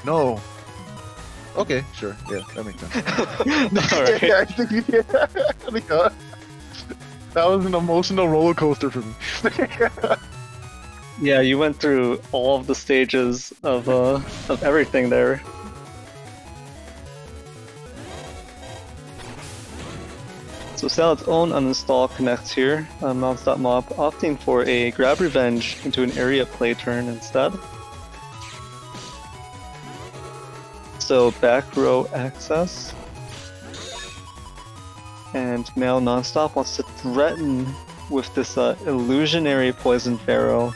[SPEAKER 2] No. Okay, sure. Yeah, that makes sense.
[SPEAKER 3] Alright.
[SPEAKER 2] Yeah, I think yeah. That was an emotional roller coaster for me.
[SPEAKER 3] Yeah, you went through all of the stages of everything there. So Salad's own uninstall connects here. Nonstopmop opting for a grab revenge into an area play turn instead. So back row access. And now Nonstop wants to threaten with this illusionary poison pharaoh.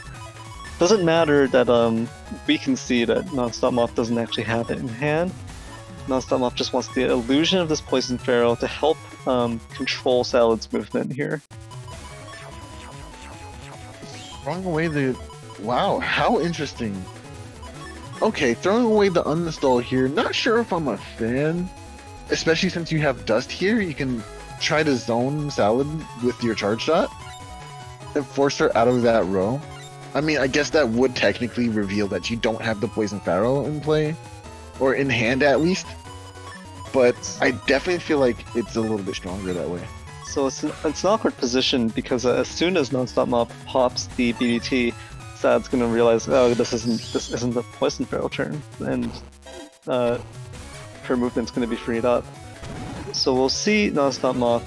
[SPEAKER 3] Doesn't matter that we can see that Nonstopmop doesn't actually have it in hand. Nonstopmop just wants the illusion of this Poison Pharaoh to help control Salad's movement here.
[SPEAKER 2] Throwing away the... Wow, how interesting. Okay, throwing away the uninstall here. Not sure if I'm a fan. Especially since you have Dust here, you can try to zone Salad with your charge shot and force her out of that row. I mean, I guess that would technically reveal that you don't have the Poison Pharaoh in play, or in hand at least. But I definitely feel like it's a little bit stronger that way.
[SPEAKER 3] So it's an awkward position because as soon as Nonstopmop pops the BDT, Sad's gonna realize, oh, this isn't the Poison Pharaoh turn, and her movement's gonna be freed up. So we'll see Nonstopmop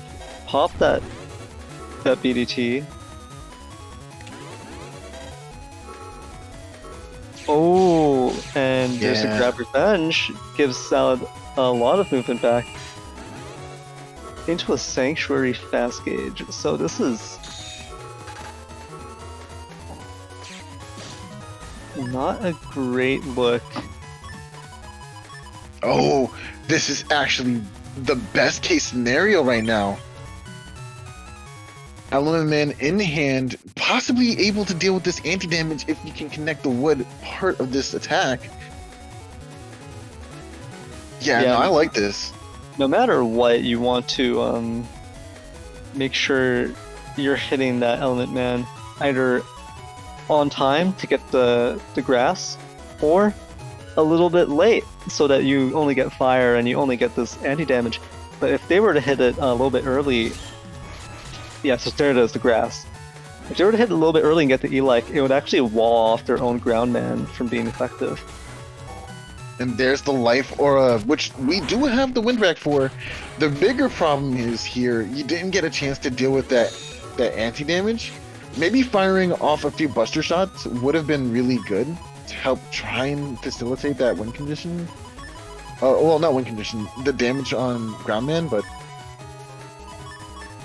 [SPEAKER 3] pop that BDT. Oh, and there's a grab revenge, gives Salad a lot of movement back into a Sanctuary fast gauge. So this is not a great look.
[SPEAKER 2] Oh, this is actually the best case scenario right now. Element Man in hand, possibly able to deal with this anti-damage if you can connect the wood part of this attack. Yeah, no, I like this.
[SPEAKER 3] No matter what, you want to make sure you're hitting that Element Man either on time to get the grass, or a little bit late so that you only get fire and you only get this anti-damage. But if they were to hit it a little bit early, yeah, so there it is, the grass. If they were to hit it a little bit early and get the E-like, it would actually wall off their own ground man from being effective.
[SPEAKER 2] And there's the life aura, which we do have the windbreak for. The bigger problem is here, you didn't get a chance to deal with that anti-damage. Maybe firing off a few buster shots would have been really good to help try and facilitate that win condition. Well, not win condition, the damage on Groundman, but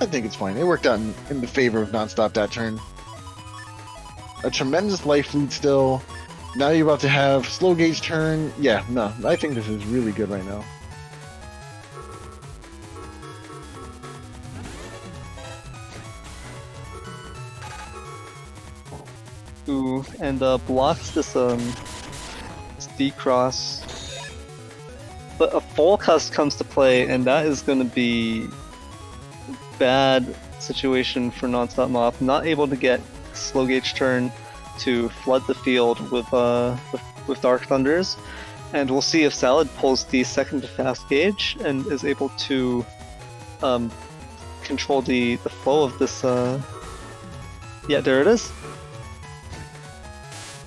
[SPEAKER 2] I think it's fine. It worked out in the favor of Nonstop that turn. A tremendous life lead still. Now you're about to have slow gauge turn. Yeah, no, I think this is really good right now.
[SPEAKER 3] Ooh, and blocks this D-cross. But a full cust comes to play, and that is going to be a bad situation for Nonstopmop. Not able to get slow gauge turn to flood the field with Dark Thunders, and we'll see if Salad pulls the second to fast gauge and is able to control the flow of this. Yeah, there it is.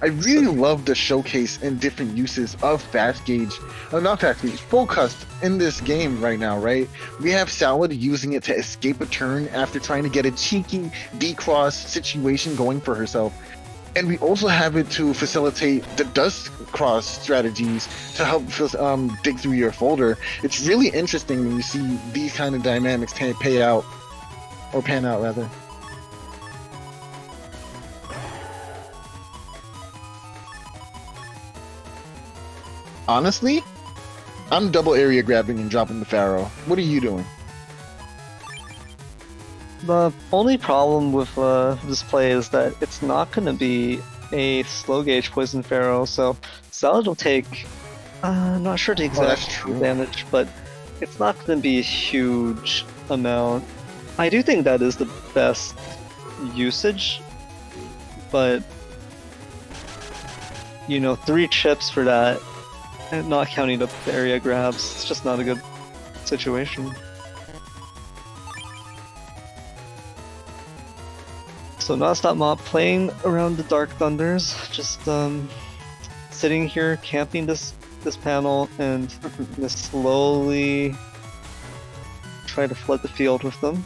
[SPEAKER 2] I really love the showcase and different uses of fast gauge, not fast gauge, full cust in this game right now, right? We have Salad using it to escape a turn after trying to get a cheeky D-cross situation going for herself. And we also have it to facilitate the dust cross strategies to help dig through your folder. It's really interesting when you see these kind of dynamics pan out rather. Honestly, I'm double area grabbing and dropping the Pharaoh. What are you doing?
[SPEAKER 3] The only problem with this play is that it's not going to be a slow gauge Poison Pharaoh, so Salad will take, not sure the exact damage, but it's not going to be a huge amount. I do think that is the best usage, but, you know, 3 chips for that, and not counting the area grabs, it's just not a good situation. So Nonstopmop playing around the Dark Thunders, just sitting here camping this panel and just slowly try to flood the field with them.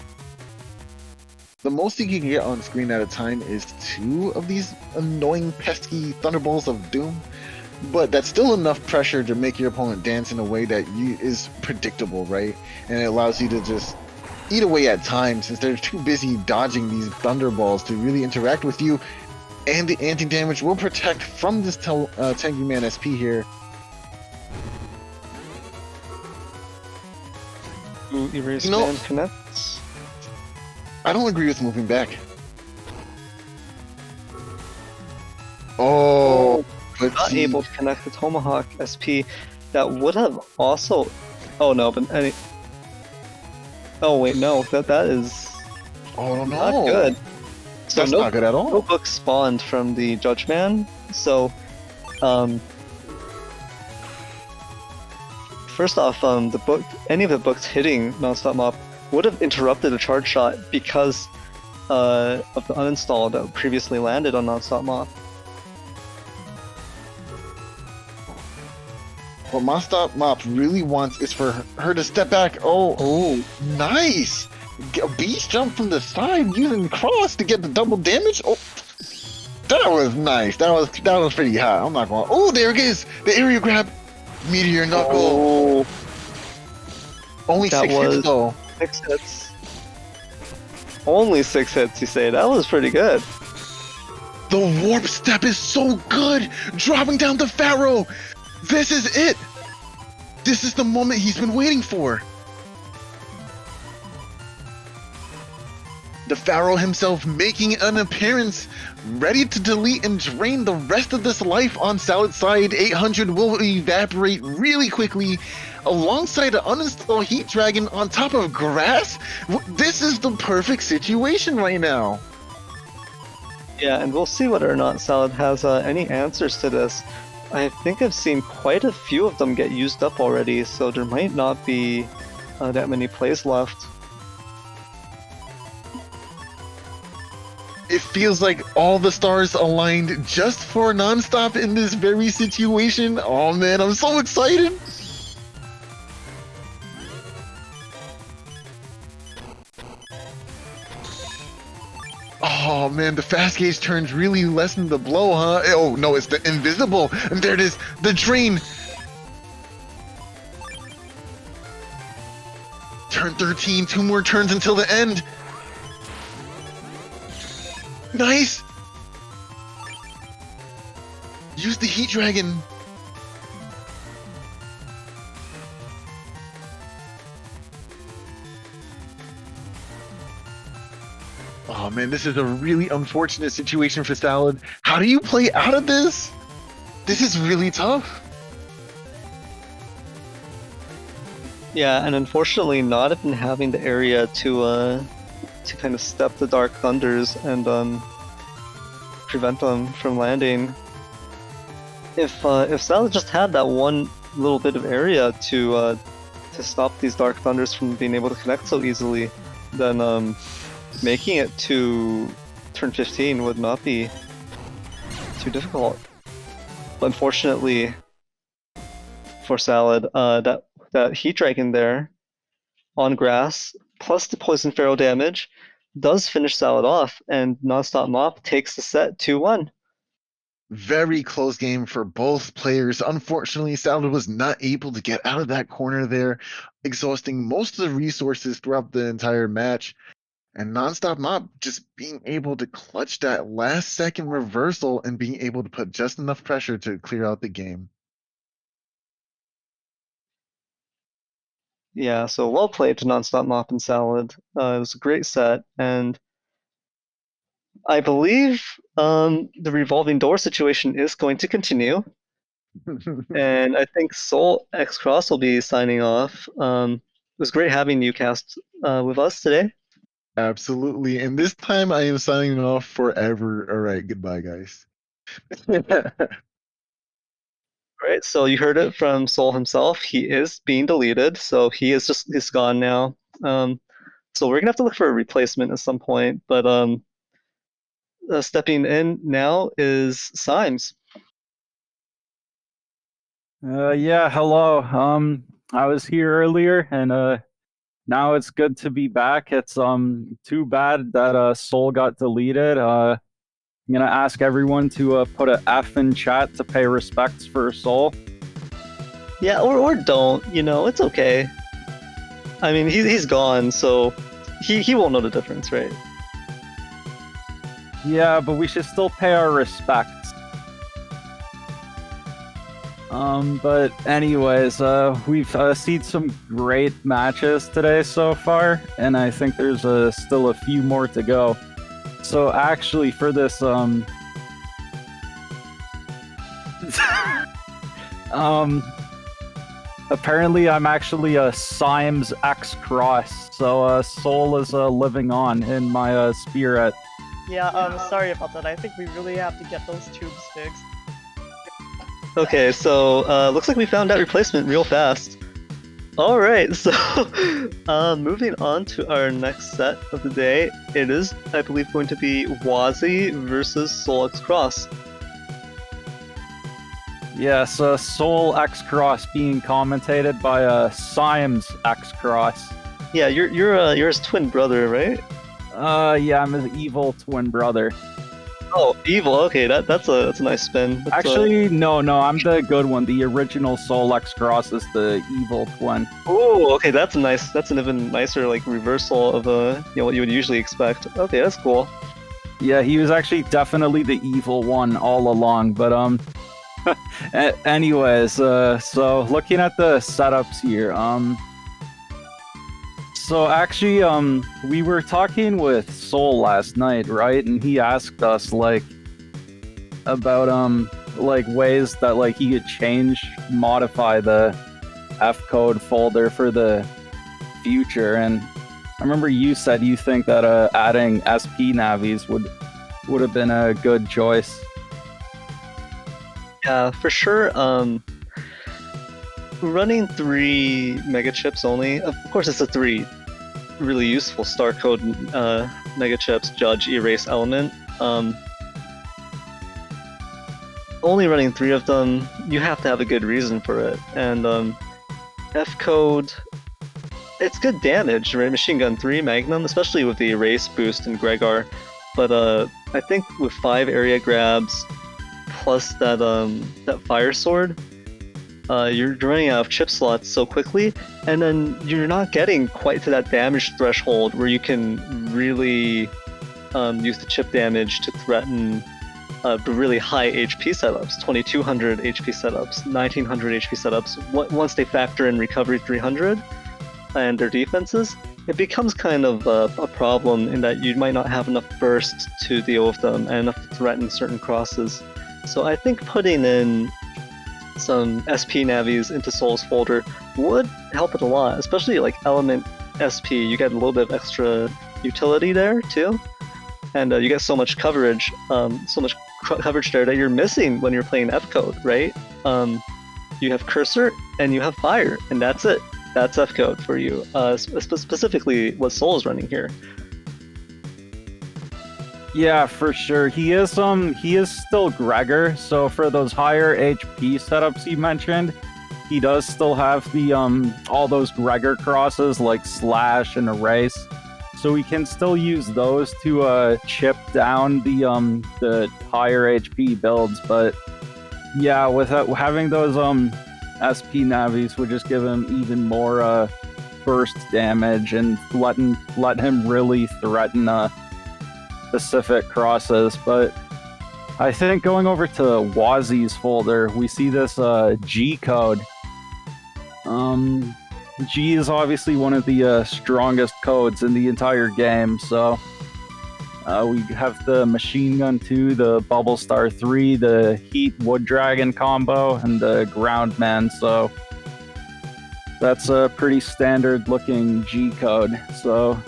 [SPEAKER 2] The most you can get on screen at a time is 2 of these annoying pesky Thunderbolts of Doom, but that's still enough pressure to make your opponent dance in a way that is predictable, right? And it allows you to just eat away at time since they're too busy dodging these Thunderballs to really interact with you. and the anti-damage will protect from this Tengu Man SP here.
[SPEAKER 3] Ooh, Erase
[SPEAKER 2] You know-
[SPEAKER 3] Man connects.
[SPEAKER 2] I don't agree with moving back. Oh, let's
[SPEAKER 3] Not
[SPEAKER 2] see.
[SPEAKER 3] able to connect the Tomahawk SP. That would have also. Oh no, but any. Oh wait, no, that is
[SPEAKER 2] Oh no,
[SPEAKER 3] not good. So
[SPEAKER 2] That's
[SPEAKER 3] no,
[SPEAKER 2] not good at all.
[SPEAKER 3] no book spawned from the Judge Man. So, first off, the book, any of the books hitting Nonstopmop would have interrupted a charge shot because of the uninstall that previously landed on Nonstopmop.
[SPEAKER 2] What Nonstopmop really wants is for her to step back. Oh, nice! Beast jump from the side using cross to get the double damage. Oh, that was nice. That was pretty hot. I'm not going. Oh, there it is. The area grab, meteor knuckle.
[SPEAKER 3] Oh,
[SPEAKER 2] Only
[SPEAKER 3] that
[SPEAKER 2] 6 hits
[SPEAKER 3] was-
[SPEAKER 2] though.
[SPEAKER 3] 6 hits. Only 6 hits, you say? That was pretty good.
[SPEAKER 2] The warp step is so good. Dropping down the Pharaoh. This is it. This is the moment he's been waiting for. The Pharaoh himself making an appearance, ready to delete and drain the rest of this life on Salad's side. 800 will evaporate really quickly, alongside an uninstall Heat Dragon on top of grass. This is the perfect situation right now.
[SPEAKER 3] Yeah, and we'll see whether or not Salad has any answers to this. I think I've seen quite a few of them get used up already, so there might not be that many plays left.
[SPEAKER 2] It feels like all the stars aligned just for Nonstop in this very situation. Oh man, I'm so excited! Oh man, the fast gauge turns really lessen the blow, huh? Oh no, it's the invisible! And there it is, the drain! Turn 13, 2 more turns until the end! Nice! Use the Heat Dragon! Oh man, this is a really unfortunate situation for Salad. How do you play out of this? This is really tough.
[SPEAKER 3] Yeah, and unfortunately not even having the area to kind of step the Dark Thunders and prevent them from landing. If Salad just had that one little bit of area to stop these Dark Thunders from being able to connect so easily, then making it to turn 15 would not be too difficult. But unfortunately for Salad, that Heat Dragon there on grass, plus the Poison Pharaoh damage, does finish Salad off, and Nonstopmop takes the set 2-1.
[SPEAKER 2] Very close game for both players. Unfortunately, Salad was not able to get out of that corner there, exhausting most of the resources throughout the entire match. And Nonstopmop just being able to clutch that last second reversal and being able to put just enough pressure to clear out the game.
[SPEAKER 3] Yeah, so well played to Nonstopmop and Salad. It was a great set, and I believe the revolving door situation is going to continue. And I think SoulXCross will be signing off. It was great having you cast with us today.
[SPEAKER 2] Absolutely. And this time I am signing off forever. All right, goodbye, guys.
[SPEAKER 3] Right, so you heard it from Soul himself. He is being deleted, so he's gone now. So we're gonna have to look for a replacement at some point. But stepping in now is Symes.
[SPEAKER 4] Yeah, hello. I was here earlier, and now it's good to be back. It's too bad that Soul got deleted. I'm gonna ask everyone to put an F in chat to pay respects for Soul.
[SPEAKER 3] Yeah, or don't. You know, it's okay. I mean, he's gone, so he won't know the difference, right?
[SPEAKER 4] Yeah, but we should still pay our respects. But anyways, we've seen some great matches today so far, and I think there's still a few more to go. So actually, for this, apparently I'm actually a Symes SoulXCross, so Soul is living on in my spirit.
[SPEAKER 1] Yeah, sorry about that. I think we really have to get those tubes fixed.
[SPEAKER 3] Okay, so looks like we found that replacement real fast. Alright, so moving on to our next set of the day, it is, I believe, going to be Wazi versus SoulXCross.
[SPEAKER 4] Yes, SoulXCross being commentated by Symes SoulXCross.
[SPEAKER 3] Yeah, you're his twin brother, right?
[SPEAKER 4] Yeah, I'm his evil twin brother.
[SPEAKER 3] Oh, evil. Okay, that's a nice spin.
[SPEAKER 4] Actually, no, I'm the good one. The original SoulXCross is the evil twin.
[SPEAKER 3] Oh, okay, that's nice. That's an even nicer like reversal of what you would usually expect. Okay, that's cool.
[SPEAKER 4] Yeah, he was actually definitely the evil one all along. But anyways, so looking at the setups here, so actually, we were talking with Soul last night, right? And he asked us about ways that he could modify the F code folder for the future. And I remember you said you think that adding SP navies would have been a good choice.
[SPEAKER 3] Yeah, for sure. Running 3 mega chips only. Of course, it's a 3 really useful star code mega chips, judge, erase, element. Only running 3 of them, you have to have a good reason for it. And F code, it's good damage, right? Machine Gun 3, Magnum, especially with the erase boost in Gregar. But I think with 5 area grabs plus that fire sword, you're running out of chip slots so quickly, and then you're not getting quite to that damage threshold where you can really use the chip damage to threaten the really high HP setups, 2200 HP setups, 1900 HP setups. Once they factor in recovery 300 and their defenses, it becomes kind of a problem in that you might not have enough burst to deal with them and enough to threaten certain crosses. So I think putting in some SP navies into Soul's folder would help it a lot, especially like element SP. You get a little bit of extra utility there too, and you get so much coverage, coverage there that you're missing when you're playing F code, right? You have cursor and you have fire, and that's it. That's F code for you. Specifically, what Soul is running here.
[SPEAKER 4] Yeah, for sure. He is still Gregor, so for those higher HP setups you mentioned, he does still have the all those Gregor crosses like slash and erase. So we can still use those to chip down the higher HP builds, but yeah, without having those SP navies would just give him even more burst damage and let him really threaten specific crosses. But I think going over to Wazi's folder, we see this G code. G is obviously one of the strongest codes in the entire game, so we have the Machine Gun 2, the Bubble Star 3, the Heat Wood Dragon combo, and the Ground Man, so that's a pretty standard looking G code. So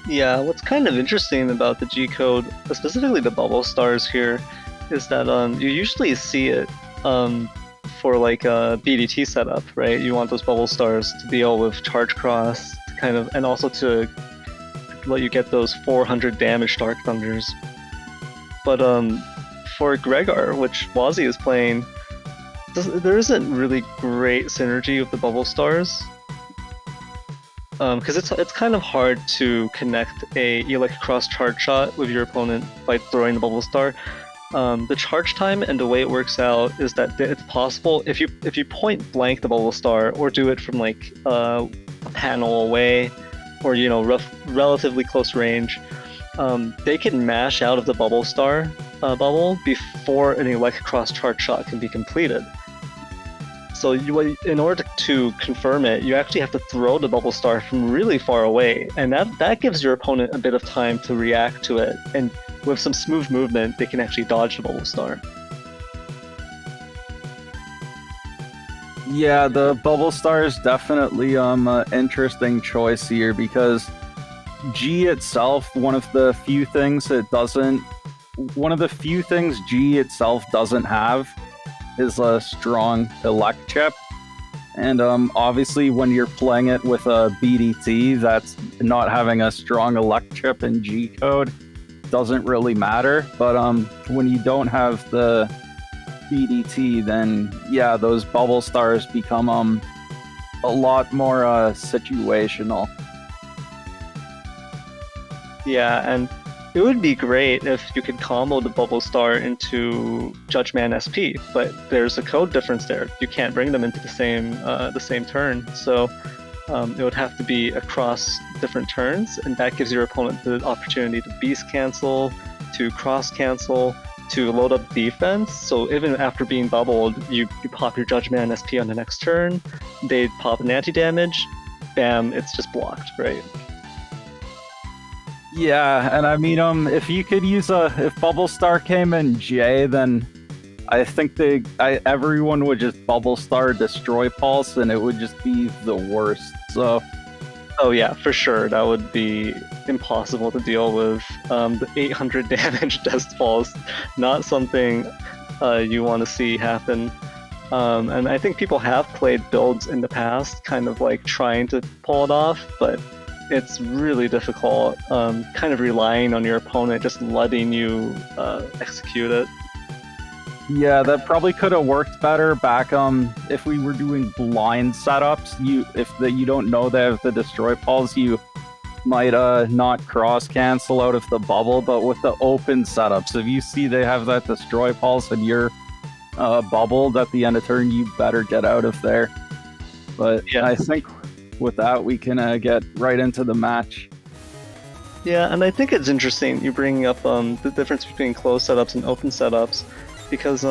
[SPEAKER 3] yeah, what's kind of interesting about the G code, specifically the bubble stars here, is that you usually see it for like a BDT setup, right? You want those bubble stars to deal with charge cross, to kind of, and also to let you get those 400 damage Dark Thunders. But for Gregar, which Wazi is playing, there isn't really great synergy with the bubble stars. Because it's kind of hard to connect a Elect Cross charge shot with your opponent by throwing the bubble star. The charge time and the way it works out is that it's possible if you point blank the bubble star or do it from like a panel away, or relatively close range, they can mash out of the bubble star bubble before an ElectCross charge shot can be completed. So in order to confirm it, you actually have to throw the bubble star from really far away, and that gives your opponent a bit of time to react to it, and with some smooth movement, they can actually dodge the bubble star.
[SPEAKER 4] Yeah, the bubble star is definitely an interesting choice here because G itself, one of the few things G itself doesn't have is a strong elect chip. And obviously when you're playing it with a BDT, that's not having a strong elect chip in G code doesn't really matter. But when you don't have the BDT, then yeah, those bubble stars become a lot more situational.
[SPEAKER 3] Yeah, and it would be great if you could combo the bubble star into Judgman SP, but there's a code difference there. You can't bring them into the same turn, so it would have to be across different turns, and that gives your opponent the opportunity to beast cancel, to cross cancel, to load up defense. So even after being bubbled, you pop your Judgman SP on the next turn, they pop an anti-damage, bam, it's just blocked, right?
[SPEAKER 4] Yeah, and I mean, if you could use if Bubble Star came in J, then I think everyone would just Bubble Star Destroy Pulse, and it would just be the worst. So,
[SPEAKER 3] oh yeah, for sure, that would be impossible to deal with. The 800 damage Dest Pulse, not something you want to see happen. And I think people have played builds in the past, kind of like trying to pull it off, but it's really difficult, kind of relying on your opponent just letting you execute it.
[SPEAKER 4] Yeah, that probably could have worked better back if we were doing blind setups. If you don't know they have the Destroy Pulse, you might not cross cancel out of the bubble, but with the open setups, if you see they have that Destroy Pulse and you're bubbled at the end of turn, you better get out of there. But yeah, I think with that, we can get right into the match.
[SPEAKER 3] Yeah, and I think it's interesting you bringing up the difference between closed setups and open setups, because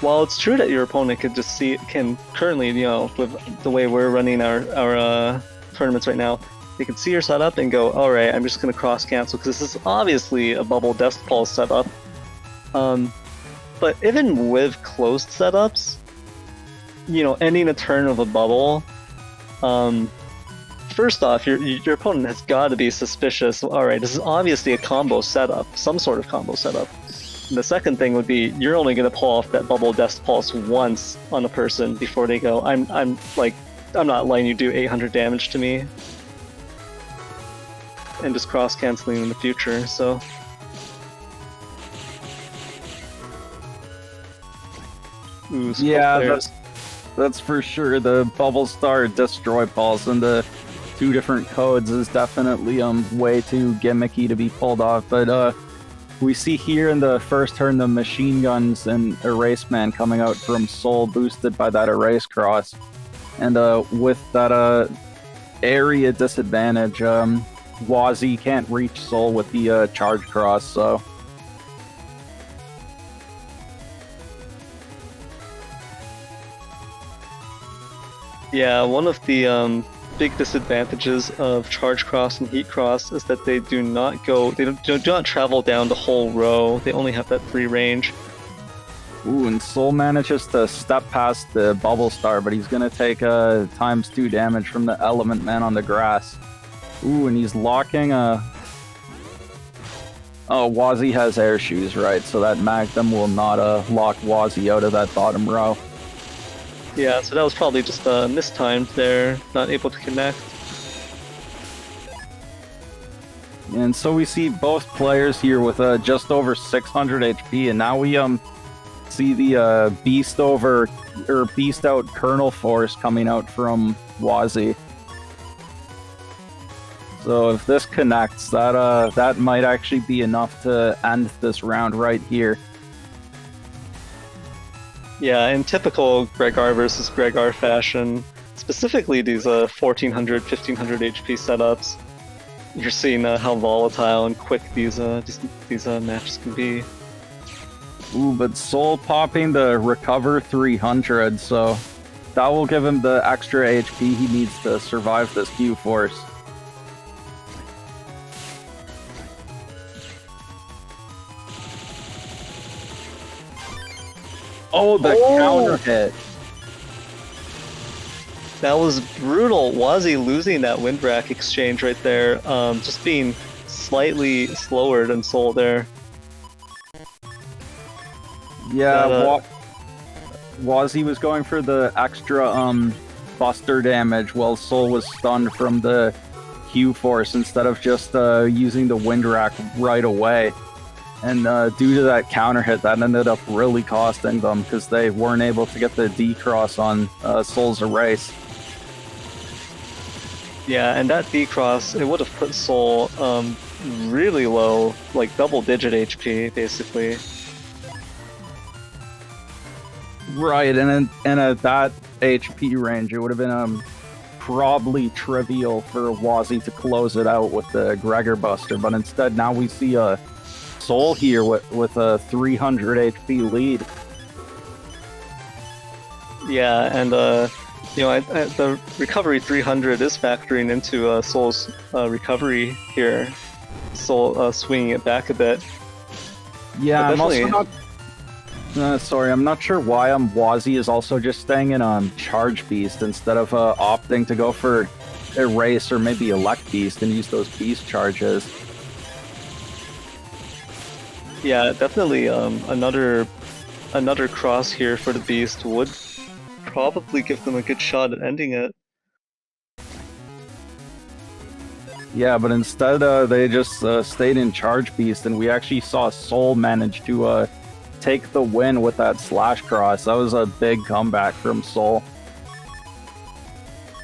[SPEAKER 3] while it's true that your opponent can currently, with the way we're running our tournaments right now, they can see your setup and go, all right, I'm just going to cross cancel because this is obviously a bubble Dest Pulse setup. But even with closed setups, ending a turn of a bubble, first off, your opponent has got to be suspicious. All right, this is obviously a combo setup, some sort of combo setup. And the second thing would be you're only going to pull off that bubble Dest Pulse once on a person before they go, I'm not letting you do 800 damage to me, and just cross canceling in the future. So. Ooh,
[SPEAKER 4] yeah, that's for sure. The Bubble Star Destroy Pulse and the two different codes is definitely way too gimmicky to be pulled off. But we see here in the first turn the machine guns and Erase Man coming out from Soul, boosted by that Erase Cross, and with that area disadvantage, Wazi can't reach Soul with the Charge Cross. So.
[SPEAKER 3] Yeah, one of the big disadvantages of Charge Cross and Heat Cross is that they do not travel down the whole row. They only have that free range.
[SPEAKER 4] Ooh, and Soul manages to step past the Bubble Star, but he's gonna take ×2 damage from the Element Man on the grass. Ooh, and he's locking Oh, Wazi has air shoes, right? So that Magnum will not lock Wazi out of that bottom row.
[SPEAKER 3] Yeah, so that was probably just mistimed there, not able to connect.
[SPEAKER 4] And so we see both players here with just over 600 HP, and now we see the Beast out Kernel Force coming out from Wazi. So if this connects, that might actually be enough to end this round right here.
[SPEAKER 3] Yeah, in typical Gregar versus Gregar fashion, specifically these 1400, 1500 HP setups, you're seeing how volatile and quick these matches can be.
[SPEAKER 4] Ooh, but Soul popping the recover 300, so that will give him the extra HP he needs to survive this Q force. Oh, the counter hit.
[SPEAKER 3] That was brutal. Wazi losing that wind rack exchange right there. Just being slightly slower than Soul there.
[SPEAKER 4] Yeah, Wazi was going for the extra buster damage while Soul was stunned from the Q force instead of just using the wind rack right away. And due to that counter hit, that ended up really costing them because they weren't able to get the D-cross on Soul's erase.
[SPEAKER 3] Yeah, and that D-cross, it would have put Soul really low, like double-digit HP, basically.
[SPEAKER 4] Right, and at that HP range, it would have been probably trivial for Wazi to close it out with the Gregor Buster, but instead now we see a Soul here with a 300 HP lead.
[SPEAKER 3] Yeah, and the recovery 300 is factoring into Soul's recovery here. Soul swinging it back a bit.
[SPEAKER 4] Yeah, I'm also not. Sorry, I'm not sure why Wazi is also just staying in Charge Beast instead of opting to go for Erase or maybe Elect Beast and use those Beast charges.
[SPEAKER 3] Yeah, definitely another cross here for the Beast would probably give them a good shot at ending it.
[SPEAKER 4] Yeah, but instead they just stayed in Charge Beast, and we actually saw Soul manage to take the win with that slash cross. That was a big comeback from Soul.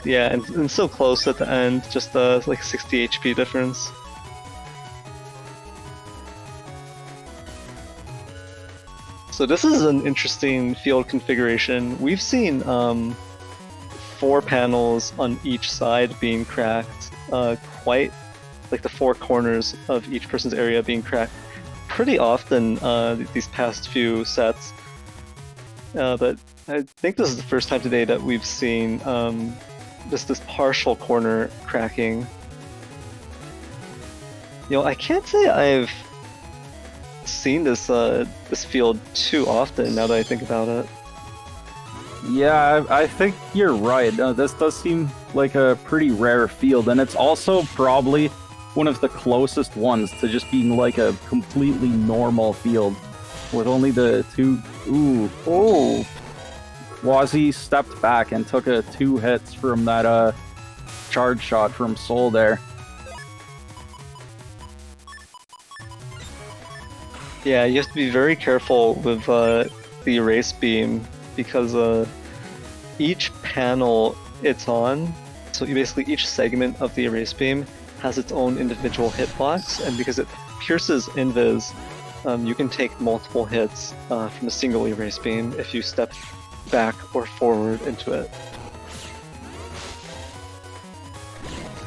[SPEAKER 3] Yeah, and so close at the end, just like 60 HP difference. So this is an interesting field configuration. We've seen 4 panels on each side being cracked, quite like the 4 corners of each person's area being cracked pretty often these past few sets. But I think this is the first time today that we've seen this partial corner cracking. You know, I can't say I've seen this field too often now that I think about it.
[SPEAKER 4] Yeah, I think you're right. This does seem like a pretty rare field, and it's also probably one of the closest ones to just being like a completely normal field with only the 2. Oh! Wazi stepped back and took 2 hits from that charge shot from Soul there.
[SPEAKER 3] Yeah, you have to be very careful with the erase beam because each panel it's on, so basically each segment of the erase beam has its own individual hitbox, and because it pierces invis, you can take multiple hits from a single erase beam if you step back or forward into it.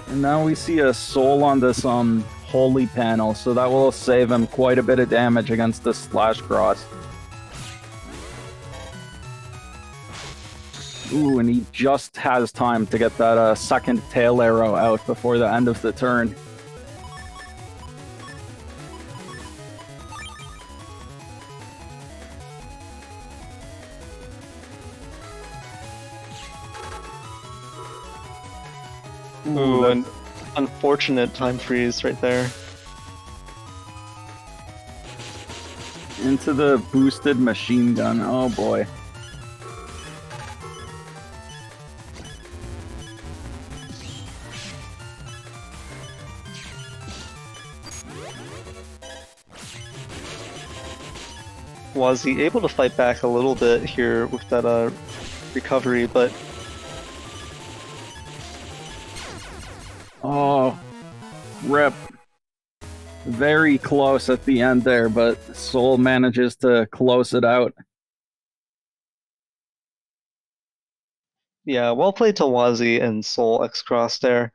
[SPEAKER 4] And now we see a Soul on this holy panel, so that will save him quite a bit of damage against the slash cross. Ooh, and he just has time to get that second tail arrow out before the end of the turn.
[SPEAKER 3] Ooh, an unfortunate time freeze right there.
[SPEAKER 4] Into the boosted machine gun, oh boy.
[SPEAKER 3] Was he able to fight back a little bit here with that recovery, but
[SPEAKER 4] oh, rip. Very close at the end there, but Soul manages to close it out.
[SPEAKER 3] yeah, well played to Wazi and SoulXCross there.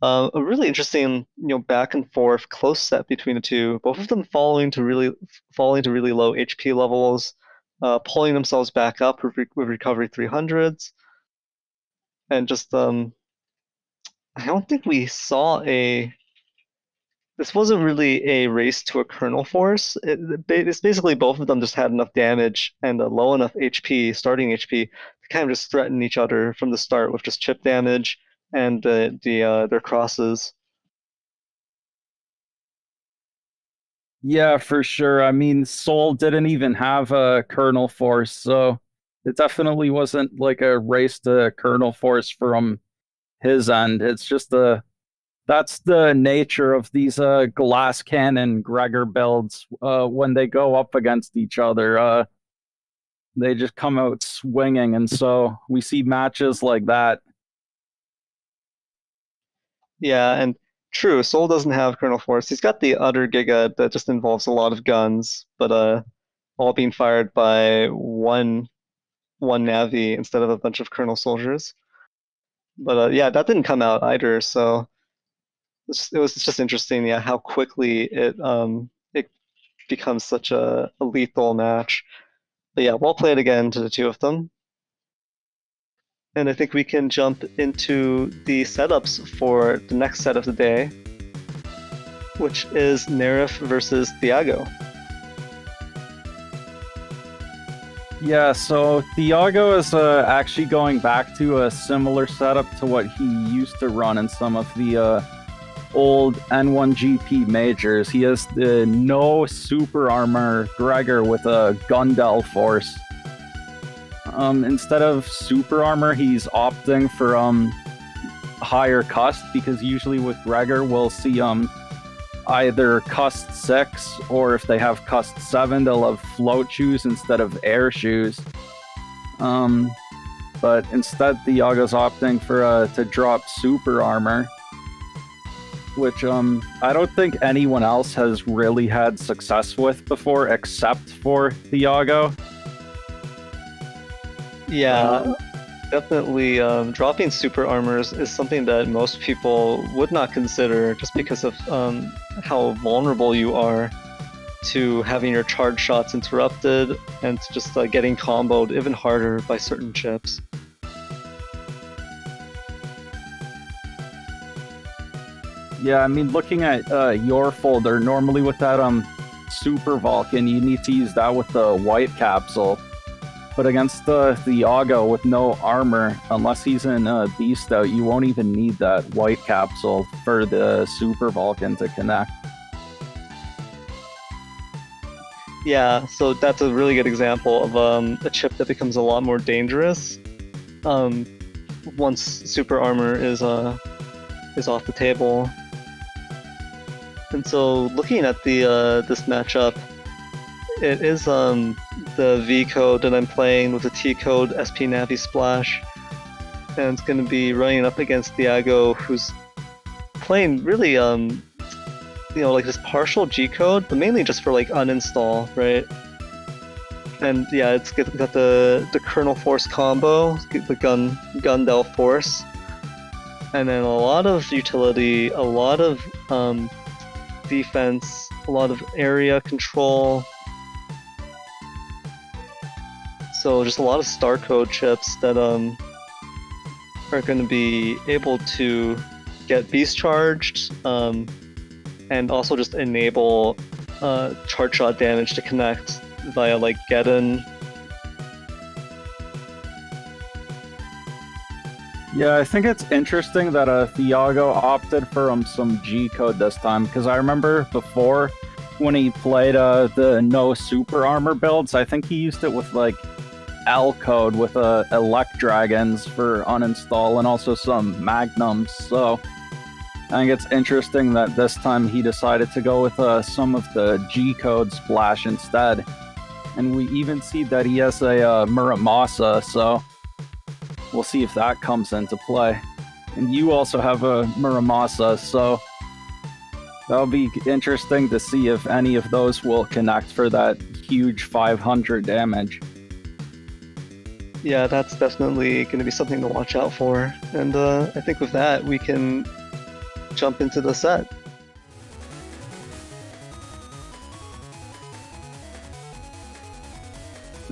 [SPEAKER 3] A really interesting, back and forth close set between the two. Both of them falling to really low HP levels, pulling themselves back up with recovery 300s, and just I don't think we saw this wasn't really a race to a kernel force. It's basically both of them just had enough damage and a low enough HP, starting HP, to kind of just threaten each other from the start with just chip damage and their crosses.
[SPEAKER 4] Yeah, for sure. I mean, Soul didn't even have a kernel force, so it definitely wasn't like a race to kernel force from his end. It's just that's the nature of these glass cannon Gregor builds when they go up against each other. They just come out swinging, and so we see matches like that.
[SPEAKER 3] Yeah, and true, Soul doesn't have kernel force. He's got the other Giga that just involves a lot of guns, but all being fired by one Navi instead of a bunch of kernel soldiers. But yeah, that didn't come out either, so it was just interesting, yeah, how quickly it becomes such a lethal match. But yeah, well played again to the two of them. And I think we can jump into the setups for the next set of the day, which is Neryth versus Thiago.
[SPEAKER 4] Yeah, so Thiago is actually going back to a similar setup to what he used to run in some of the old N1GP majors. He has the no super armor Gregor with a Gundel force. Instead of super armor, he's opting for higher cust, because usually with Gregor we'll see either cust 6, or if they have cust 7, they'll have float shoes instead of air shoes. But instead Thiago's opting for to drop super armor, which I don't think anyone else has really had success with before except for Thiago.
[SPEAKER 3] Yeah, definitely. Dropping super armors is something that most people would not consider, just because of how vulnerable you are to having your charge shots interrupted and to just getting comboed even harder by certain chips.
[SPEAKER 4] Yeah, I mean, looking at your folder, normally with that Super Vulcan, you need to use that with the white capsule. But against the Thiago with no armor, unless he's in Beast Out, you won't even need that white capsule for the Super Vulcan to connect.
[SPEAKER 3] Yeah, so that's a really good example of a chip that becomes a lot more dangerous once super armor is off the table. And so looking at the this matchup, it is the V code that I'm playing with the T code SP Navi Splash, and it's going to be running up against Thiago, who's playing really like this partial G code, but mainly just for like uninstall, right? And yeah, it's got the kernel force combo, the Gundel force, and then a lot of utility, a lot of defense, a lot of area control. So just a lot of star code chips that are going to be able to get beast charged, and also just enable charge shot damage to connect via like Godon.
[SPEAKER 4] Yeah, I think it's interesting that Thiago opted for some G code this time, because I remember before when he played the no super armor builds, I think he used it with like L code with elect dragons for uninstall and also some magnums. So I think it's interesting that this time he decided to go with some of the G code splash instead. And we even see that he has a Muramasa, so we'll see if that comes into play. And you also have a Muramasa, so that'll be interesting to see if any of those will connect for that huge 500 damage.
[SPEAKER 3] Yeah, that's definitely going to be something to watch out for. And I think with that, we can jump into the set.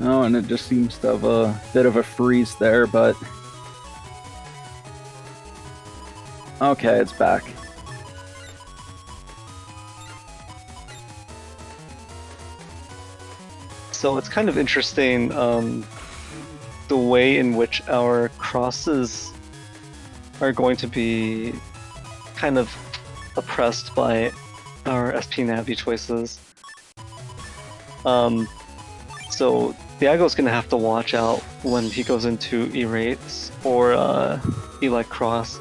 [SPEAKER 4] Oh, and it just seems to have a bit of a freeze there, but... Okay, it's back.
[SPEAKER 3] So it's kind of interesting the way in which our crosses are going to be kind of oppressed by our SP Navi choices. So Thiago's gonna have to watch out when he goes into Erates or Elect Cross.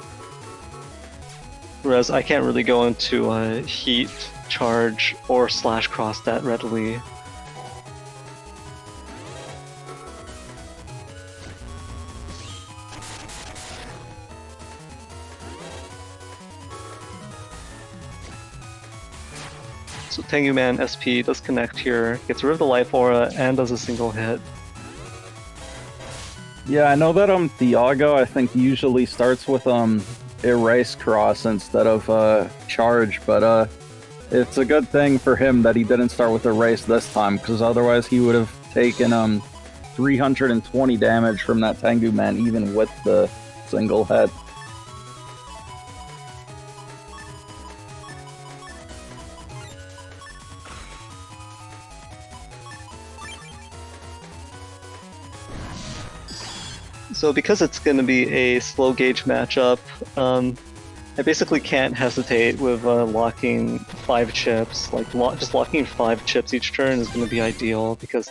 [SPEAKER 3] Whereas I can't really go into Heat, Charge, or Slash Cross that readily. So Tengu Man SP does connect here, gets rid of the life aura, and does a single hit.
[SPEAKER 4] Yeah, I know that Thiago, I think, usually starts with Erase Cross instead of Charge, but it's a good thing for him that he didn't start with Erase this time, because otherwise he would have taken 320 damage from that Tengu Man, even with the single hit.
[SPEAKER 3] So because it's going to be a slow gauge matchup, I basically can't hesitate with locking 5 chips. Like just locking 5 chips each turn is going to be ideal because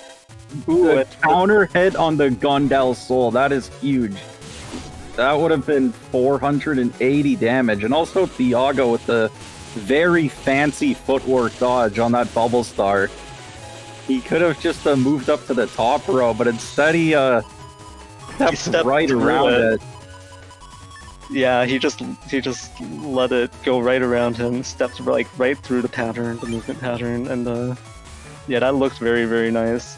[SPEAKER 4] Ooh, a counter hit on the Gondel Soul, that is huge. That would have been 480 damage, and also Thiago with the very fancy footwork dodge on that Bubble Star. He could have just moved up to the top row, but instead he stepped right around it.
[SPEAKER 3] Yeah, he just let it go right around him, stepped like right through the pattern, the movement pattern, and yeah, that looked very, very nice.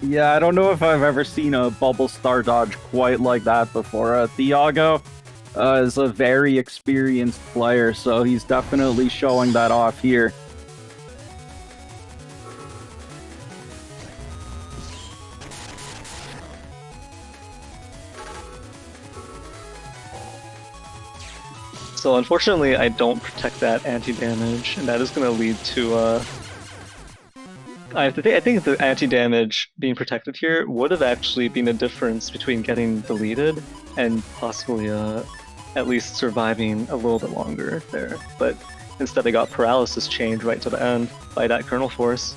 [SPEAKER 4] Yeah, I don't know if I've ever seen a Bubble Star dodge quite like that before. Thiago is a very experienced player, so he's definitely showing that off here.
[SPEAKER 3] So unfortunately, I don't protect that anti-damage, and that is going to lead to I think the anti-damage being protected here would have actually been a difference between getting deleted and possibly at least surviving a little bit longer there. But instead I got paralysis chained right to the end by that kernel force.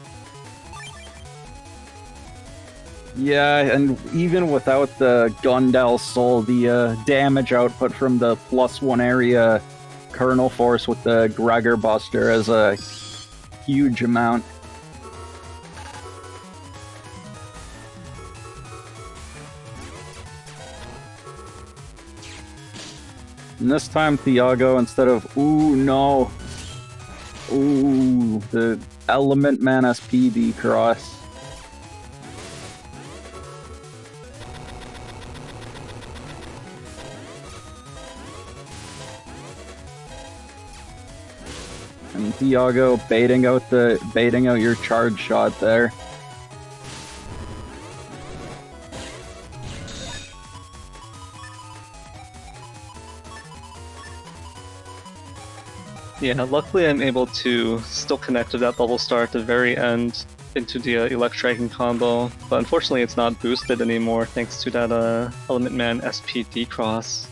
[SPEAKER 4] Yeah, and even without the Gondel Soul, the damage output from the +1 area kernel force with the Gregor Buster is a huge amount. And this time Thiago, instead of, ooh, no. Ooh, the Element Man SPD cross. And Thiago baiting out your charge shot there.
[SPEAKER 3] Yeah, luckily I'm able to still connect to that Bubble Star at the very end into the Electric combo, but unfortunately it's not boosted anymore thanks to that Element Man SPD cross.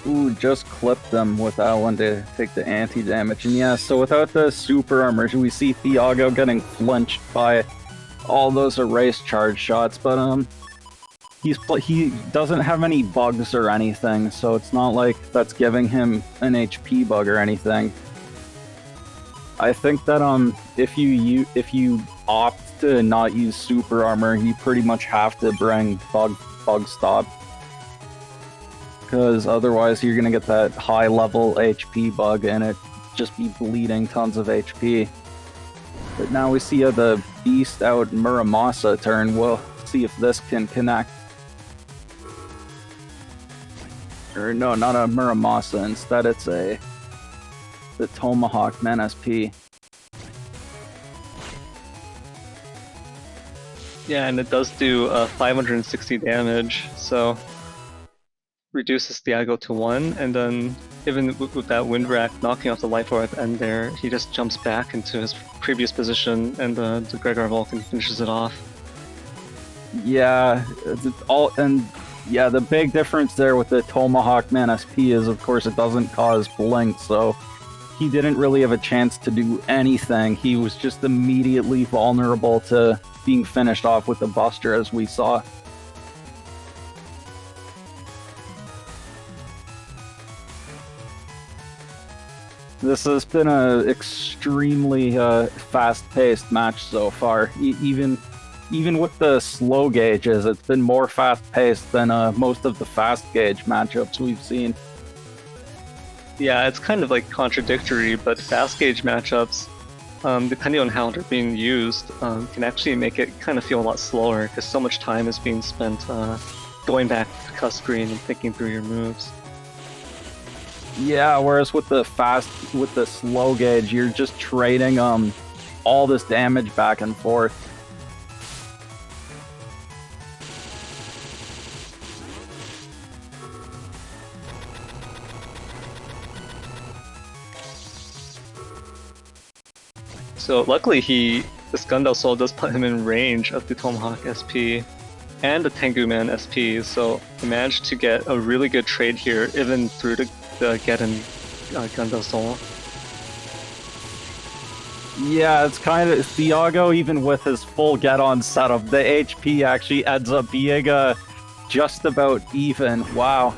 [SPEAKER 4] Ooh, just clipped them with that one to take the anti-damage. And yeah, so without the super armor, we see Thiago getting flinched by all those erase charge shots, but he doesn't have any bugs or anything, so it's not like that's giving him an HP bug or anything. I think that if you opt to not use super armor, you pretty much have to bring bug stop, because otherwise you're gonna get that high level HP bug and it just be bleeding tons of HP. But now we see the beast out Muramasa turn. We'll see if this can connect. Or no, not a Muramasa. Instead, it's the Tomahawk Man SP.
[SPEAKER 3] Yeah, and it does do 560 damage, so reduces Thiago to 1, and then even with that wind rack knocking off the life orb at the end there, he just jumps back into his previous position, and the Gregor Vulcan finishes it off.
[SPEAKER 4] Yeah, the big difference there with the Tomahawk Man SP is, of course, it doesn't cause blink, so he didn't really have a chance to do anything. He was just immediately vulnerable to being finished off with the Buster, as we saw. This has been an extremely fast-paced match so far. Even with the slow gauges, it's been more fast-paced than most of the fast gauge matchups we've seen.
[SPEAKER 3] Yeah, it's kind of like contradictory, but fast gauge matchups, depending on how they're being used, can actually make it kind of feel a lot slower, because so much time is being spent going back to cut screen and thinking through your moves.
[SPEAKER 4] Yeah, whereas with the slow gauge, you're just trading all this damage back and forth.
[SPEAKER 3] So luckily this Gundam Soul does put him in range of the Tomahawk SP and the Tengu Man SP, so he managed to get a really good trade here, even through the Godon Gundam Soul.
[SPEAKER 4] Yeah, it's kind of Thiago, even with his full Godon setup, the HP actually ends up being just about even. Wow.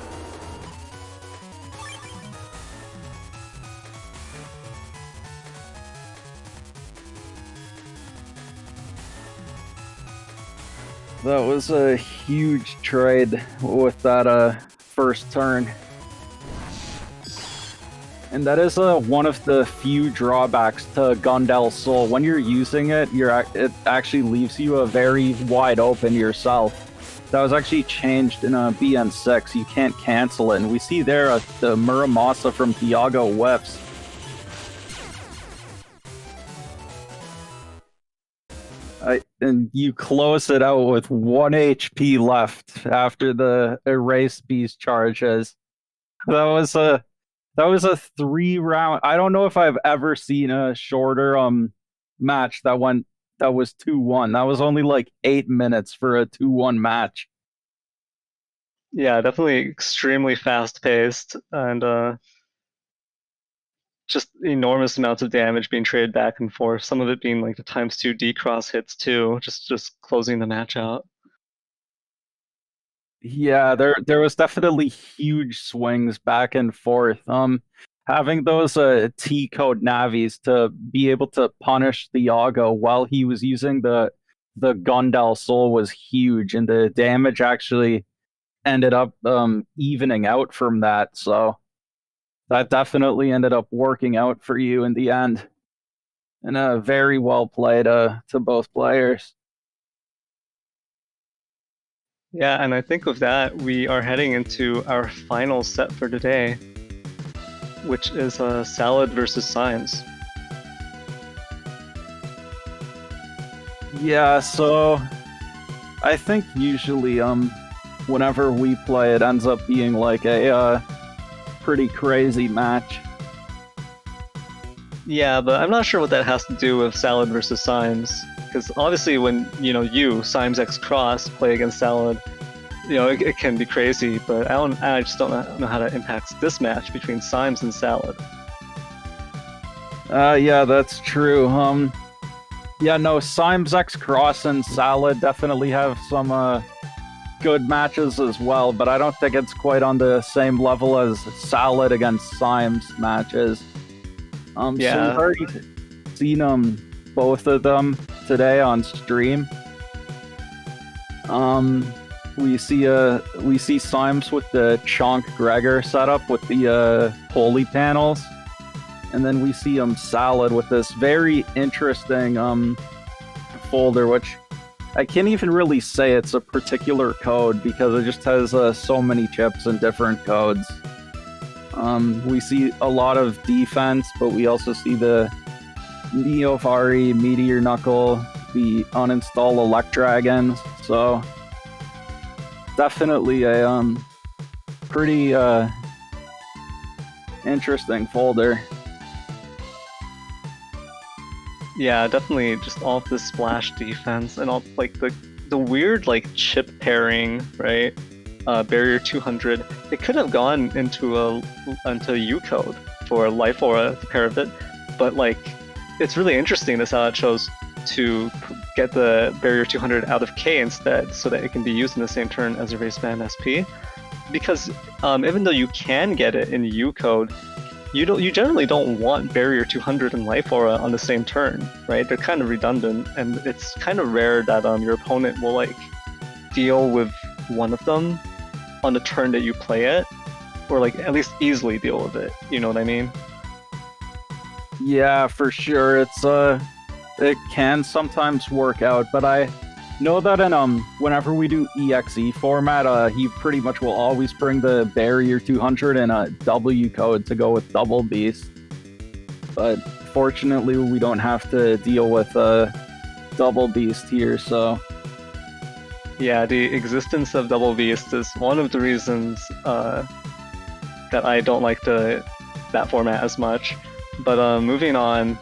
[SPEAKER 4] That was a huge trade with that first turn. And that is one of the few drawbacks to Gundam Soul. When you're using it, it actually leaves you very wide open yourself. That was actually changed in BN6. You can't cancel it. And we see there the Muramasa from Thiago whiffs. And you close it out with 1 HP left after the Erase Beast charges. That was a 3-round. I don't know if I've ever seen a shorter match that was 2-1. That was only like 8 minutes for a 2-1 match.
[SPEAKER 3] Yeah, definitely extremely fast-paced, and just enormous amounts of damage being traded back and forth. Some of it being like the ×2 D-cross hits too, just closing the match out.
[SPEAKER 4] Yeah, there was definitely huge swings back and forth. Having those T-code navis to be able to punish Thiago while he was using the Gundam Soul was huge, and the damage actually ended up evening out from that. So that definitely ended up working out for you in the end, and very well played to both players.
[SPEAKER 3] Yeah, and I think with that, we are heading into our final set for today, which is Salad versus Symes.
[SPEAKER 4] Yeah, so I think usually whenever we play, it ends up being like a pretty crazy match.
[SPEAKER 3] Yeah, but I'm not sure what that has to do with Salad versus Symes. Because obviously when, SoulXCross, play against Salad, it can be crazy, but I just don't know how that impacts this match between Symes and Salad.
[SPEAKER 4] Yeah, that's true. SoulXCross and Salad definitely have some good matches as well, but I don't think it's quite on the same level as Salad against Symes matches.
[SPEAKER 3] Yeah.
[SPEAKER 4] So seen both of them today on stream. We see Symes with the Chonk Gregor setup with the holy panels, and then we see Salad with this very interesting folder, which I can't even really say it's a particular code because it just has so many chips and different codes. We see a lot of defense, but we also see the Neovari, Meteor Knuckle, the uninstall Electragons, so definitely a pretty interesting folder.
[SPEAKER 3] Yeah, definitely just all of the splash defense and all like the weird like chip pairing, right? Barrier 200. It could have gone into U code for Life Aura, the pair of it, but like it's really interesting this how it chose to get the Barrier 200 out of K instead, so that it can be used in the same turn as a Race Band SP. Because even though you can get it in U code, you generally don't want Barrier 200 and Life Aura on the same turn, right? They're kind of redundant, and it's kind of rare that your opponent will like deal with one of them on the turn that you play it, or like at least easily deal with it. You know what I mean?
[SPEAKER 4] Yeah, for sure. It can sometimes work out, but I know that in whenever we do EXE format, he pretty much will always bring the Barrier 200 and a W code to go with Double Beast. But fortunately, we don't have to deal with Double Beast here, so.
[SPEAKER 3] Yeah, the existence of Double Beast is one of the reasons that I don't like that format as much. But moving on,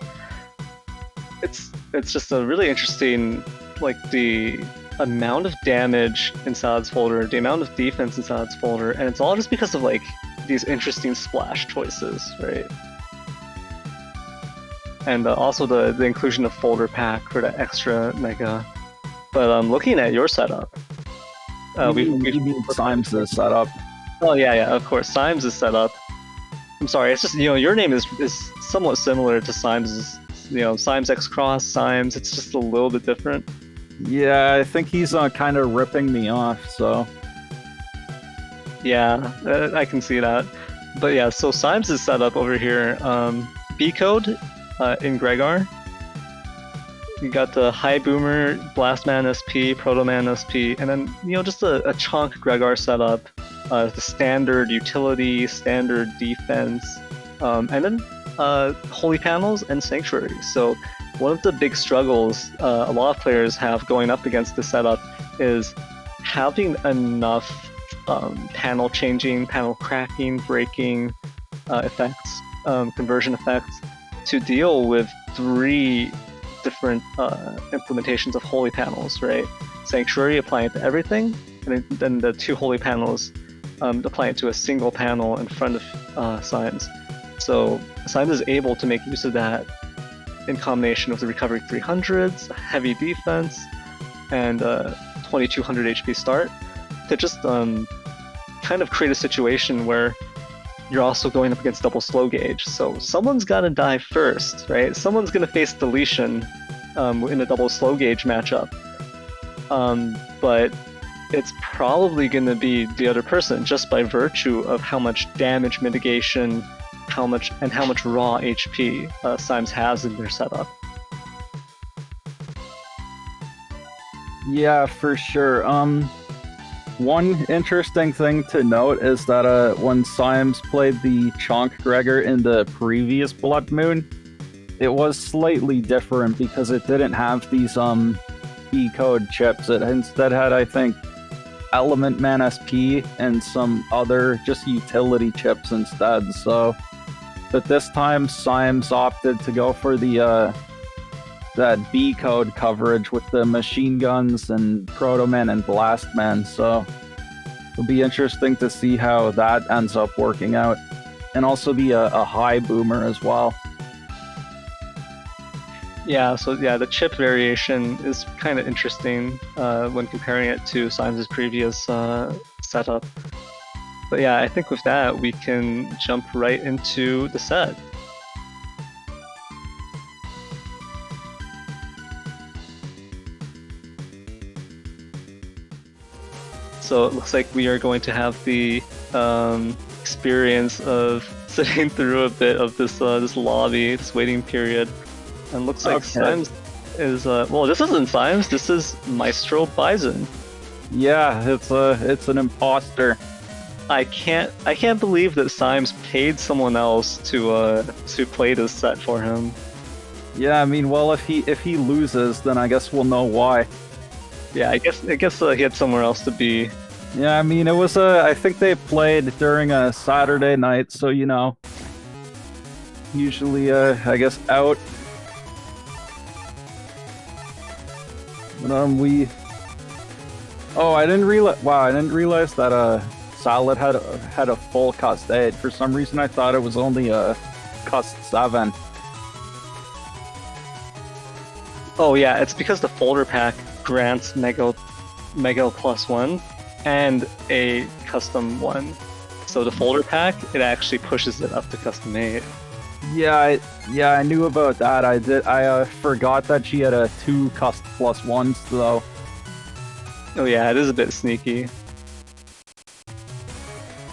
[SPEAKER 3] it's just a really interesting, like the amount of damage in Salad's folder, the amount of defense in Salad's folder, and it's all just because of like these interesting splash choices, right? And also the inclusion of folder pack for that extra mega. But looking at your setup,
[SPEAKER 4] we mean Symes' setup.
[SPEAKER 3] Oh yeah, of course, Symes' setup. I'm sorry, it's just your name is somewhat similar to Symes'. SoulXCross, Symes. It's just a little bit different.
[SPEAKER 4] Yeah, I think he's kind of ripping me off, so.
[SPEAKER 3] Yeah, I can see that. But yeah, so Symes' setup over here, B code in Gregor. You got the High Boomer, Blastman SP, Protoman SP, and then just a Chonk Gregor setup, the standard utility, standard defense, and then Holy Panels and Sanctuary. So one of the big struggles a lot of players have going up against this setup is having enough panel changing, panel cracking, breaking effects, conversion effects to deal with 3 different implementations of Holy Panels, right? Sanctuary applying it to everything, and then the 2 Holy Panels applying it to a single panel in front of Symes. So Symes is able to make use of that in combination with the Recovery 300s, heavy defense, and 2200 HP start to just kind of create a situation where you're also going up against double slow gauge. So someone's got to die first, right? Someone's going to face deletion in a double slow gauge matchup. But it's probably going to be the other person just by virtue of how much damage mitigation, how much raw HP Symes has in their setup.
[SPEAKER 4] Yeah, for sure. One interesting thing to note is that when Symes played the Chonk Gregor in the previous Blood Moon, it was slightly different because it didn't have these E-code chips. It instead had, I think, Element Man SP and some other just utility chips instead. So, but this time Symes opted to go for the that B code coverage with the machine guns and Protoman and Blastman. So it'll be interesting to see how that ends up working out, and also be a high boomer as well.
[SPEAKER 3] Yeah, so yeah, the chip variation is kind of interesting when comparing it to Symes' previous setup. But yeah, I think with that, we can jump right into the set. So it looks like we are going to have the experience of sitting through a bit of this this lobby, this waiting period. And looks like Symes is well, this isn't Symes, this is Maestro Bison.
[SPEAKER 4] Yeah, it's an imposter.
[SPEAKER 3] I can't believe that Symes paid someone else to play this set for him.
[SPEAKER 4] Yeah, I mean, well, if he loses, then I guess we'll know why.
[SPEAKER 3] Yeah, I guess he had somewhere else to be.
[SPEAKER 4] Yeah, I mean, it was I think they played during a Saturday night, so you know, usually I guess out. But I didn't realize. Wow, I didn't realize that Salad had a full cost 8. For some reason, I thought it was only a cost 7.
[SPEAKER 3] Oh yeah, it's because the folder pack grants Mega +1 and a custom 1. So the folder pack, it actually pushes it up to custom 8.
[SPEAKER 4] Yeah, I knew about that. I forgot that she had a 2 cost +1s though.
[SPEAKER 3] Oh yeah, it is a bit sneaky.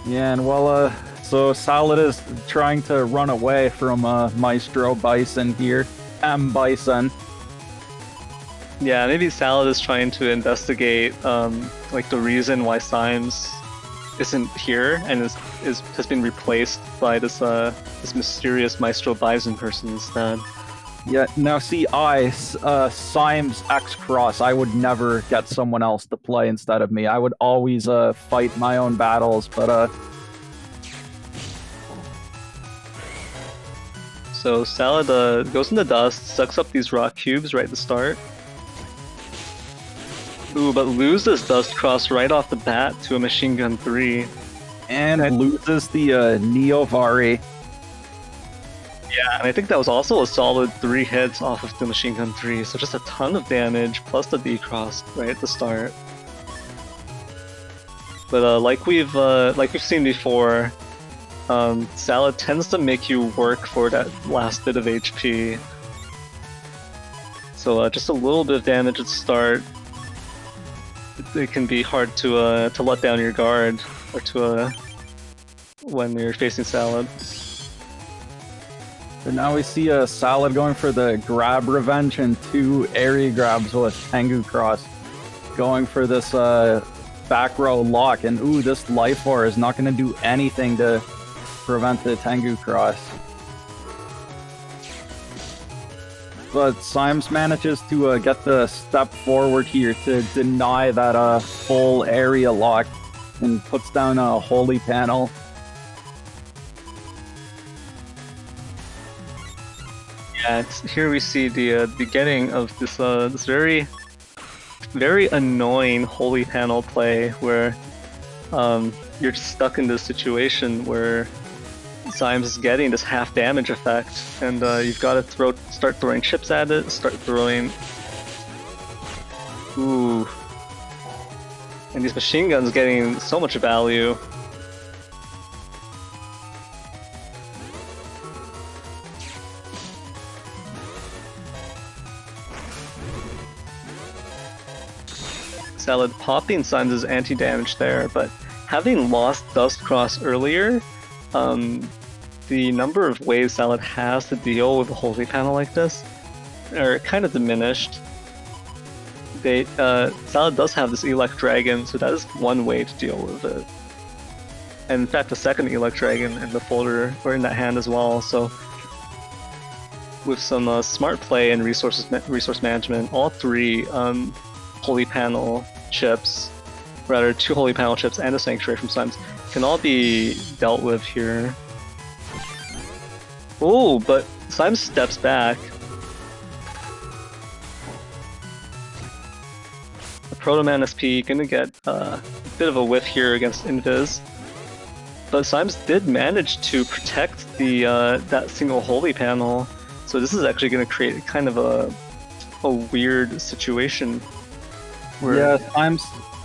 [SPEAKER 4] Yeah, and well, so Salad is trying to run away from Maestro Bison here. M. Bison.
[SPEAKER 3] Yeah, maybe Salad is trying to investigate like the reason why Symes isn't here and has been replaced by this mysterious Maestro Bison person instead.
[SPEAKER 4] Yeah, now see, Symes SoulXCross, I would never get someone else to play instead of me. I would always fight my own battles, but
[SPEAKER 3] So Salad goes in the dust, sucks up these rock cubes right at the start. Ooh, but loses Dust Cross right off the bat to a Machine Gun 3.
[SPEAKER 4] and loses the Neovari.
[SPEAKER 3] Yeah, and I think that was also a solid 3 hits off of the Machine Gun 3, so just a ton of damage, plus the D-Cross right at the start. But like we've seen before, Salad tends to make you work for that last bit of HP. So just a little bit of damage at the start. It can be hard to let down your guard, or to when you're facing Salad.
[SPEAKER 4] But now we see a Salad going for the grab revenge and 2 area grabs with Tengu Cross. Going for this back row lock, and ooh, this Life Orb is not going to do anything to prevent the Tengu Cross. But Symes manages to get the step forward here to deny that full area lock and puts down a Holy Panel.
[SPEAKER 3] Yeah, here we see the beginning of this this very annoying Holy Panel play where you're just stuck in this situation where Symes is getting this half damage effect, and you've got to start throwing chips at it, start throwing. Ooh. And these machine guns getting so much value. Salad popping Symes' anti-damage there, but having lost Dust Cross earlier, the number of ways Salad has to deal with a Holy Panel like this are kind of diminished. Salad does have this Elect Dragon, so that is one way to deal with it. And in fact, the second Elect Dragon in the folder, or in that hand as well, so with some smart play and resource management, all 3 Holy Panel chips, rather 2 Holy Panel chips and a Sanctuary from Symes, can all be dealt with here. Oh, but Symes steps back. The Proto-Man SP gonna get a bit of a whiff here against Invis. But Symes did manage to protect the that single Holy Panel, so this is actually gonna create kind of a weird situation. Where...
[SPEAKER 4] Yeah,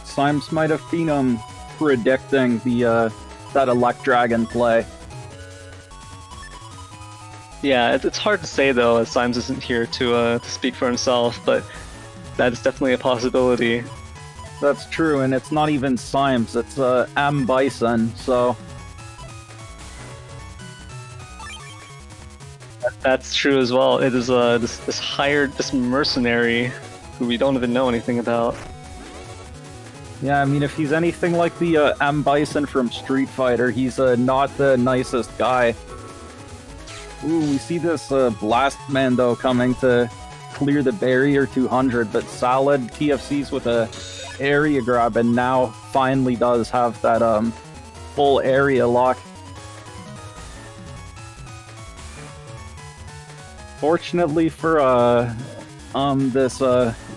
[SPEAKER 4] Symes might have been predicting the that Elect Dragon play.
[SPEAKER 3] Yeah, it's hard to say though, as Symes isn't here to speak for himself, but that is definitely a possibility.
[SPEAKER 4] that's true, and it's not even Symes, it's M. Bison, so...
[SPEAKER 3] That's true as well. It is this mercenary who we don't even know anything about.
[SPEAKER 4] Yeah, I mean, if he's anything like the M. Bison from Street Fighter, he's not the nicest guy. Ooh, we see this Blast Man, though, coming to clear the barrier 200, but Salad TFCs with a area grab, and now finally does have that full area lock. Fortunately for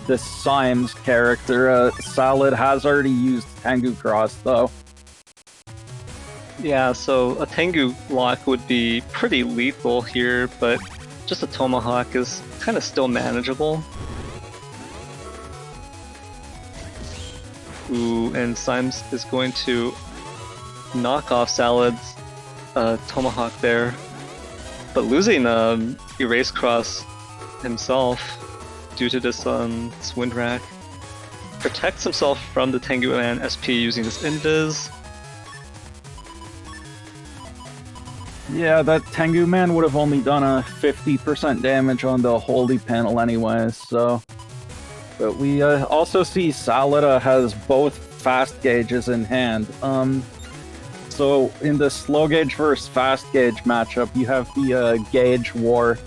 [SPEAKER 4] this Symes character, Salad has already used Tengu Cross, though.
[SPEAKER 3] Yeah, so a Tengu lock would be pretty lethal here, but just a Tomahawk is kind of still manageable. Ooh, and Symes is going to knock off Salad's Tomahawk there, but losing Erase Cross himself due to this Wind Rack. Protects himself from the Tengu Man SP using this Invis.
[SPEAKER 4] Yeah, that Tengu Man would have only done a 50% damage on the Holy Panel anyways, so... But we also see Salad has both fast gauges in hand. So in the slow gauge versus fast gauge matchup, you have the gauge war.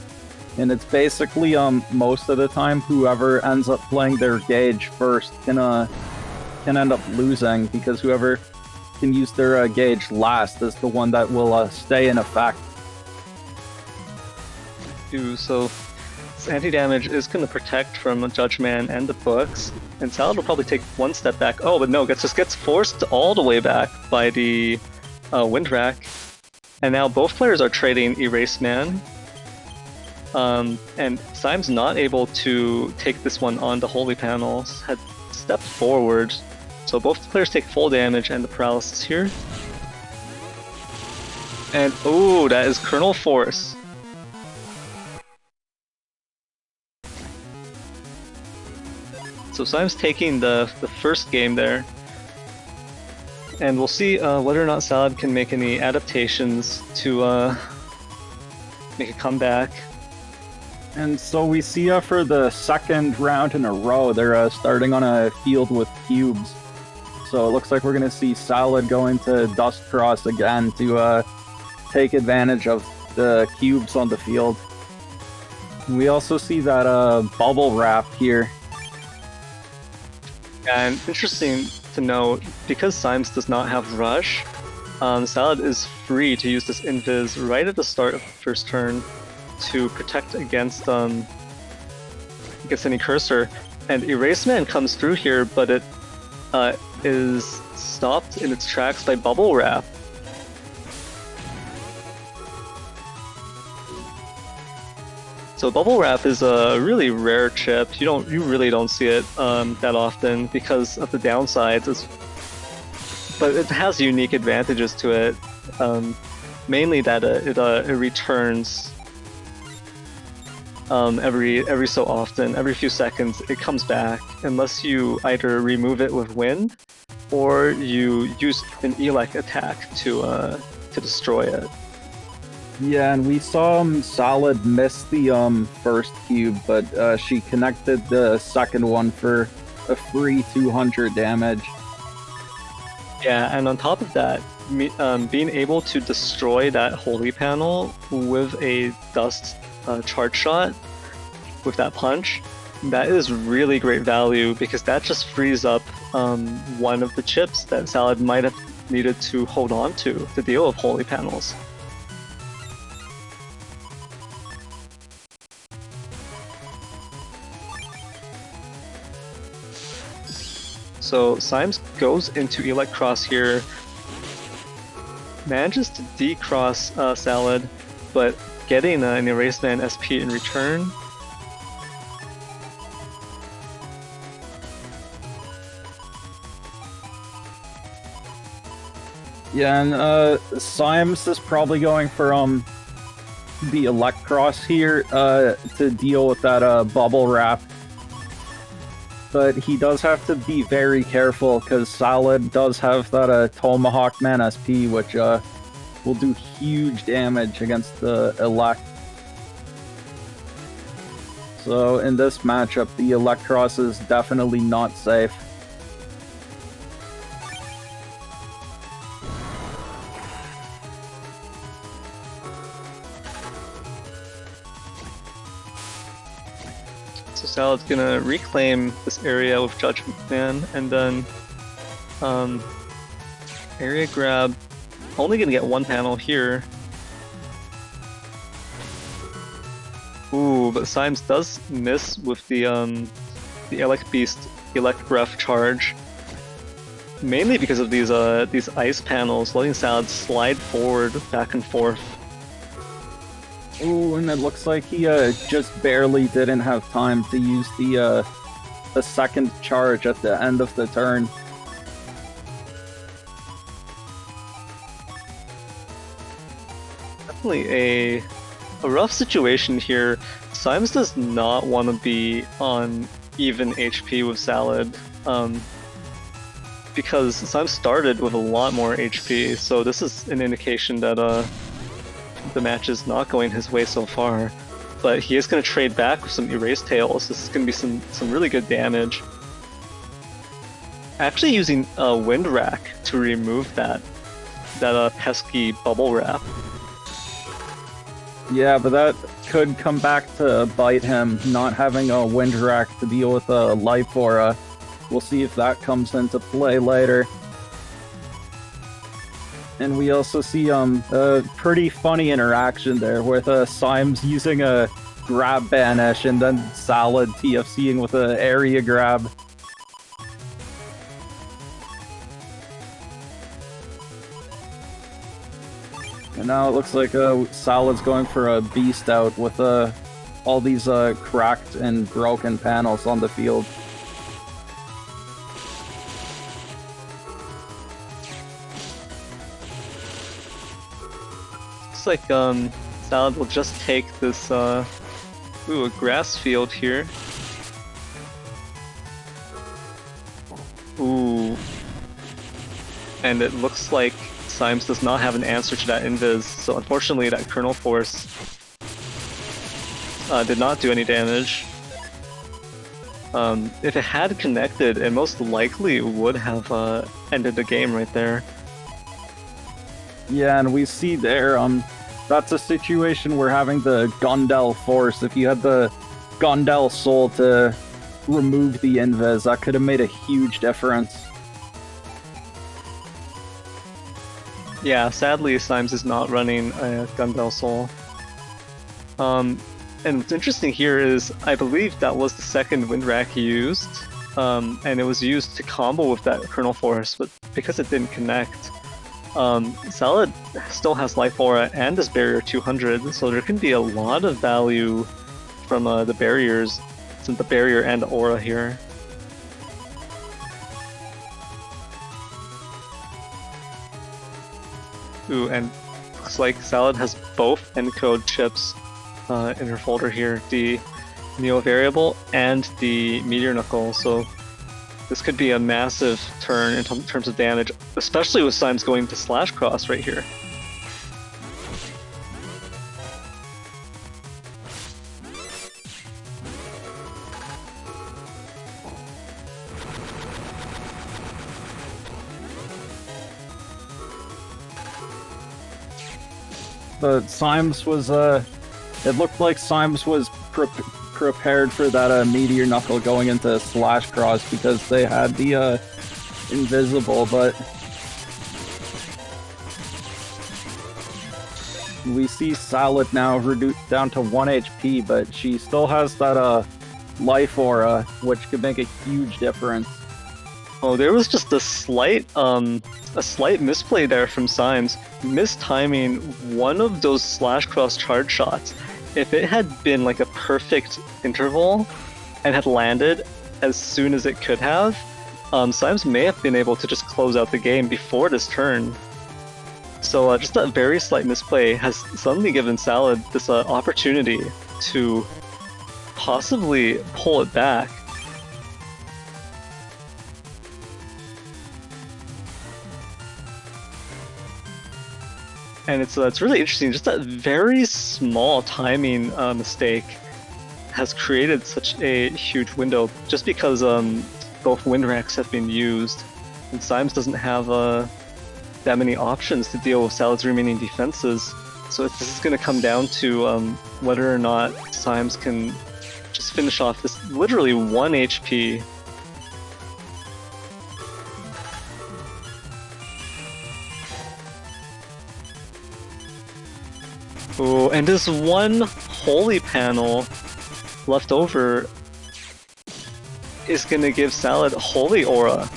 [SPEAKER 4] And it's basically, most of the time, whoever ends up playing their gauge first can end up losing, because whoever can use their gauge last is the one that will stay in effect.
[SPEAKER 3] Ooh, so this anti-damage is going to protect from Judge Man and the books, and Salad will probably take one step back. Oh, but no, just gets forced all the way back by the Wind Rack. And now both players are trading Erase Man. And Symes not able to take this one on the Holy Panels, had stepped forward. So both players take full damage and the paralysis here. And oh, that is Colonel Force. So Symes taking the first game there. And we'll see whether or not Salad can make any adaptations to make a comeback.
[SPEAKER 4] And so we see for the second round in a row, they're starting on a field with cubes. So it looks like we're going to see Salad go into Dust Cross again to take advantage of the cubes on the field. We also see that bubble wrap here.
[SPEAKER 3] And interesting to note, because Symes does not have Rush, Salad is free to use this Invis right at the start of the first turn to protect against any cursor. And Erase Man comes through here, but it is stopped in its tracks by Bubble Wrap. So Bubble Wrap is a really rare chip. You really don't see it that often because of the downsides. But it has unique advantages to it. Mainly that it returns every so often, every few seconds. It comes back unless you either remove it with wind or you use an elect attack to destroy it.
[SPEAKER 4] Yeah, and we saw Salad miss the first cube, but she connected the second one for a free 200 damage.
[SPEAKER 3] Yeah, and on top of that, being able to destroy that Holy Panel with a Dust charge shot with that punch, that is really great value because that just frees up one of the chips that Salad might have needed to hold on to deal with Holy Panels. So Symes goes into Elect Cross here, manages to decross Salad, but getting an Erase Man SP in return.
[SPEAKER 4] Yeah, and Symes is probably going for the Elect Cross here to deal with that bubble wrap. but he does have to be very careful because Salad does have that Tomahawk Man SP, which will do huge damage against the Elect. So in this matchup, the Electros is definitely not safe.
[SPEAKER 3] So Salad's gonna reclaim this area with Judgment Man, and then area grab. Only gonna get one panel here. Ooh, but Symes does miss with the Elect Beast Elect Breath charge. Mainly because of these ice panels, letting Salad slide forward, back and forth.
[SPEAKER 4] Ooh, and it looks like he just barely didn't have time to use the second charge at the end of the turn.
[SPEAKER 3] Definitely a rough situation here. Symes does not want to be on even HP with Salad, because Symes started with a lot more HP, so this is an indication that the match is not going his way so far. But he is going to trade back with some Erase Tails. This is going to be some really good damage. Actually using a Wind Rack to remove that pesky Bubble Wrap.
[SPEAKER 4] Yeah, but that could come back to bite him, not having a Wind Rack to deal with a Life Aura. We'll see if that comes into play later. And we also see a pretty funny interaction there with Symes using a Grab Banish and then Salad TFCing with an Area Grab. And now it looks like Salad's going for a Beast out with all these cracked and broken panels on the field.
[SPEAKER 3] Looks like Salad will just take this a grass field here. Ooh. And it looks like Symes does not have an answer to that Invis, so unfortunately that Kernel Force did not do any damage. If it had connected, it most likely would have ended the game right there.
[SPEAKER 4] Yeah, and we see there, that's a situation where having the Gundel Force, if you had the Gundel Soul to remove the Invis, that could have made a huge difference.
[SPEAKER 3] Yeah, sadly Symes is not running a Gundel Soul. And what's interesting here is, I believe that was the second Wind Rack he used, and it was used to combo with that Kernel Force, but because it didn't connect, Salad still has Life Aura and this Barrier 200, so there can be a lot of value from the barriers, since the Barrier and Aura here. Ooh, and looks like Salad has both encode chips in her folder here, the Neo Variable and the Meteor Knuckle, so this could be a massive turn in terms of damage, especially with Symes going to SoulXCross right here.
[SPEAKER 4] But Symes was, it looked like Symes was prepared for that Meteor Knuckle going into SoulXCross because they had the Invisible, but we see Salad now reduced down to 1 HP, but she still has that Life Aura, which could make a huge difference.
[SPEAKER 3] Oh, there was just a slight misplay there from Symes, mistiming one of those SoulXCross charge shots. If it had been like a perfect interval and had landed as soon as it could have, Symes may have been able to just close out the game before this turn. So just that very slight misplay has suddenly given Salad this opportunity to possibly pull it back. And it's really interesting. Just that very small timing mistake has created such a huge window. Just because both wind racks have been used, and Symes doesn't have that many options to deal with Salad's remaining defenses. So this is going to come down to whether or not Symes can just finish off this literally 1 HP. Ooh, and this one holy panel left over is gonna give Salad Holy Aura.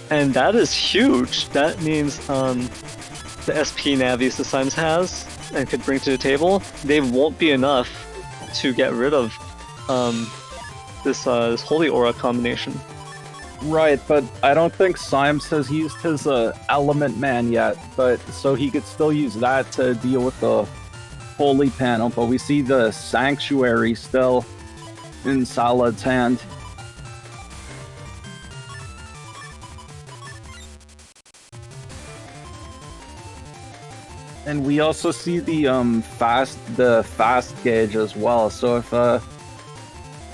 [SPEAKER 3] And that is huge. That means the SP navies the Symes has and could bring to the table, they won't be enough to get rid of this Holy Aura combination.
[SPEAKER 4] Right, but I don't think Symes has used his Element Man yet, but so he could still use that to deal with the Holy panel, but we see the Sanctuary still in Salad's hand. And we also see the fast gauge as well. So if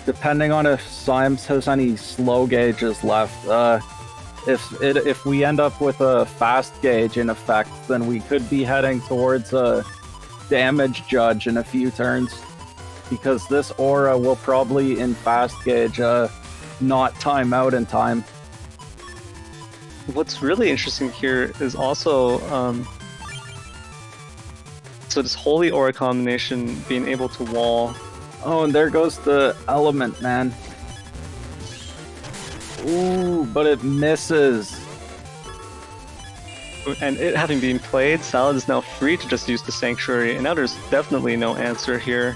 [SPEAKER 4] depending on if Symes has any slow gauges left, if we end up with a fast gauge in effect, then we could be heading towards a damage judge in a few turns, because this aura will probably in fast gauge not time out in time.
[SPEAKER 3] What's really interesting here is also so this Holy Aura combination being able to wall.
[SPEAKER 4] Oh, and there goes the Element Man. Ooh, but it misses.
[SPEAKER 3] And it having been played, Salad is now free to just use the Sanctuary, and now there's definitely no answer here.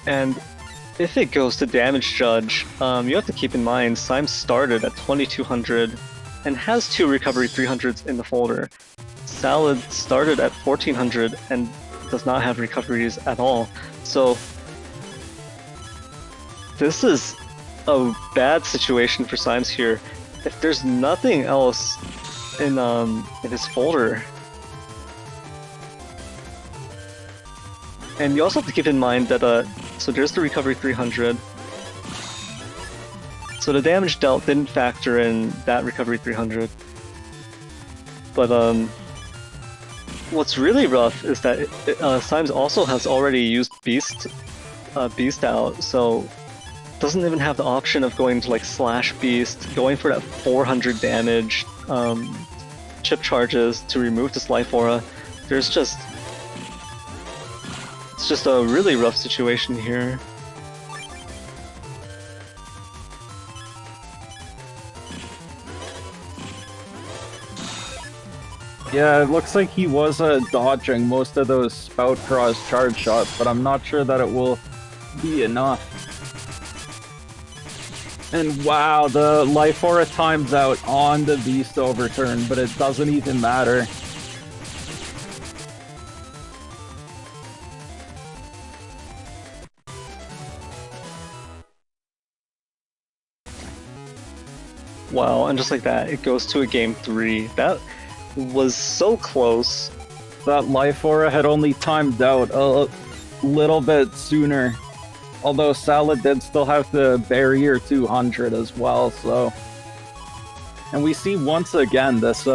[SPEAKER 3] And if it goes to Damage Judge, you have to keep in mind Symes started at 2200 and has 2 Recovery 300s in the folder. Salad started at 1400 and does not have recoveries at all. So this is a bad situation for Symes here. If there's nothing else in his folder, and you also have to keep in mind that so there's the recovery 300. So the damage dealt didn't factor in that recovery 300. But what's really rough is that Symes also has already used Beast out, so doesn't even have the option of going to like Slash Beast, going for that 400 damage, chip charges to remove this life aura. It's just a really rough situation here.
[SPEAKER 4] Yeah, it looks like he was dodging most of those Spout Cross charge shots, but I'm not sure that it will be enough. And wow, the life aura times out on the Beast overturn, but it doesn't even matter.
[SPEAKER 3] Wow, and just like that, it goes to a game 3. That was so close.
[SPEAKER 4] That life aura had only timed out a little bit sooner. Although Salad did still have the barrier 200 as well, so... And we see once again this,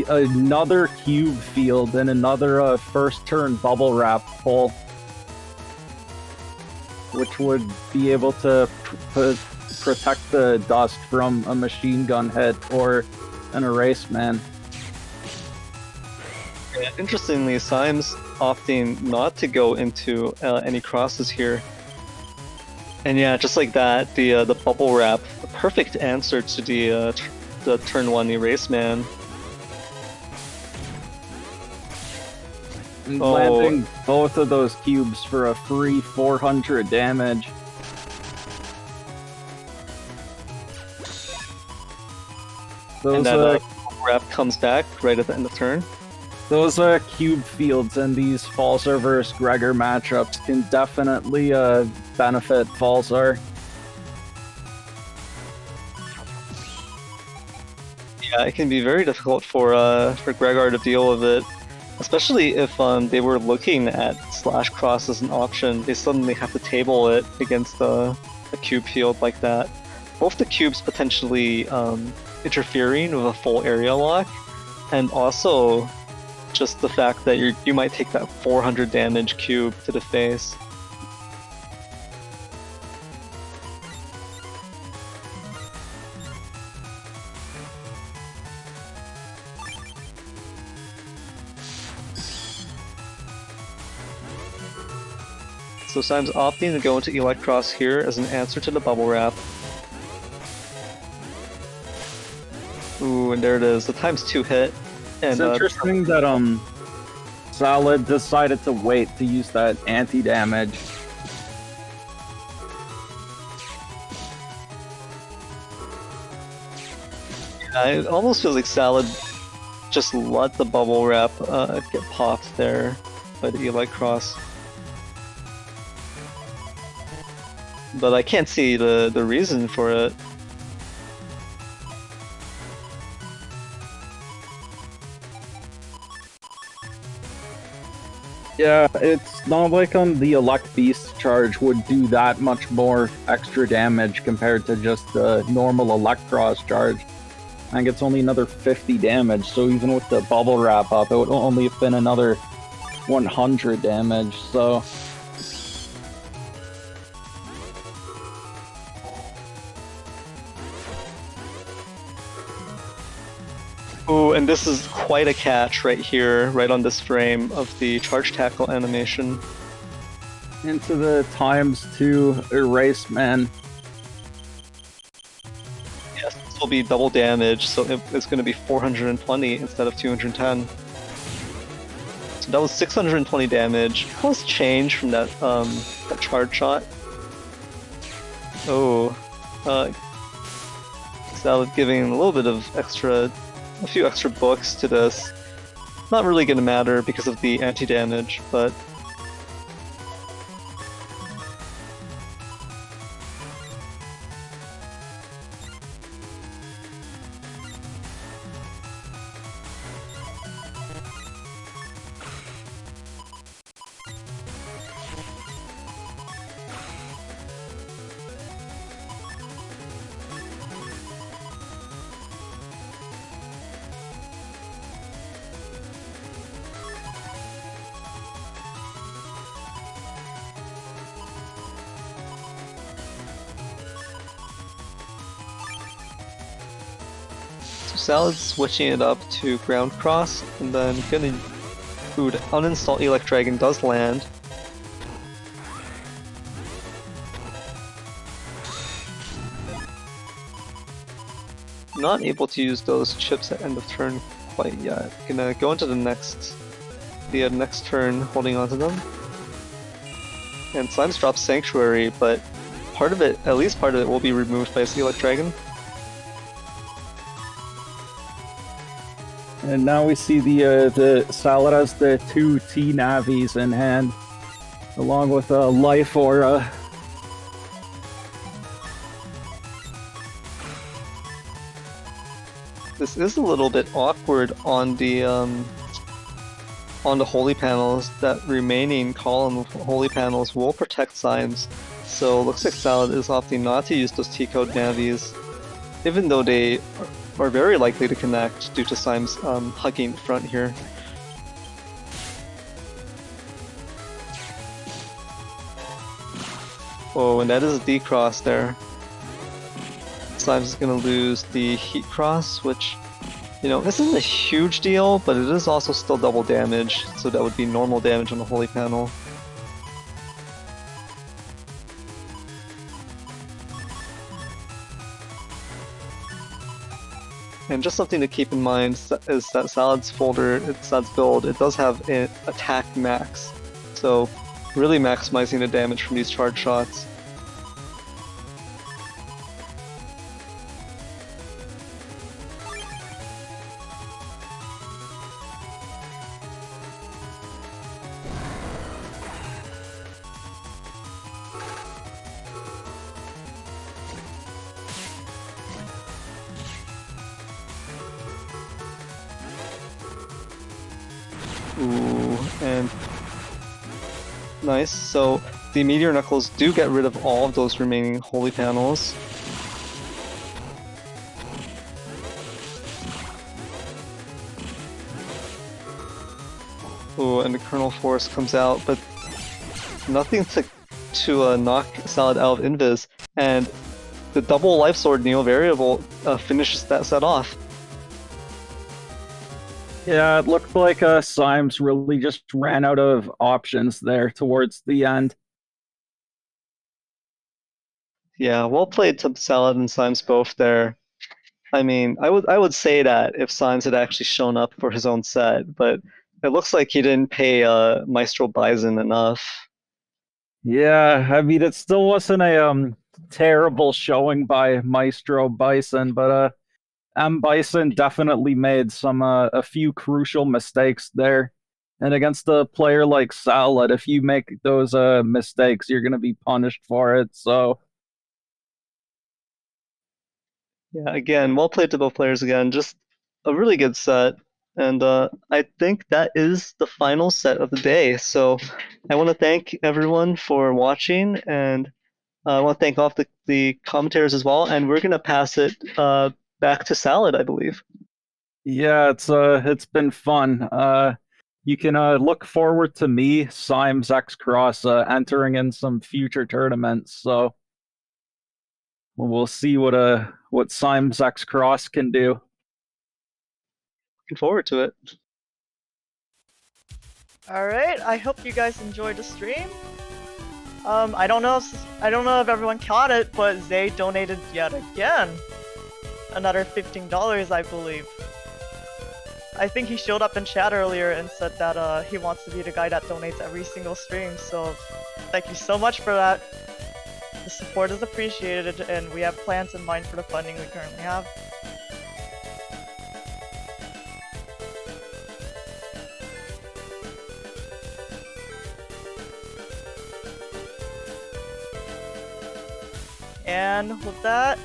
[SPEAKER 4] another cube field and another first turn bubble wrap pull. Which would be able to protect the dust from a machine gun hit or an erase man.
[SPEAKER 3] Yeah, interestingly, Symes opting not to go into any crosses here. And yeah, just like that, the bubble wrap, a perfect answer to the turn 1 erase man.
[SPEAKER 4] And landing both of those cubes for a free 400 damage.
[SPEAKER 3] And that wrap comes back right at the end of turn.
[SPEAKER 4] Those cube fields and these Falzar versus Gregor matchups can definitely benefit Falzar.
[SPEAKER 3] Yeah, it can be very difficult for Gregor to deal with it, especially if they were looking at /cross as an option. They suddenly have to table it against a cube field like that. Both the cubes potentially interfering with a full area lock, and also just the fact that you might take that 400 damage cube to the face. So Symes opting to go into SoulXCross here as an answer to the bubble wrap. Ooh, and there it is, the ×2 hit. And,
[SPEAKER 4] it's interesting that Salad decided to wait to use that anti-damage.
[SPEAKER 3] Yeah, it almost feels like Salad just let the bubble wrap get popped there by the SoulXCross. But I can't see the reason for it.
[SPEAKER 4] Yeah, it's not like the Elect Beast charge would do that much more extra damage compared to just the normal SoulXCross charge. I think it's only another 50 damage, so even with the bubble wrap up, it would only have been another 100 damage, so...
[SPEAKER 3] Ooh, and this is quite a catch right here, right on this frame of the charge tackle animation.
[SPEAKER 4] Into the ×2 erase, man.
[SPEAKER 3] Yes, this will be double damage, so it's going to be 420 instead of 210. So that was 620 damage. Plus change from that charge shot. Oh, Salad giving a little bit of a few extra books to this. Not really going to matter because of the anti-damage, but... Salad's switching it up to ground cross, and then gonna uninstall Elect Dragon does land. Not able to use those chips at end of turn quite yet. Gonna go into the next turn holding onto them. And Symes drops Sanctuary, but part of it, at least part of it, will be removed by Elect Dragon.
[SPEAKER 4] And now we see the Salad has the 2 T-Navis in hand, along with a Life Aura.
[SPEAKER 3] This is a little bit awkward on the holy panels. That remaining column of holy panels will protect Symes, so looks like Salad is opting not to use those T-code navies, even though they are very likely to connect due to Symes hugging front here. Oh, and that is a D-cross there. Symes is going to lose the Heat Cross, which, you know, this isn't a huge deal, but it is also still double damage, so that would be normal damage on the Holy Panel. And just something to keep in mind is that Salad's build, it does have an attack max, so really maximizing the damage from these charge shots. And nice. So the Meteor Knuckles do get rid of all of those remaining holy panels. Ooh, and the Kernel Force comes out, but nothing to knock Salad out of Invis. And the double Life Sword Neo Variable finishes that set off.
[SPEAKER 4] Yeah, it looked like Symes really just ran out of options there towards the end.
[SPEAKER 3] Yeah, well played to Salad and Symes both there. I mean, I would say that if Symes had actually shown up for his own set, but it looks like he didn't pay Maestro Bison enough.
[SPEAKER 4] Yeah, I mean it still wasn't a terrible showing by Maestro Bison, but M Bison definitely made some a few crucial mistakes there. And against a player like Salad, if you make those mistakes, you're gonna be punished for it. So
[SPEAKER 3] Yeah, again, well played to both players again. Just a really good set. And I think that is the final set of the day. So I want to thank everyone for watching, and I want to thank all of the commentators as well. And we're going to pass it back to Salad, I believe.
[SPEAKER 4] yeah, it's been fun. You can look forward to me, Symes X-Cross, entering in some future tournaments. So we'll see what Symes X-Cross can do.
[SPEAKER 3] Looking forward to it.
[SPEAKER 1] Alright, I hope you guys enjoyed the stream. I don't know if everyone caught it, but Zay donated yet again. Another $15, I believe. I think he showed up in chat earlier and said that he wants to be the guy that donates every single stream, so thank you so much for that. The support is appreciated, and we have plans in mind for the funding we currently have. And with that,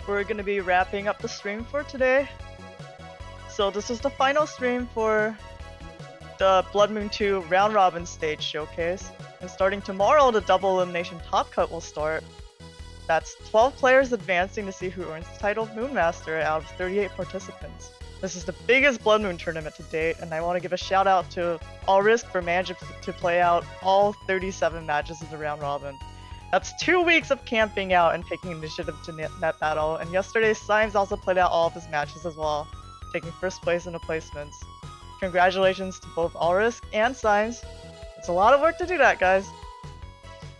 [SPEAKER 1] we're gonna be wrapping up the stream for today. So this is the final stream for the Blood Moon 2 Round Robin Stage Showcase. And starting tomorrow, the Double Elimination Top Cut will start. That's 12 players advancing to see who earns the title of Moonmaster out of 38 participants. This is the biggest Blood Moon tournament to date, and I want to give a shout out to All Risk for managing to play out all 37 matches of the Round Robin. That's 2 weeks of camping out and taking initiative to net battle, and yesterday Symes also played out all of his matches as well, taking first place in the placements. Congratulations to both All Risk and Symes. It's a lot of work to do that, guys.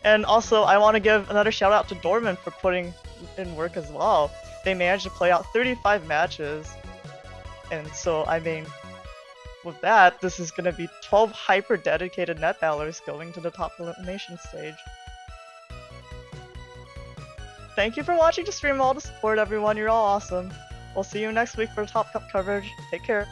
[SPEAKER 1] And also, I want to give another shout out to Dorman for putting in work as well. They managed to play out 35 matches. And so, I mean, with that, this is going to be 12 hyper-dedicated net battlers going to the top elimination stage. Thank you for watching the stream, all the support, everyone. You're all awesome. We'll see you next week for Top Cup coverage. Take care.